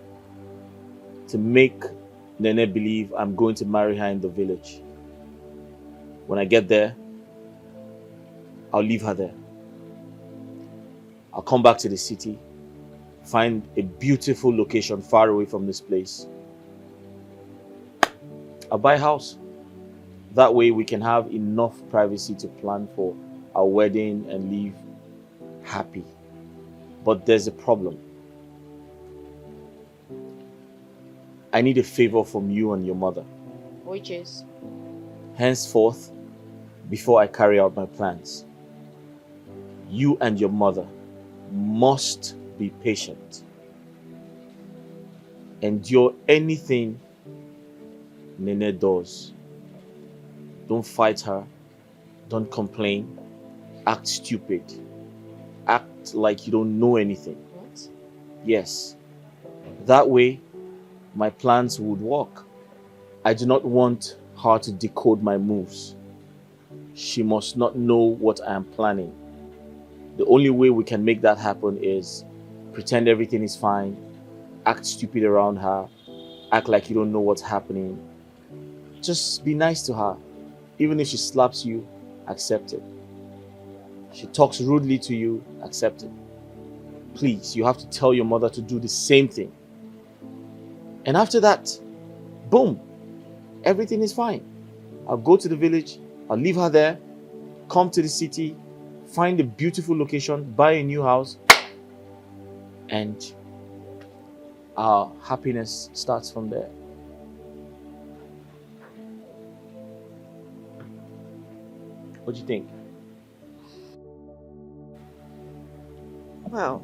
to make Nene believe I'm going to marry her in the village. When I get there, I'll leave her there. I'll come back to the city, find a beautiful location far away from this place. I'll buy a house. That way we can have enough privacy to plan for our wedding and leave happy. But there's a problem. I need a favor from you and your mother. Which is? Henceforth, before I carry out my plans, you and your mother must be patient. Endure anything Nene does. Don't fight her. Don't complain. Act stupid. Act like you don't know anything. What? Yes. That way, my plans would work. I do not want her to decode my moves. She must not know what I am planning. The only way we can make that happen is pretend everything is fine, act stupid around her, act like you don't know what's happening. Just be nice to her. Even if she slaps you, accept it. She talks rudely to you, accept it. Please, you have to tell your mother to do the same thing. And after that, boom, everything is fine. I'll go to the village, I'll leave her there, come to the city, find a beautiful location, buy a new house, and our happiness starts from there. What do you think? Well,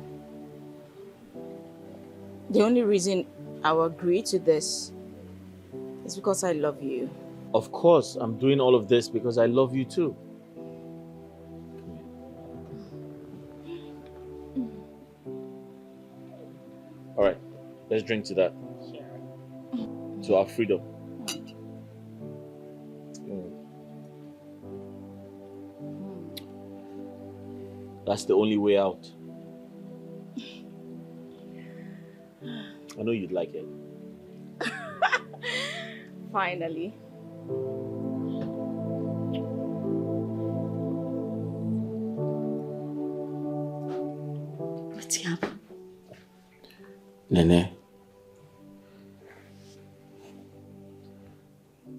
the only reason I will agree to this is because I love you. Of course, I'm doing all of this because I love you too. All right, let's drink to that. Sure. To our freedom. That's the only way out. I know you'd like it. Finally. What's happening? Nene,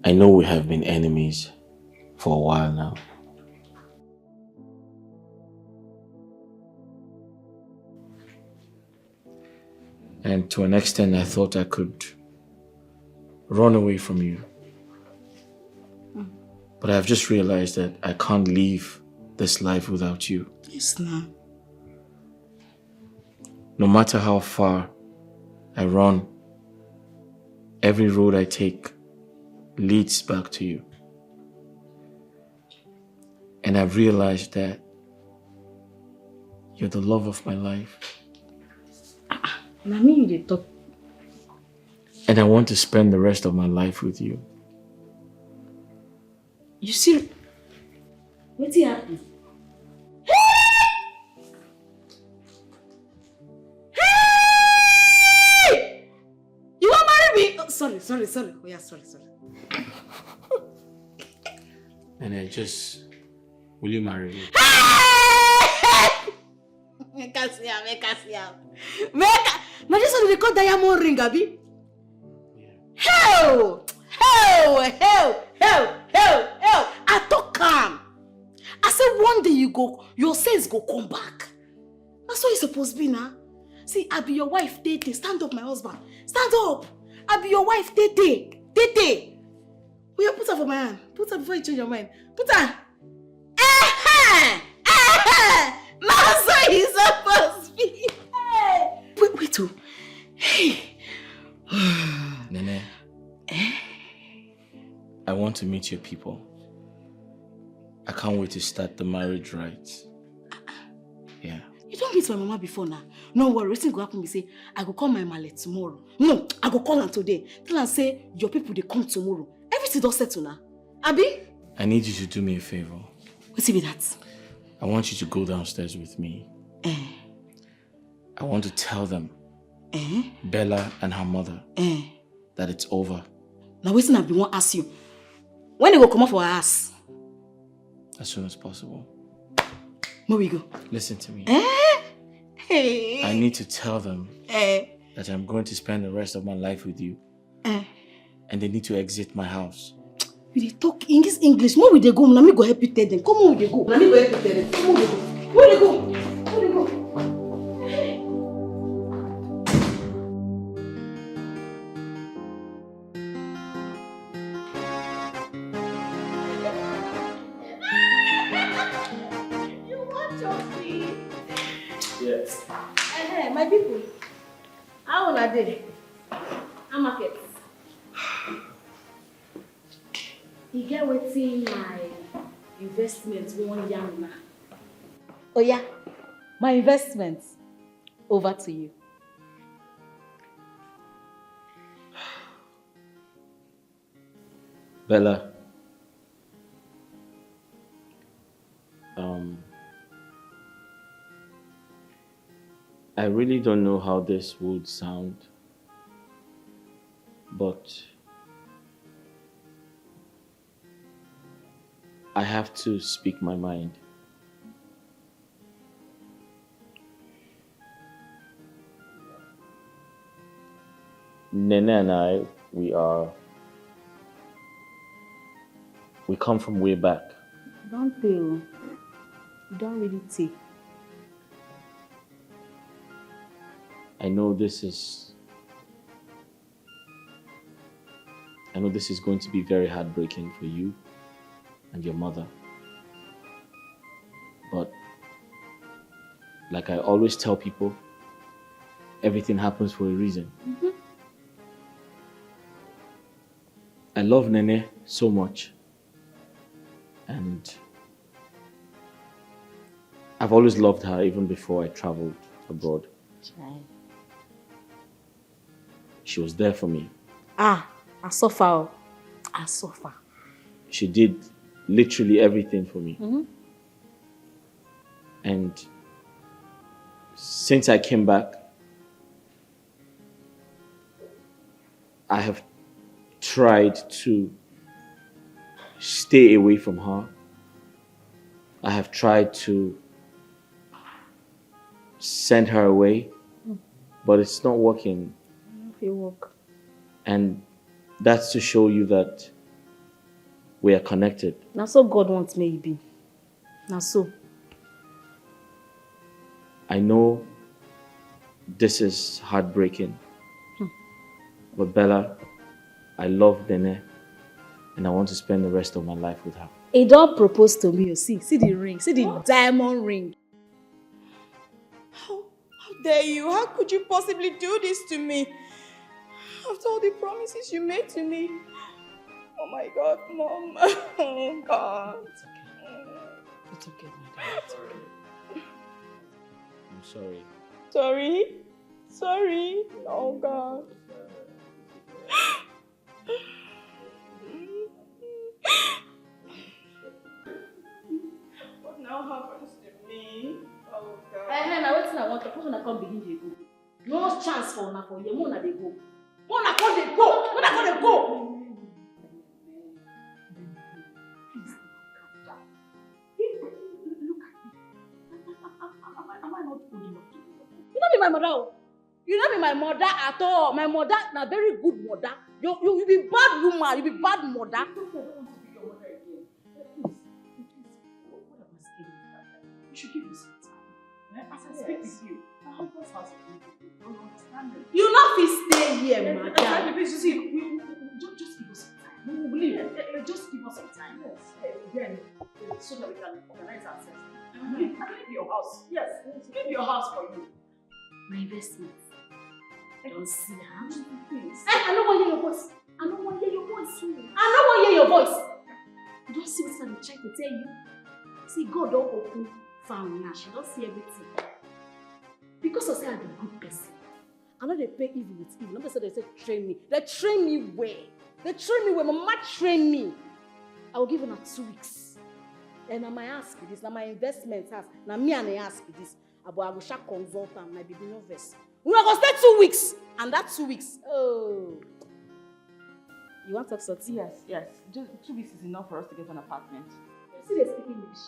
I know we have been enemies for a while now. And to an extent, I thought I could run away from you. But I've just realized that I can't leave this life without you. Yes, now. No matter how far I run, every road I take leads back to you. And I've realized that you're the love of my life. Mommy, you did talk. And I want to spend the rest of my life with you. You see, what's happening? Hey! You want to marry me? Oh, sorry. Oh, yeah, sorry. And I just, will you marry me? Make us see. Now this one they call diamond ring, Abi. Hell! I talk calm. I said one day your sense go come back. That's what it's supposed to be now. See, I be your wife, Tete. Stand up, my husband. Stand up. I be your wife, Tete. Will you put her for my hand? Put her before you change your mind. Put her. That's how he's supposed to be. Wait, oh. Hey. Nene, I want to meet your people. I can't wait to start the marriage rites. Yeah. You don't meet my mama before now. No worry, what's going to happen? Say, I go call my male tomorrow. No, I go call her today. Tell her say, your people, they come tomorrow. Everything does settle now. Abi? I need you to do me a favor. What's it with that? I want you to go downstairs with me. I want to tell them Bella and her mother that it's over. Now waiting I be want ask you. When they go come up for our ass? As soon as possible. Where we go? Listen to me. Hey. I need to tell them that I'm going to spend the rest of my life with you. And they need to exit my house. We talk in this English. Where will they go? Let me go help you tell them. Come on, they go. Let me go help you tell them. Come on, they go. Where they go? Where they go? You want your feet? Yes. My people. How are they? I'm market. You get wetin my investment one young man. Oh yeah, my investment. Over to you. Bella. I really don't know how this would sound, but I have to speak my mind. Nene and I, we come from way back. Don't tell. You don't really take. I know this is going to be very heartbreaking for you and your mother. But like I always tell people, everything happens for a reason. Mm-hmm. I love Nene so much. And I've always loved her even before I traveled abroad. Child. She was there for me. I suffer. I suffer. She did literally everything for me. Mm-hmm. And since I came back, I have tried to stay away from her. I have tried to send her away, but it's not working. You work. And that's to show you that we are connected. Now so God wants me to be. Now so. I know this is heartbreaking, but Bella, I love Nene and I want to spend the rest of my life with her. He don't propose to me. See the ring. See the diamond ring. How dare you? How could you possibly do this to me? After all the promises you made to me. Oh my God, Mom. Oh God. It's okay, my dear. It's okay. I'm sorry. Sorry? Sorry? Oh God. What now happens to me? Oh God. Now wait till I want to put on a come begin to go. No chance for una for you. Mona they go. Mona come they go. Mona come they go. Please calm down. Look at me. Am I not good enough to you? You don't be my mother. You don't be my mother at all. My mother, a very good mother. You be bad woman. You be bad mother. I don't want to be your mother again. Please. What am I saying? You should give me some time. As I speak with you, my husband's house is beautiful. Don't understand it. You not fit stay here, madam. Please, just give us some time. We will leave. Just give us some time. Yes. Then, so that we can organize ourselves. I leave your house. Yes. Leave your house for you. My investment. Don't see how. I don't want to hear your voice. I don't want to hear your voice. I don't want to hear your voice. You don't see what I'm trying to tell you. See, God don't open found now. She don't see everything. Because I say I'm a good person. I know they pay evil with evil. Nobody said they say train me. They train me where? They train me where? Mama train me. I will give them 2 weeks. And now my ask for this. Now my investment has. Now me and I ask for this. I will share consultant. My baby novice. We are going to stay 2 weeks. And that 2 weeks. Oh. You want to talk something? Yes. Just 2 weeks is enough for us to get an apartment. You see they speak English.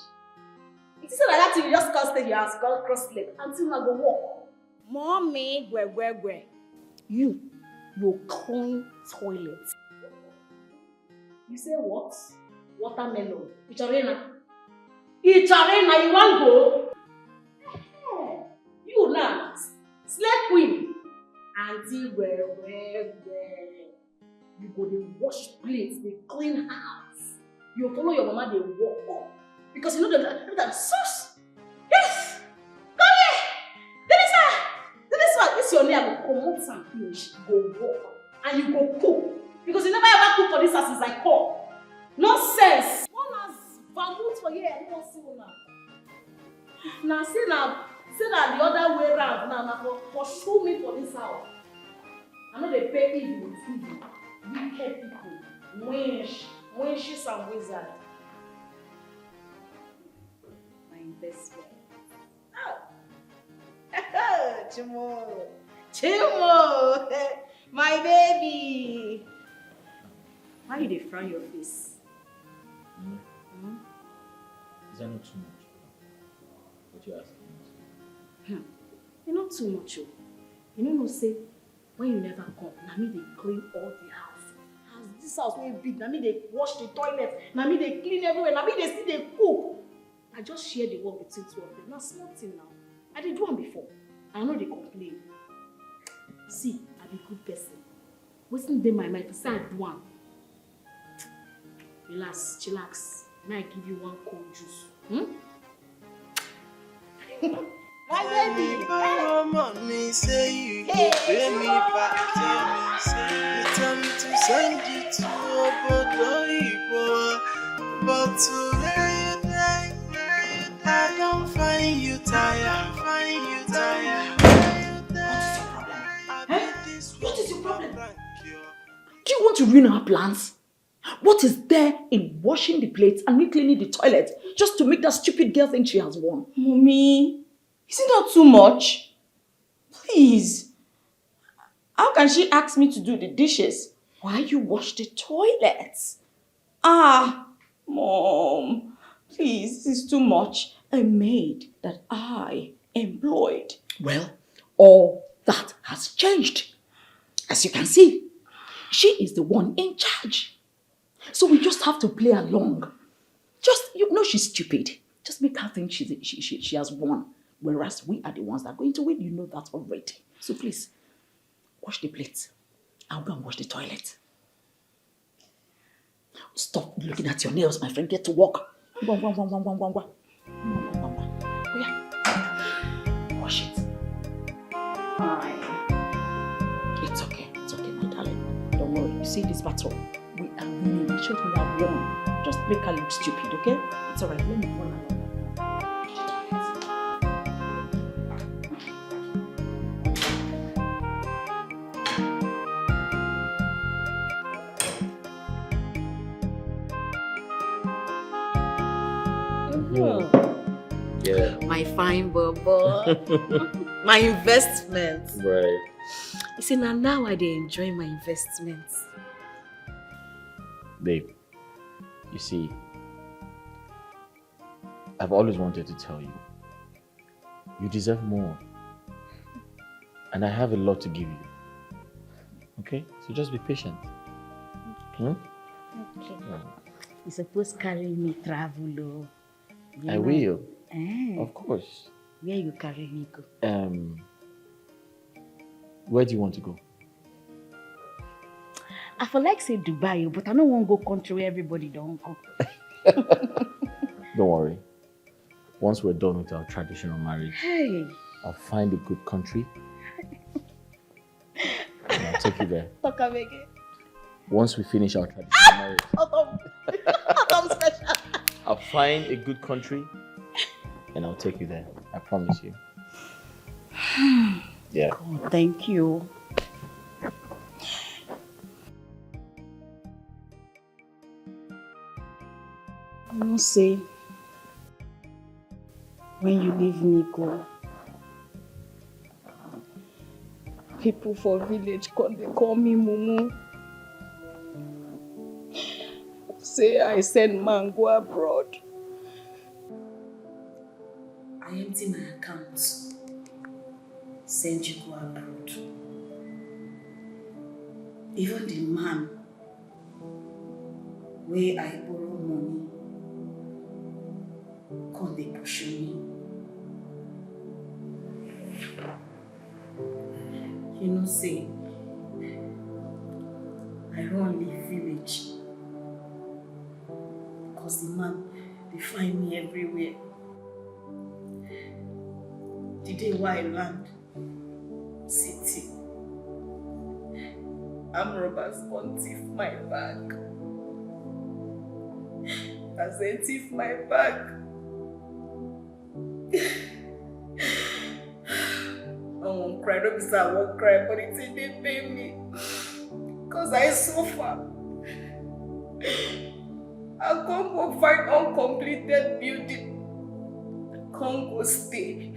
It is like that thing you just can't stay here and cross leg until I go walk. Mommy, where? You clean toilet. You say what? Watermelon. Icharena, you want go? Hey, you now, slave queen. Auntie, where? You go dey wash plates, dey clean house. You follow your mama, dey walk up. Because you know that sauce. Yes! Come here! This your name, go come out and finish. Go walk. And you go cook. Because you never ever cook for this house since I call. Nonsense! One has vermouth for here, I don't see one now. Now say that the other way around now pursue me for this house. I know they pay evil with evil. Wicked people. Winches and wizards. My investment. Oh. Chimo! My baby! Why you dey frown your face? Is that not too much? What you asking? You not too much, oh. You know say when you never come, na me dey clean all the house. As this house wey big, na me dey wash the toilet, na me dey clean everywhere, na me dey still dey cook. I just share the work between two of them. Na small thing now. I did do am before. I no dey complain. See, I be good person. Wetin dey my mind, say I do am. Relax, chillax. May I give you one cold juice? My baby! Borrow money, say you go pay me back. Tell me to send you to Obodo Ibo, but today you die. I don't find you tired. What is your problem? Do you want to ruin our plans? What is there in washing the plates and me cleaning the toilet just to make that stupid girl think she has won? Mommy, is it not too much? Please. How can she ask me to do the dishes? Why you wash the toilet? Mom. Please, this is too much. A maid that I employed. Well, all that has changed. As you can see, she is the one in charge. So we just have to play along. You know she's stupid. Just make her think she has won. Whereas we are the ones that are going to win. You know that already. So please, wash the plates. I'll go and wash the toilet. Stop looking at your nails, my friend. Get to work. Go. Wash it. Fine. It's okay, my darling. Don't worry. You see this battle? We are winning. We have won. Just make her look stupid, okay? It's alright. Let me run along. Yeah. My fine bubble. My investment. Right. You see, now I dey enjoy my investments. Babe, you see, I've always wanted to tell you, you deserve more. And I have a lot to give you. Okay? So just be patient. Okay. You supposed to carry me travel, oh. I will. Eh. Of course. Where you carry me go? Where do you want to go? I feel like say Dubai, but I don't want to go country where everybody don't go. Don't worry. Once we're done with our traditional marriage, Hey. I'll find a good country and I'll take you there. Talk again. Once we finish our traditional marriage, I'm special. I'll find a good country and I'll take you there. I promise you. Yeah. God, thank you. I don't say when you leave me go, people for village they call me Mumu. say I send man go abroad. I empty my account. Send you go abroad. Even the man where I borrow money come they pursue me. You know, say I run leave village because the man they find me everywhere. The day why I land city, armed robbers come thief my bag. As they thief my bag, I won't cry, don't be sad, I won't cry, but it's in they pay me. Because I suffer. I can't go find uncompleted building. I can't go stay.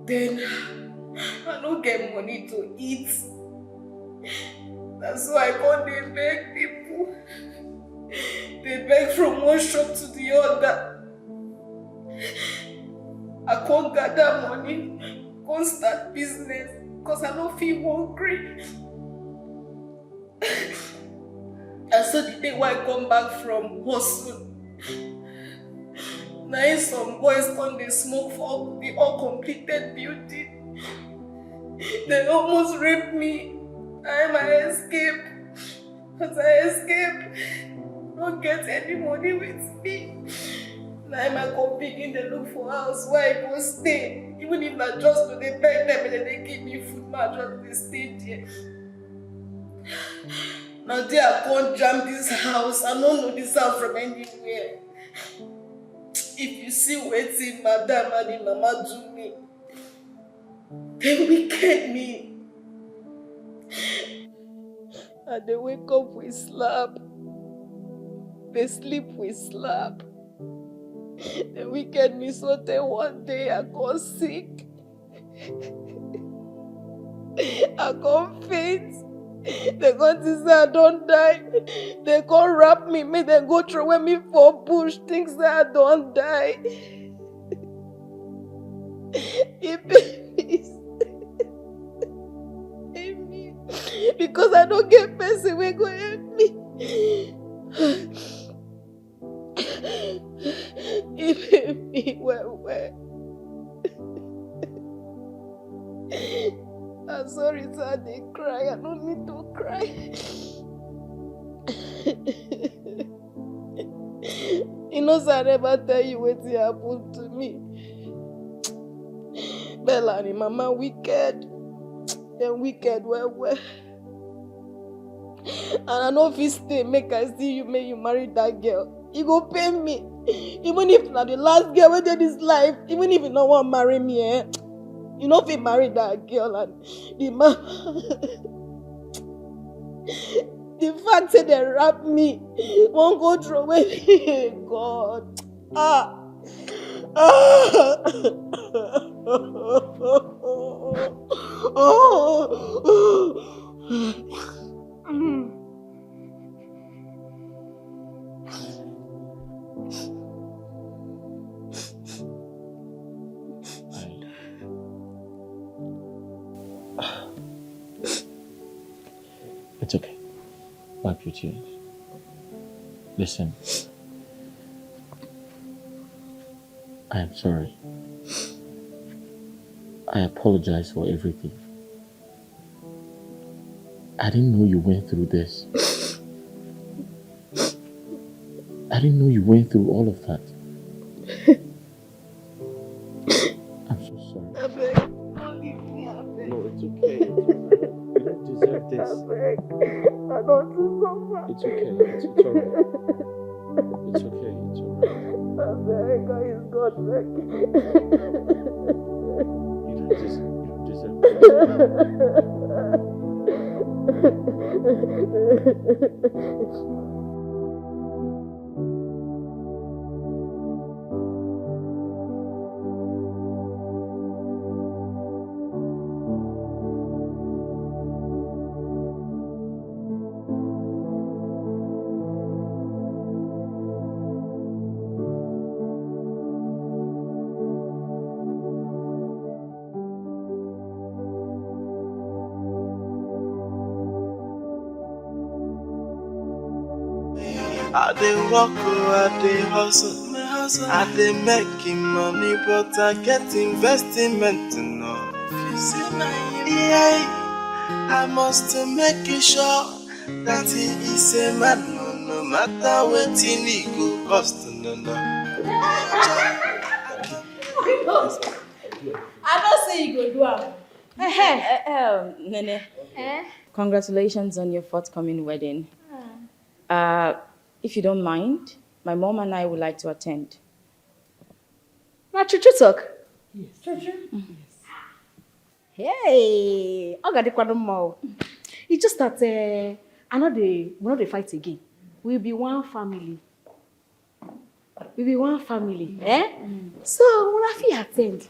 Then I don't get money to eat. That's why I can't they beg people. They beg from one shop to the other. I can't gather money, can't start business because I don't feel hungry. And so the day when I come back from hustle, now some boys come they smoke for the uncompleted building. They almost raped me. I escape. As I escape, don't get any money with me. Now I go begin to look for house where I go stay. Even if I just do they beg them and then they give me food, I just stay there. Now there I can't jam this house. I don't know this house from anywhere. If you see waiting, madam and the mama do me, they wicked me. And they wake up with slap. They sleep with slap. They wicked me so that one day I got sick. I got faint. They got to say I don't die. They got wrap me, make them go throw me for bush, things that I don't die. Because I don't get person will go help me. If me well. I'm sorry, sir, they cry. I don't need to cry. You know, sir, I never tell you what happened to me. Bella and mama wicked. They're wicked, well. And I know if you stay, make I see you, make you marry that girl. You go pay me. Even if not the last girl who did this life, even if you don't want to marry me, you know if you marry that girl and the man. The fact that they wrap me won't go through away. God. It's okay. Wipe your tears. Listen. I am sorry. I apologize for everything. I didn't know you went through this. I didn't know you went through all of that. I'm so sorry. I beg, don't leave me, I beg. No, it's okay. You don't deserve this. I beg. I don't do so much. It's okay. It's alright. It's okay. It's alright. I beg, God is God, beg. You don't deserve this. I dey work, I dey hustle. I dey making money, but I get investment to know. Yeah, I must make sure that he is a man, no matter what he go cost, no. I don't say you go do am. Nene. Congratulations on your forthcoming wedding. If you don't mind, my mom and I would like to attend. Na true talk. Yes. True. Hey, I got the quadrum more. It's just that we not dey fight again. We'll be one family. So una fit attend.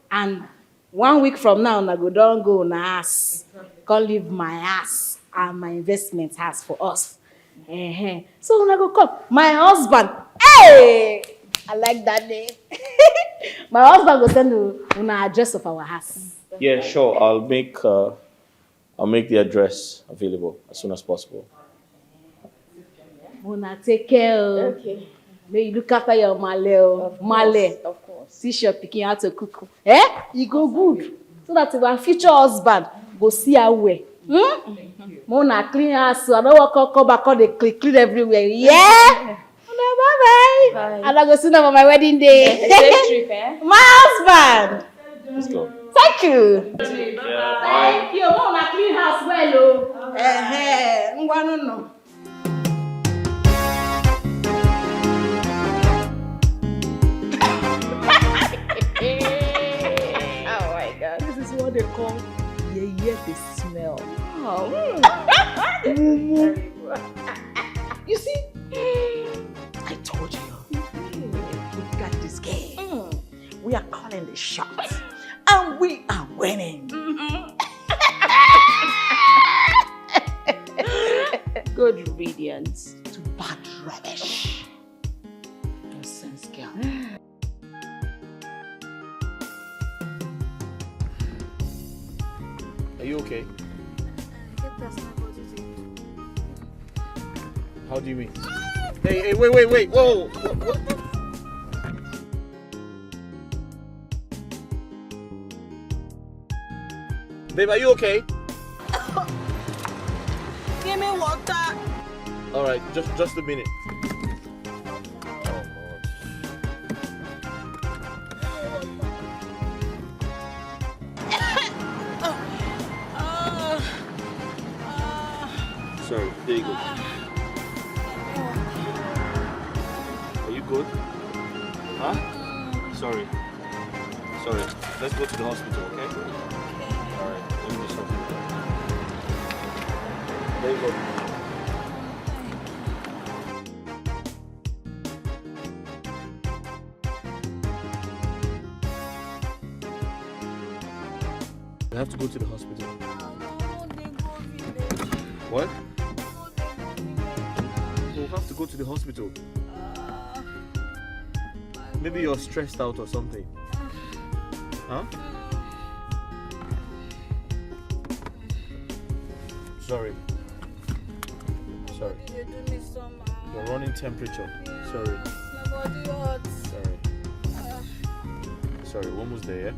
And 1 week from now, I go down go na ass. Can't leave my ass and my investment house for us. So una go come. My husband, hey, I like that name. My husband go send una address of our house. Yeah, sure. I'll make the address available as soon as possible. Una take care. Okay. May you look after your male. Of course. Teach your pikin how to cook. You go good. So that our future husband go see our way. Mona clean house. I don't want to come back on the clean everywhere. Yeah. Bye. And I go soon on my wedding day. Safe trip, My husband. Let's go. Thank you. Yeah, Thank you. Mona clean house well. No. Oh my God. This is what they call the smell. You see, I told you, we got this game. We are calling the shots, and we are winning. Good riddance to bad rubbish. Nonsense, girl. Are you okay? How do you mean? Hey, wait. Whoa. What? Babe, are you okay? Give me water. All right, just a minute. Sorry, there you go. Are you good? Huh? Sorry. Let's go to the hospital, okay? Alright, let me do something. There you go. We have to go to the hospital. What? We'll have to go to the hospital. Maybe you're stressed out or something. Huh? Sorry. You're running temperature. Sorry. My body hurts. Sorry, one was there,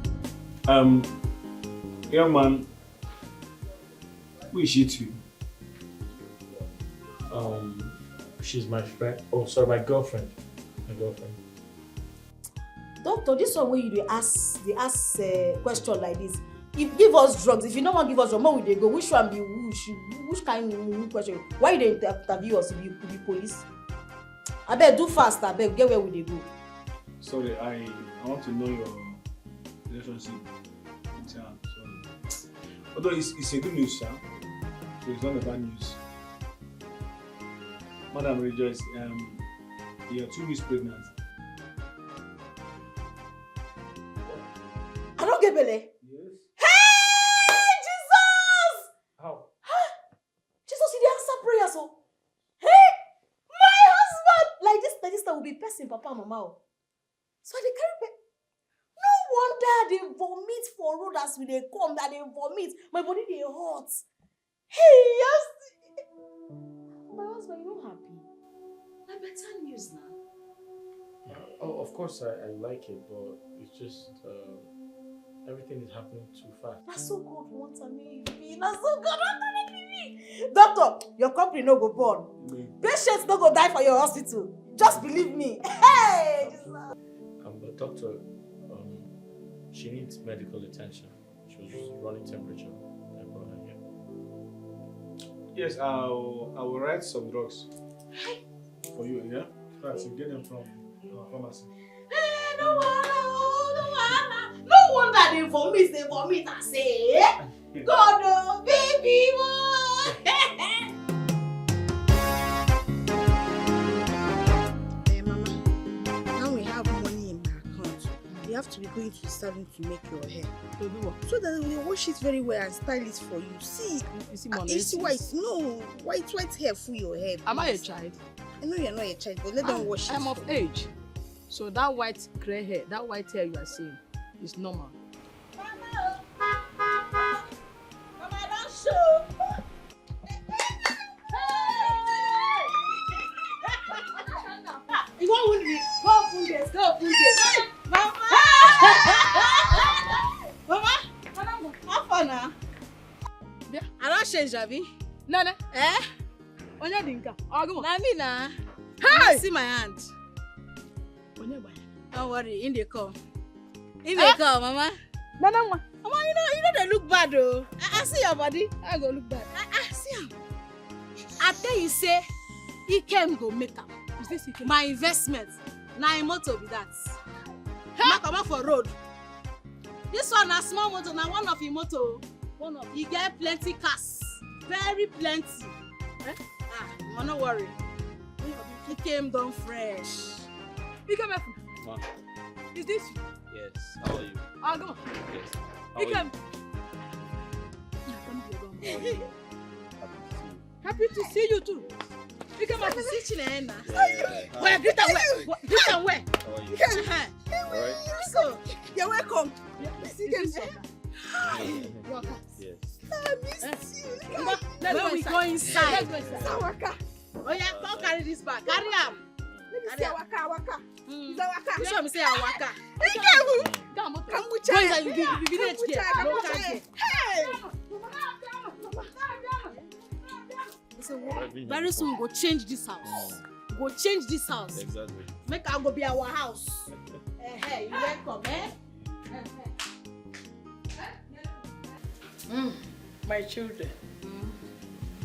Young man, who is she to? She's my friend. Oh, sorry, my girlfriend. Doctor, this one where you dey ask question like this. If give us drugs, if you don't want to give us drugs, where will they go? Which one be which kind of question? Why you dey interview us? Be police? I bet do fast. I bet get where will they go? Sorry, I want to know your relationship with her. So, although it's a good news, sir. So it's not a bad news. Madam Rejoice, you're 2 weeks pregnant. I don't get belly. Yes. Hey, Jesus! How? Jesus, you dey answer prayer, so. Hey, my husband! Like this time will be person, papa and mama. So they carry. No wonder they vomit for road as we they come. That they vomit. My body they hot. Hey, yes. My husband, you not happy? My better news now. Oh, of course I like it, but it's just everything is happening too fast. That's so God wants me. That's so God wants me. Doctor, your company no go born. Patients no go die for your hospital. Just believe me. Hey! But doctor, she needs medical attention. She was running temperature. I brought her here. Yes, I will write some drugs for you, yeah? Right, so get them from pharmacy. Hey, no wonder they vomit, I say. God, oh, baby, boy. Hey, Mama, now we have money in my account. You have to be going to the salon to make your hair. To do what? So that we wash it very well and style it for you. See, you see white? No, white hair for your hair. Am I a child? I know you're not a child, but let them wash it. I'm of age. So that white grey hair, that white hair you are seeing is normal. Mama, don't show. You won't win me. Go open this. Mama! Mama, how far now? I don't change, Abby. Nana. Eh? Onya dinka. Ogo. Na me na. Hey! See my hand. Onya ba. Don't worry, in the call. In the call, Mama. Nana, Mama, you know they look bad though. I see your body. I go look bad. See him. I tell you, say, he can go make up. Is this Ikem? My investment. Now a motor be that. Hey! Come out for road. This one a small motor, now one of your motor. One of you get plenty cash. Very plenty. Eh? No worry. He came down fresh. He came up. Ma. Is this you? Yes. How are you? I'll go. Yes. He came. Happy to see you too. He came up. Where? Greet and where? Greet and where? How are you? Alright. So, you're welcome. Yes. I miss you. Let's we go inside. Let's go inside. Sawaka. Oh yeah, come carry this bag. Carry am. Let me see Waka. Sawaka. Show me say Waka. Come with you. Village here. Hey. Very soon we go change this house. Go change this house. Exactly. Make our go be our house. Hey, you welcome, eh? My children,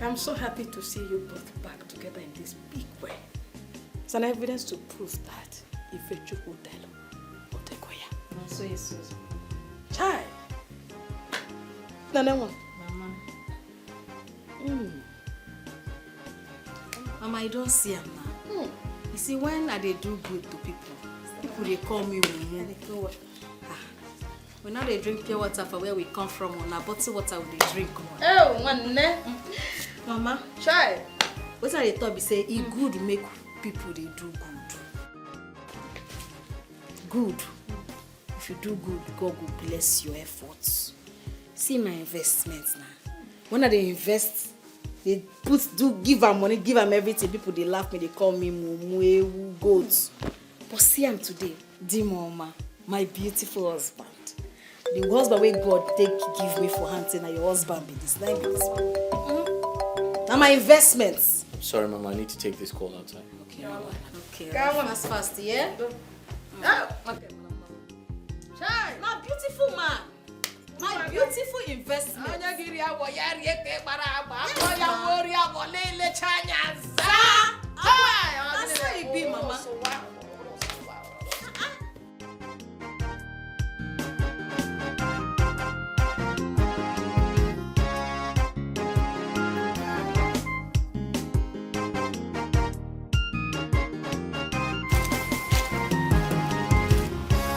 I'm so happy to see you both back together in this big way. It's an evidence to prove that Ifechukwu Delo Otekoya. So yes, Chai. Nana one. Mama. Mama, I don't see him now. You see, when I they do good to people they call me Mumu. We now they drink pure water for where we come from. On a bottle water we they drink. Oh, one Mama, try. what are they thought? Be say it good make people they do good. Good. If you do good, God will bless your efforts. See my investments now. When I they invest, they give them money, give them everything. People they laugh me, they call me Mumu, goats. But see I'm today, Mama, my beautiful husband. The husband where God give me for hunting, and your husband be this. Now be this one. Now my investments. I'm sorry, Mama. I need to take this call outside. Okay. Fast, yeah? Oh, okay. Chai, my beautiful man. My beautiful investment. That's how it be, Mama.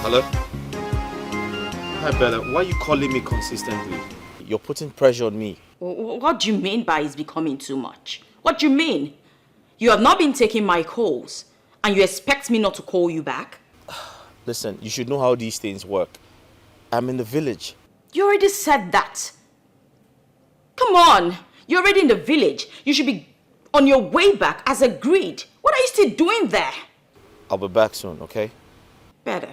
Hello? Hi, Bella. Why are you calling me consistently? You're putting pressure on me. What do you mean by it's becoming too much? What do you mean? You have not been taking my calls, and you expect me not to call you back? Listen, you should know how these things work. I'm in the village. You already said that. Come on. You're already in the village. You should be on your way back as agreed. What are you still doing there? I'll be back soon, okay? Better.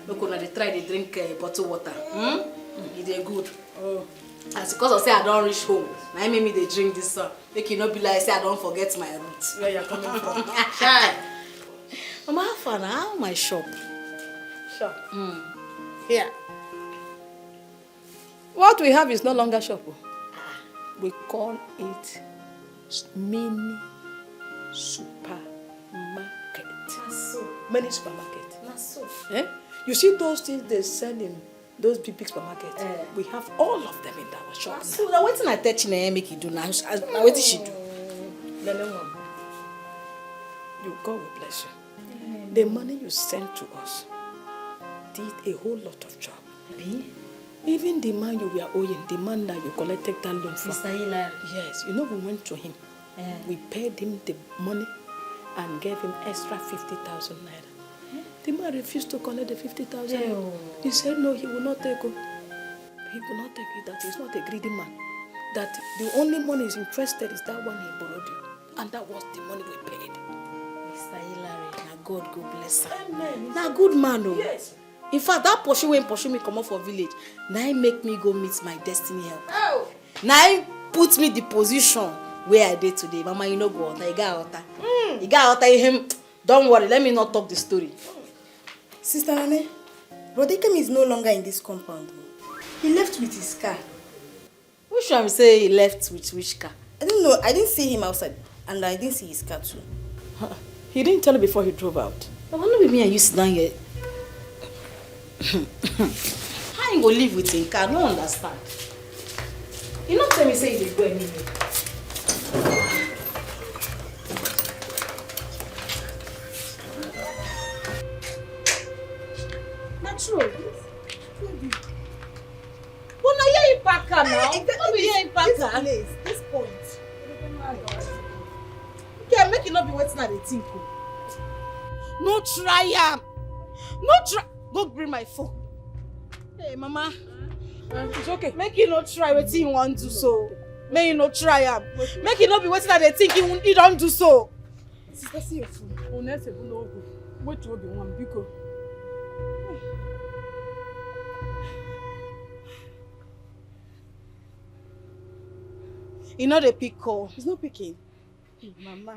Look, when they try to drink bottled water. It is good. As because I say I don't reach home, now make me they drink this song. Make you not be like say I don't forget my roots. Where you're coming from? Mama, how far now? How my shop? Shop. Here. What we have is no longer shop. We call it mini supermarket. Mini supermarket. Eh? You see those things they sell in those big supermarkets? We have all of them in our shop. So now waiting I touch na make you do now. Now what did she do? You God will bless you. The money you sent to us did a whole lot of job. Even the man you were owing, the man that you collected that loan from. Mr. Hilary. Yes, you know we went to him. We paid him the money and gave him extra 50,000 naira. The man refused to collect the 50,000. He said no, he will not take it. He will not take it. That he's not a greedy man. That the only money he's interested is that one he borrowed you. And that was the money we paid. Mr. Hilary, now God go bless him. Amen. Now good man, oh. Yes. In fact, that pursue when pursue me come up for village, now he make me go meet my destiny help. Oh. Now he put me the position where I did today. Mama, you know go out. You got out. You got out him. Don't worry, let me not talk the story. Sister Nane, Brother Ikem is no longer in this compound. He left with his car. Which one say he left with which car? I don't know. I didn't see him outside, and I didn't see his car too. He didn't tell me before he drove out. I wonder with me and you sit down here. How you go live with him car? I don't understand. You not tell me say he go anywhere. True. Well, now you're in Paka now. This point. Okay, make it not be waiting at the think. No try am. No try. Go bring my phone. Hey, Mama. It's okay. Make it not try what you want to do so. Make it not try am. Make it not be waiting at the think you don't do so. Sister, see your phone. Wait to be one because. You know the pick call. He's not picking. Hey, Mama.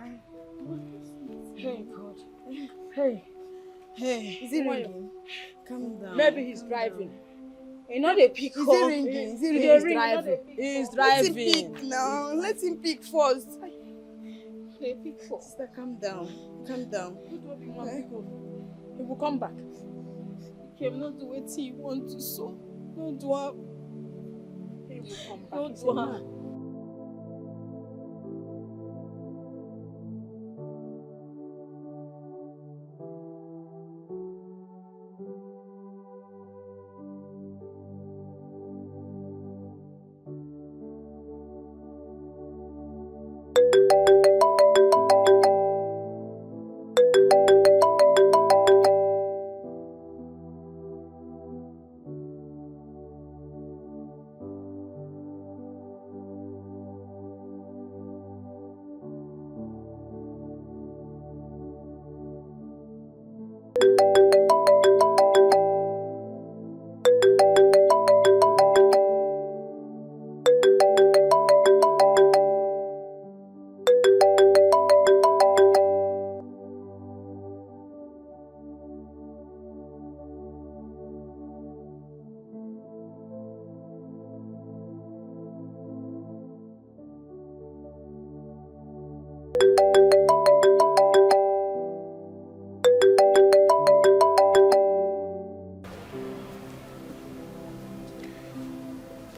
Hey, God. Hey. Hey. Is he ringing? Calm down. Maybe he's driving. You know they pick Is it ringing? Is it They ringing? ring. Let He's him driving. pick now. Let him pick first. They pick first. Sister, calm down. Calm down. He will come back. He will not do what he want to so. Don't do her. He will come back. Don't He's do a her. man.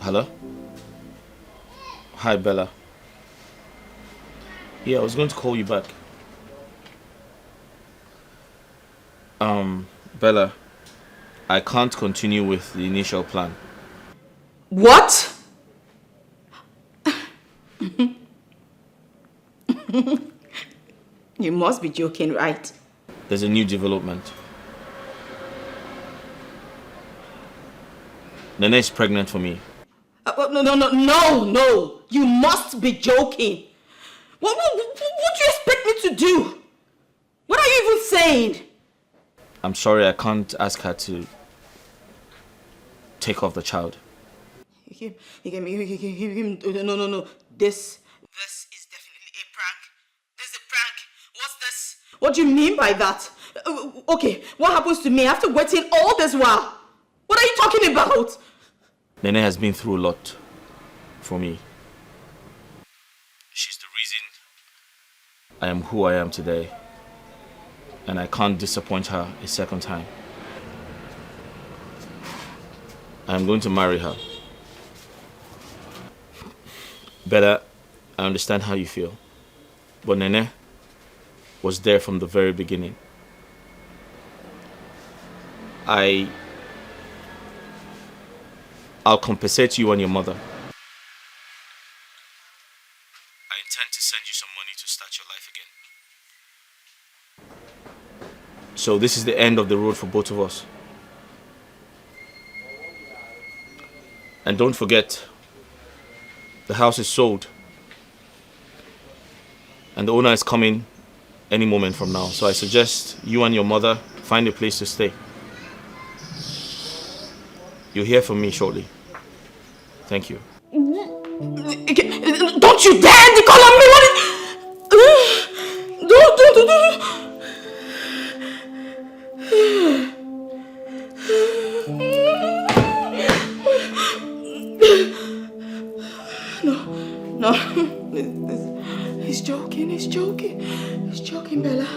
Hello? Hi, Bella. Yeah, I was going to call you back. Bella, I can't continue with the initial plan. What? You must be joking, right? There's a new development. Nene is pregnant for me. No. You must be joking. What do you expect me to do? What are you even saying? I'm sorry, I can't ask her to take off the child. No. This is definitely a prank. This is a prank. What's this? What do you mean by that? Okay, what happens to me after waiting all this while? What are you talking about? Nene has been through a lot for me. She's the reason I am who I am today. And I can't disappoint her a second time. I'm going to marry her. Bella, I understand how you feel. But Nene was there from the very beginning. I'll compensate you and your mother. I intend to send you some money to start your life again. So this is the end of the road for both of us. And don't forget, the house is sold. And the owner is coming any moment from now. So I suggest you and your mother find a place to stay. You'll hear from me shortly. Thank you. Don't you dare call on me! Don't. No. He's joking, Bella.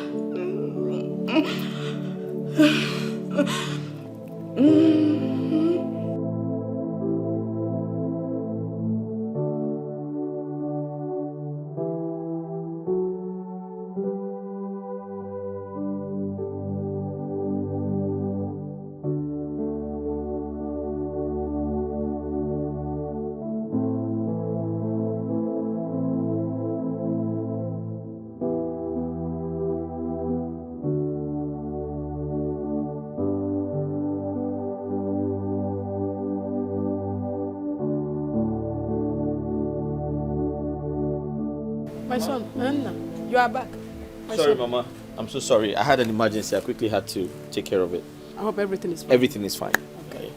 My son, Anna, you are back. Sorry, Mama. I'm so sorry. I had an emergency. I quickly had to take care of it. I hope everything is fine. Everything is fine. Okay.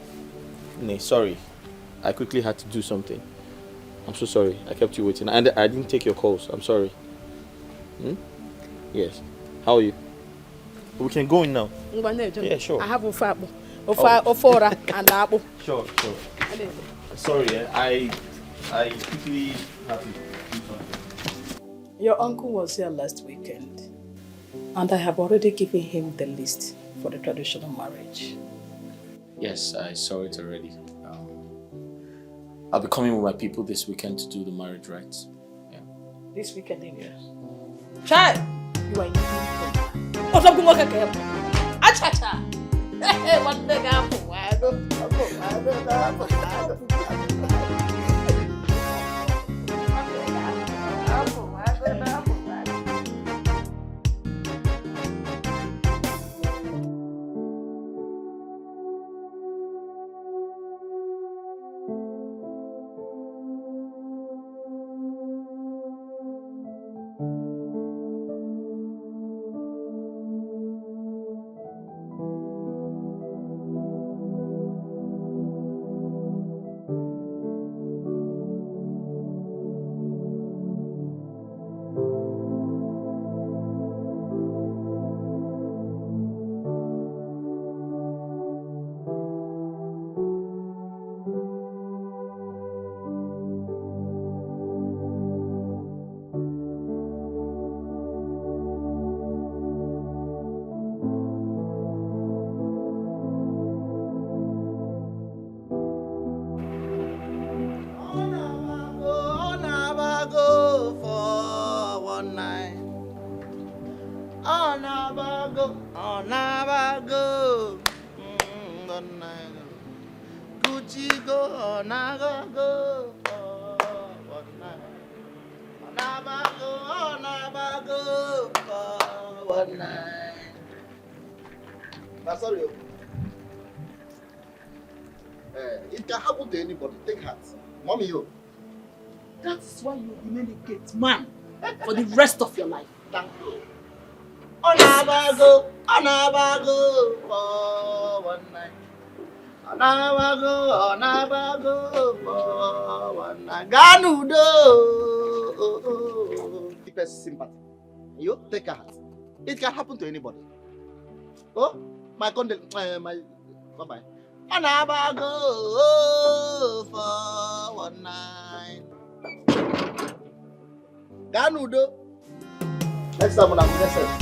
Nee, sorry. I quickly had to do something. I'm so sorry. I kept you waiting. And I didn't take your calls. I'm sorry. Yes. How are you? We can go in now. Yeah, sure. I have a fab. Ofora and apple. Sure. Sorry, I quickly have to do something. Your uncle was here last weekend, and I have already given him the list for the traditional marriage. Yes, I saw it already. I'll be coming with my people this weekend to do the marriage rites. Yeah. This weekend, yes. Child, you are in Achacha. Hey, what the apple? Sorry. It can happen to anybody. Take heart. Mommy, you. That is why you remain a gate man for the rest of your life. Thank you. Onabago for one night. Onabago for one night. Ganudo. Deepest sympathy. You take a heart. It can happen to anybody. Oh, my bye-bye. Onabago for one night. Ganudo. Next time, I'm blessed.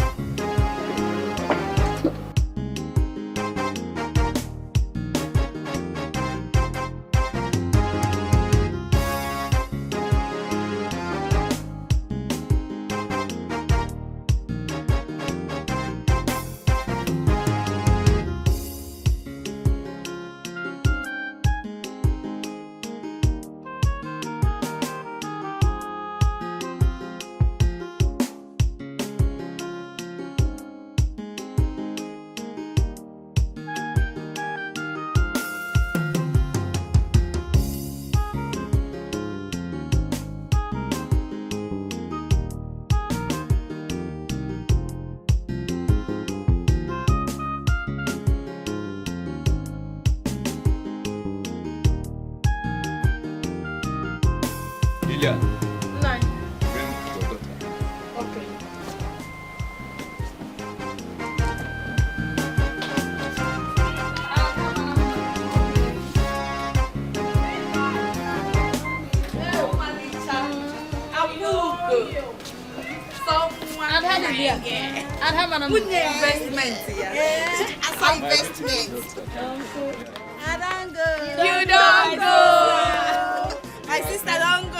Lilia. Nine. Bring your daughter. Okay. You don't go. My sister don't go.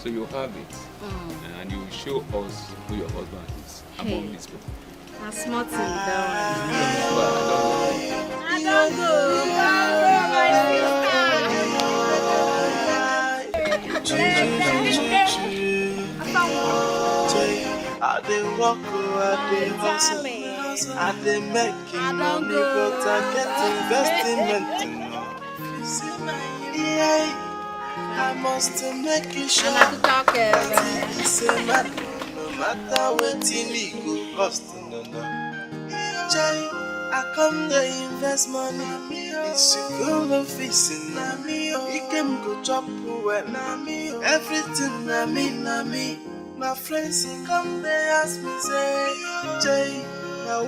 So you have it, and you will show us who your husband is among these people. I'm smart in that I don't go. I didn't walk, I didn't hustle, I didn't make money, but I get investment. I must make you sure that it's a matter, no matter what it cost. I come to invest money. It's a good of facing. He can go chop well. Everything na me. My friends he come they ask me say, Jay, now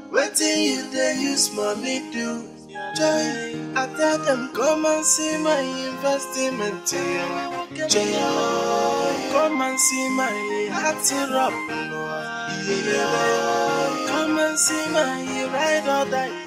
what do you they use money do? Jay, I tell them come and see my investment. Jay, come and see my heart up. Come and see my ride or die.